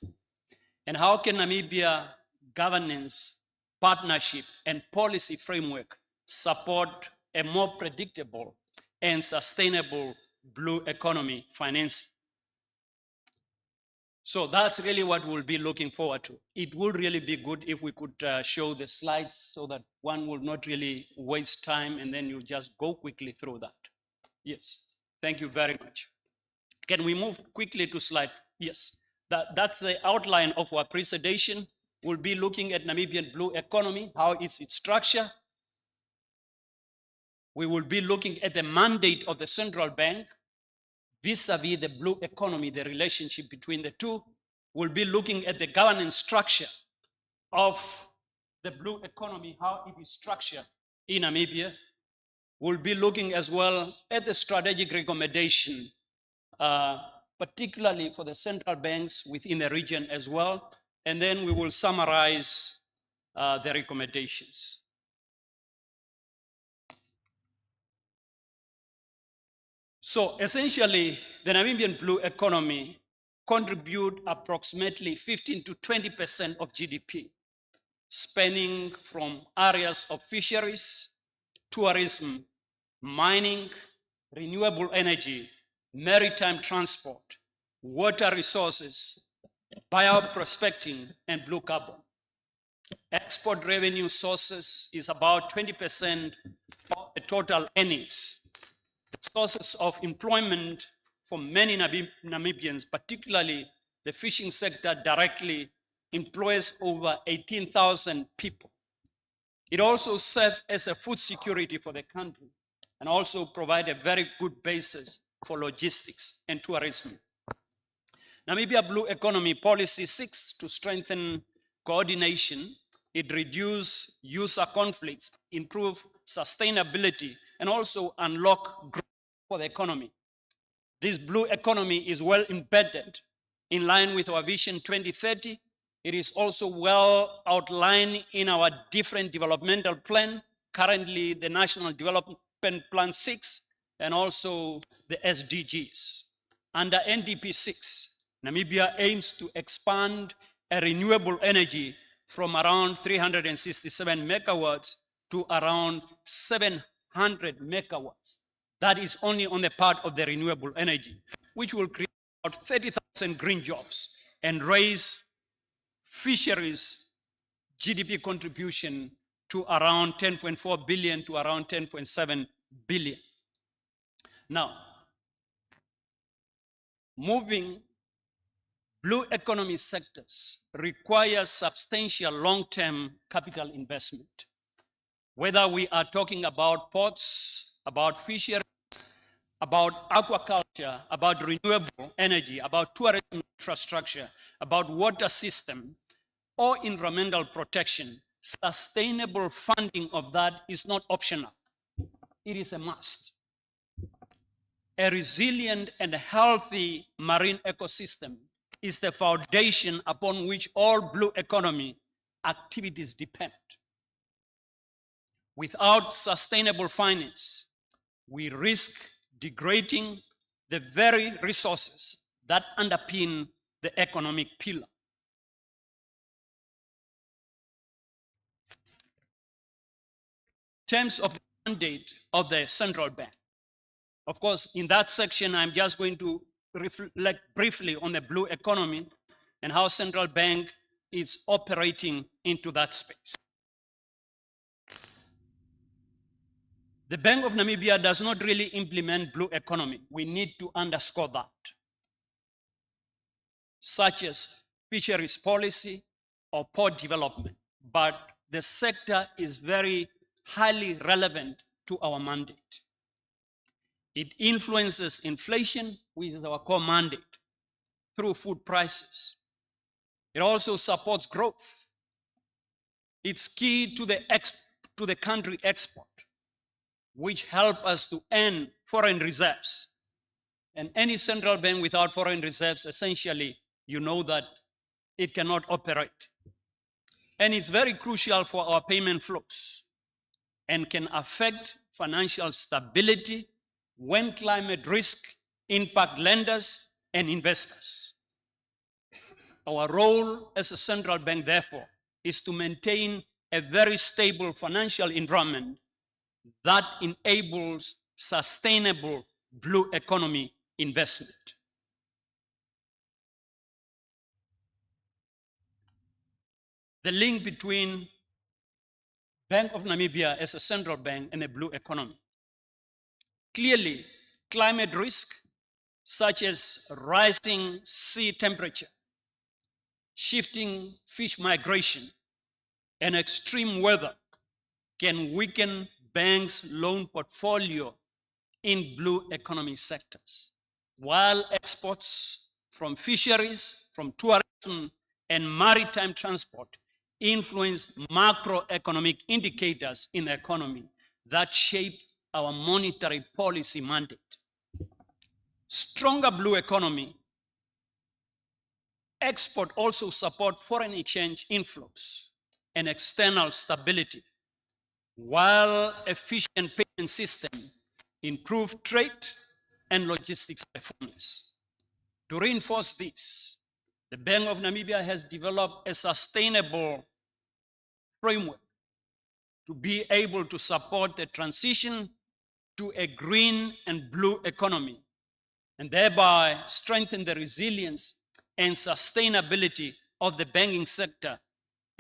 And how can Namibia governance, partnership, and policy framework support a more predictable and sustainable blue economy financing? So that's really what we'll be looking forward to. It will really be good if we could show the slides so that one will not really waste time and then you just go quickly through that. Yes, thank you very much. Can we move quickly to slide? Yes, that's the outline of our presentation. We'll be looking at Namibian blue economy, how is its structure. We will be looking at the mandate of the central bank vis-a-vis the blue economy, the relationship between the two. We'll be looking at the governance structure of the blue economy, how it is structured in Namibia. We'll be looking as well at the strategic recommendation, particularly for the central banks within the region as well. And then we will summarize the recommendations. So essentially, the Namibian blue economy contribute approximately 15 to 20% of GDP, spanning from areas of fisheries, tourism, mining, renewable energy, maritime transport, water resources, bioprospecting, and blue carbon. Export revenue sources is about 20% of the total earnings. The sources of employment for many Namibians, particularly the fishing sector, directly employs over 18,000 people. It also serves as a food security for the country and also provide a very good basis for logistics and tourism. Namibia Blue Economy Policy seeks to strengthen coordination. It reduces user conflicts, improve sustainability, and also unlock growth for the economy. This blue economy is well embedded in line with our Vision 2030. It is also well outlined in our different developmental plan, currently the National Development Plan 6, and also the SDGs. Under NDP 6, Namibia aims to expand a renewable energy from around 367 megawatts to around 700 megawatts. That is only on the part of the renewable energy, which will create about 30,000 green jobs and raise fisheries GDP contribution to around 10.4 billion to around 10.7 billion. Now, moving blue economy sectors require substantial long-term capital investment. Whether we are talking about ports, about fisheries, about aquaculture, about renewable energy, about tourism infrastructure, about water system, or environmental protection, sustainable funding of that is not optional. It is a must. A resilient and healthy marine ecosystem is the foundation upon which all blue economy activities depend. Without sustainable finance, we risk degrading the very resources that underpin the economic pillar. In terms of the mandate of the central bank, of course, in that section, I'm just going to reflect briefly on the blue economy and how central bank is operating into that space. The Bank of Namibia does not really implement blue economy. We need to underscore that. Such as fisheries policy or port development. But the sector is very highly relevant to our mandate. It influences inflation, which is our core mandate, through food prices. It also supports growth. It's key to the country export, which help us to earn foreign reserves. And any central bank without foreign reserves, essentially, you know that it cannot operate. And it's very crucial for our payment flows and can affect financial stability when climate risk impact lenders and investors. Our role as a central bank, therefore, is to maintain a very stable financial environment that enables sustainable blue economy investment. The link between Bank of Namibia as a central bank and a blue economy. Clearly, climate risk, such as rising sea temperature, shifting fish migration, and extreme weather can weaken banks' loan portfolio in blue economy sectors, while exports from fisheries, from tourism, and maritime transport influence macroeconomic indicators in the economy that shape our monetary policy mandate. Stronger blue economy export also support foreign exchange inflows and external stability, while efficient payment system improve trade and logistics performance. To reinforce this, the Bank of Namibia has developed a sustainable framework to be able to support the transition to a green and blue economy, and thereby strengthen the resilience and sustainability of the banking sector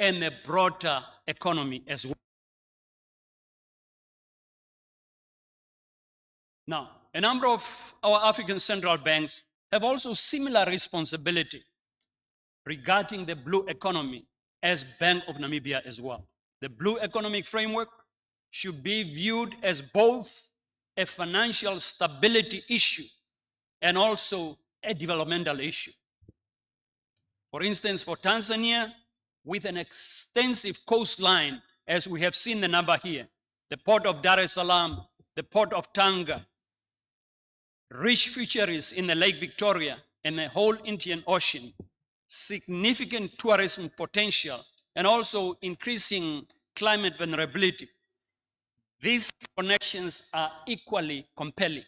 and the broader economy as well. Now, a number of our African central banks have also similar responsibility regarding the blue economy as Bank of Namibia as well. The blue economic framework should be viewed as both a financial stability issue and also a developmental issue. For instance, for Tanzania, with an extensive coastline, as we have seen the number here, the port of Dar es Salaam, the port of Tanga, rich fisheries in the Lake Victoria and the whole Indian Ocean, significant tourism potential, and also increasing climate vulnerability. These connections are equally compelling.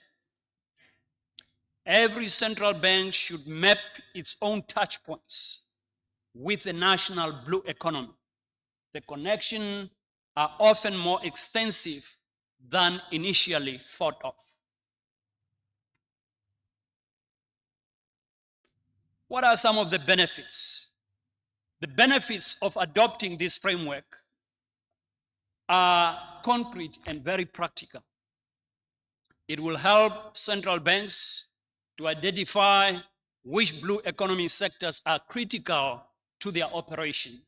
Every central bank should map its own touch points with the national blue economy. The connections are often more extensive than initially thought of. What are some of the benefits? The benefits of adopting this framework are concrete and very practical. It will help central banks to identify which blue economy sectors are critical to their operation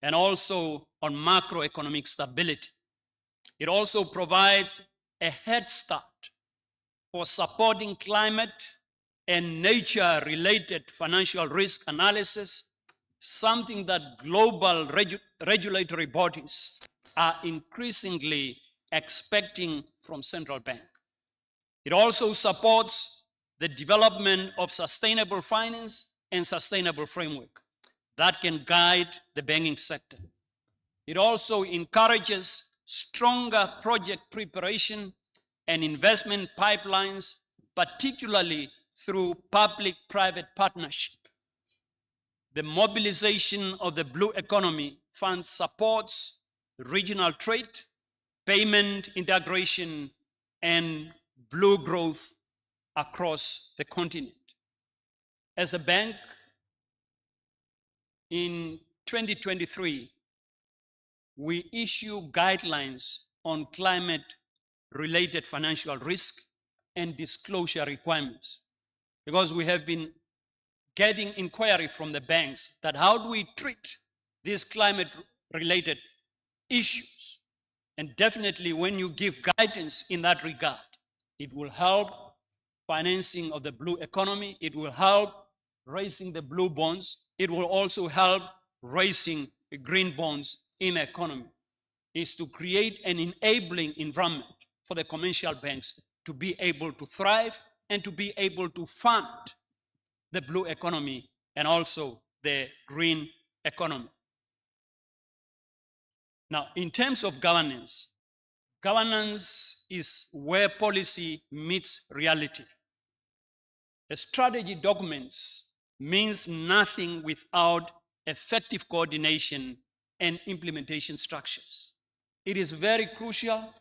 and also on macroeconomic stability. It also provides a head start for supporting climate and nature-related financial risk analysis, something that global regulatory bodies are increasingly expecting from central bank. It also supports the development of sustainable finance and sustainable framework that can guide the banking sector. It also encourages stronger project preparation and investment pipelines, particularly through public-private partnership. The mobilization of the blue economy fund supports regional trade, payment integration, and blue growth across the continent. As a bank, in 2023, we issue guidelines on climate-related financial risk and disclosure requirements, because we have been getting inquiry from the banks that how do we treat these climate-related issues? And definitely when you give guidance in that regard, it will help financing of the blue economy, it will help raising the blue bonds, it will also help raising the green bonds in the economy. Is to create an enabling environment for the commercial banks to be able to thrive and to be able to fund the blue economy and also the green economy. Now, in terms of governance, governance is where policy meets reality. A strategy documents means nothing without effective coordination and implementation structures. It is very crucial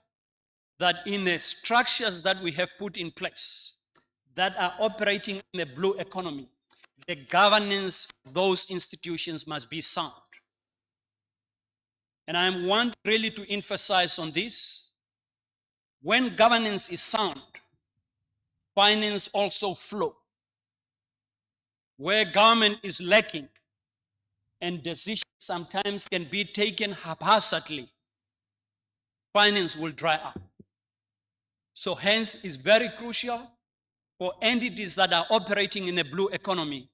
that in the structures that we have put in place that are operating in the blue economy, the governance of those institutions must be sound. And I want really to emphasize on this. When governance is sound, finance also flow. Where government is lacking and decisions sometimes can be taken haphazardly, finance will dry up. So hence it's very crucial for entities that are operating in the blue economy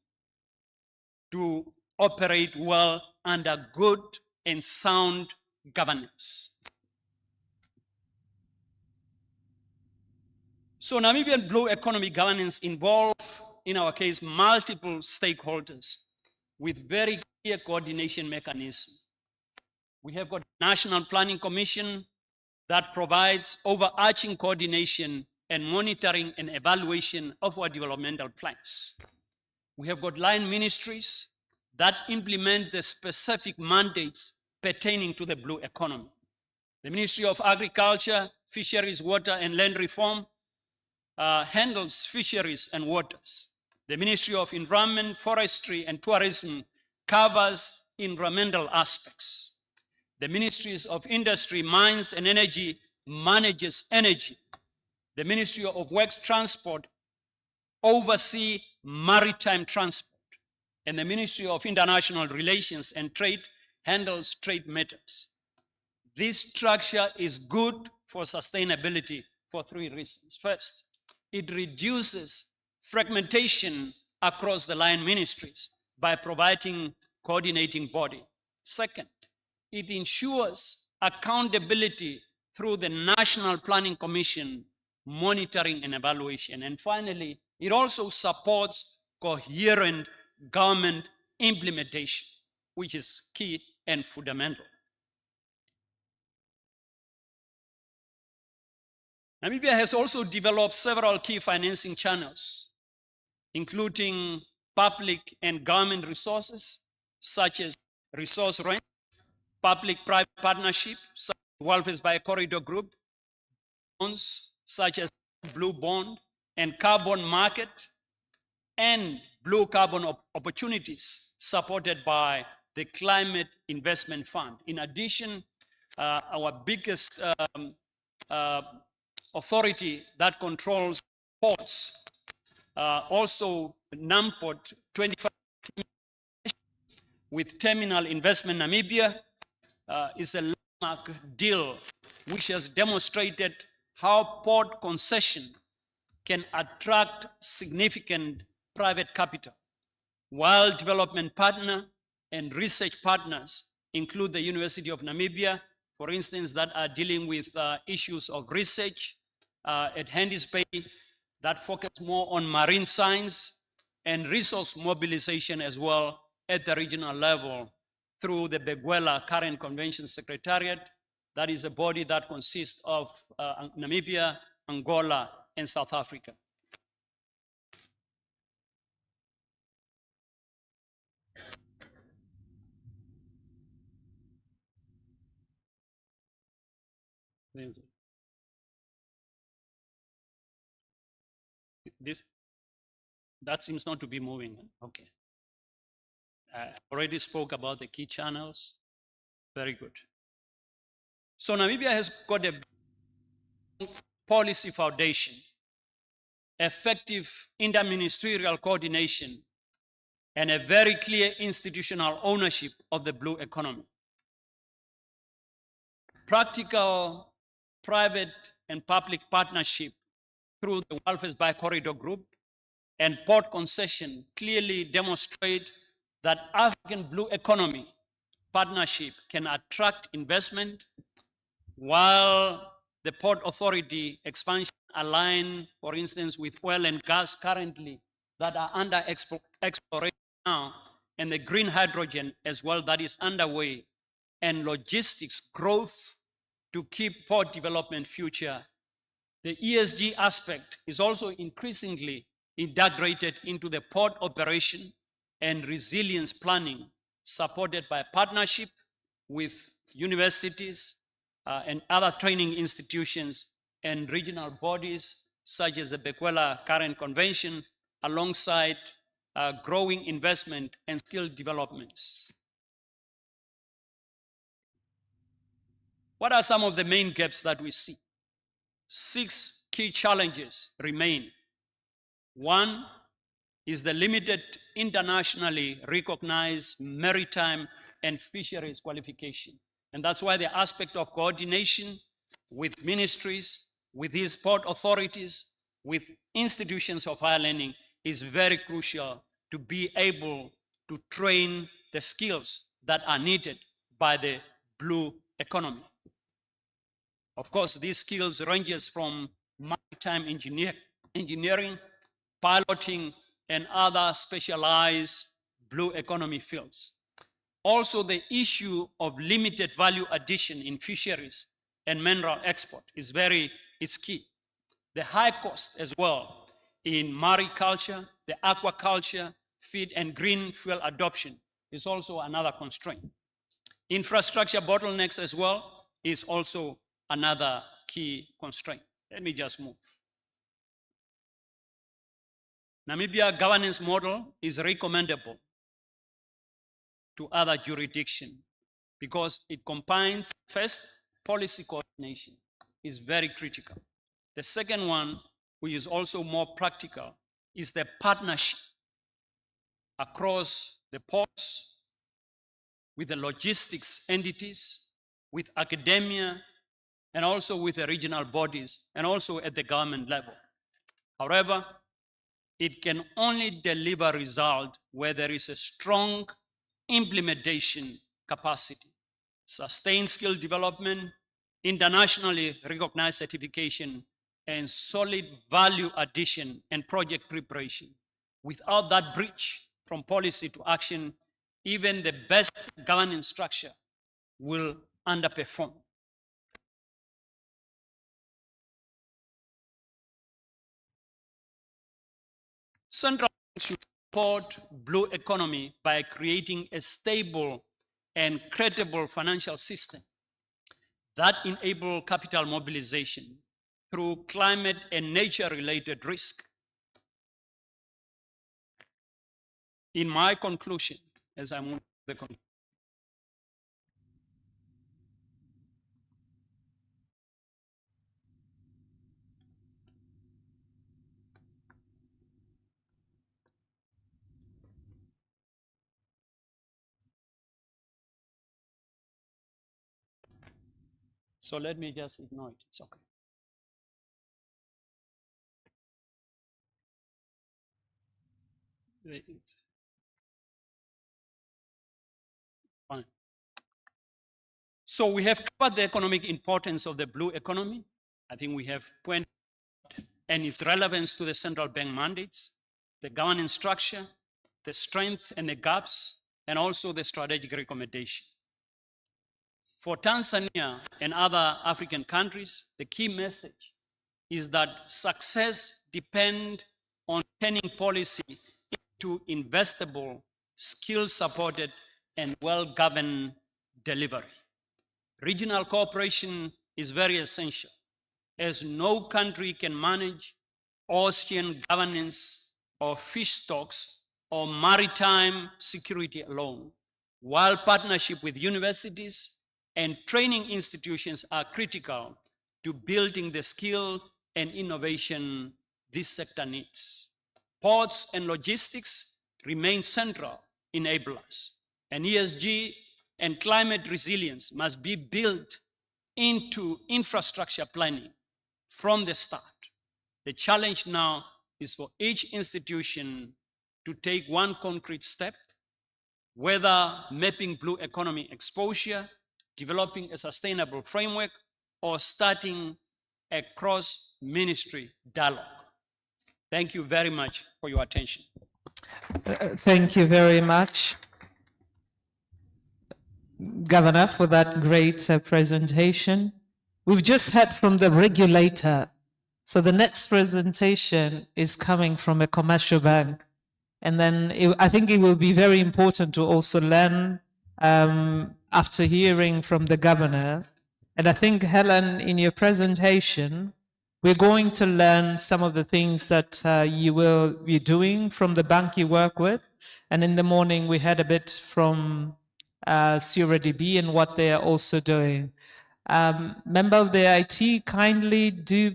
to operate well under good and sound governance. So Namibian blue economy governance involves, in our case, multiple stakeholders with very clear coordination mechanisms. We have got National Planning Commission that provides overarching coordination and monitoring and evaluation of our developmental plans. We have got line ministries that implement the specific mandates pertaining to the blue economy. The Ministry of Agriculture, Fisheries, Water and Land Reform handles fisheries and waters. The Ministry of Environment, Forestry and Tourism covers environmental aspects. The Ministries of Industry, Mines and Energy manages energy. The Ministry of Works, Transport oversees maritime transport. And the Ministry of International Relations and Trade handles trade matters. This structure is good for sustainability for 3 reasons. First, it reduces fragmentation across the line ministries by providing coordinating body. Second, it ensures accountability through the National Planning Commission monitoring and evaluation. And finally, it also supports coherent government implementation, which is key and fundamental. Namibia has also developed several key financing channels, including public and government resources, such as resource rent, public-private partnership, such as Welfare's Bi-Corridor Group, bonds, such as Blue Bond, and carbon market, and blue carbon opportunities supported by the Climate Investment Fund. In addition, our biggest authority that controls ports, also NAMPORT 25 with Terminal Investment Namibia is a landmark deal which has demonstrated how port concession can attract significant private capital, while development partner and research partners include the University of Namibia, for instance, that are dealing with issues of research at Handys Bay that focus more on marine science and resource mobilization as well at the regional level through the Beguela Current Convention Secretariat. That is a body that consists of Namibia, Angola, and South Africa. That seems not to be moving. Okay. I already spoke about the key channels. Very good. So Namibia has got a policy foundation, effective interministerial coordination, and a very clear institutional ownership of the blue economy. Practical private and public partnership through the Welfare's Bi-Corridor Group and port concession clearly demonstrate that African blue economy partnership can attract investment, while the Port Authority expansion align, for instance, with oil and gas currently that are under exploration now, and the green hydrogen as well that is underway, and logistics growth to keep port development future. The ESG aspect is also increasingly integrated into the port operation and resilience planning, supported by partnership with universities and other training institutions and regional bodies such as the Beguela Current Convention, alongside growing investment and skill developments. What are some of the main gaps that we see? 6 key challenges remain. 1 is the limited internationally recognized maritime and fisheries qualification. And that's why the aspect of coordination with ministries, with these port authorities, with institutions of higher learning is very crucial to be able to train the skills that are needed by the blue economy. Of course, these skills ranges from maritime engineering, piloting, and other specialized blue economy fields. Also, the issue of limited value addition in fisheries and mineral export is it's key. The high cost as well in mariculture, the aquaculture, feed and green fuel adoption is also another constraint. Infrastructure bottlenecks as well is also another key constraint. Let me just move. Namibia governance model is recommendable to other jurisdictions because it combines, first, policy coordination is very critical. The second one, which is also more practical, is the partnership across the ports, with the logistics entities, with academia, and also with the regional bodies, and also at the government level. However, it can only deliver result where there is a strong implementation capacity, sustained skill development, internationally recognized certification, and solid value addition and project preparation. Without that bridge from policy to action, even the best governance structure will underperform. Central banks should support blue economy by creating a stable and credible financial system that enable capital mobilization through climate and nature-related risk. In my conclusion, as I move to the conclusion, so let me just ignore it, it's okay. It's fine. So we have covered the economic importance of the blue economy. I think we have pointed and its relevance to the central bank mandates, the governance structure, the strength and the gaps, and also the strategic recommendation. For Tanzania and other African countries, the key message is that success depends on turning policy into investable, skill-supported, and well-governed delivery. Regional cooperation is very essential, as no country can manage ocean governance or fish stocks or maritime security alone, while partnership with universities and training institutions are critical to building the skill and innovation this sector needs. Ports and logistics remain central enablers, and ESG and climate resilience must be built into infrastructure planning from the start. The challenge now is for each institution to take one concrete step, whether mapping blue economy exposure, developing a sustainable framework, or starting a cross-ministry dialogue. Thank you very much for your attention. Thank you very much, Governor, for that great presentation. We've just heard from the regulator. So the next presentation is coming from a commercial bank. And then I think it will be very important to also learn after hearing from the governor. And I think, Helen, in your presentation, we're going to learn some of the things that you will be doing from the bank you work with. And in the morning, we heard a bit from CRDB and what they are also doing. Member of the IT, kindly do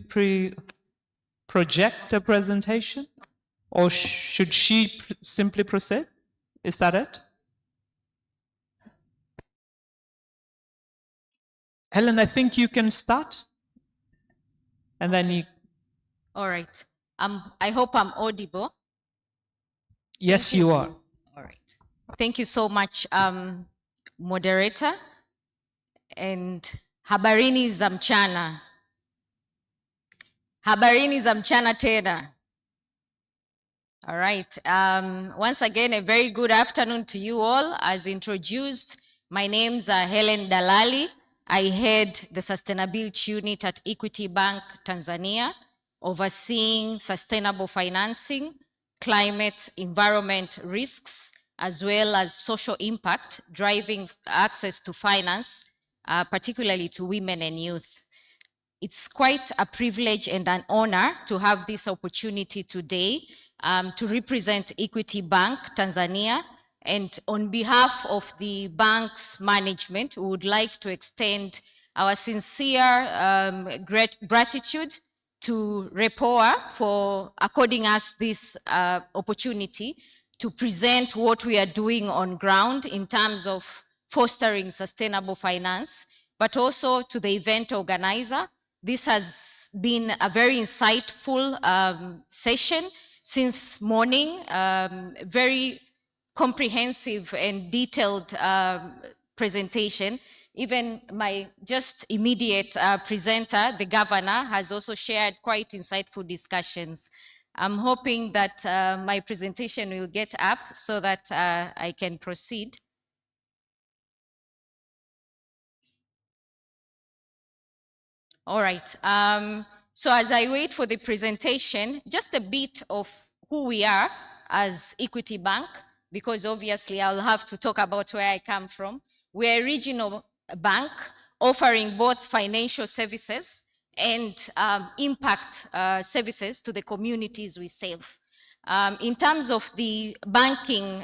project a presentation, or should she simply proceed? Is that it? Helen, I think you can start. And then you... All right. I hope I'm audible. Yes, you are. All right. Thank you so much, moderator. And habarini za mchana. Habarini za mchana tena. All right. Once again, a very good afternoon to you all. As introduced, my name's Helen Dalali. I head the Sustainability Unit at Equity Bank Tanzania, overseeing sustainable financing climate, environment risks, as well as social impact, driving access to finance, particularly to women and youth. It's quite a privilege and an honor to have this opportunity today to represent Equity Bank Tanzania. And on behalf of the bank's management, we would like to extend our sincere gratitude to REPOA for according us this opportunity to present what we are doing on ground in terms of fostering sustainable finance, but also to the event organizer. This has been a very insightful session since morning, very comprehensive and detailed presentation. Even my just immediate presenter, the governor, has also shared quite insightful discussions. I'm hoping that my presentation will get up so that I can proceed. All right. So as I wait for the presentation, just a bit of who we are as Equity Bank, because obviously I'll have to talk about where I come from. We're a regional bank offering both financial services and impact services to the communities we serve. In terms of the banking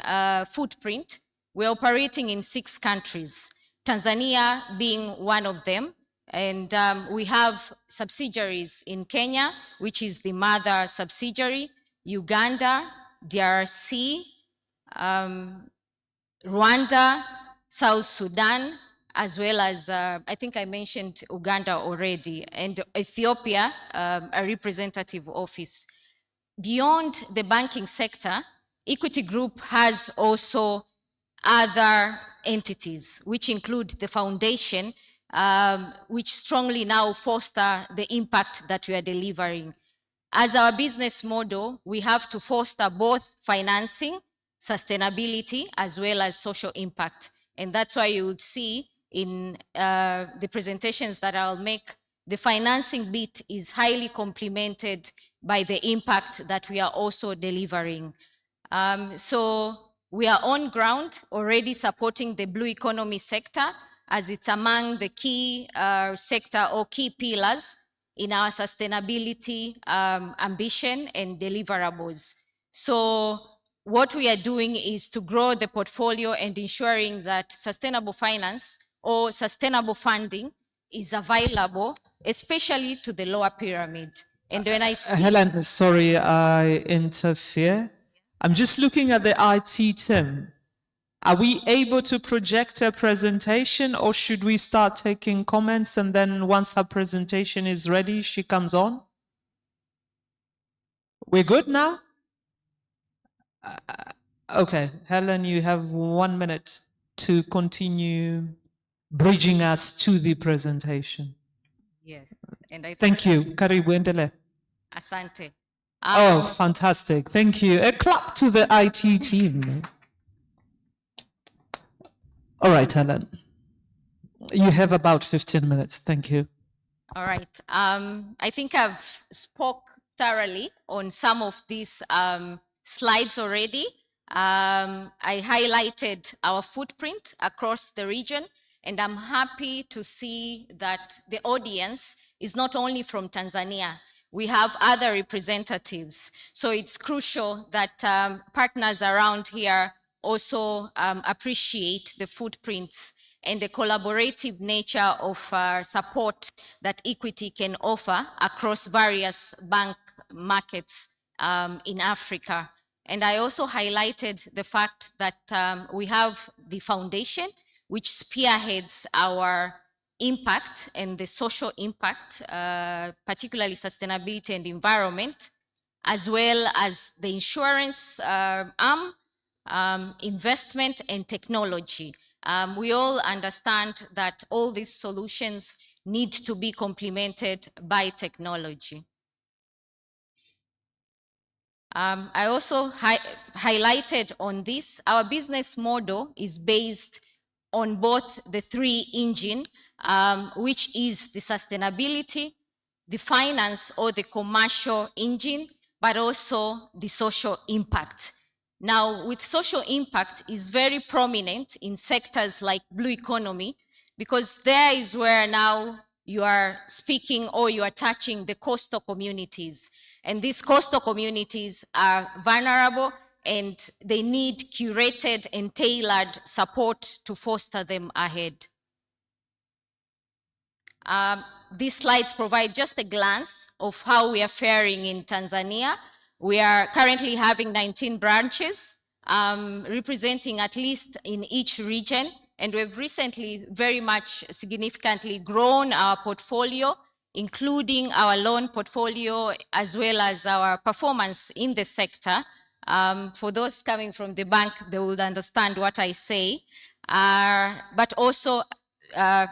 footprint, we're operating in 6 countries, Tanzania being one of them. And we have subsidiaries in Kenya, which is the mother subsidiary, Uganda, DRC, Rwanda, South Sudan, as well as, I think I mentioned Uganda already, and Ethiopia, a representative office. Beyond the banking sector, Equity Group has also other entities, which include the foundation, which strongly now foster the impact that we are delivering. As our business model, we have to foster both financing, sustainability, as well as social impact. And that's why you would see in the presentations that I'll make, the financing bit is highly complemented by the impact that we are also delivering. So we are on ground already supporting the blue economy sector, as it's among the key sector or key pillars in our sustainability ambition and deliverables. So what we are doing is to grow the portfolio and ensuring that sustainable finance or sustainable funding is available, especially to the lower pyramid. And when I speak— Helen, sorry, I interfere. I'm just looking at the IT team. Are we able to project a presentation, or should we start taking comments and then once her presentation is ready, she comes on? We're good now? Okay, Helen, you have 1 minute to continue bridging us to the presentation. Yes, and I Thank you. Karibu endele. Asante. Oh, fantastic. Thank you. A clap to the IT team. All right, Helen. You have about 15 minutes. Thank you. All right. I think I've spoke thoroughly on some of these slides already. I highlighted our footprint across the region, and I'm happy to see that the audience is not only from Tanzania. We have other representatives. So it's crucial that partners around here also appreciate the footprints and the collaborative nature of support that Equity can offer across various bank markets in Africa. And I also highlighted the fact that we have the foundation, which spearheads our impact and the social impact, particularly sustainability and environment, as well as the insurance arm, investment and technology. We all understand that all these solutions need to be complemented by technology. I also highlighted on this, our business model is based on both the 3 engine, which is the sustainability, the finance or the commercial engine, but also the social impact. Now, with social impact is very prominent in sectors like blue economy, because there is where now you are speaking or you are touching the coastal communities. And these coastal communities are vulnerable and they need curated and tailored support to foster them ahead. These slides provide just a glance of how we are faring in Tanzania. We are currently having 19 branches, representing at least in each region. And we've recently very much significantly grown our portfolio, including our loan portfolio, as well as our performance in the sector. For those coming from the bank, they would understand what I say. But also,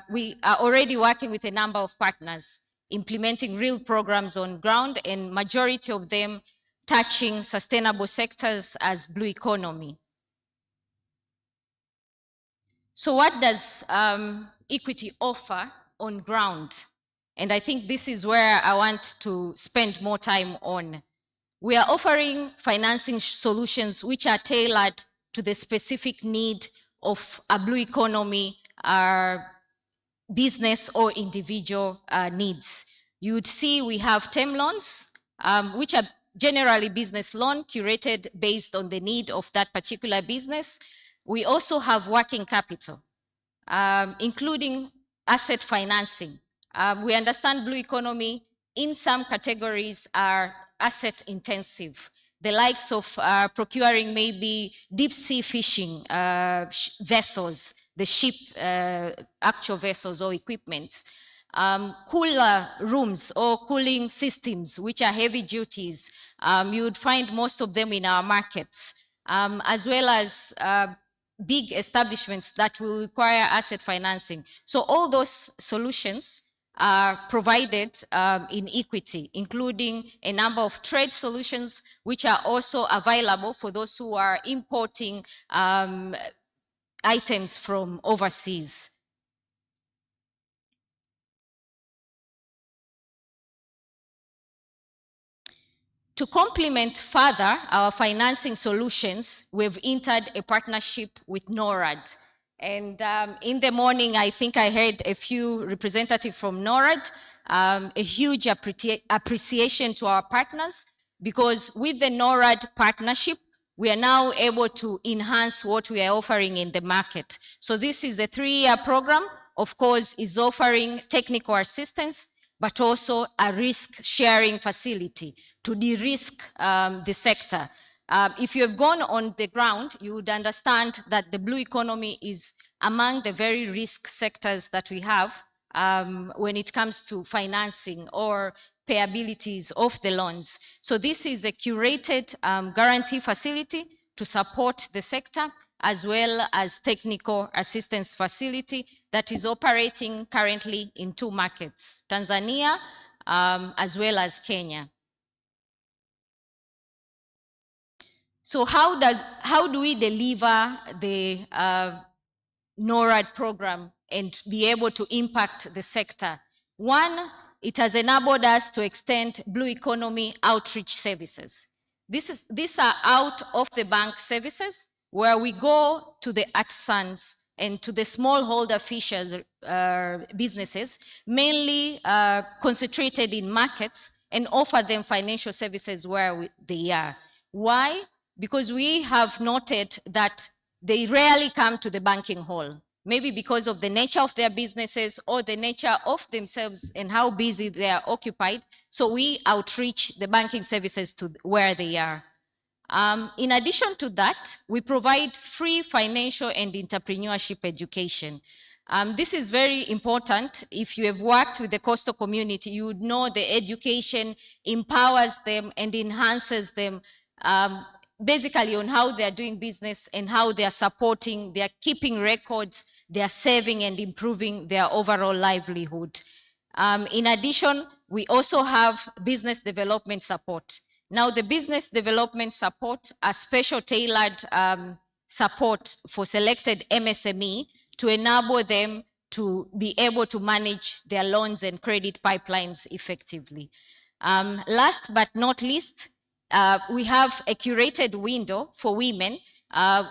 we are already working with a number of partners, implementing real programs on ground, and majority of them touching sustainable sectors as blue economy. So what does Equity offer on ground? And I think this is where I want to spend more time on. We are offering financing solutions which are tailored to the specific need of a blue economy business or individual needs. You would see we have term loans, which are generally business loan curated based on the need of that particular business. We also have working capital, including asset financing. We understand blue economy in some categories are asset intensive. The likes of procuring maybe deep sea fishing vessels, the ship actual vessels or equipment, cooler rooms or cooling systems, which are heavy duties. You would find most of them in our markets, as well as big establishments that will require asset financing. So all those solutions are provided in Equity, including a number of trade solutions, which are also available for those who are importing items from overseas. To complement further our financing solutions, we've entered a partnership with NORAD. And in the morning, I think I heard a few representatives from NORAD, a huge appreciation to our partners, because with the NORAD partnership, we are now able to enhance what we are offering in the market. So this is a 3-year program, of course, is offering technical assistance, but also a risk-sharing facility to de-risk the sector. If you have gone on the ground, you would understand that the blue economy is among the very risk sectors that we have when it comes to financing or payabilities of the loans. So this is a curated guarantee facility to support the sector, as well as technical assistance facility that is operating currently in 2 markets, Tanzania as well as Kenya. So how do we deliver the NORAD program and be able to impact the sector? One, it has enabled us to extend blue economy outreach services. These are out of the bank services where we go to the artisans and to the smallholder fishers businesses, mainly concentrated in markets, and offer them financial services where they are. Why? Because we have noted that they rarely come to the banking hall, maybe because of the nature of their businesses or the nature of themselves and how busy they are occupied. So we outreach the banking services to where they are. In addition to that, we provide free financial and entrepreneurship education. This is very important. If you have worked with the coastal community, you would know the education empowers them and enhances them basically on how they are doing business and how they are supporting, they are keeping records, they are saving and improving their overall livelihood. In addition, we also have business development support. Now, the business development support are special tailored support for selected MSME to enable them to be able to manage their loans and credit pipelines effectively. Last but not least, we have a curated window for women,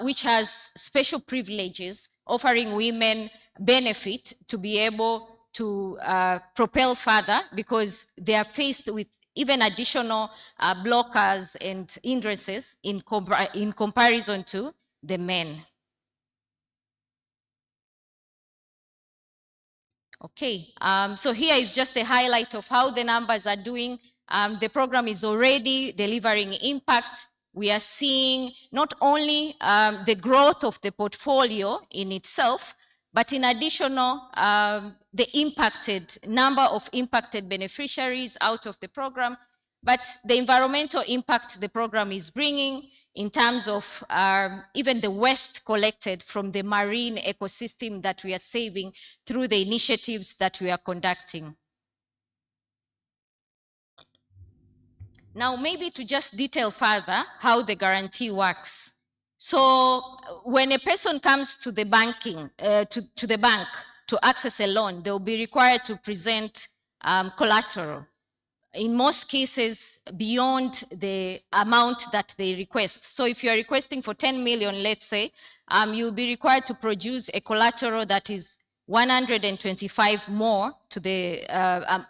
which has special privileges, offering women benefit to be able to propel further, because they are faced with even additional blockers and hindrances in comparison to the men. Okay, so here is just a highlight of how the numbers are doing. The program is already delivering impact. We are seeing not only the growth of the portfolio in itself, but in additional, the impacted number of impacted beneficiaries out of the program, but the environmental impact the program is bringing in terms of even the waste collected from the marine ecosystem that we are saving through the initiatives that we are conducting. Now, maybe to just detail further how the guarantee works. So when a person comes to the banking, to the bank to access a loan, they'll be required to present collateral. In most cases, beyond the amount that they request. So if you're requesting for 10 million, let's say, you'll be required to produce a collateral that is 125 more to the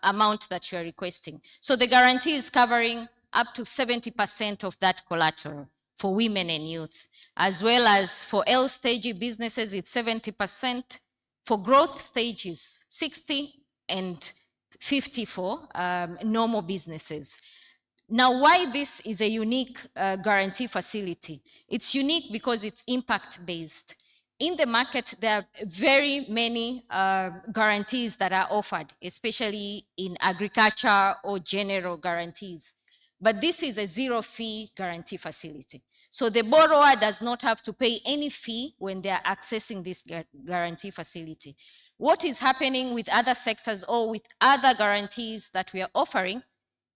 amount that you're requesting. So the guarantee is covering up to 70% of that collateral for women and youth, as well as for L stage businesses, it's 70%, for growth stages, 60, and 50 for normal businesses. Now, why this is a unique guarantee facility? It's unique because it's impact-based. In the market, there are very many guarantees that are offered, especially in agriculture or general guarantees. But this is a zero-fee guarantee facility. So the borrower does not have to pay any fee when they are accessing this guarantee facility. What is happening with other sectors or with other guarantees that we are offering,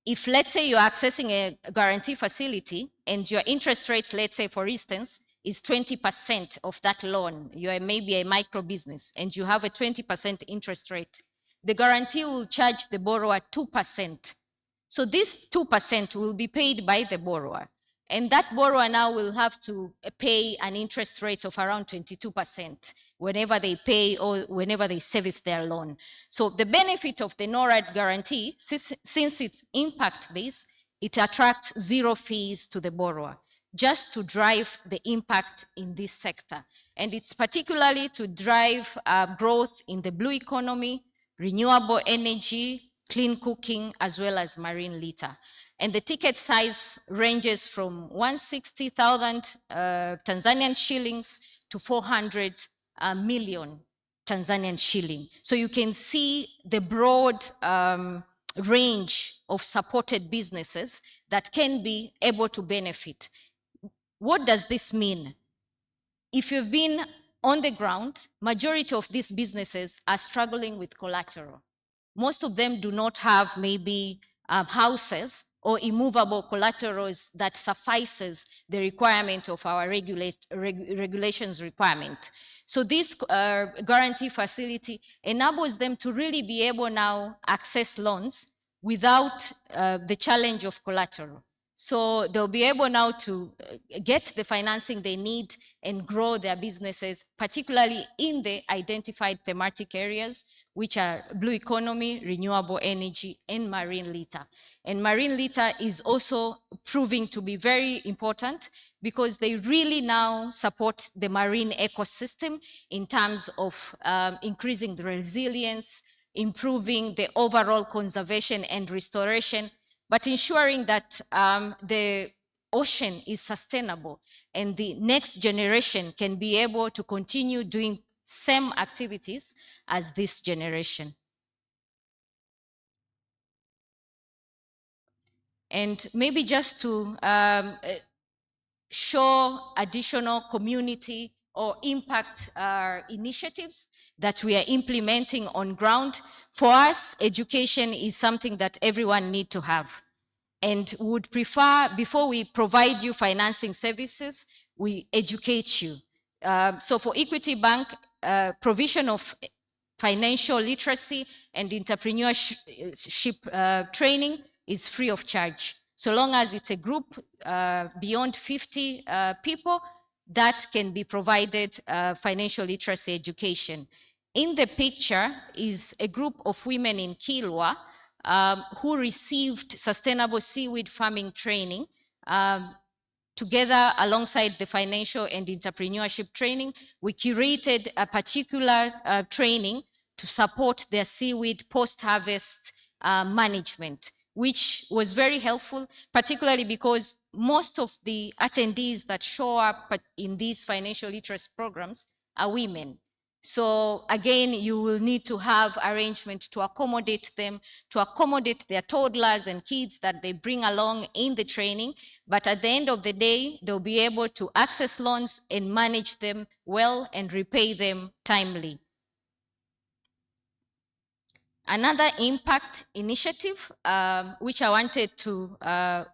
if let's say you're accessing a guarantee facility and your interest rate, let's say for instance, is 20% of that loan, you are maybe a micro business and you have a 20% interest rate, the guarantee will charge the borrower 2%. So this 2% will be paid by the borrower. And that borrower now will have to pay an interest rate of around 22% whenever they pay or whenever they service their loan. So the benefit of the NORAD guarantee, since it's impact-based, it attracts zero fees to the borrower, just to drive the impact in this sector. And it's particularly to drive growth in the blue economy, renewable energy, clean cooking, as well as marine litter. And the ticket size ranges from 160,000 Tanzanian shillings to 400 million Tanzanian shilling. So you can see the broad range of supported businesses that can be able to benefit. What does this mean? If you've been on the ground, majority of these businesses are struggling with collateral. Most of them do not have maybe houses or immovable collaterals that suffices the requirement of our regulations requirement. So this guarantee facility enables them to really be able now access loans without the challenge of collateral. So they'll be able now to get the financing they need and grow their businesses, particularly in the identified thematic areas, which are blue economy, renewable energy, and marine litter. And marine litter is also proving to be very important because they really now support the marine ecosystem in terms of increasing the resilience, improving the overall conservation and restoration, but ensuring that the ocean is sustainable and the next generation can be able to continue doing same activities as this generation. And maybe just to show additional community or impact initiatives that we are implementing on ground. For us, education is something that everyone needs to have. And would prefer, before we provide you financing services, we educate you. So for Equity Bank, provision of financial literacy and entrepreneurship training is free of charge. So long as it's a group beyond 50 people, that can be provided financial literacy education. In the picture is a group of women in Kilwa who received sustainable seaweed farming training together alongside the financial and entrepreneurship training. We curated a particular training to support their seaweed post-harvest management, which was very helpful, particularly because most of the attendees that show up in these financial literacy programs are women. So again, you will need to have arrangement to accommodate them, to accommodate their toddlers and kids that they bring along in the training. But at the end of the day, they'll be able to access loans and manage them well and repay them timely. Another impact initiative, which I wanted to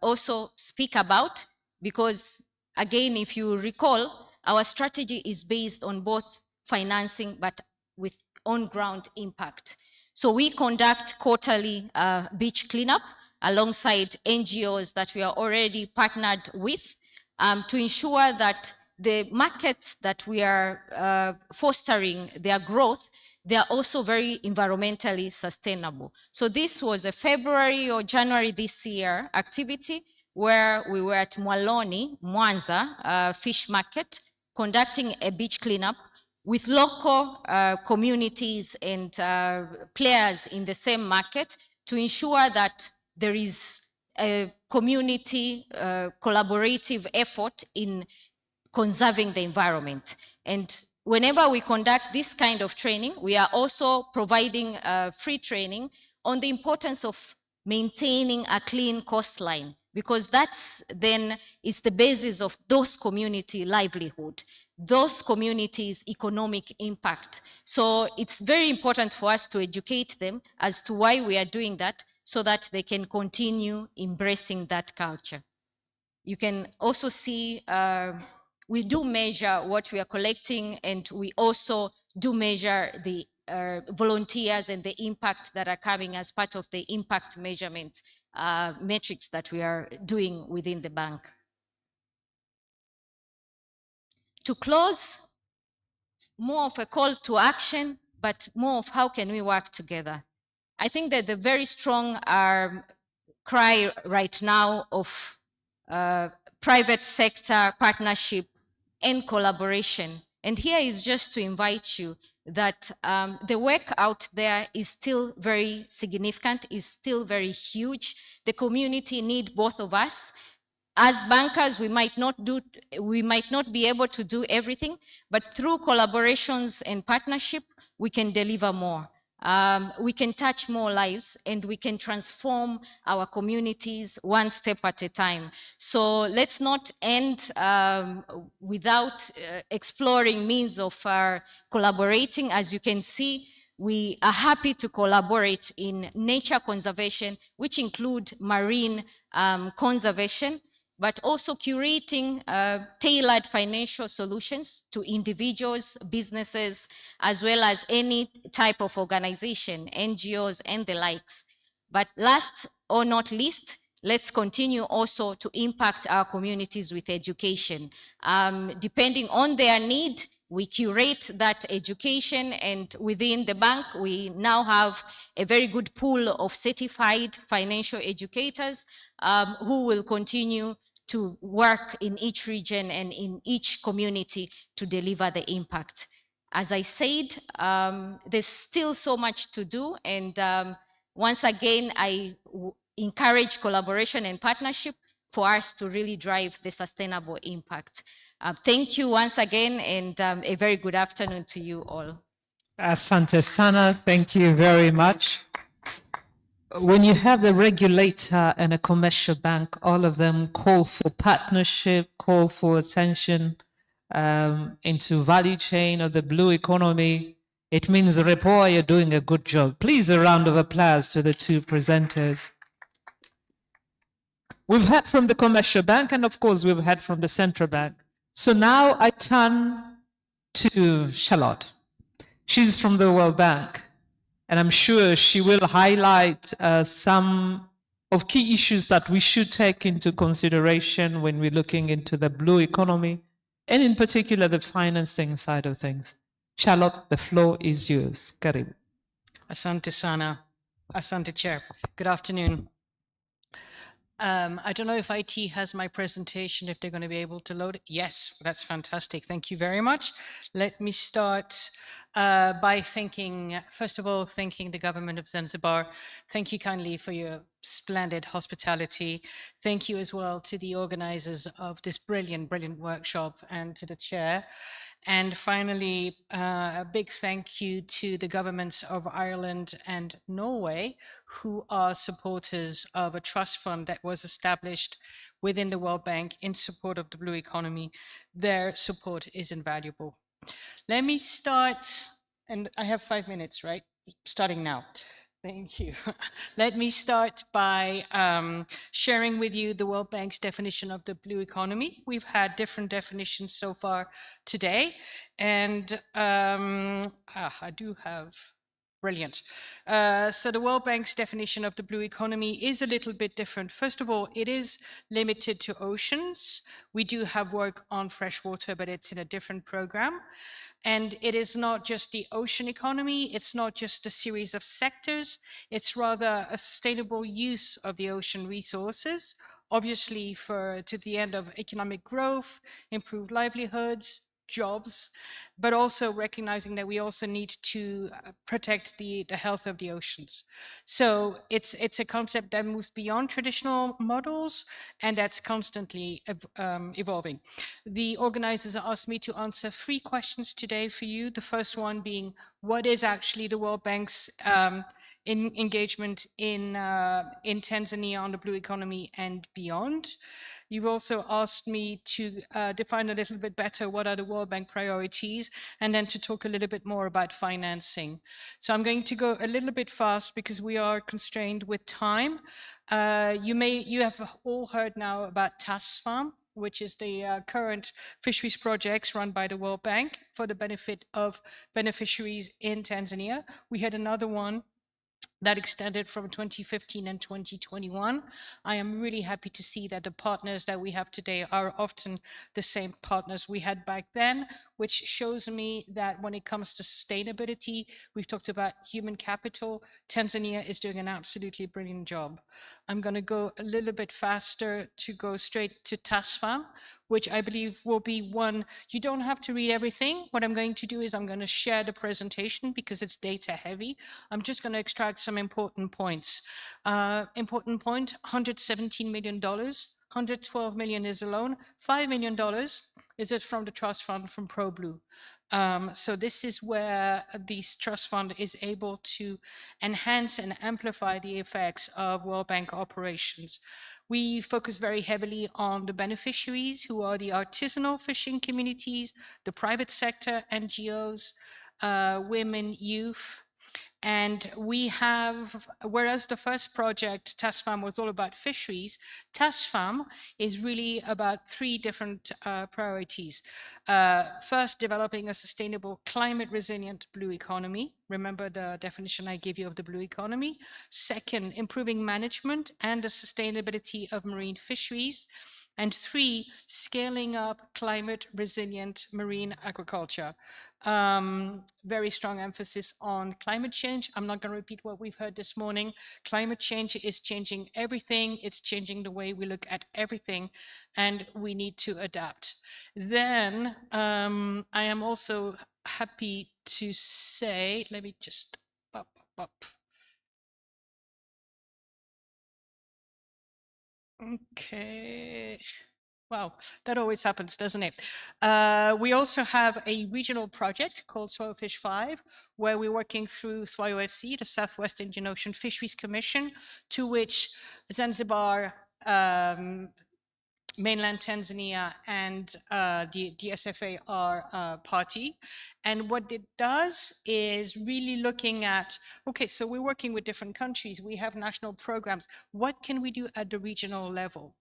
also speak about, because again, if you recall, our strategy is based on both financing, but with on-ground impact. So we conduct quarterly beach cleanup alongside NGOs that we are already partnered with to ensure that the markets that we are fostering their growth, they are also very environmentally sustainable. So this was a February or January this year activity where we were at Mwaloni, Mwanza fish market, conducting a beach cleanup with local communities and players in the same market to ensure that there is a community collaborative effort in conserving the environment. And whenever we conduct this kind of training, we are also providing free training on the importance of maintaining a clean coastline, because that's then is the basis of those community livelihood, those communities' economic impact. So it's very important for us to educate them as to why we are doing that, so that they can continue embracing that culture. You can also see we do measure what we are collecting, and we also do measure the volunteers and the impact that are coming as part of the impact measurement metrics that we are doing within the bank. To close, more of a call to action, but more of how can we work together. I think that the very strong cry right now of private sector partnership and collaboration. And here is just to invite you that the work out there is still very significant, is still very huge. The community need both of us. As bankers, we might not be able to do everything, but through collaborations and partnership, we can deliver more. We can touch more lives, and we can transform our communities one step at a time. So let's not end without exploring means of collaborating. As you can see, we are happy to collaborate in nature conservation, which include marine conservation, but also curating tailored financial solutions to individuals, businesses, as well as any type of organization, NGOs and the likes. But last or not least, let's continue also to impact our communities with education. Depending on their need, we curate that education, and within the bank, we now have a very good pool of certified financial educators who will continue to work in each region and in each community to deliver the impact. As I said, there's still so much to do, and once again, I encourage collaboration and partnership for us to really drive the sustainable impact. Thank you once again, and a very good afternoon to you all. Asante sana, thank you very much. When you have the regulator and a commercial bank, all of them call for partnership, call for attention into value chain of the blue economy. It means REPOA, you're doing a good job. Please, a round of applause to the two presenters. We've heard from the commercial bank, and of course, we've heard from the central bank. So now I turn to Charlotte. She's from the World Bank, and I'm sure she will highlight some of key issues that we should take into consideration when we're looking into the blue economy, and in particular the financing side of things. Charlotte, the floor is yours. Karibu. Asante sana. Asante Chair. Good afternoon. I don't know if IT has my presentation, if they're going to be able to load it. Yes, that's fantastic. Thank you very much. Let me start by thanking, first of all, thanking the government of Zanzibar. Thank you kindly for your splendid hospitality. Thank you as well to the organizers of this brilliant, brilliant workshop and to the chair. And finally, a big thank you to the governments of Ireland and Norway, who are supporters of a trust fund that was established within the World Bank in support of the blue economy. Their support is invaluable. Let me start, and I have 5 minutes, right? Starting now. Thank you. Let me start by sharing with you the World Bank's definition of the blue economy. We've had different definitions so far today, and I do have. Brilliant. So the World Bank's definition of the blue economy is a little bit different. First of all, it is limited to oceans. We do have work on freshwater, but it's in a different program. And it is not just the ocean economy, it's not just a series of sectors, it's rather a sustainable use of the ocean resources, obviously to the end of economic growth, improved livelihoods, jobs, but also recognizing that we also need to protect the health of the oceans. So it's a concept that moves beyond traditional models, and that's constantly evolving. The organizers asked me to answer 3 questions today for you. The first one being, what is actually the World Bank's engagement in Tanzania on the blue economy and beyond? You've also asked me to define a little bit better what are the World Bank priorities, and then to talk a little bit more about financing. So I'm going to go a little bit fast because we are constrained with time. You have all heard now about TASFAM, which is the current fisheries projects run by the World Bank for the benefit of beneficiaries in Tanzania. We had another one that extended from 2015 and 2021. I am really happy to see that the partners that we have today are often the same partners we had back then, which shows me that when it comes to sustainability, we've talked about human capital. Tanzania is doing an absolutely brilliant job. I'm going to go a little bit faster to go straight to TASFAM, which I believe will be one. You don't have to read everything. What I'm going to do is I'm going to share the presentation because it's data heavy. I'm just going to extract some important points. Important point, $117 million. $112 million is a loan. $5 million is it from the trust fund from ProBlue. So this is where this trust fund is able to enhance and amplify the effects of World Bank operations. We focus very heavily on the beneficiaries, who are the artisanal fishing communities, the private sector, NGOs, women, youth. And we have, whereas the first project, TASFAM, was all about fisheries, TASFAM is really about 3 different priorities. First, developing a sustainable, climate resilient blue economy. Remember the definition I gave you of the blue economy. Second, improving management and the sustainability of marine fisheries. And 3, scaling up climate resilient marine aquaculture. Very strong emphasis on climate change. I'm not going to repeat what we've heard this morning. Climate change is changing everything. It's changing the way we look at everything, and we need to adapt. Then I am also happy to say, let me just up. Okay. Wow, that always happens, doesn't it? We also have a regional project called Swallowfish 5, where we're working through SWAYO-FC, the Southwest Indian Ocean Fisheries Commission, to which Zanzibar, mainland Tanzania, and the SFA are party. And what it does is really looking at, okay, so we're working with different countries, we have national programs, what can we do at the regional level?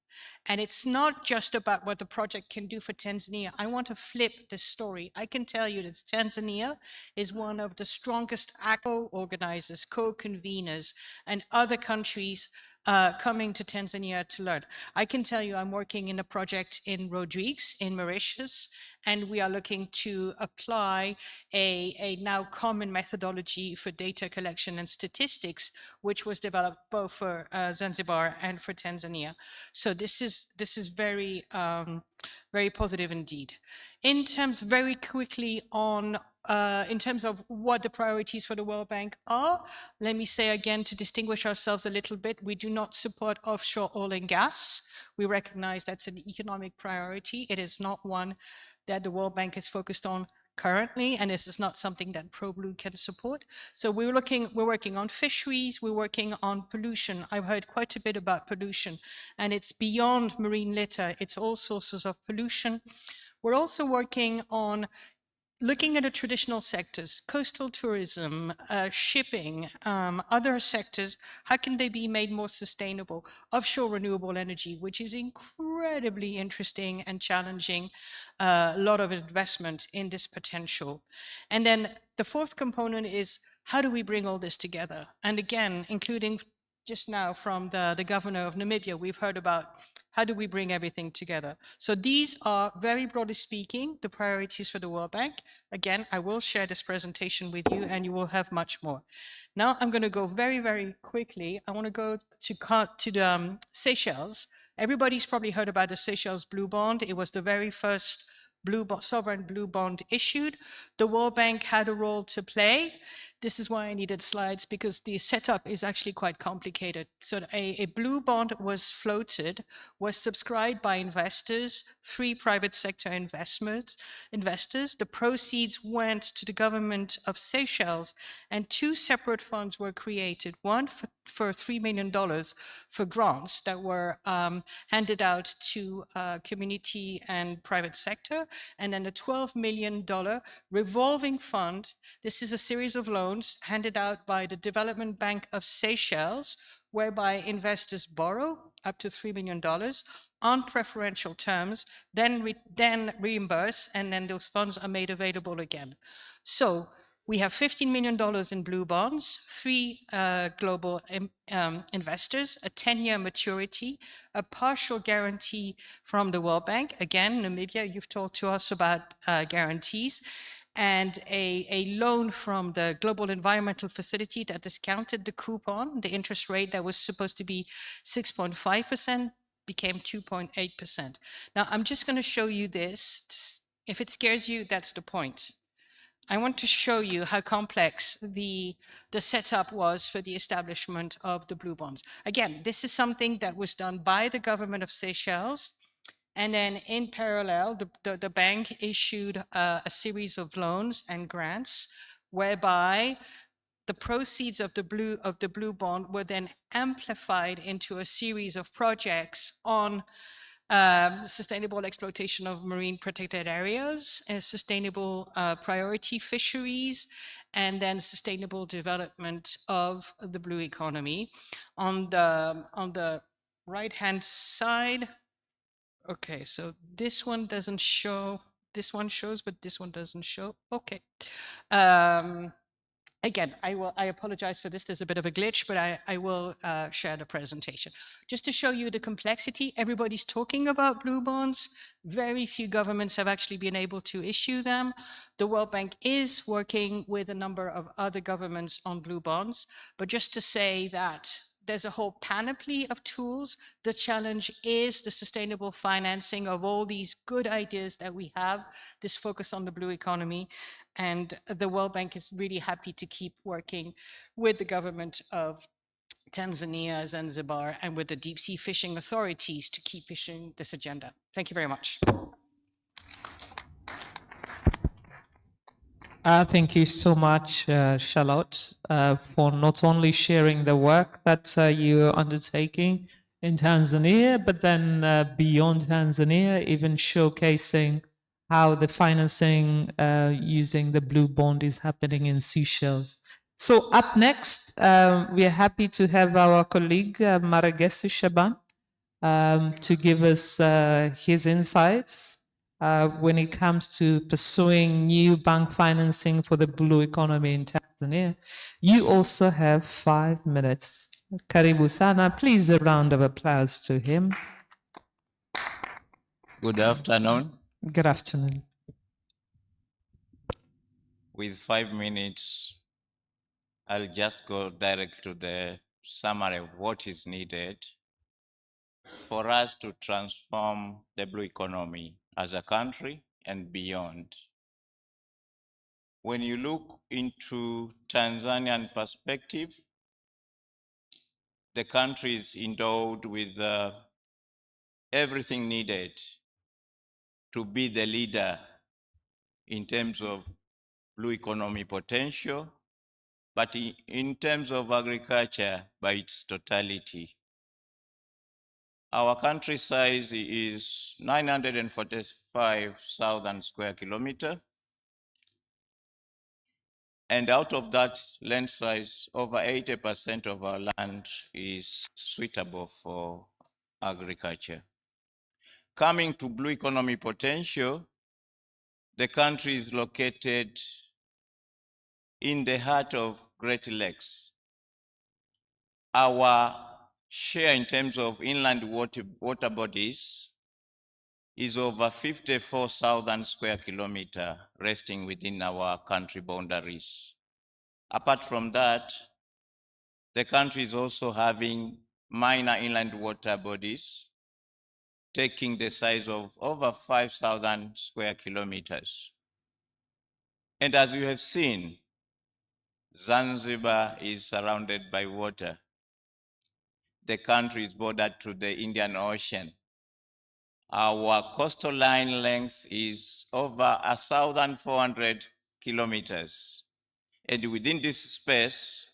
And it's not just about what the project can do for Tanzania. I want to flip the story. I can tell you that Tanzania is one of the strongest co-organizers, co-conveners, and other countries coming to Tanzania to learn. I can tell you I'm working in a project in Rodrigues in Mauritius, and we are looking to apply a now common methodology for data collection and statistics, which was developed both for Zanzibar and for Tanzania. So this is very very positive indeed. In terms, very quickly on, in terms of what the priorities for the World Bank are, let me say again, to distinguish ourselves a little bit, we do not support offshore oil and gas. We recognize that's an economic priority. It is not one that the World Bank is focused on currently, and this is not something that ProBlue can support. So we're working on fisheries, we're working on pollution. I've heard quite a bit about pollution, and it's beyond marine litter, it's all sources of pollution. We're also working on looking at the traditional sectors, coastal tourism, shipping, other sectors, how can they be made more sustainable? Offshore renewable energy, which is incredibly interesting and challenging, a lot of investment in this potential. And then the fourth component is, how do we bring all this together? And again, including just now from the governor of Namibia, we've heard about how do we bring everything together? So these are, very broadly speaking, the priorities for the World Bank. Again, I will share this presentation with you and you will have much more. Now I'm going to go very, very quickly. I want to go to the Seychelles. Everybody's probably heard about the Seychelles Blue Bond. It was the very first sovereign blue bond issued. The World Bank had a role to play. This is why I needed slides, because the setup is actually quite complicated. So a blue bond was floated, was subscribed by investors, 3 private sector investors. The proceeds went to the government of Seychelles, and 2 separate funds were created. One for $3 million for grants that were handed out to community and private sector, and then a $12 million revolving fund. This is a series of loans handed out by the Development Bank of Seychelles, whereby investors borrow up to $3 million on preferential terms, then reimburse, and then those funds are made available again. So we have $15 million in blue bonds, 3 global investors, a 10-year maturity, a partial guarantee from the World Bank. Again, Namibia, you've talked to us about guarantees, and a loan from the Global Environmental Facility that discounted the coupon. The interest rate that was supposed to be 6.5% became 2.8%. Now, I'm just going to show you this. If it scares you, that's the point. I want to show you how complex the setup was for the establishment of the blue bonds. Again, this is something that was done by the government of Seychelles. And then in parallel, the bank issued a series of loans and grants whereby the proceeds of the blue bond were then amplified into a series of projects on sustainable exploitation of marine protected areas, sustainable priority fisheries, and then sustainable development of the blue economy. On the right-hand side, okay, so this one doesn't show, this one shows, but this one doesn't show. Okay. Again, I apologize for this. There's a bit of a glitch, but I will share the presentation. Just to show you the complexity, everybody's talking about blue bonds. Very few governments have actually been able to issue them. The World Bank is working with a number of other governments on blue bonds, but just to say that there's a whole panoply of tools. The challenge is the sustainable financing of all these good ideas that we have, this focus on the blue economy. And the World Bank is really happy to keep working with the government of Tanzania, Zanzibar, and with the deep sea fishing authorities to keep pushing this agenda. Thank you very much. Thank you so much, Charlotte, for not only sharing the work that you're undertaking in Tanzania, but then beyond Tanzania, even showcasing how the financing using the blue bond is happening in Seychelles. So up next, we are happy to have our colleague, Maragesu Shaban, to give us his insights when it comes to pursuing new bank financing for the blue economy in Tanzania. Tanzania. You also have 5 minutes. Karibu sana. Please a round of applause to him. Good afternoon. Good afternoon. With 5 minutes, I'll just go direct to the summary of what is needed for us to transform the blue economy as a country and beyond. When you look into Tanzanian perspective, the country is endowed with everything needed to be the leader in terms of blue economy potential, but in terms of agriculture by its totality. Our country size is 945,000 square kilometers. And out of that land size, over 80% of our land is suitable for agriculture. Coming to blue economy potential, the country is located in the heart of Great Lakes. Our share in terms of inland water bodies is over 54,000 square kilometers resting within our country boundaries. Apart from that, the country is also having minor inland water bodies, taking the size of over 5,000 square kilometers. And as you have seen, Zanzibar is surrounded by water. The country is bordered to the Indian Ocean. Our coastal line length is over 1,400 kilometers. And within this space,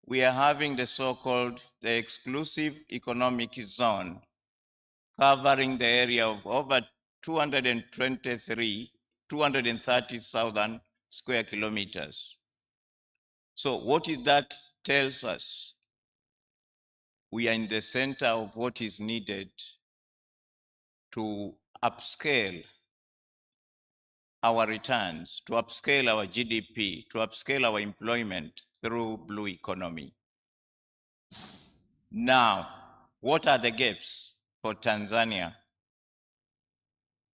we are having the so-called the exclusive economic zone, covering the area of over 230,000 square kilometers. So what is that tells us? We are in the center of what is needed to upscale our returns, to upscale our GDP, to upscale our employment through blue economy. Now, what are the gaps for Tanzania?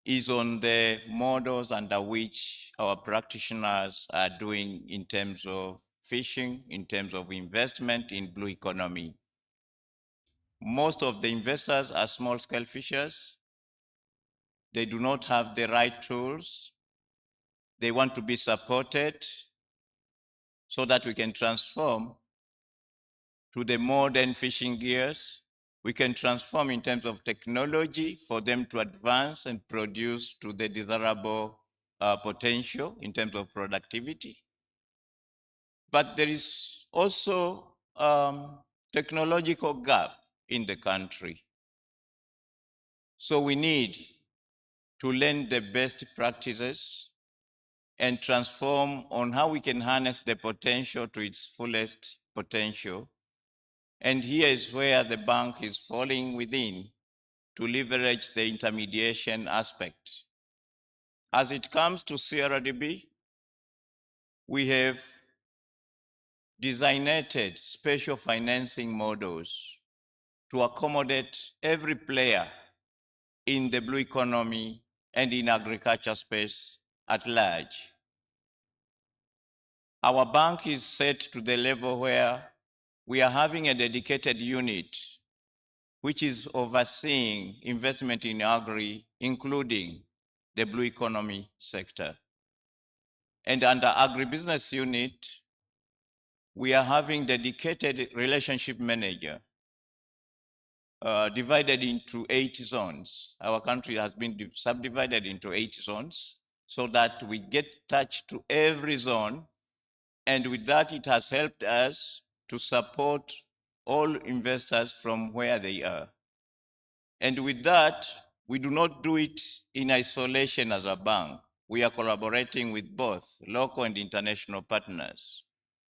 Is on the models under which our practitioners are doing in terms of fishing, in terms of investment in blue economy. Most of the investors are small-scale fishers. They do not have the right tools. They want to be supported so that we can transform to the modern fishing gears. We can transform in terms of technology for them to advance and produce to the desirable potential in terms of productivity. But there is also technological gap in the country. So we need to learn the best practices and transform on how we can harness the potential to its fullest potential. And here is where the bank is falling within to leverage the intermediation aspect. As it comes to CRDB, we have designated special financing models to accommodate every player in the blue economy and in agriculture space at large. Our bank is set to the level where we are having a dedicated unit which is overseeing investment in agri, including the blue economy sector. And under agribusiness unit, we are having dedicated relationship manager divided into 8 zones. Our country has been subdivided into 8 zones so that we get touch to every zone. And with that, it has helped us to support all investors from where they are. And with that, we do not do it in isolation as a bank. We are collaborating with both local and international partners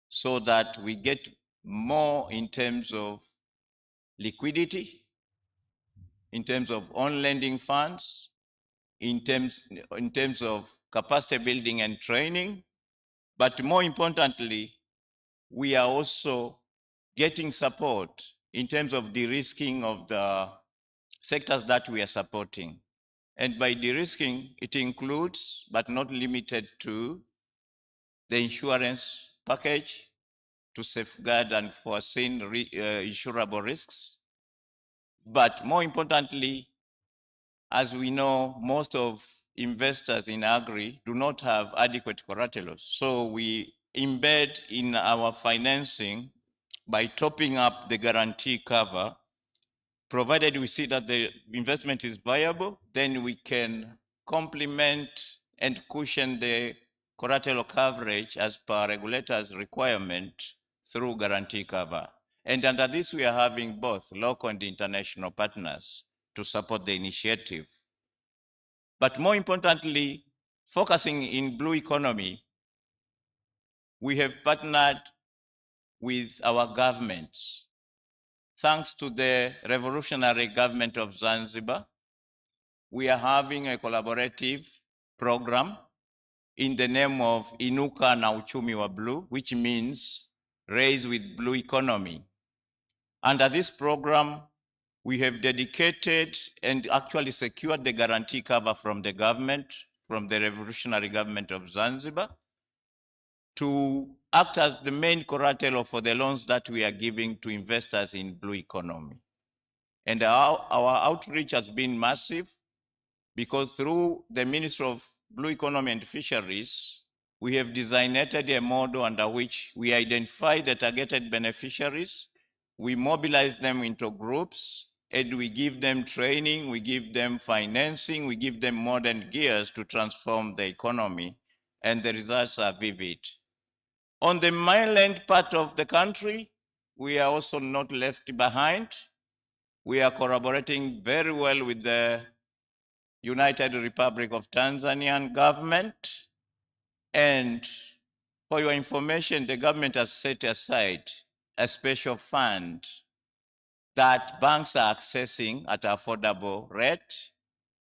so that we get more in terms of liquidity, in terms of on-lending funds, in terms of capacity building and training, but more importantly, we are also getting support in terms of de-risking of the sectors that we are supporting. And by de-risking, it includes, but not limited to, the insurance package to safeguard and foresee insurable risks. But more importantly, as we know, most of investors in agri do not have adequate collateral. So we embed in our financing by topping up the guarantee cover. Provided we see that the investment is viable, then we can complement and cushion the collateral coverage as per regulators' requirement through guarantee cover. And under this, we are having both local and international partners to support the initiative. But more importantly, focusing in blue economy, we have partnered with our governments. Thanks to the revolutionary government of Zanzibar, we are having a collaborative program in the name of Inuka na Uchumi wa Blue, which means Raise with Blue Economy. Under this program, we have dedicated and actually secured the guarantee cover from the government, from the revolutionary government of Zanzibar, to act as the main collateral for the loans that we are giving to investors in blue economy. And our outreach has been massive because through the Ministry of Blue Economy and Fisheries, we have designated a model under which we identify the targeted beneficiaries, we mobilize them into groups, and we give them training, we give them financing, we give them modern gears to transform the economy, and the results are vivid. On the mainland part of the country, we are also not left behind. We are collaborating very well with the United Republic of Tanzanian government. And for your information, the government has set aside a special fund that banks are accessing at affordable rate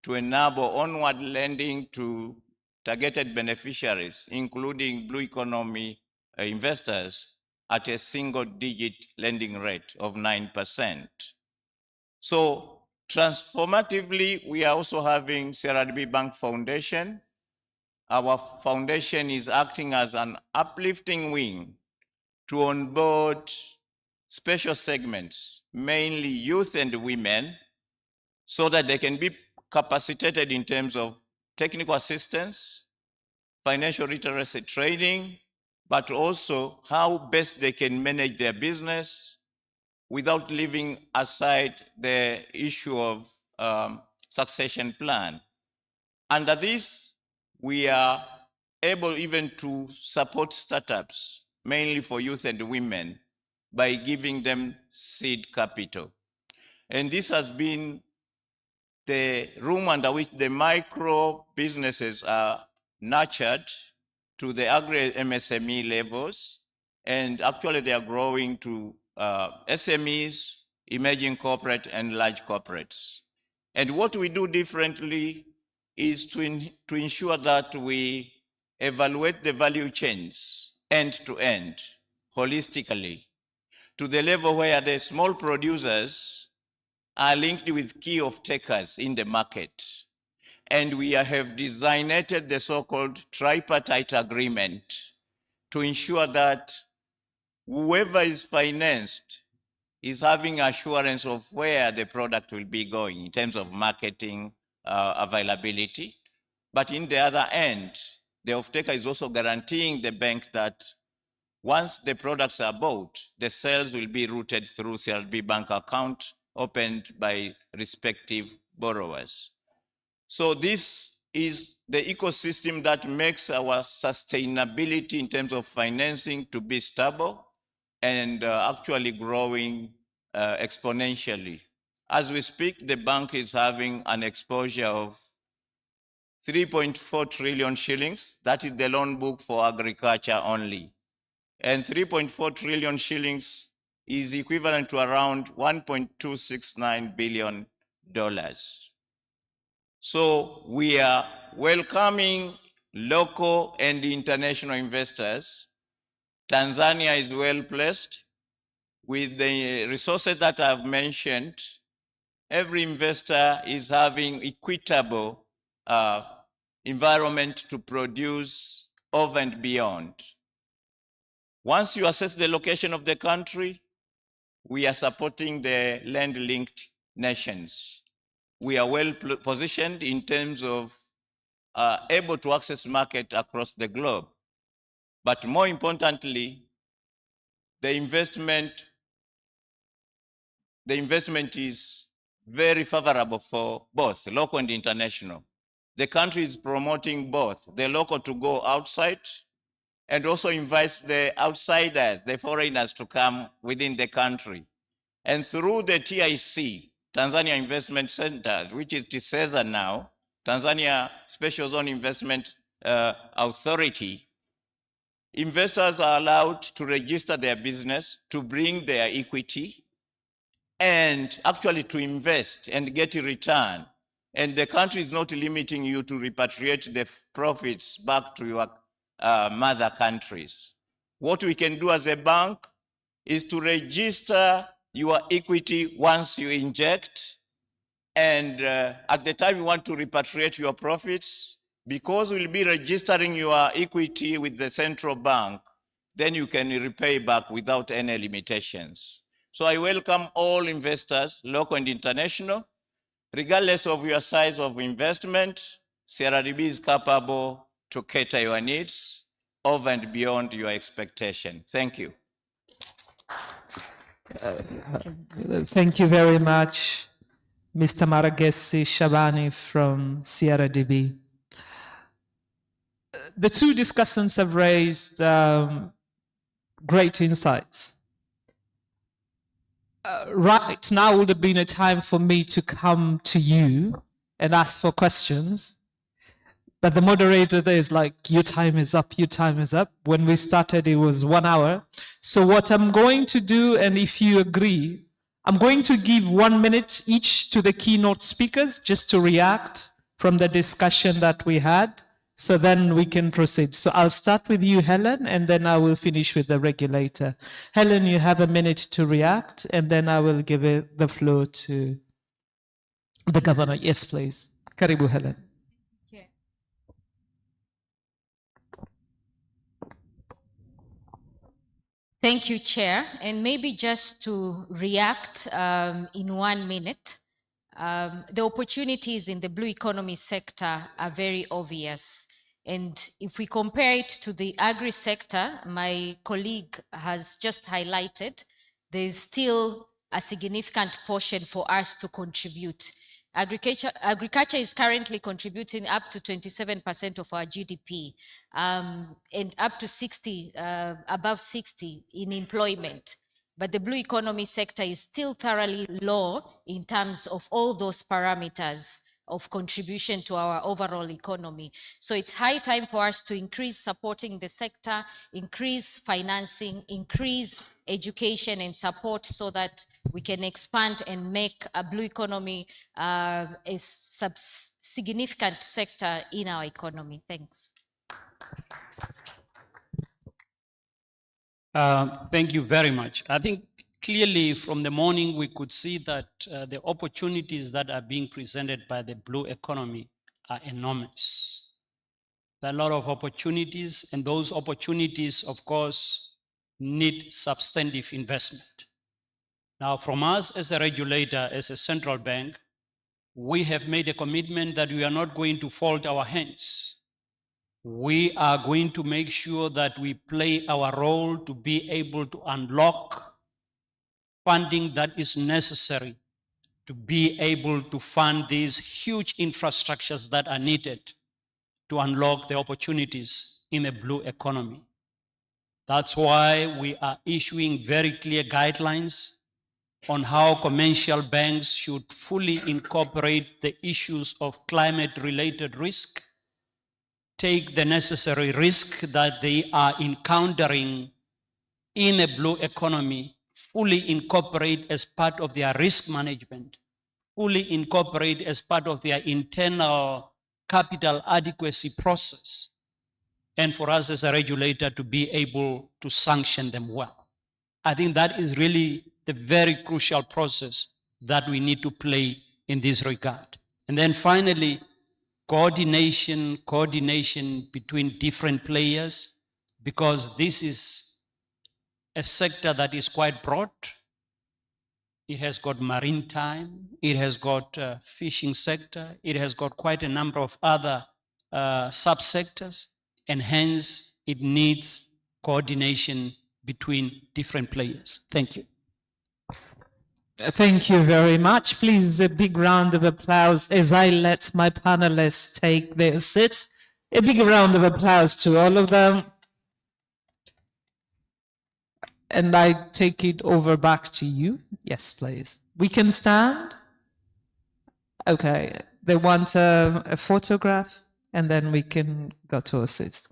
to enable onward lending to targeted beneficiaries, including blue economy investors, at a single-digit lending rate of 9%. So transformatively, we are also having CRDB Bank Foundation. Our foundation is acting as an uplifting wing to onboard special segments, mainly youth and women, so that they can be capacitated in terms of technical assistance, financial literacy training, but also how best they can manage their business without leaving aside the issue of succession plan. Under this, we are able even to support startups, mainly for youth and women, by giving them seed capital. And this has been the room under which the micro businesses are nurtured to the agri-MSME levels, and actually they are growing to SMEs, emerging corporate, and large corporates. And what we do differently is to ensure that we evaluate the value chains end to end, holistically, to the level where the small producers are linked with key off-takers in the market. And we have designated the so-called tripartite agreement to ensure that whoever is financed is having assurance of where the product will be going in terms of marketing availability. But in the other end, the off-taker is also guaranteeing the bank that once the products are bought, the sales will be routed through CRB bank account opened by respective borrowers. So this is the ecosystem that makes our sustainability in terms of financing to be stable and actually growing exponentially. As we speak, the bank is having an exposure of 3.4 trillion shillings. That is the loan book for agriculture only. And 3.4 trillion shillings is equivalent to around $1.269 billion. So we are welcoming local and international investors Tanzania is well placed with the resources that I've mentioned. Every investor is having equitable environment to produce over and beyond. Once you assess the location of the country, we are supporting the land-linked nations. We are well positioned in terms of able to access market across the globe. But more importantly, the investment is very favorable for both local and international. The country is promoting both, the local to go outside and also invites the outsiders, the foreigners, to come within the country. And through the TIC, Tanzania Investment Center, which is TISEZA now, Tanzania Special Zone Investment Authority, investors are allowed to register their business, to bring their equity, and actually to invest and get a return. And the country is not limiting you to repatriate the profits back to your mother countries. What we can do as a bank is to register your equity once you inject, and at the time you want to repatriate your profits, because we'll be registering your equity with the central bank, then you can repay back without any limitations. So I welcome all investors, local and international. Regardless of your size of investment, CRDB is capable to cater your needs over and beyond your expectation. Thank you. Thank you very much, Mr. Maragesi Shabani from CRDB. The two discussants have raised great insights. Right now would have been a time for me to come to you and ask for questions. But the moderator there is like, your time is up, your time is up. When we started, it was 1 hour. So what I'm going to do, and if you agree, I'm going to give 1 minute each to the keynote speakers just to react from the discussion that we had. So then we can proceed. So I'll start with you, Helen, and then I will finish with the regulator. Helen, you have a minute to react, and then I will give the floor to the governor. Yes, please. Karibu, Helen. Thank you, Chair. And maybe just to react in 1 minute, the opportunities in the blue economy sector are very obvious. And if we compare it to the agri sector, my colleague has just highlighted, there's still a significant portion for us to contribute. Agriculture is currently contributing up to 27% of our GDP, and up to 60, above 60 in employment. But the blue economy sector is still thoroughly low in terms of all those parameters of contribution to our overall economy. So it's high time for us to increase supporting the sector, increase financing, increase education and support so that we can expand and make a blue economy a significant sector in our economy. Thanks. Thank you very much. I think clearly from the morning we could see that the opportunities that are being presented by the blue economy are enormous. There are a lot of opportunities, and those opportunities, of course, need substantive investment. Now, from us as a regulator, as a central bank, we have made a commitment that we are not going to fold our hands. We are going to make sure that we play our role to be able to unlock funding that is necessary to be able to fund these huge infrastructures that are needed to unlock the opportunities in a blue economy. That's why we are issuing very clear guidelines on how commercial banks should fully incorporate the issues of climate-related risk, take the necessary risk that they are encountering in a blue economy, fully incorporate as part of their risk management, fully incorporate as part of their internal capital adequacy process, and for us as a regulator to be able to sanction them well. I think that is really the very crucial process that we need to play in this regard. And then finally, coordination between different players, because this is a sector that is quite broad. It has got maritime, it has got fishing sector, it has got quite a number of other subsectors, and hence it needs coordination between different players. Thank you. Thank you very much. Please, a big round of applause as I let my panelists take their seats. A big round of applause to all of them. And I take it over back to you. Yes, please. We can stand. Okay. They want a photograph, and then we can go to our seats.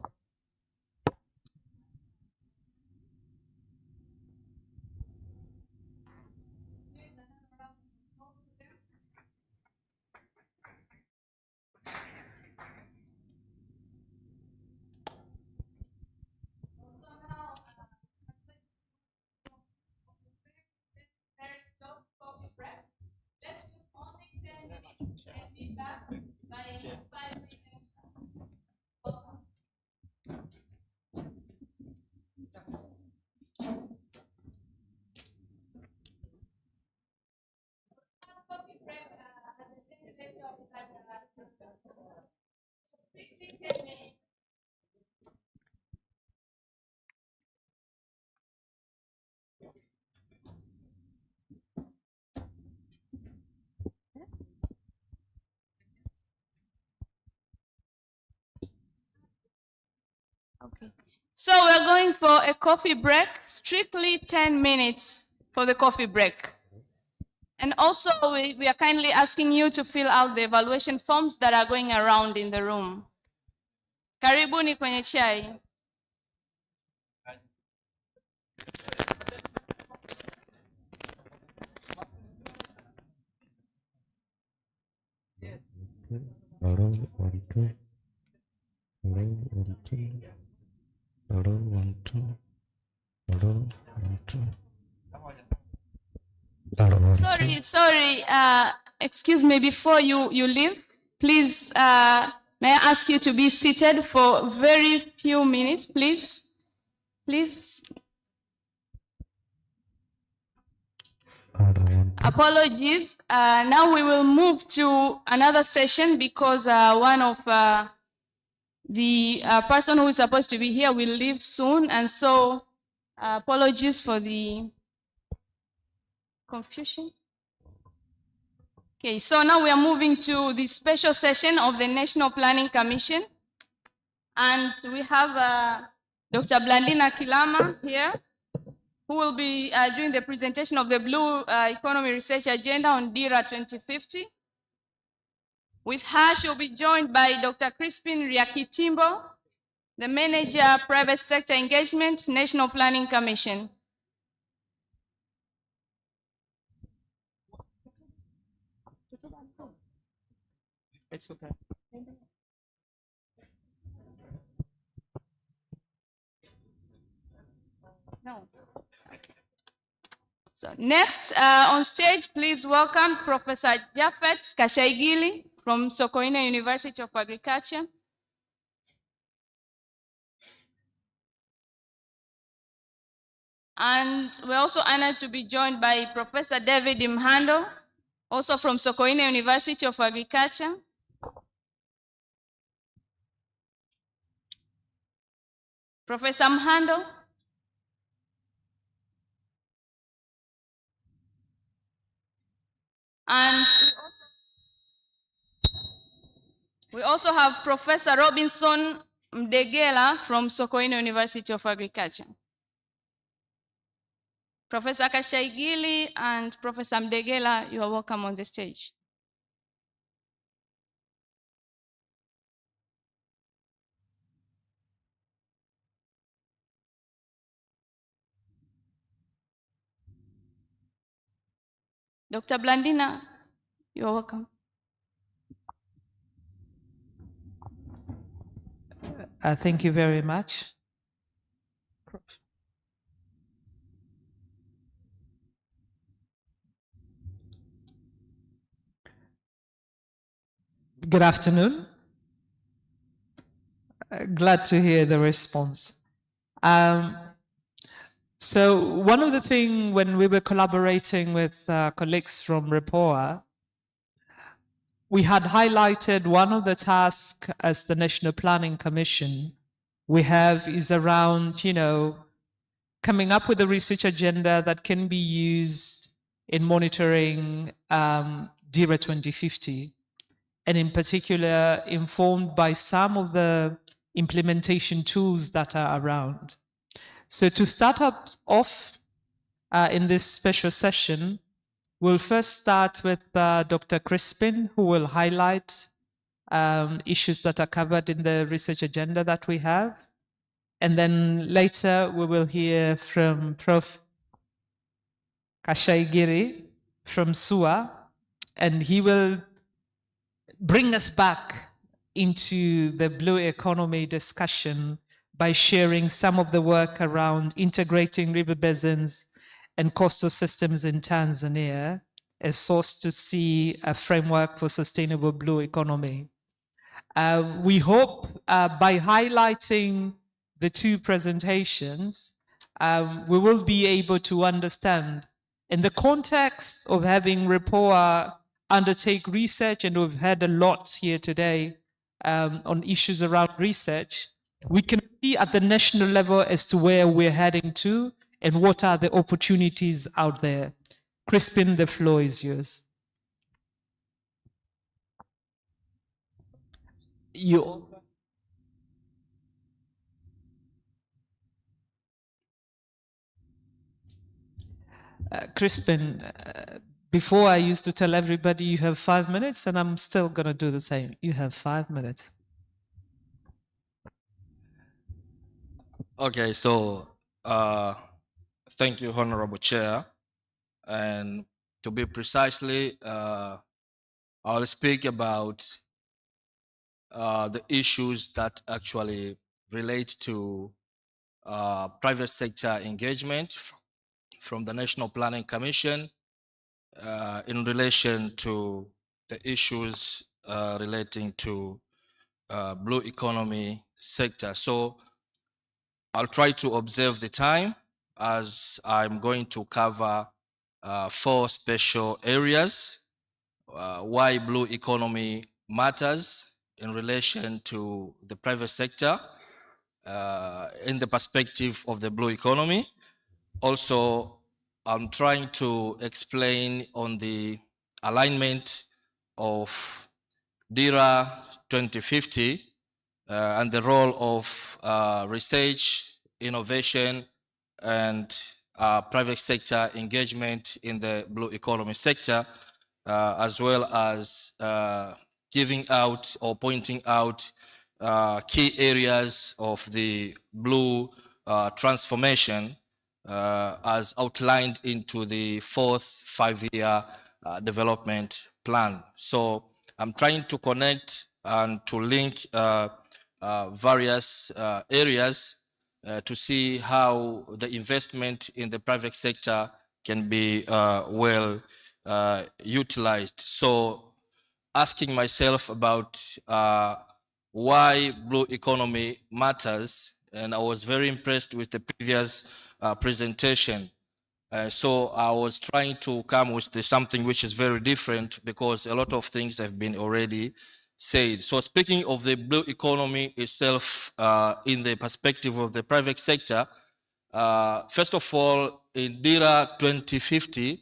Okay. So we're going for a coffee break, strictly 10 minutes for the coffee break. And also we are kindly asking you to fill out the evaluation forms that are going around in the room. Karibuni kwenye chai. Hello, 1, 2. Hello, 1, 2. Hello, 1, 2. Hello, 1, 2. Hello, 1, 2. Sorry, excuse me, before you leave, please, may I ask you to be seated for very few minutes, please? Please. Apologies. Now we will move to another session because one of the person who is supposed to be here will leave soon, and so apologies for the confusion. Okay, so now we are moving to the special session of the National Planning Commission, and we have Dr. Blandina Kilama here, who will be doing the presentation of the Blue Economy Research Agenda on DIRA 2050. With her, she'll be joined by Dr. Crispin Riakitimbo, the Manager, Private Sector Engagement, National Planning Commission. It's okay. No. So next on stage, please welcome Professor Japhet Kashaigili from Sokoine University of Agriculture. And we're also honored to be joined by Professor David Mhando, also from Sokoine University of Agriculture. Professor Mhando. And we also have Professor Robinson Mdegela from Sokoine University of Agriculture. Professor Kashaigili and Professor Mdegela, you are welcome on the stage. Dr. Blandina, you are welcome. Thank you very much. Good afternoon. Glad to hear the response. So one of the things when we were collaborating with colleagues from REPOA, we had highlighted one of the tasks as the National Planning Commission we have is around, coming up with a research agenda that can be used in monitoring DERA 2050, and in particular informed by some of the implementation tools that are around. So to start off in this special session, we'll first start with Dr. Crispin, who will highlight issues that are covered in the research agenda that we have. And then later we will hear from Prof. Kashaigiri from SUA, and he will bring us back into the blue economy discussion by sharing some of the work around integrating river basins and coastal systems in Tanzania as source to see a framework for sustainable blue economy. We hope by highlighting the two presentations, we will be able to understand in the context of having REPOA undertake research, and we've had a lot here today on issues around research, we can see at the national level as to where we're heading to and what are the opportunities out there. Crispin, the floor is yours. Crispin, before I used to tell everybody you have 5 minutes, and I'm still going to do the same. You have 5 minutes. Okay, so thank you, Honorable Chair. And to be precisely, I'll speak about the issues that actually relate to private sector engagement from the National Planning Commission in relation to the issues relating to blue economy sector. So I'll try to observe the time as I'm going to cover 4 special areas. Why blue economy matters in relation to the private sector in the perspective of the blue economy. Also, I'm trying to explain on the alignment of DERA 2050 and the role of research, innovation, and private sector engagement in the blue economy sector, as well as giving out or pointing out key areas of the blue transformation as outlined into the 4th five-year development plan. So I'm trying to connect and to link various areas to see how the investment in the private sector can be well utilized. So asking myself about why blue economy matters, and I was very impressed with the previous presentation. So I was trying to come with something which is very different because a lot of things have been already said. So speaking of the blue economy itself in the perspective of the private sector, first of all, in DERA 2050,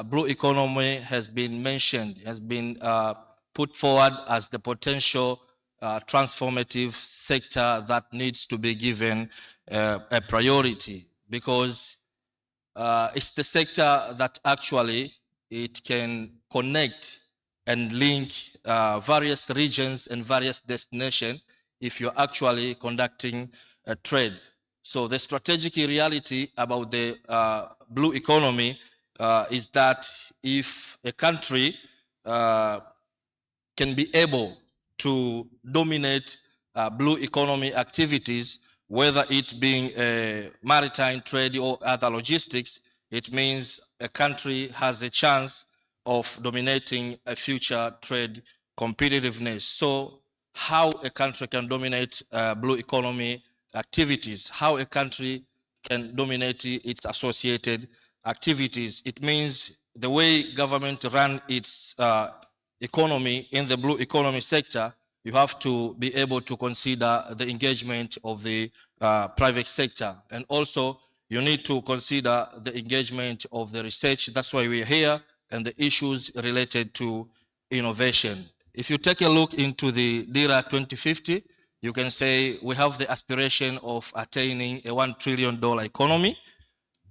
blue economy has been mentioned, has been put forward as the potential transformative sector that needs to be given a priority, because it's the sector that actually it can connect and link various regions and various destinations if you're actually conducting a trade. So the strategic reality about the blue economy is that if a country can be able to dominate blue economy activities, whether it being maritime trade or other logistics, it means a country has a chance of dominating a future trade competitiveness. So how a country can dominate blue economy activities, how a country can dominate its associated activities. It means the way government run its economy in the blue economy sector, you have to be able to consider the engagement of the private sector. And also you need to consider the engagement of the research. That's why we're here, and the issues related to innovation. If you take a look into the DIRA 2050, you can say we have the aspiration of attaining a $1 trillion economy,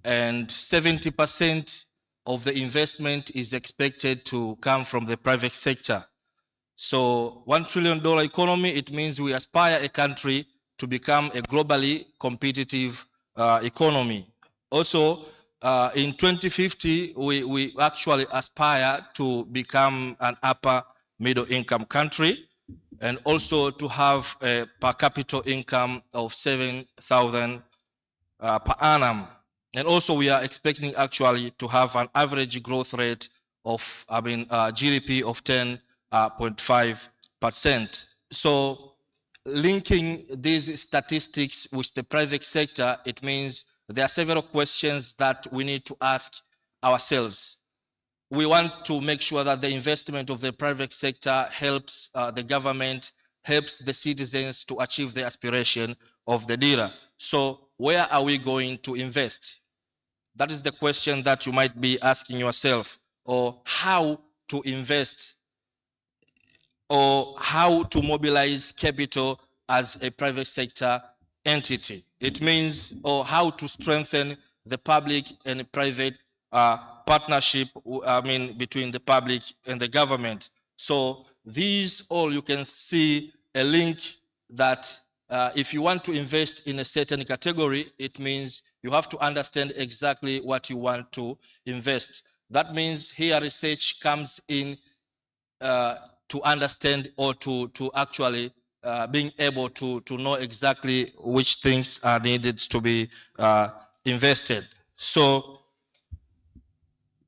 and 70% of the investment is expected to come from the private sector. So $1 trillion economy, it means we aspire a country to become a globally competitive economy. Also, in 2050, we actually aspire to become an upper middle income country, and also to have a per capita income of 7,000 per annum. And also we are expecting actually to have an average growth rate of, GDP of 10.5%. So linking these statistics with the private sector, it means there are several questions that we need to ask ourselves. We want to make sure that the investment of the private sector helps the government, helps the citizens to achieve the aspiration of the DIRA. So where are we going to invest? That is the question that you might be asking yourself, or how to invest, or how to mobilize capital as a private sector entity. It means, or how to strengthen the public and private partnership, between the public and the government. So these all, you can see a link that if you want to invest in a certain category, it means you have to understand exactly what you want to invest. That means here research comes in to understand, or to actually being able to know exactly which things are needed to be invested. So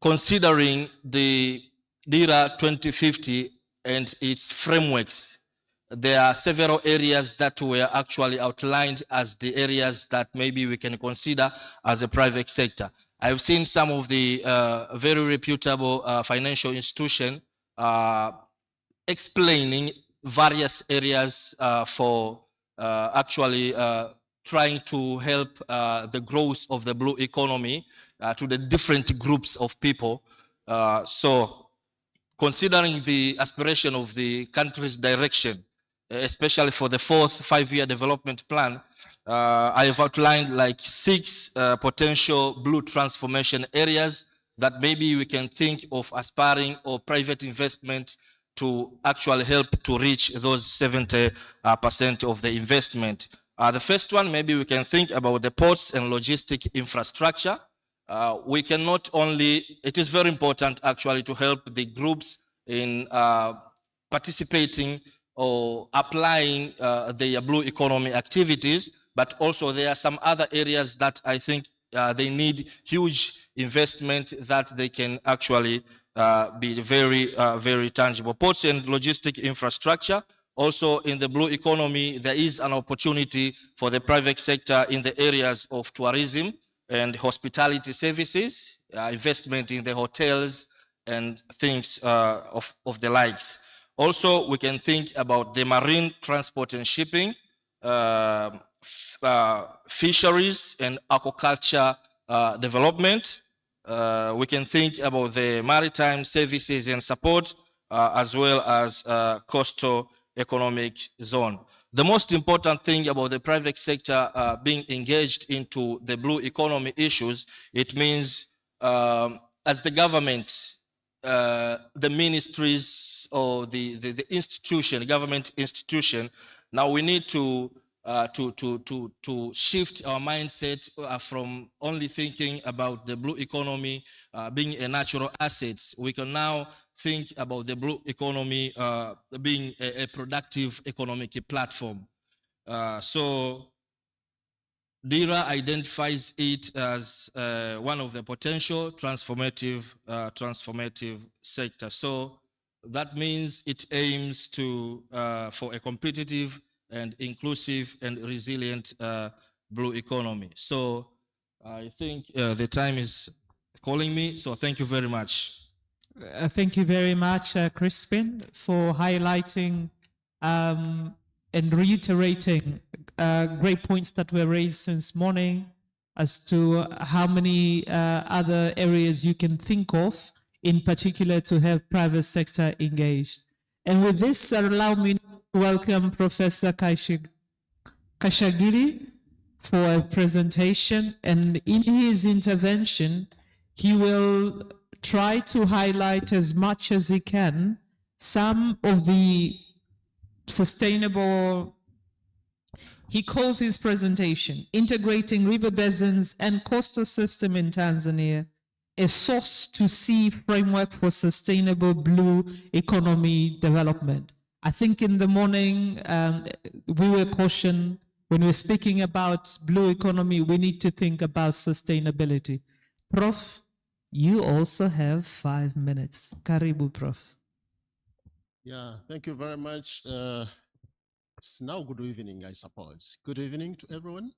considering the DIRA 2050 and its frameworks, there are several areas that were actually outlined as the areas that maybe we can consider as a private sector. I've seen some of the very reputable financial institutions explaining various areas for actually trying to help the growth of the blue economy to the different groups of people. So considering the aspiration of the country's direction, especially for the fourth five-year development plan, I have outlined like 6 potential blue transformation areas that maybe we can think of aspiring or private investment to actually help to reach those 70% of the investment. The first one, maybe we can think about the ports and logistic infrastructure. We can not only, it is very important actually to help the groups in participating or applying their blue economy activities, but also there are some other areas that I think they need huge investment that they can actually be very, very tangible. Ports and logistic infrastructure. Also in the blue economy, there is an opportunity for the private sector in the areas of tourism and hospitality services, investment in the hotels and things of the likes. Also, we can think about the marine transport and shipping, fisheries and aquaculture development. We can think about the maritime services and support, as well as coastal economic zone. The most important thing about the private sector being engaged into the blue economy issues, it means as the government, the ministries or the institution, government institution, now we need to shift our mindset from only thinking about the blue economy being a natural asset. We can now think about the blue economy being a productive economic platform. So DIRA identifies it as one of the potential transformative sectors. So that means it aims to for a competitive and inclusive and resilient blue economy. So I think the time is calling me. So thank you very much. Thank you very much, Crispin, for highlighting and reiterating great points that were raised since morning as to how many other areas you can think of, in particular to have private sector engaged. And with this, allow me to welcome Professor Kashagiri for a presentation. And in his intervention, he will try to highlight as much as he can some of the sustainable, he calls his presentation, Integrating River Basins and Coastal System in Tanzania, a source to see framework for sustainable blue economy development. I think in the morning, we were cautioned when we're speaking about blue economy, we need to think about sustainability. Prof, you also have 5 minutes. Karibu, Prof. Yeah, thank you very much. It's now good evening, I suppose. Good evening to everyone.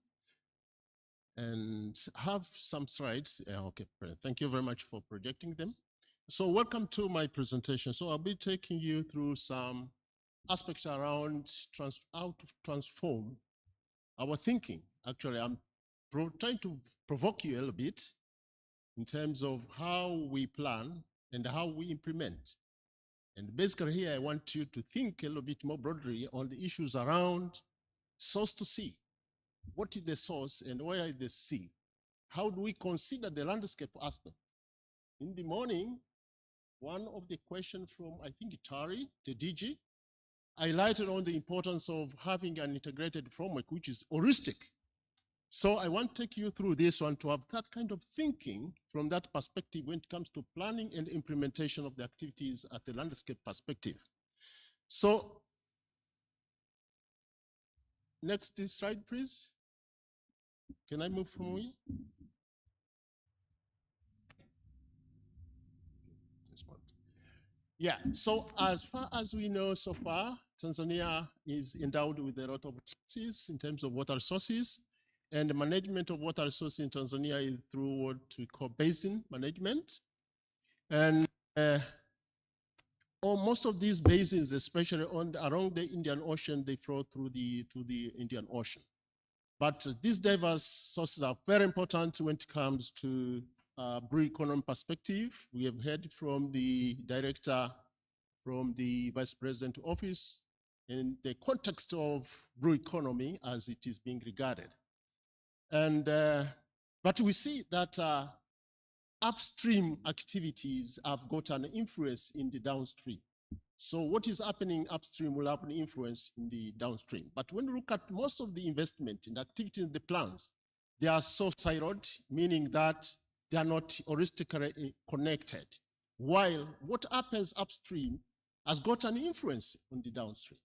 And have some slides. Okay, thank you very much for projecting them. So welcome to my presentation. So I'll be taking you through some aspects around how to transform our thinking. Actually, I'm trying to provoke you a little bit in terms of how we plan and how we implement. And basically here, I want you to think a little bit more broadly on the issues around source to sea. What is the source and where is the sea? How do we consider the landscape aspect? In the morning, one of the questions from, I think, Tari, the DG, highlighted on the importance of having an integrated framework, which is holistic. So I want to take you through this one to have that kind of thinking from that perspective when it comes to planning and implementation of the activities at the landscape perspective. So next slide, please. Can I move from here? Yeah, so as far as we know so far, Tanzania is endowed with a lot of resources in terms of water resources, and the management of water resources in Tanzania is through what we call basin management. And most of these basins, especially around the Indian Ocean, they flow through to the Indian Ocean. But these diverse sources are very important when it comes to blue economy perspective. We have heard from the director, from the vice president office, in the context of blue economy as it is being regarded. And but we see that upstream activities have got an influence in the downstream. So what is happening upstream will have an influence in the downstream. But when we look at most of the investment and activities in the plans, they are so siloed, meaning that they are not holistically connected. While what happens upstream has got an influence on the downstream.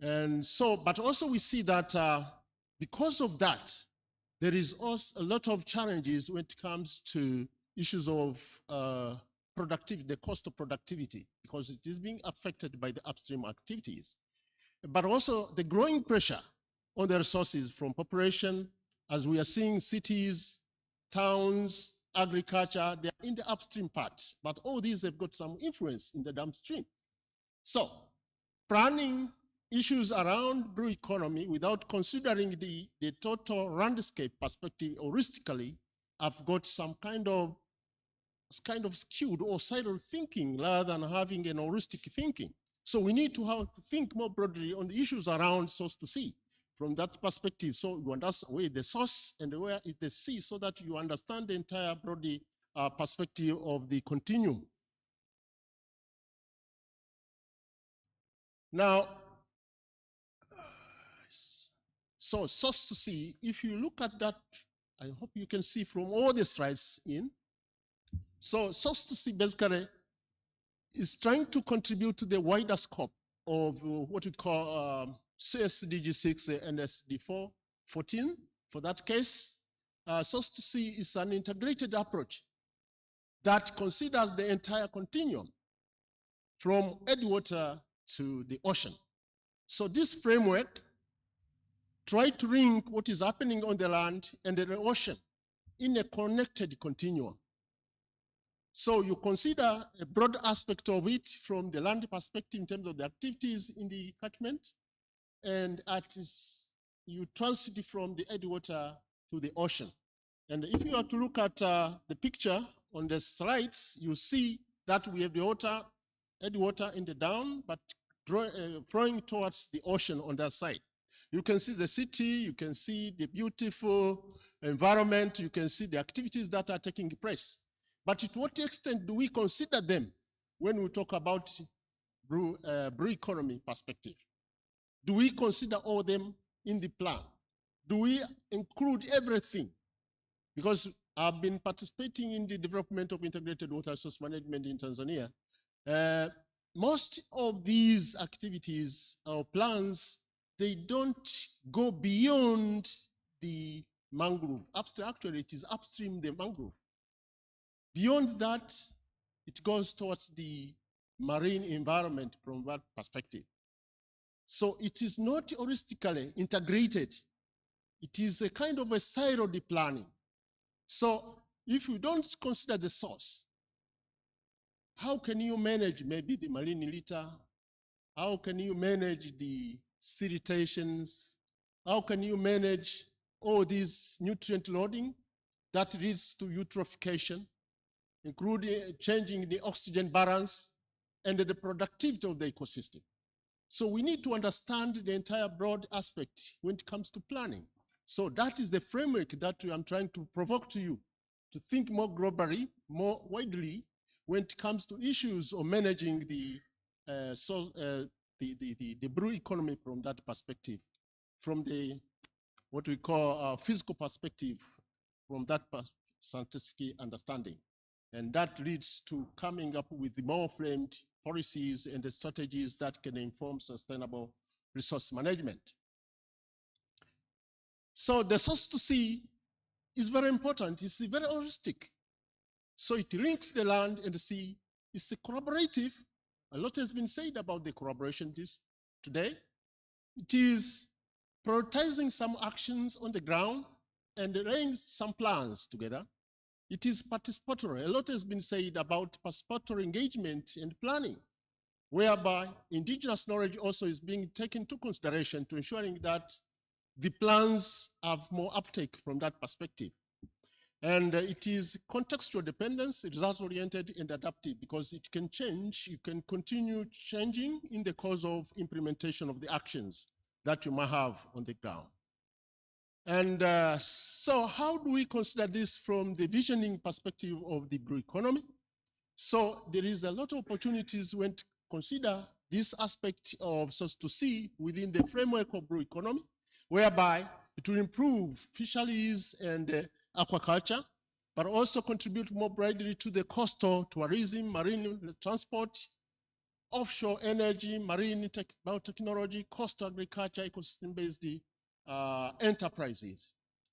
And so, but also we see that because of that, there is also a lot of challenges when it comes to issues of productivity, the cost of productivity, because it is being affected by the upstream activities. But also the growing pressure on the resources from population, as we are seeing cities, towns, agriculture, they are in the upstream part, but all these have got some influence in the downstream. So planning issues around blue economy without considering the total landscape perspective holistically have got some kind of skewed or siloed thinking rather than having an holistic thinking. So we need to have to think more broadly on the issues around source to sea from that perspective. So you understand where the source and where is the sea so that you understand the entire broadly perspective of the continuum. Now, so source to sea, if you look at that, I hope you can see from all the slides in. So source to sea basically is trying to contribute to the wider scope of what we call SDG 6 and SDG 14. For that case, source to sea is an integrated approach that considers the entire continuum from headwater to the ocean. So this framework tries to link what is happening on the land and the ocean in a connected continuum. So you consider a broad aspect of it from the land perspective in terms of the activities in the catchment, and you transit from the headwater to the ocean. And if you are to look at the picture on the slides, you see that we have the headwater in the down, but flowing towards the ocean on that side. You can see the city, you can see the beautiful environment, you can see the activities that are taking place. But to what extent do we consider them when we talk about blue economy perspective? Do we consider all of them in the plan? Do we include everything? Because I've been participating in the development of integrated water resource management in Tanzania. Most of these activities or plans, they don't go beyond the mangrove. Actually, it is upstream the mangrove. Beyond that, it goes towards the marine environment from that perspective. So it is not holistically integrated. It is a kind of a siloed planning. So if you don't consider the source, how can you manage maybe the marine litter? How can you manage the siltations? How can you manage all these nutrient loading that leads to eutrophication, including changing the oxygen balance and the productivity of the ecosystem? So we need to understand the entire broad aspect when it comes to planning. So that is the framework that I'm trying to provoke to you, to think more globally, more widely, when it comes to issues of managing the blue economy from that perspective, from the what we call physical perspective, from that scientific understanding. And that leads to coming up with more framed policies and the strategies that can inform sustainable resource management. So the source to sea is very important. It's very holistic. So it links the land and the sea. It's a collaborative. A lot has been said about the collaboration today. It is prioritizing some actions on the ground and laying some plans together. It is participatory. A lot has been said about participatory engagement and planning, whereby indigenous knowledge also is being taken into consideration to ensuring that the plans have more uptake from that perspective. And it is contextual dependence, result-oriented and adaptive, because it can change, you can continue changing in the course of implementation of the actions that you might have on the ground. And so how do we consider this from the visioning perspective of the blue economy? So there is a lot of opportunities when to consider this aspect of source to sea within the framework of blue economy, whereby it will improve fisheries and aquaculture, but also contribute more broadly to the coastal tourism, marine transport, offshore energy, marine biotechnology, coastal agriculture, ecosystem-based enterprises.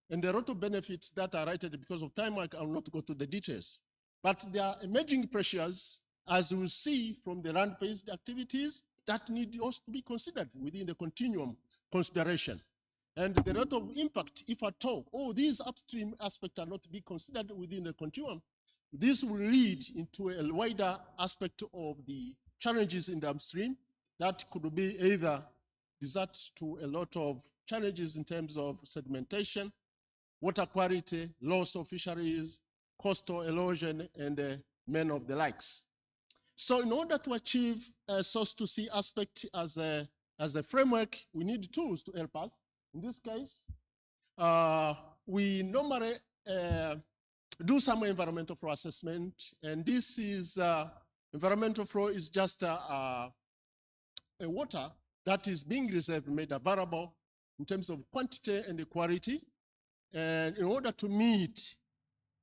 And there are a lot of benefits that are rated. Because of time, I will not go to the details. But there are emerging pressures, as we see from the land-based activities, that need also to be considered within the continuum consideration. And there are a lot of impact, if at all these upstream aspects are not to be considered within the continuum. This will lead into a wider aspect of the challenges in the upstream that could be either result to a lot of challenges in terms of sedimentation, water quality, loss of fisheries, coastal erosion, and many of the likes. So in order to achieve a source to sea aspect as a framework, we need tools to help us. In this case, we normally do some environmental flow assessment, and this is environmental flow is just a water that is being reserved, made available in terms of quantity and the quality. And in order to meet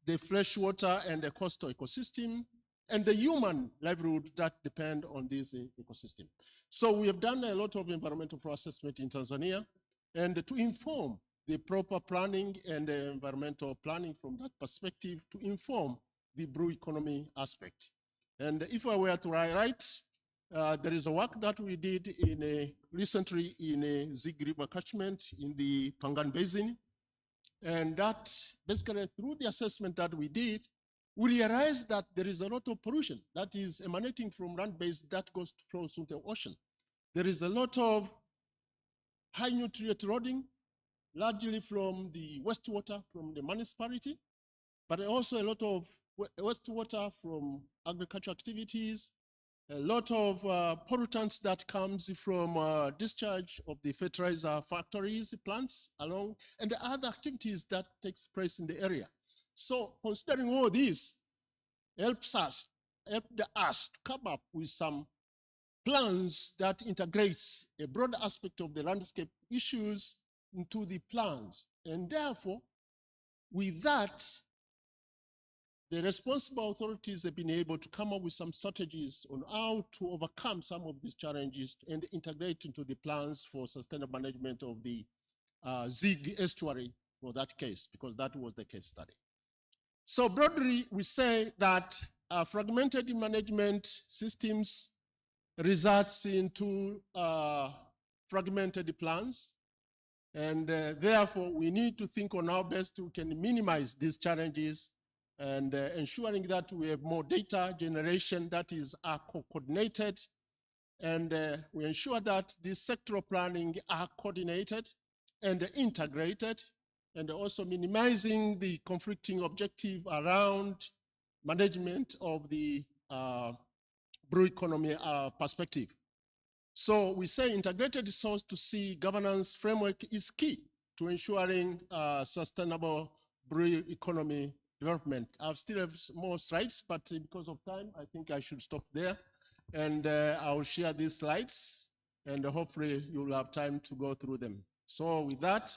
the fresh water and the coastal ecosystem, and the human livelihood that depend on this ecosystem. So we have done a lot of environmental assessment in Tanzania, and to inform the proper planning and environmental planning from that perspective to inform the blue economy aspect. And if I were to highlight, there is a work that we did recently in a Zig River catchment in the Pangan Basin. And that basically through the assessment that we did, we realized that there is a lot of pollution that is emanating from land-based that flows into the ocean. There is a lot of high nutrient loading, largely from the wastewater from the municipality, but also a lot of wastewater from agricultural activities, a lot of pollutants that comes from discharge of the fertilizer factories, plants along, and the other activities that takes place in the area. So considering all this helped us to come up with some plans that integrates a broad aspect of the landscape issues into the plans. And therefore, with that, the responsible authorities have been able to come up with some strategies on how to overcome some of these challenges and integrate into the plans for sustainable management of the Zig estuary for that case, because that was the case study. So broadly, we say that fragmented management systems results into fragmented plans. And therefore, we need to think on how best we can minimize these challenges and ensuring that we have more data generation that is coordinated, and we ensure that these sectoral planning are coordinated and integrated, and also minimizing the conflicting objective around management of the blue economy perspective. So we say integrated source to sea governance framework is key to ensuring sustainable blue economy development. I still have more slides, but because of time, I think I should stop there. And I'll share these slides, and hopefully you'll have time to go through them. So with that,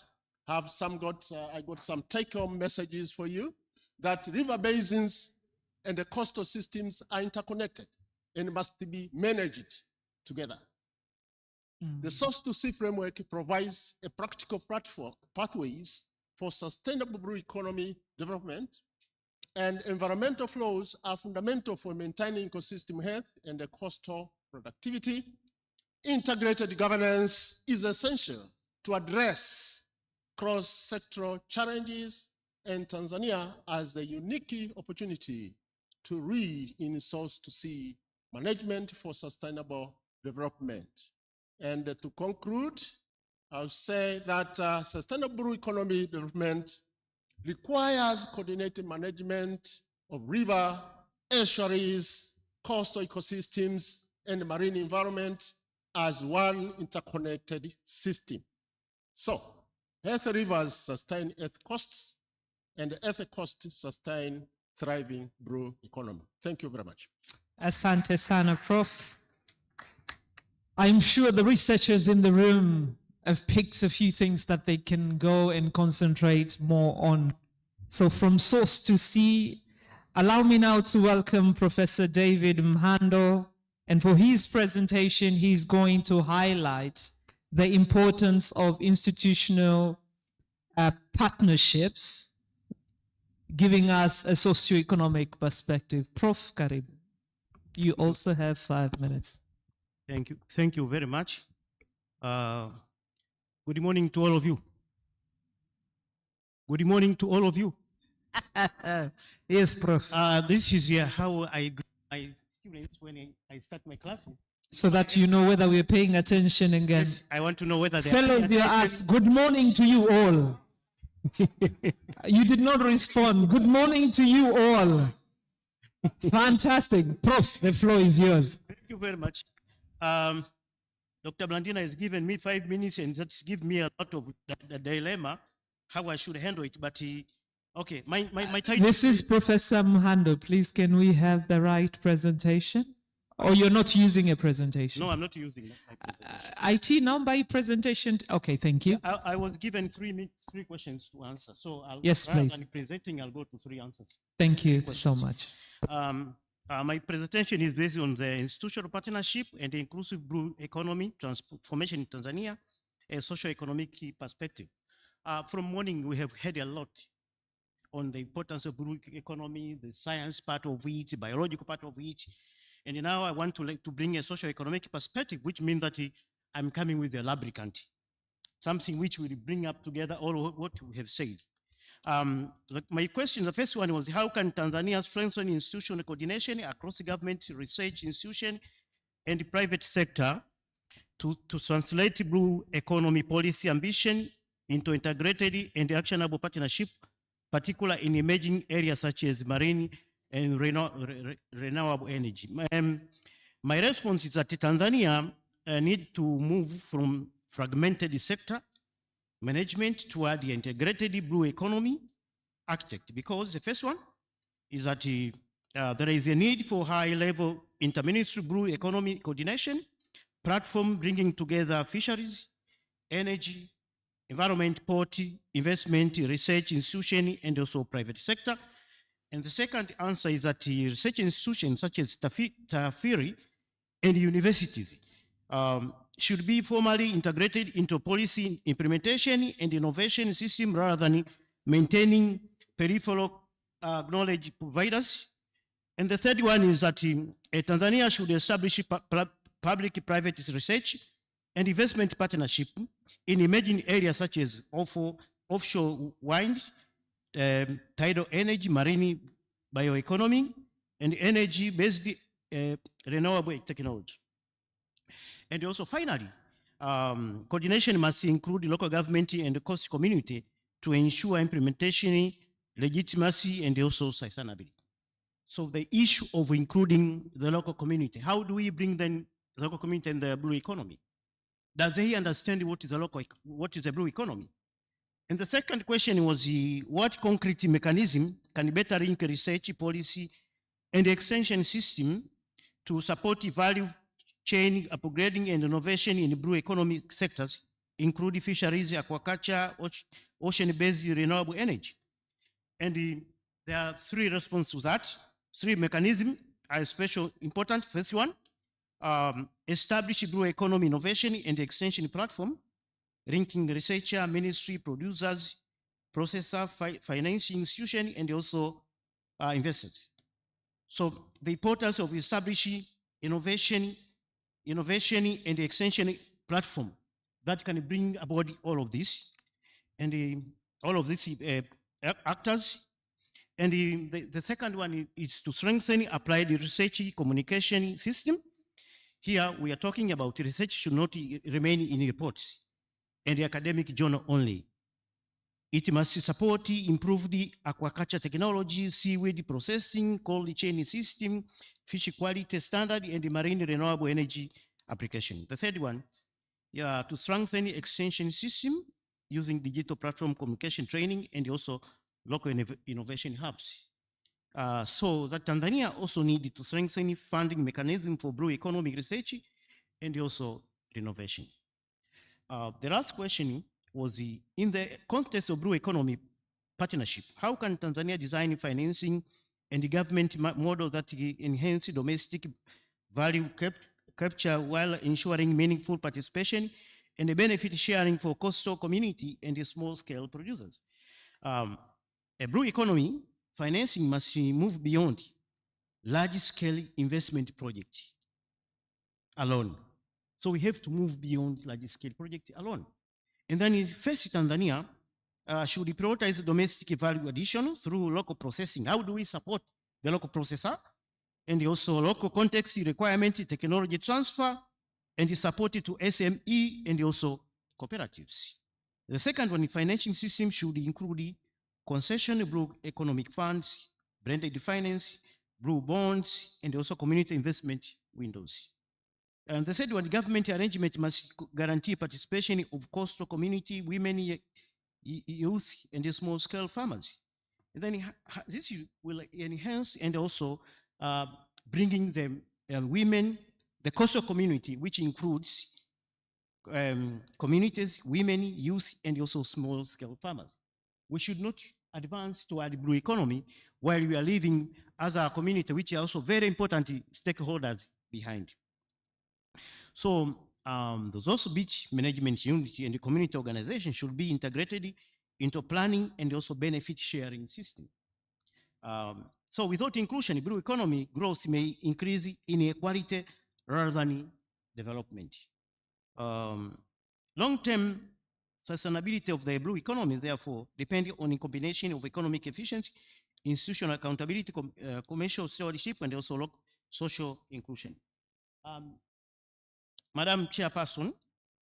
I got some take-home messages for you, that river basins and the coastal systems are interconnected and must be managed together. The source to sea framework provides a practical platform, pathways for sustainable blue economy development, and environmental flows are fundamental for maintaining ecosystem health and the coastal productivity. Integrated governance is essential to address cross-sectoral challenges, and Tanzania has a unique opportunity to lead in source to sea management for sustainable development. And to conclude, I'll say that sustainable economy development requires coordinated management of river, estuaries, coastal ecosystems, and marine environment as one interconnected system. So, healthy rivers sustain healthy coasts, and healthy coasts sustain thriving blue economy. Thank you very much. Asante sana, Prof. I'm sure the researchers in the room have picked a few things that they can go and concentrate more on. So from source to sea, allow me now to welcome Professor David Mhando. And for his presentation, he's going to highlight the importance of institutional partnerships, giving us a socioeconomic perspective. Prof. Karib, you also have 5 minutes. Thank you. Thank you very much. Good morning to all of you. Good morning to all of you. Yes, Prof. This is how I greet my students when I start my classes. So that you know whether we're paying attention again. Yes, I want to know whether they Fellows, you asked, good morning to you all. You did not respond. Good morning to you all. Fantastic. Prof, the floor is yours. Thank you very much. Dr. Blandina has given me 5 minutes, and that's given me a lot of the dilemma, how I should handle it. But okay, my title. This is Professor Mhando. Please, can we have the right presentation? Or you're not using a presentation? No, I'm not using that. IT number presentation. Okay, thank you. I was given 3 questions to answer. So Yes, rather please. than presenting, I'll go to 3 answers. Thank you so much. My presentation is based on the institutional partnership and the inclusive blue economy transformation in Tanzania, a socio-economic perspective. From morning, we have heard a lot on the importance of blue economy, the science part of it, the biological part of it. And now I want to bring a socio-economic perspective, which means that I'm coming with a lubricant, something which will bring up together all of what we have said. My question, the first one was, how can Tanzania strengthen institutional coordination across the government, research institution, and the private sector to translate blue economy policy ambition into integrated and actionable partnership, particularly in emerging areas such as marine and renewable energy? My response is that Tanzania need to move from fragmented sector management toward the integrated blue economy architect, because the first one is that there is a need for high-level interministerial blue economy coordination platform bringing together fisheries, energy, environment, port, investment, research institution, and also private sector. And the second answer is that research institutions such as TAFIRI and universities should be formally integrated into policy implementation and innovation system rather than maintaining peripheral knowledge providers. And the third one is that Tanzania should establish public-private research and investment partnership in emerging areas such as offshore wind, tidal energy, marine bioeconomy, and energy-based renewable technology. And also finally, coordination must include local government and the coast community to ensure implementation, legitimacy, and also sustainability. So the issue of including the local community, how do we bring then the local community and the blue economy? Does they understand what is the blue economy? And the second question was what concrete mechanism can better link research policy and extension system to support value chain upgrading and innovation in blue economy sectors, including fisheries, aquaculture, ocean-based renewable energy. And there are three responses to that. Three mechanisms are especially important. First one, establish blue economy innovation and extension platform, linking researcher, ministry, producers, processor, financing institution, and also investors. So the importance of establishing innovation and extension platform that can bring about all of this and all of these actors. And the second one is to strengthen applied research communication system. Here we are talking about research should not remain in reports and the academic journal only. It must support improved aquaculture technology, seaweed processing, cold chain system, fish quality standard, and marine renewable energy application. The third one, to strengthen extension system using digital platform communication training and also local innovation hubs. So that Tanzania also needed to strengthen funding mechanism for blue economy research and also innovation. The last question was in the context of blue economy partnership, how can Tanzania design financing and the government model that enhance domestic value capture while ensuring meaningful participation and the benefit sharing for coastal community and the small scale producers? A blue economy financing must move beyond large-scale investment project alone. So we have to move beyond large-scale project alone. And then first, Tanzania should prioritize domestic value addition through local processing. How do we support the local processor? And also local context requirement, technology transfer, and support to SME and also cooperatives. The second one, financing system should include concession blue economic funds, blended finance, blue bonds, and also community investment windows. And the third one, government arrangement must guarantee participation of coastal community, women, youth, and the small scale farmers. And then this will enhance and also bringing the women, the coastal community, which includes communities, women, youth, and also small scale farmers. We should not advance toward blue economy while we are leaving other community, which are also very important stakeholders behind. So those beach management unity and the community organization should be integrated into planning and also benefit sharing system. So without inclusion, blue economy growth may increase inequality rather than development. Long-term sustainability of the blue economy, therefore, depends on a combination of economic efficiency, institutional accountability, commercial stewardship, and also social inclusion. Madam Chairperson,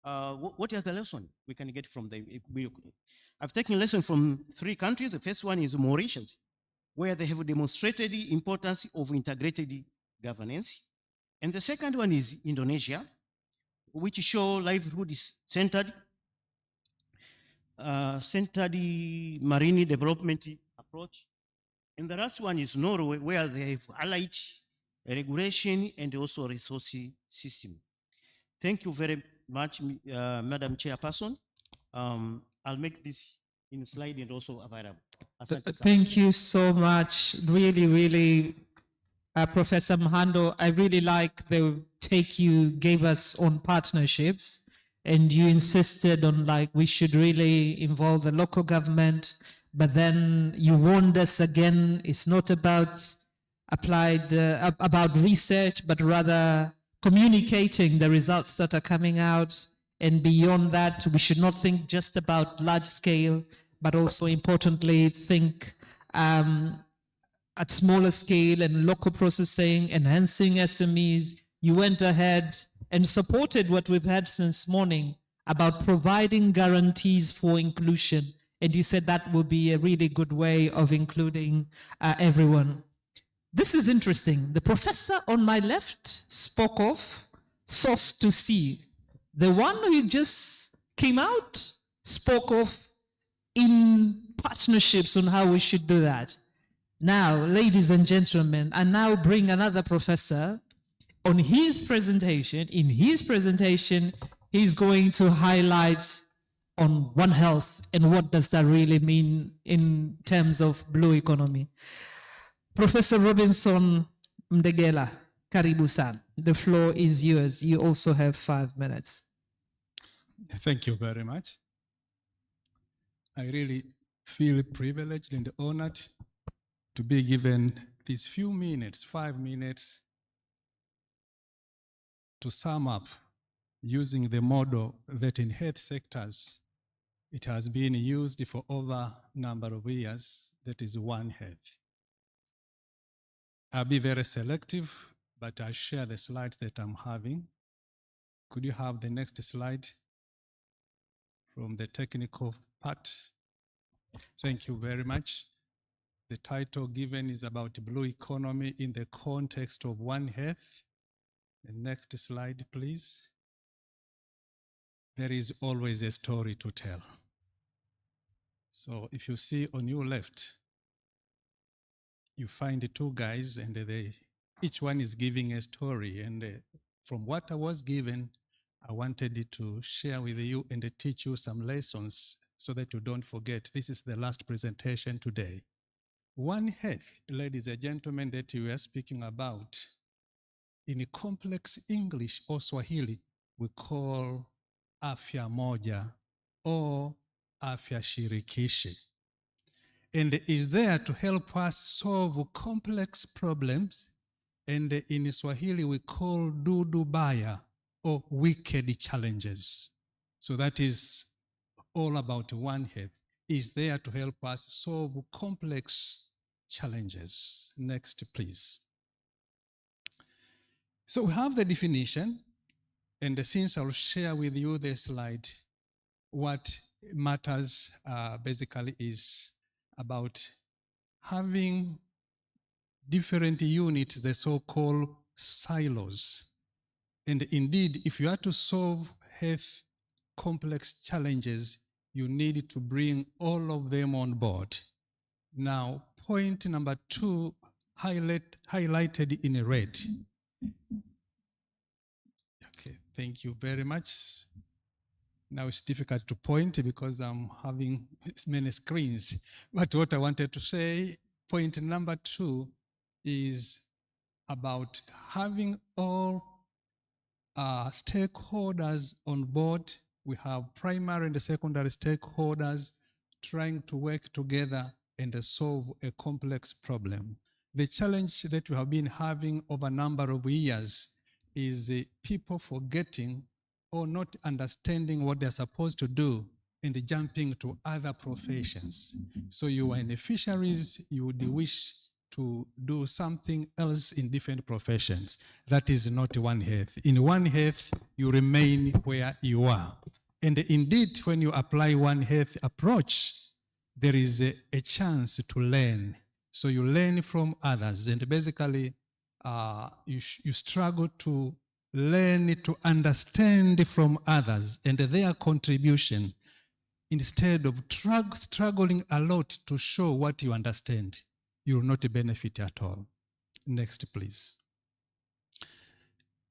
what is the lesson we can get from the blue economy? I've taken a lesson from 3 countries. The first one is Mauritius, where they have demonstrated the importance of integrated governance. And the second one is Indonesia, which show livelihood is centered marine development approach. And the last one is Norway, where they have allied regulation and also resource system. Thank you very much, Madam Chairperson. I'll make this in slide and also available. Thank you so much. Really, really, Professor Mhando, I really like the take you gave us on partnerships, and you insisted on like we should really involve the local government, but then you warned us again, it's not about applied, about research, but rather communicating the results that are coming out. And beyond that, we should not think just about large scale, but also importantly think at smaller scale and local processing, enhancing SMEs. You went ahead and supported what we've had since morning about providing guarantees for inclusion. And you said that will be a really good way of including everyone. This is interesting. The professor on my left spoke of source to sea. The one who just came out spoke of in partnerships on how we should do that. Now, ladies and gentlemen, I now bring another professor on his presentation. In his presentation, he's going to highlight on One Health and what does that really mean in terms of blue economy. Professor Robinson Mdegela, karibu-san. The floor is yours. You also have 5 minutes. Thank you very much. I really feel privileged and honored to be given these few minutes, 5 minutes, to sum up using the model that in health sectors, it has been used for over a number of years, that is One Health. I'll be very selective, but I'll share the slides that I'm having. Could you have the next slide from the technical part? Thank you very much. The title given is about blue economy in the context of One Health. The next slide, please. There is always a story to tell. So if you see on your left, you find the 2 guys and each one is giving a story. And from what I was given, I wanted to share with you and teach you some lessons so that you don't forget. This is the last presentation today. One Health, ladies and gentlemen, that we are speaking about, in complex English or Swahili, we call afya moja or afya shirikishi, and is there to help us solve complex problems. And in Swahili, we call dudu baya or wicked challenges. So that is all about One Health, is there to help us solve complex challenges. Next, please. So we have the definition, and since I'll share with you the slide, what matters basically is about having different units, the so-called silos. And indeed, if you are to solve health complex challenges, you need to bring all of them on board. Now, point number 2, highlighted in red. Okay, thank you very much. Now it's difficult to point because I'm having many screens. But what I wanted to say, point number 2 is about having all stakeholders on board. We have primary and secondary stakeholders trying to work together and solve a complex problem. The challenge that we have been having over a number of years is people forgetting or not understanding what they're supposed to do and jumping to other professions. So you are in the fisheries, you would wish to do something else in different professions. That is not One Health. In One Health, you remain where you are. And indeed, when you apply One Health approach, there is a chance to learn. So you learn from others, and basically you struggle to learn to understand from others and their contribution instead of struggling a lot to show what you understand. You will not benefit at all. Next, please.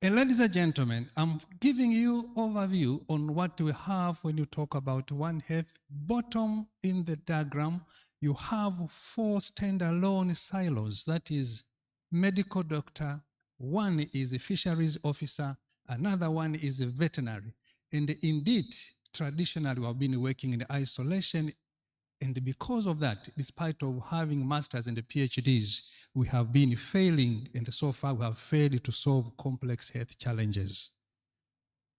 And ladies and gentlemen, I'm giving you overview on what we have when you talk about One Health. Bottom in the diagram, you have 4 standalone silos. That is medical doctor, one is a fisheries officer, another one is a veterinary. And indeed, traditionally, we have been working in isolation. And because of that, despite of having masters and PhDs, we have been failing, and so far we have failed to solve complex health challenges.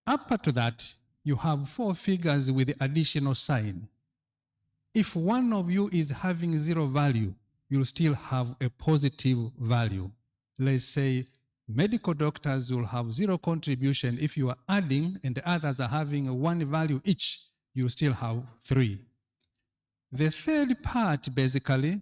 Up to that, you have 4 figures with the additional sign. If one of you is having 0 value, you'll still have a positive value. Let's say medical doctors will have 0 contribution. If you are adding and the others are having 1 value each, you'll still have 3. The third part, basically,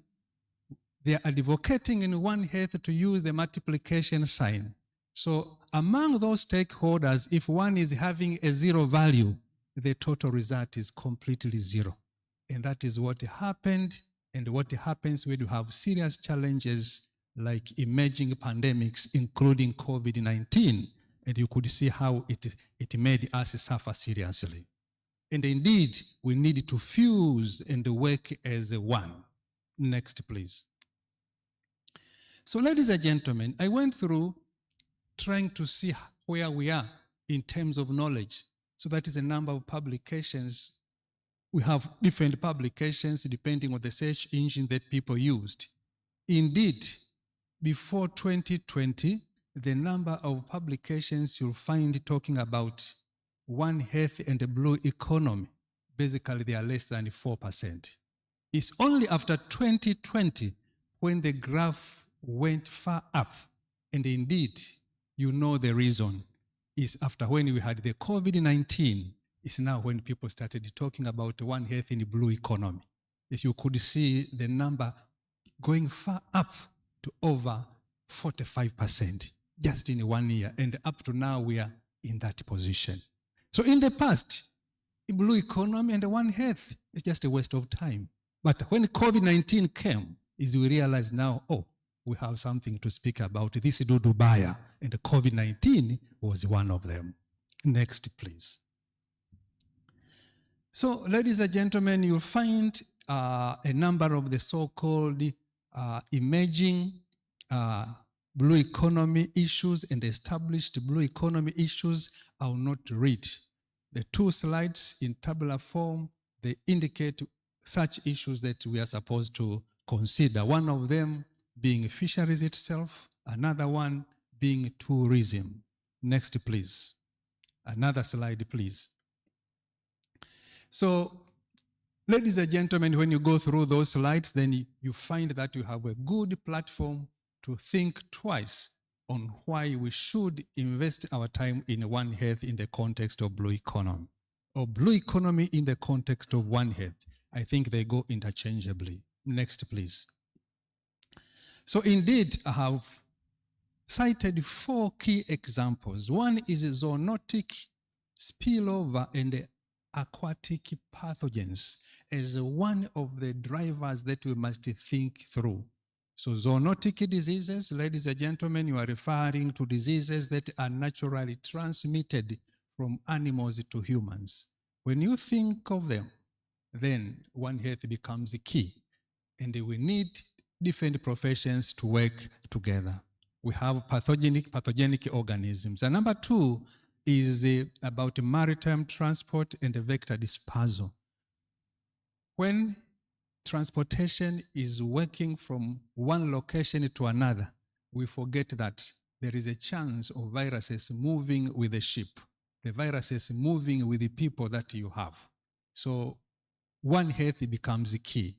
they are advocating in One Health to use the multiplication sign. So among those stakeholders, if one is having a 0 value, the total result is completely 0. And that is what happened, and what happens when you have serious challenges like emerging pandemics, including COVID-19. And you could see how it made us suffer seriously. And indeed, we need to fuse and work as one. Next, please. So, ladies and gentlemen, I went through trying to see where we are in terms of knowledge. So that is a number of publications. We have different publications depending on the search engine that people used. Indeed, before 2020, the number of publications you'll find talking about One Health and the blue economy, basically they are less than 4%. It's only after 2020 when the graph went far up, and indeed, you know the reason is after when we had the COVID-19, it's now when people started talking about One Health in the blue economy. As you could see the number going far up to over 45% just in 1 year, and up to now we are in that position. So in the past, the blue economy and the One Health is just a waste of time. But when COVID-19 came, is we realized now, oh, we have something to speak about. This is Dudubaya, and the COVID-19 was one of them. Next, please. So, ladies and gentlemen, you'll find a number of the so-called emerging blue economy issues and established blue economy issues. I will not read. The 2 slides in tabular form, they indicate such issues that we are supposed to consider. One of them being fisheries itself, another one being tourism. Next, please. Another slide, please. So, ladies and gentlemen, when you go through those slides, then you find that you have a good platform to think twice on why we should invest our time in One Health in the context of blue economy, or blue economy in the context of One Health. I think they go interchangeably. Next, please. So indeed, I have cited 4 key examples. One is zoonotic spillover and aquatic pathogens as one of the drivers that we must think through. So zoonotic diseases, ladies and gentlemen, you are referring to diseases that are naturally transmitted from animals to humans. When you think of them, then One Health becomes the key. And we need different professions to work together. We have pathogenic organisms. And number two is about maritime transport and vector dispersal. When transportation is working from one location to another, we forget that there is a chance of viruses moving with the ship, the viruses moving with the people that you have. So One Health becomes the key.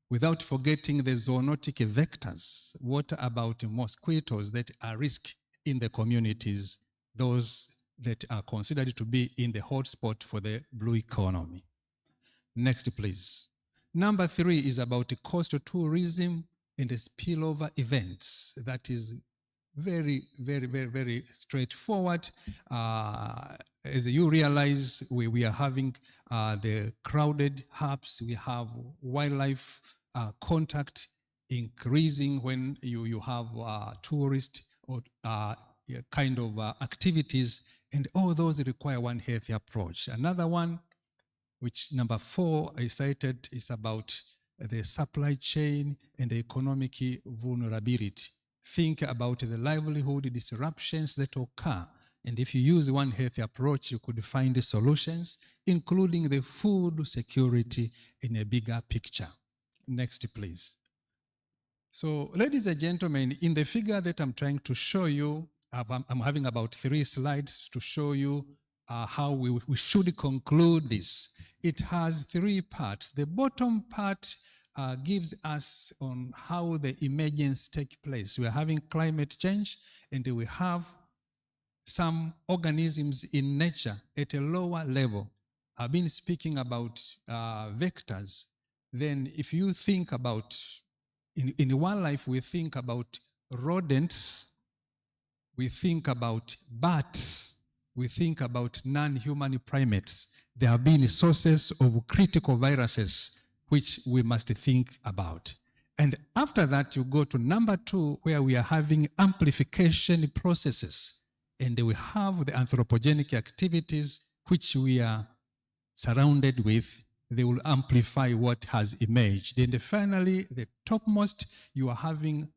Without forgetting the zoonotic vectors, what about mosquitoes that are risk in the communities, those that are considered to be in the hotspot for the blue economy? Next, please. Number three is about the coastal tourism and the spillover events. That is very straightforward. As you realize, we are having the crowded hubs. We have wildlife contact increasing when you have tourist or kind of activities, and all those require One Health approach. Another one, which number four I cited, is about the supply chain and the economic vulnerability. Think about the livelihood disruptions that occur. And if you use One Health approach, you could find the solutions, including the food security in a bigger picture. Next, please. So, ladies and gentlemen, in the figure that I'm trying to show you, I'm having about 3 slides to show you how we should conclude this. It has 3 parts. The bottom part gives us on how the emergence take place. We are having climate change, and we have some organisms in nature at a lower level. I've been speaking about vectors. Then if you think about, in wildlife, we think about rodents, we think about bats, we think about non-human primates. There have been sources of critical viruses which we must think about. And after that, you go to number 2, where we are having amplification processes. And we have the anthropogenic activities which we are surrounded with. They will amplify what has emerged. And finally, the topmost, you are having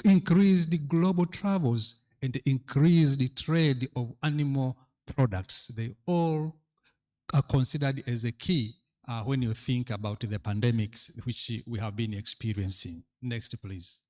increased global travels and increased trade of animal products. They all are considered as a key when you think about the pandemics which we have been experiencing. Next, please.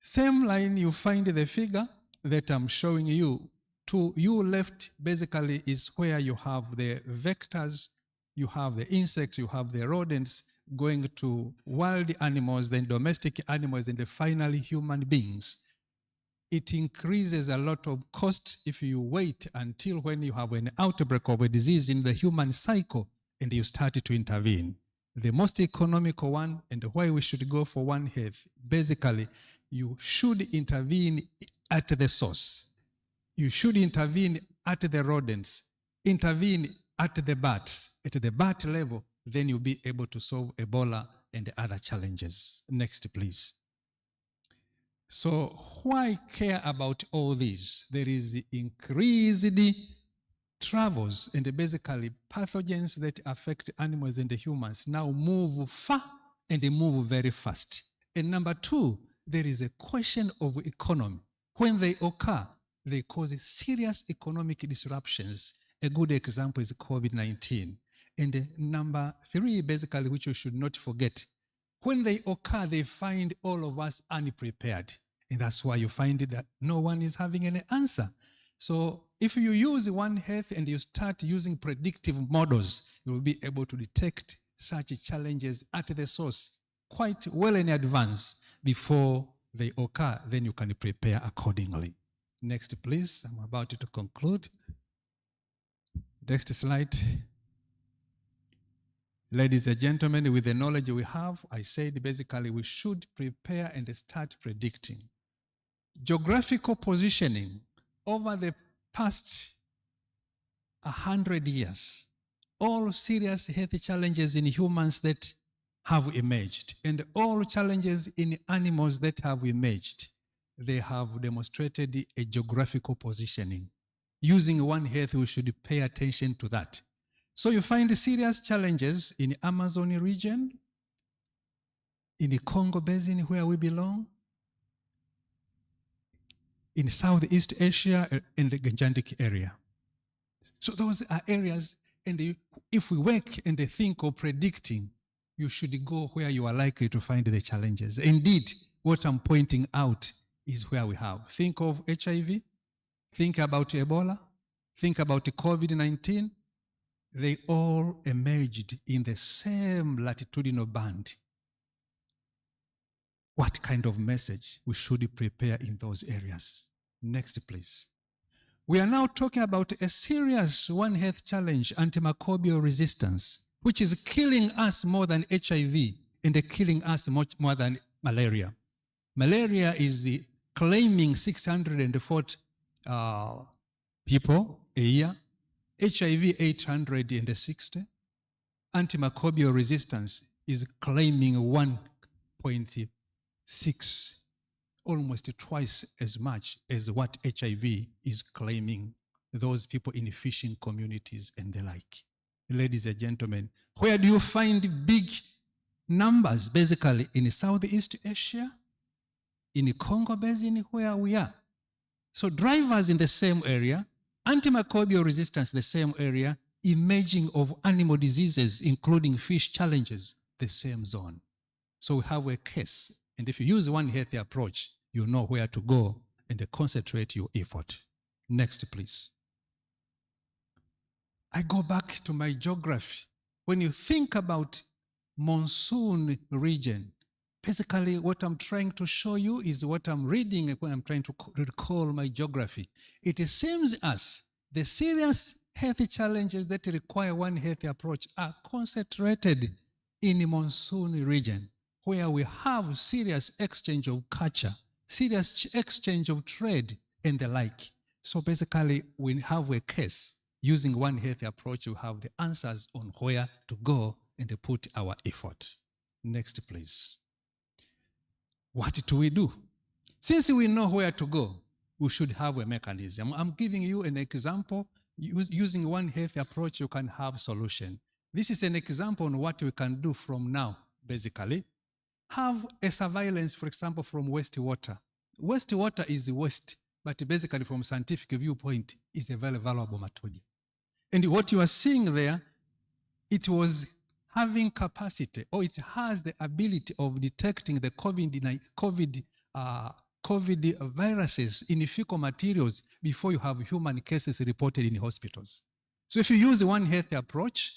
Same line, you find the figure that I'm showing you. To your left, basically, is where you have the vectors, you have the insects, you have the rodents going to wild animals, then domestic animals, and finally human beings. It increases a lot of cost if you wait until when you have an outbreak of a disease in the human cycle and you start to intervene. The most economical one, and why we should go for One Health, basically, you should intervene at the source. You should intervene at the rodents, intervene at the bats, at the bat level, then you'll be able to solve Ebola and other challenges. Next, please. So why care about all this? There is increased travels, and basically pathogens that affect animals and the humans now move far and they move very fast. And number 2, there is a question of economy. When they occur, they cause serious economic disruptions. A good example is COVID-19. And number 3, basically, which you should not forget, when they occur, they find all of us unprepared. And that's why you find it that no one is having any answer. So if you use One Health and you start using predictive models, you will be able to detect such challenges at the source quite well in advance before they occur. Then you can prepare accordingly. Next, please. I'm about to conclude. Next slide. Ladies and gentlemen, with the knowledge we have, I said basically we should prepare and start predicting. Geographical positioning over the past 100 years, all serious health challenges in humans that have emerged and all challenges in animals that have emerged, they have demonstrated a geographical positioning. Using One Health, we should pay attention to that. So you find serious challenges in the Amazon region, in the Congo Basin where we belong, in Southeast Asia and the Gangetic area. So those are areas, and if we work and think of predicting, you should go where you are likely to find the challenges. Indeed, what I'm pointing out is where we have. Think of HIV, think about Ebola, think about COVID-19. They all emerged in the same latitudinal band. What kind of message we should prepare in those areas? Next, please. We are now talking about a serious One Health challenge, antimicrobial resistance, which is killing us more than HIV and killing us much more than malaria. Malaria is claiming 640 people a year, HIV 860. Antimicrobial resistance is claiming 1.6, almost twice as much as what HIV is claiming, those people in fishing communities and the like. Ladies and gentlemen, where do you find big numbers? Basically in Southeast Asia, in the Congo Basin where we are. So drivers in the same area, antimicrobial resistance the same area, emerging of animal diseases, including fish challenges, the same zone. So we have a case. And if you use One Health approach, you know where to go and concentrate your effort. Next, please. I go back to my geography. When you think about monsoon region, basically what I'm trying to show you is what I'm reading when I'm trying to recall my geography. It seems as the serious health challenges that require One Health approach are concentrated in the monsoon region, where we have serious exchange of culture, serious exchange of trade, and the like. So basically, we have a case. Using One Health approach, we have the answers on where to go and to put our effort. Next, please. What do we do? Since we know where to go, we should have a mechanism. I'm giving you an example. Using One Health approach, you can have solution. This is an example on what we can do from now, basically. Have a surveillance, for example, from wastewater. Wastewater is waste, but basically from scientific viewpoint, is a very valuable material. And what you are seeing there, it was having capacity, or it has the ability of detecting the COVID viruses in fecal materials before you have human cases reported in hospitals. So if you use One Health approach,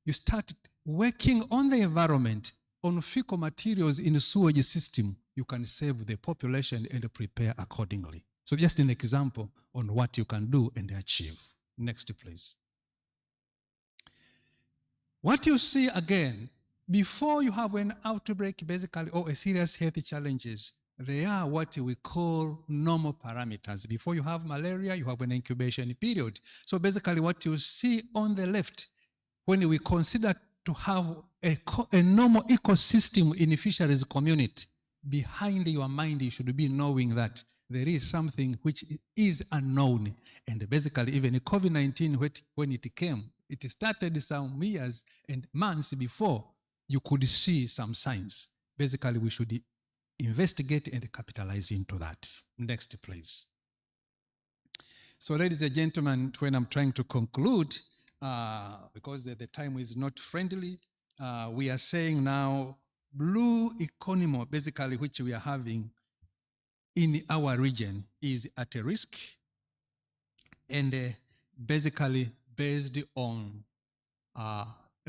you start working on the environment, on fecal materials in the sewage system, you can save the population and prepare accordingly. So just an example on what you can do and achieve. Next, please. What you see again, before you have an outbreak, basically, or a serious health challenges, they are what we call normal parameters. Before you have malaria, you have an incubation period. So basically what you see on the left, when we consider to have a normal ecosystem in the fisheries community, behind your mind you should be knowing that there is something which is unknown. And basically even COVID-19, when it came, it started some years and months before you could see some signs. Basically, we should investigate and capitalize into that. Next, please. So, ladies and gentlemen, when I'm trying to conclude, because the time is not friendly, we are saying now blue economy, basically, which we are having in our region is at a risk, and basically based on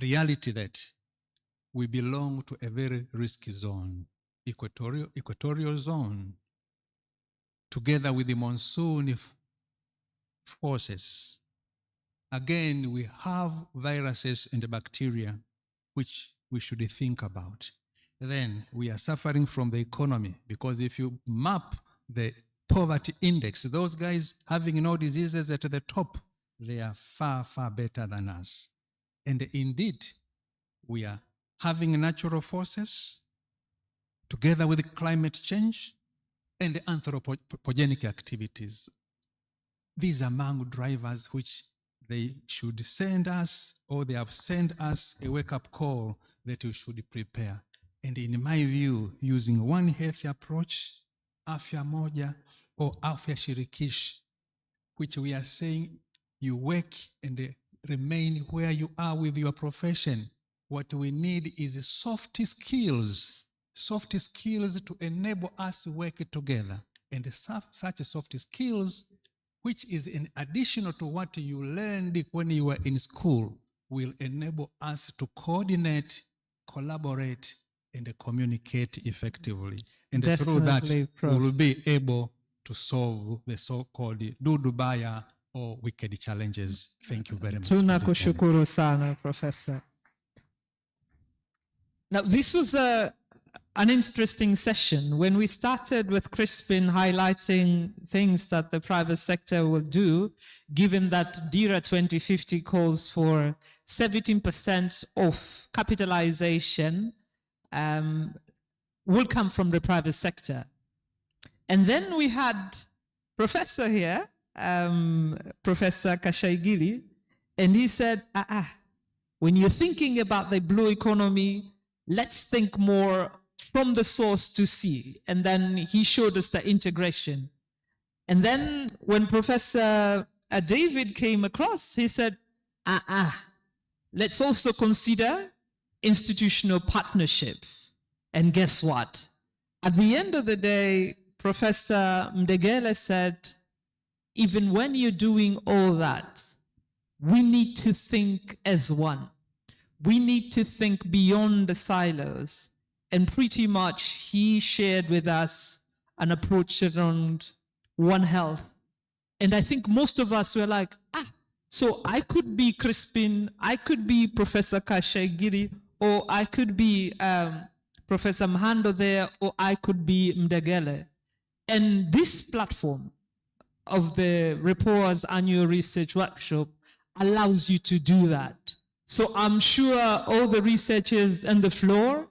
reality that we belong to a very risky zone, equatorial zone, together with the monsoon forces. Again, we have viruses and bacteria which we should think about. Then we are suffering from the economy, because if you map the poverty index, those guys having no diseases at the top, they are far, far better than us. And indeed, we are having natural forces together with climate change and anthropogenic activities. These are among drivers which they should send us, or they have sent us a wake-up call that we should prepare. And in my view, using one health approach, afya moja, or afya shirikishi, which we are saying you work and remain where you are with your profession. What we need is soft skills to enable us to work together. And such soft skills, which is in addition to what you learned when you were in school, will enable us to coordinate, collaborate, and communicate effectively. And through that, Definitely, we Prof. will be able to solve the so-called dudubaya or wicked challenges. Thank you very much. for this moment. Tunakushukuru sana, Professor. Now, this was an interesting session. When we started with Crispin highlighting things that the private sector will do, given that DIRA 2050 calls for 17% of capitalization will come from the private sector. And then we had Professor here, Professor Kashaigiri, and he said, when you're thinking about the blue economy, let's think more from the source to see. And then he showed us the integration. And then when Professor David came across, he said, let's also consider institutional partnerships. And guess what? At the end of the day, Professor Mdegele said, even when you're doing all that, we need to think as one. We need to think beyond the silos. And pretty much he shared with us an approach around One Health. And I think most of us were like, so I could be Crispin, I could be Professor Kashaigiri, or I could be Professor Mhando there, or I could be Mdegele. And this platform of the REPOA's annual research workshop allows you to do that. So I'm sure all the researchers on the floor,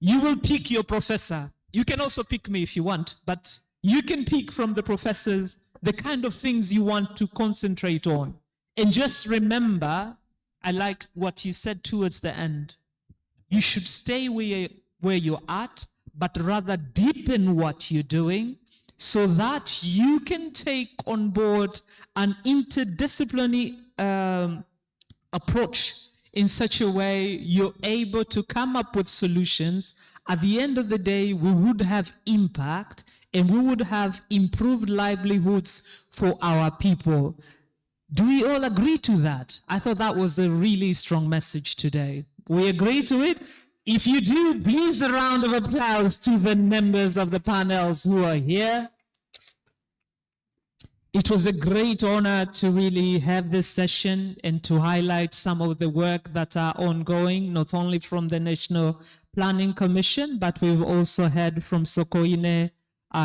you will pick your professor. You can also pick me if you want, but you can pick from the professors the kind of things you want to concentrate on. And just remember, I like what you said towards the end. You should stay where you're at, but rather deepen what you're doing so that you can take on board an interdisciplinary approach in such a way you're able to come up with solutions. At the end of the day, we would have impact and we would have improved livelihoods for our people. Do we all agree to that? I thought that was a really strong message today. We agree to it? If you do, please a round of applause to the members of the panels who are here. It was a great honor to really have this session and to highlight some of the work that are ongoing, not only from the National Planning Commission, but we've also heard from Sokoine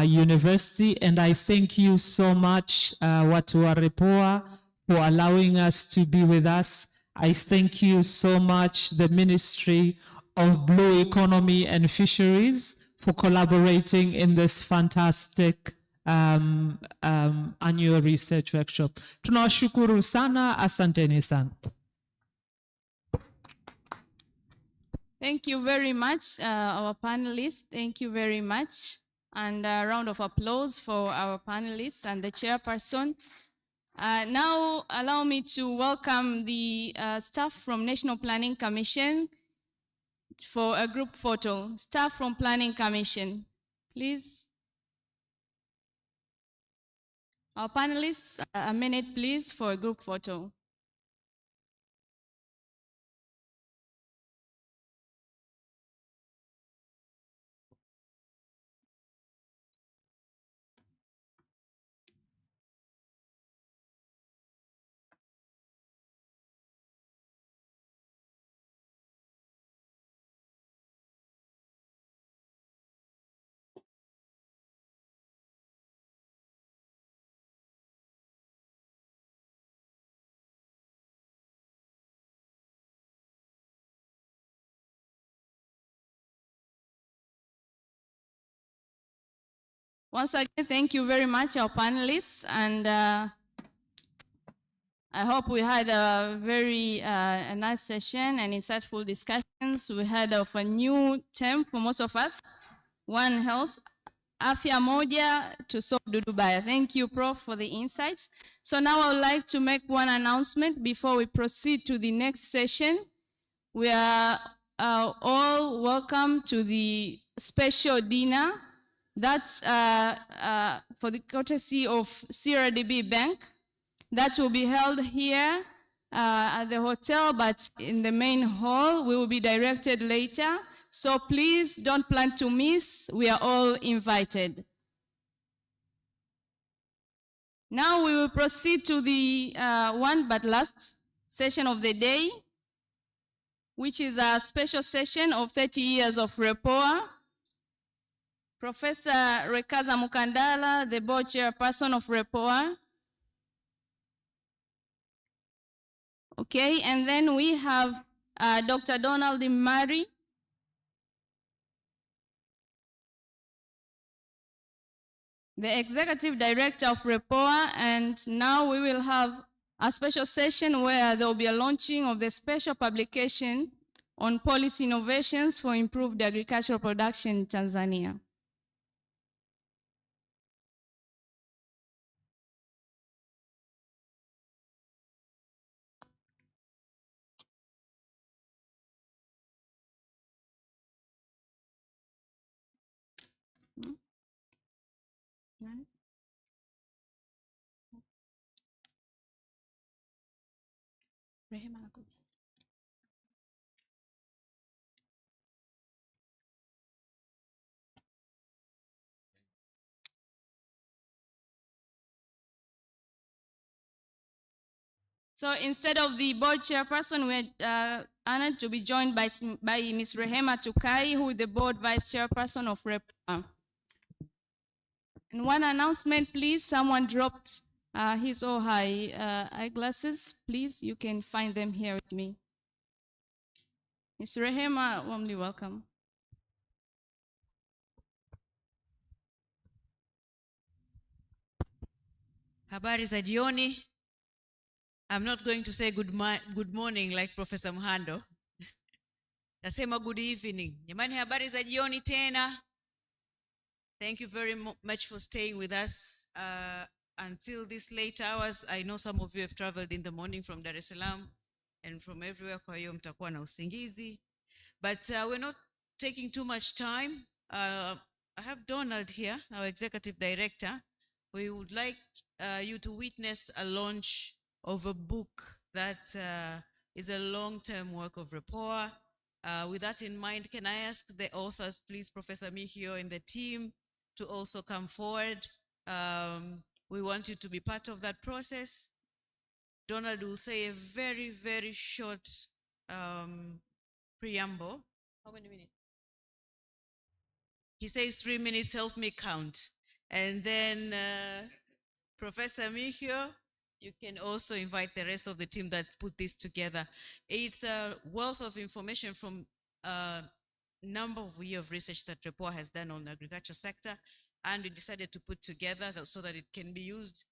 University. And I thank you so much, Watu wa REPOA, for allowing us to be with us. I thank you so much, the Ministry of Blue Economy and Fisheries, for collaborating in this fantastic annual research workshop. Tunawashukuru sana, asanteni sana. Thank you very much, our panelists. Thank you very much. And a round of applause for our panelists and the chairperson. Now, allow me to welcome the staff from National Planning Commission for a group photo. Staff from Planning Commission, please. Our panelists, a minute, please, for a group photo. Once again, thank you very much, our panelists. And I hope we had a very a nice session and insightful discussions. We had of a new term for most of us, One Health, Afya Moja to solve Dudubaya. Thank you, Prof, for the insights. So now I would like to make one announcement before we proceed to the next session. We are all welcome to the special dinner that's for the courtesy of CRDB Bank. That will be held here at the hotel, but in the main hall. We will be directed later. So please don't plan to miss. We are all invited. Now we will proceed to the one but last session of the day, which is a special session of 30 years of REPOA. Professor Rekaza Mukandala, the board chairperson of REPOA. Okay, and then we have Dr. Donald Murray, the executive director of REPOA, and now we will have a special session where there will be a launching of the special publication on policy innovations for improved agricultural production in Tanzania. So instead of the board chairperson, we're honored to be joined by Ms. Rehema Tukai, who is the board vice chairperson of REPOA. And one announcement, please. Someone dropped his or her eyeglasses. Please, you can find them here with me. Ms. Rehema, warmly welcome. Habari za jioni. I'm not going to say good morning like Professor Mhando. Nasema good evening. Jamani, habari za jioni tena. Thank you very much for staying with us until these late hours. I know some of you have traveled in the morning from Dar es Salaam and from everywhere, kwa hiyo mtakuwa na usingizi. But we're not taking too much time. I have Donald here, our executive director. We would like you to witness a launch of a book that is a long-term work of REPOA. With that in mind, can I ask the authors, please, Professor Mihio and the team, to also come forward? We want you to be part of that process. Donald will say a very, very short preamble. How many minutes? He says 3 minutes, help me count. And then Professor Mihio, you can also invite the rest of the team that put this together. It's a wealth of information from a number of years of research that REPOA has done on the agriculture sector, and we decided to put together so that it can be used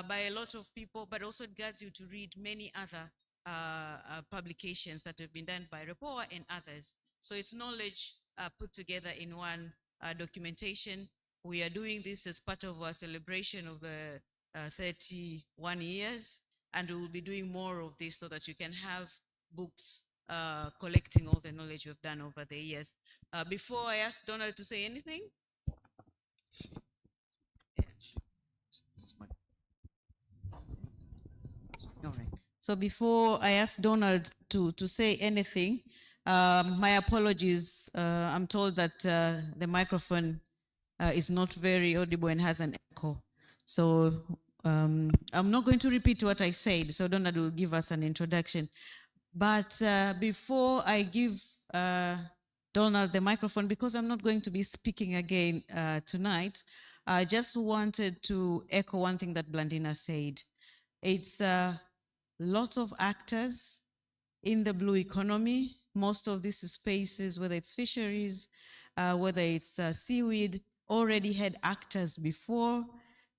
by a lot of people, but also it guides you to read many other publications that have been done by REPOA and others. So it's knowledge put together in one documentation. We are doing this as part of our celebration of the 31 years, and we will be doing more of this so that you can have books collecting all the knowledge we've done over the years. Before I ask Donald to say anything. All right. So before I ask Donald to say anything, my apologies. I'm told that the microphone is not very audible and has an echo. So I'm not going to repeat what I said, so Donald will give us an introduction. But before I give Donald the microphone, because I'm not going to be speaking again tonight, I just wanted to echo one thing that Blandina said. It's lots of actors in the blue economy. Most of these spaces, whether it's fisheries, whether it's seaweed, already had actors before,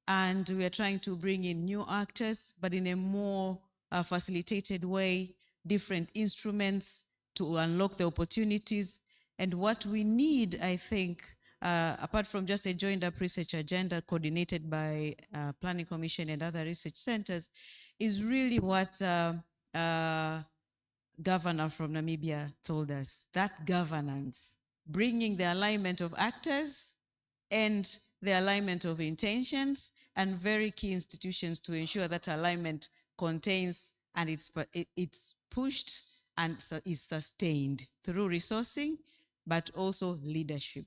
and we are trying to bring in new actors, but in a more facilitated way, different instruments to unlock the opportunities. And what we need, I think, apart from just a joined up research agenda coordinated by Planning Commission and other research centers, is really what Governor from Namibia told us, that governance, bringing the alignment of actors and the alignment of intentions and very key institutions to ensure that alignment contains and it's pushed and is sustained through resourcing, but also leadership.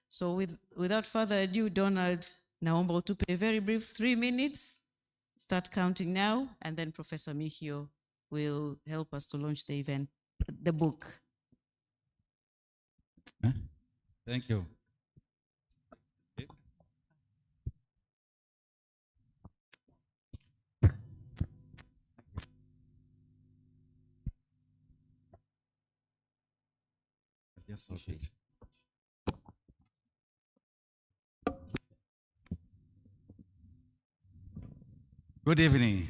So without further ado, Donald, naomba utupe a very brief 3 minutes. Start counting now, and then Professor Mihio will help us to launch the event, the book. Thank you. Yes, okay. Good evening.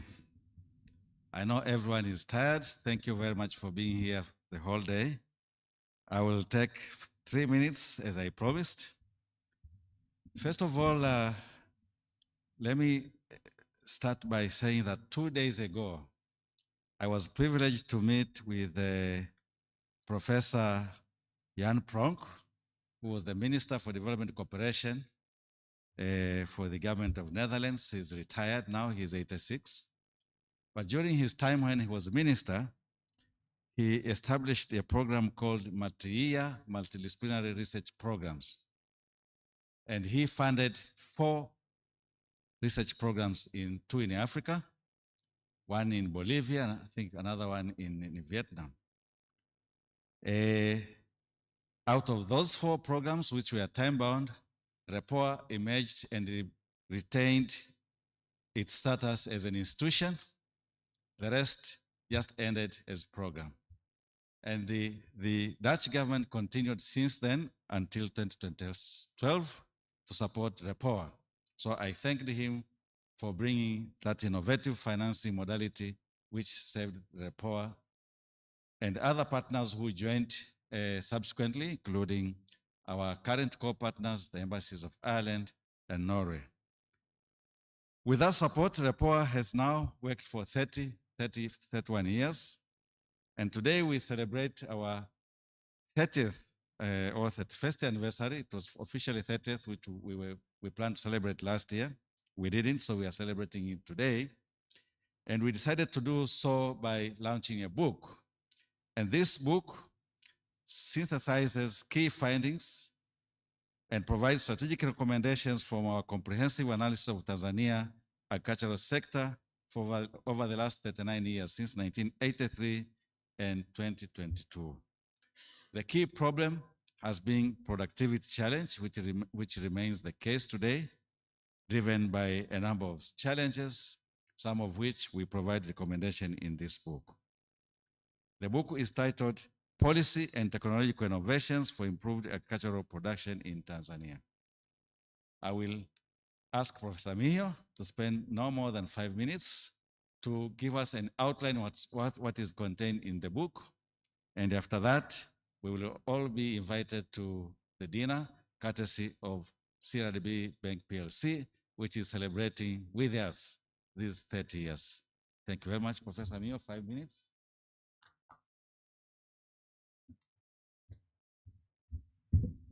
I know everyone is tired. Thank you very much for being here the whole day. I will take 3 minutes as I promised. First of all, let me start by saying that 2 days ago, I was privileged to meet with Professor Jan Pronk, who was the Minister for Development Cooperation for the government of Netherlands. He's retired now, he's 86. But during his time when he was minister, he established a program called MATRIA, Multidisciplinary Research Programs. And he funded 4 research programs, 2 in Africa, 1 in Bolivia, and I think another one in Vietnam. Out of those 4 programs, which were time-bound, REPOA emerged and retained its status as an institution. The rest just ended as program. And the Dutch government continued since then until 2012 to support REPOA. So I thanked him for bringing that innovative financing modality which saved REPOA and other partners who joined subsequently, including our current co-partners, the embassies of Ireland and Norway. With that support, REPOA has now worked for 31 years. And today we celebrate our 30th or 31st anniversary. It was officially 30th, which we planned to celebrate last year. We didn't, so we are celebrating it today. And we decided to do so by launching a book. And this book synthesizes key findings and provides strategic recommendations from our comprehensive analysis of Tanzania agricultural sector for over the last 39 years, since 1983 and 2022. The key problem has been productivity challenge, which remains the case today, driven by a number of challenges, some of which we provide recommendation in this book. The book is titled Policy and Technological Innovations for Improved Agricultural Production in Tanzania. I will ask Professor Mihio to spend no more than 5 minutes to give us an outline what is contained in the book. And after that, we will all be invited to the dinner, courtesy of CRDB Bank PLC, which is celebrating with us these 30 years. Thank you very much, Professor Mihio. 5 minutes.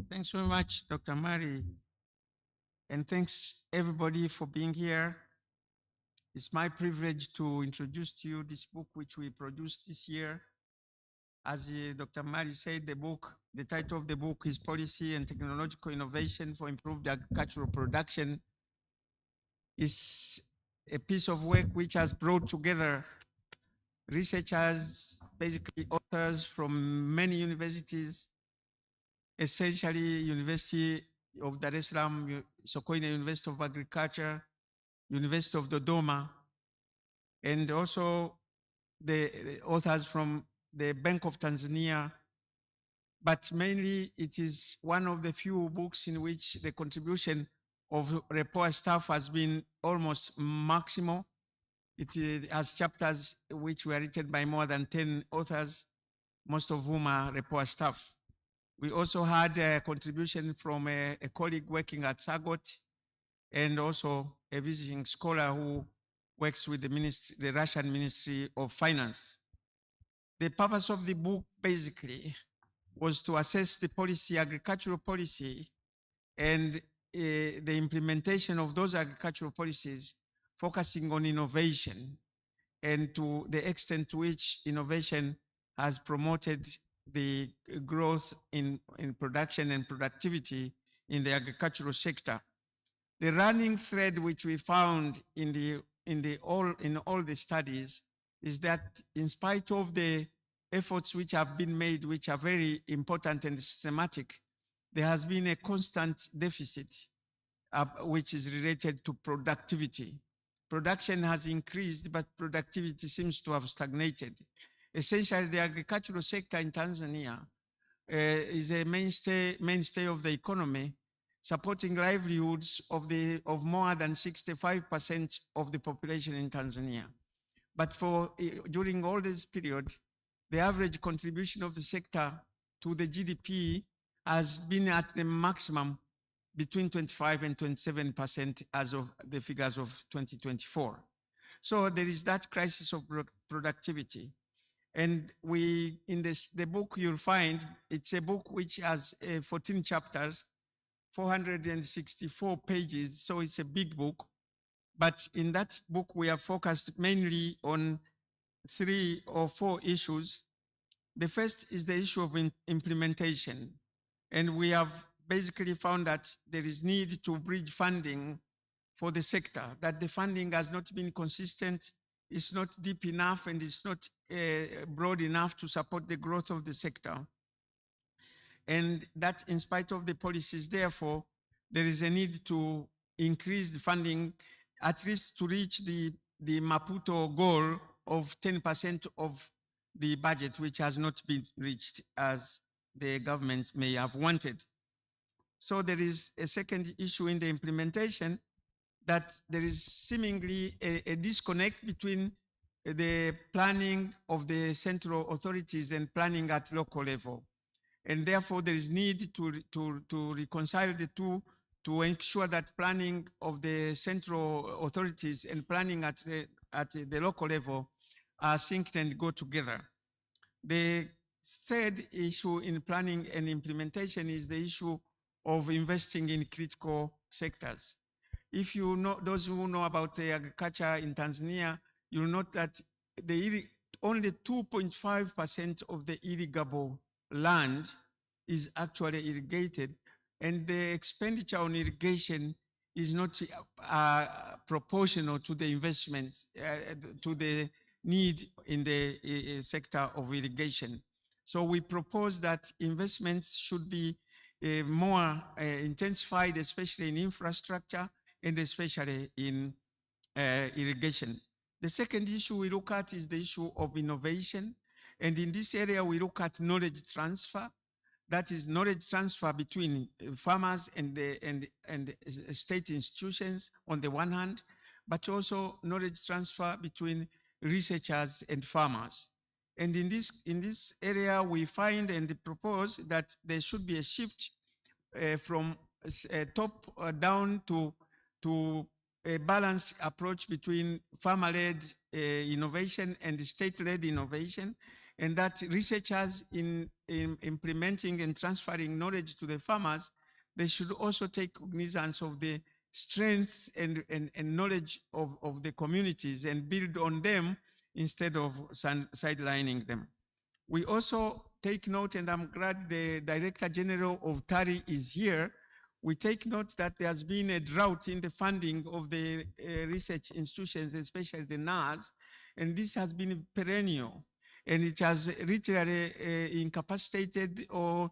Thanks very much, Dr. Mari. And thanks everybody for being here. It's my privilege to introduce to you this book which we produced this year. As Dr. Mari said, the title of the book is Policy and Technological Innovation for Improved Agricultural Production. It's a piece of work which has brought together researchers, basically authors from many universities, essentially University of Dar es Salaam, Sokoine University of Agriculture, University of Dodoma, and also the authors from the Bank of Tanzania. But mainly it is one of the few books in which the contribution of REPOA staff has been almost maximal. It has chapters which were written by more than 10 authors, most of whom are REPOA staff. We also had a contribution from a colleague working at Sagot and also a visiting scholar who works with the Russian Ministry of Finance. The purpose of the book basically was to assess the policy, agricultural policy, and the implementation of those agricultural policies, focusing on innovation and to the extent to which innovation has promoted the growth in production and productivity in the agricultural sector. The running thread which we found in all the studies is that in spite of the efforts which have been made, which are very important and systematic, there has been a constant deficit which is related to productivity. Production has increased, but productivity seems to have stagnated. Essentially, the agricultural sector in Tanzania is a mainstay of the economy, supporting livelihoods of more than 65% of the population in Tanzania. But during all this period, the average contribution of the sector to the GDP has been at the maximum between 25 and 27% as of the figures of 2024. So there is that crisis of productivity. And in the book you'll find, it's a book which has 14 chapters, 464 pages, so it's a big book. But in that book, we are focused mainly on 3 or 4 issues. The first is the issue of implementation. And we have basically found that there is need to bridge funding for the sector, that the funding has not been consistent, it's not deep enough, and it's not broad enough to support the growth of the sector. And that in spite of the policies, therefore, there is a need to increase the funding, at least to reach the Maputo goal of 10% of the budget, which has not been reached as the government may have wanted. So there is a second issue in the implementation, that there is seemingly a disconnect between the planning of the central authorities and planning at local level. And therefore there is need to reconcile the two, to ensure that planning of the central authorities and planning at the local level are synced and go together. The third issue in planning and implementation is the issue of investing in critical sectors. If you know, those who know about the agriculture in Tanzania, you'll note that only 2.5% of the irrigable land is actually irrigated, and the expenditure on irrigation is not proportional to the investment, to the need in the sector of irrigation. So we propose that investments should be more intensified, especially in infrastructure and especially in irrigation. The second issue we look at is the issue of innovation. And in this area, we look at knowledge transfer. That is knowledge transfer between farmers and state institutions on the one hand, but also knowledge transfer between researchers and farmers. And in this area, we find and propose that there should be a shift from top down to a balanced approach between farmer-led innovation and state-led innovation, and that researchers in implementing and transferring knowledge to the farmers, they should also take cognizance of the strength and knowledge of the communities and build on them instead of sidelining them. We also take note, and I'm glad the Director General of TARI is here, we take note that there has been a drought in the funding of the research institutions, especially the NARS, and this has been perennial, and it has literally incapacitated or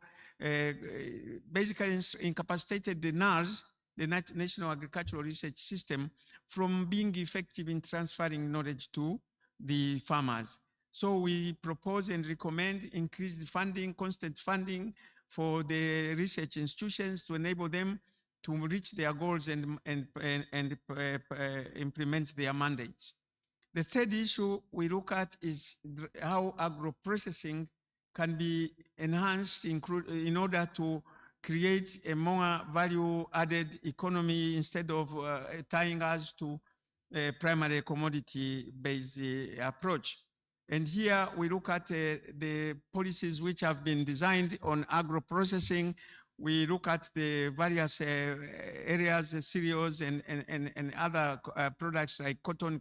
basically incapacitated the NARS, the National Agricultural Research System, from being effective in transferring knowledge to the farmers. So we propose and recommend increased funding, constant funding for the research institutions to enable them to reach their goals and implement their mandates. The third issue we look at is how agro-processing can be enhanced in order to create a more value-added economy instead of tying us to a primary commodity-based approach. And here we look at the policies which have been designed on agro-processing. We look at the various areas, cereals and other products like cotton,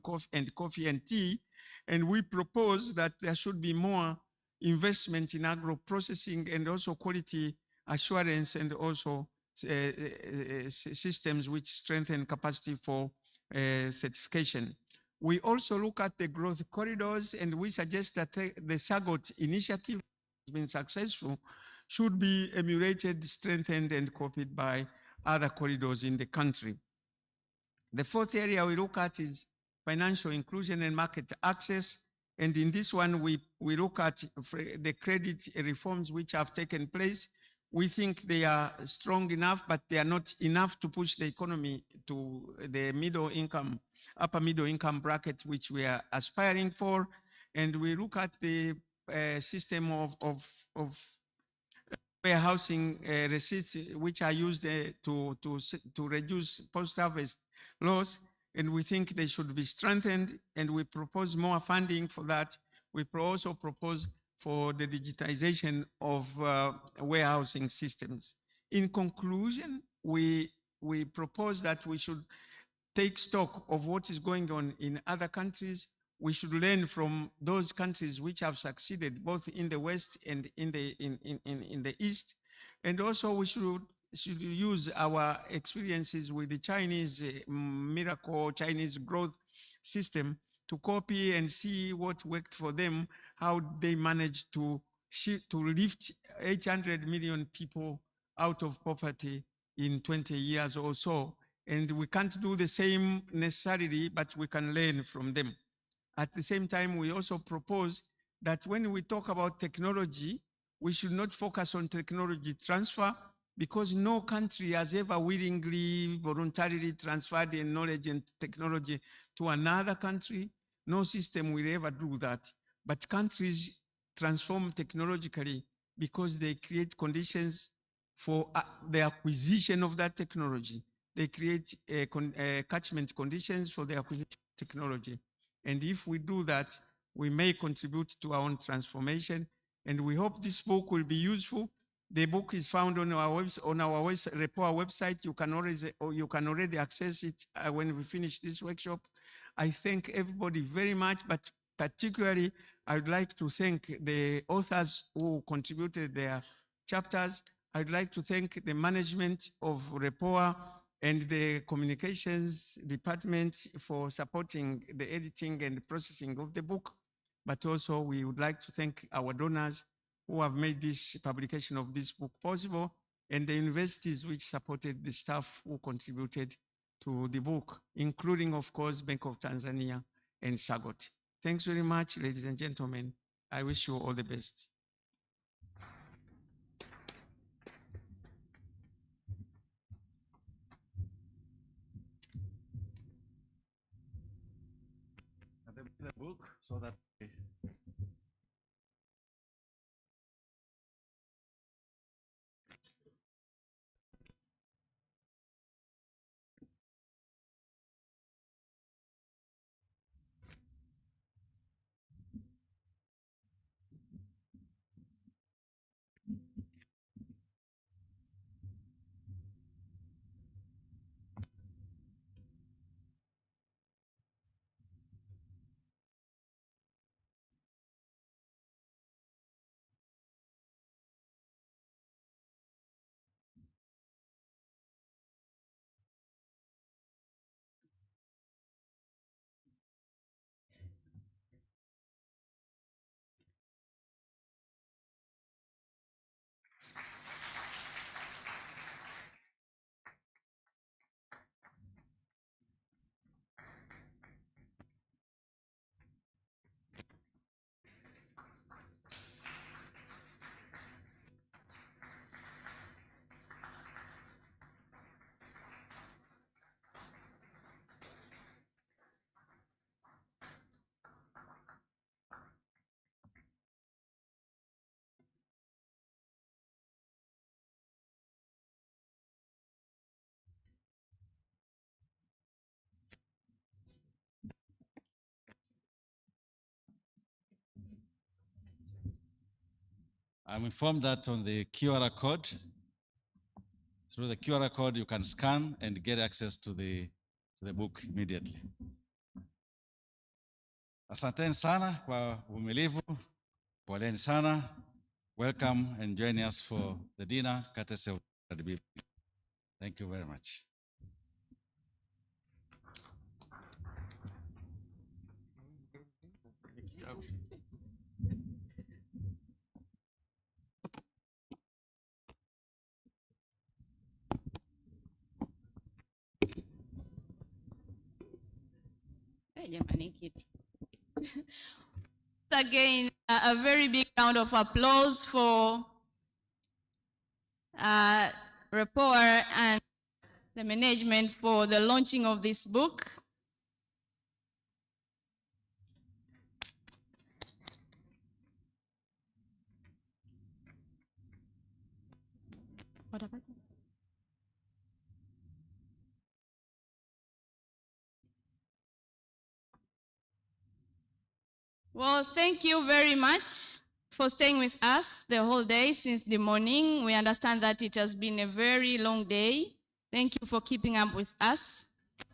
coffee and tea. And we propose that there should be more investment in agro-processing and also quality assurance and also systems which strengthen capacity for certification. We also look at the growth corridors, and we suggest that the SAGOT initiative has been successful, should be emulated, strengthened, and copied by other corridors in the country. The fourth area we look at is financial inclusion and market access. And in this one, we look at the credit reforms which have taken place. We think they are strong enough, but they are not enough to push the economy to the upper middle income bracket, which we are aspiring for. And we look at the system of warehousing receipts, which are used to reduce post-harvest loss, and we think they should be strengthened, and we propose more funding for that. We also propose for the digitization of warehousing systems. In conclusion, we propose that we should take stock of what is going on in other countries. We should learn from those countries which have succeeded both in the West and in the East. And also we should use our experiences with the Chinese miracle, Chinese growth system to copy and see what worked for them, how they managed to lift 800 million people out of poverty in 20 years or so. And we can't do the same necessarily, but we can learn from them. At the same time, we also propose that when we talk about technology, we should not focus on technology transfer, because no country has ever willingly, voluntarily transferred their knowledge and technology to another country. No system will ever do that. But countries transform technologically because they create conditions for the acquisition of that technology. They create catchment conditions for the acquisition of technology. And if we do that, we may contribute to our own transformation. And we hope this book will be useful. The book is found on our REPOA website. You can already access it when we finish this workshop. I thank everybody very much, but particularly I would like to thank the authors who contributed their chapters. I'd like to thank the management of REPOA and the communications department for supporting the editing and the processing of the book. But also we would like to thank our donors who have made this publication of this book possible, and the universities which supported the staff who contributed to the book, including, of course, Bank of Tanzania and SAGOT. Thanks very much, ladies and gentlemen. I wish you all the best. The book so that I'm informed that on the QR code, through the QR code, you can scan and get access to the book immediately. Asanteni sana kwa uvumilivu. Poleni sana. Welcome and join us for the dinner courtesy of RDB. Thank you very much. Again, a very big round of applause for REPOA and the management for the launching of this book. What about? Well, thank you very much for staying with us the whole day since the morning. We understand that it has been a very long day. Thank you for keeping up with us.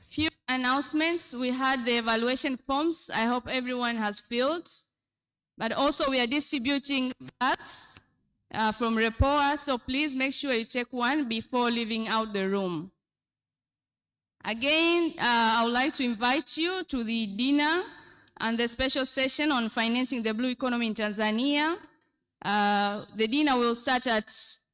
Few announcements. We had the evaluation forms. I hope everyone has filled. But also we are distributing cards from REPOA, so please make sure you take one before leaving out the room. Again, I would like to invite you to the dinner and the special session on financing the blue economy in Tanzania. The dinner will start at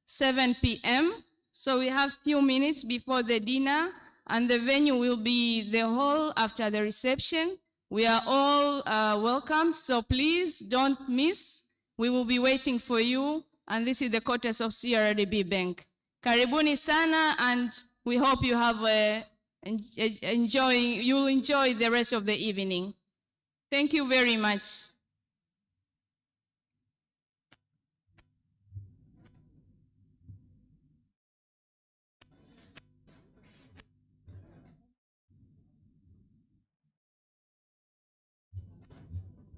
7 p.m. So we have few minutes before the dinner, and the venue will be the hall after the reception. We are all welcome, so please don't miss. We will be waiting for you, and this is the courtesy of CRDB Bank. Karibuni sana, and we hope you have you'll enjoy the rest of the evening. Thank you very much.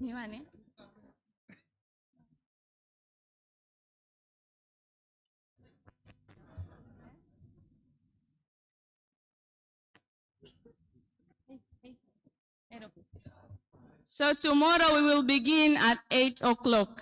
Niwane? So tomorrow we will begin at 8 o'clock.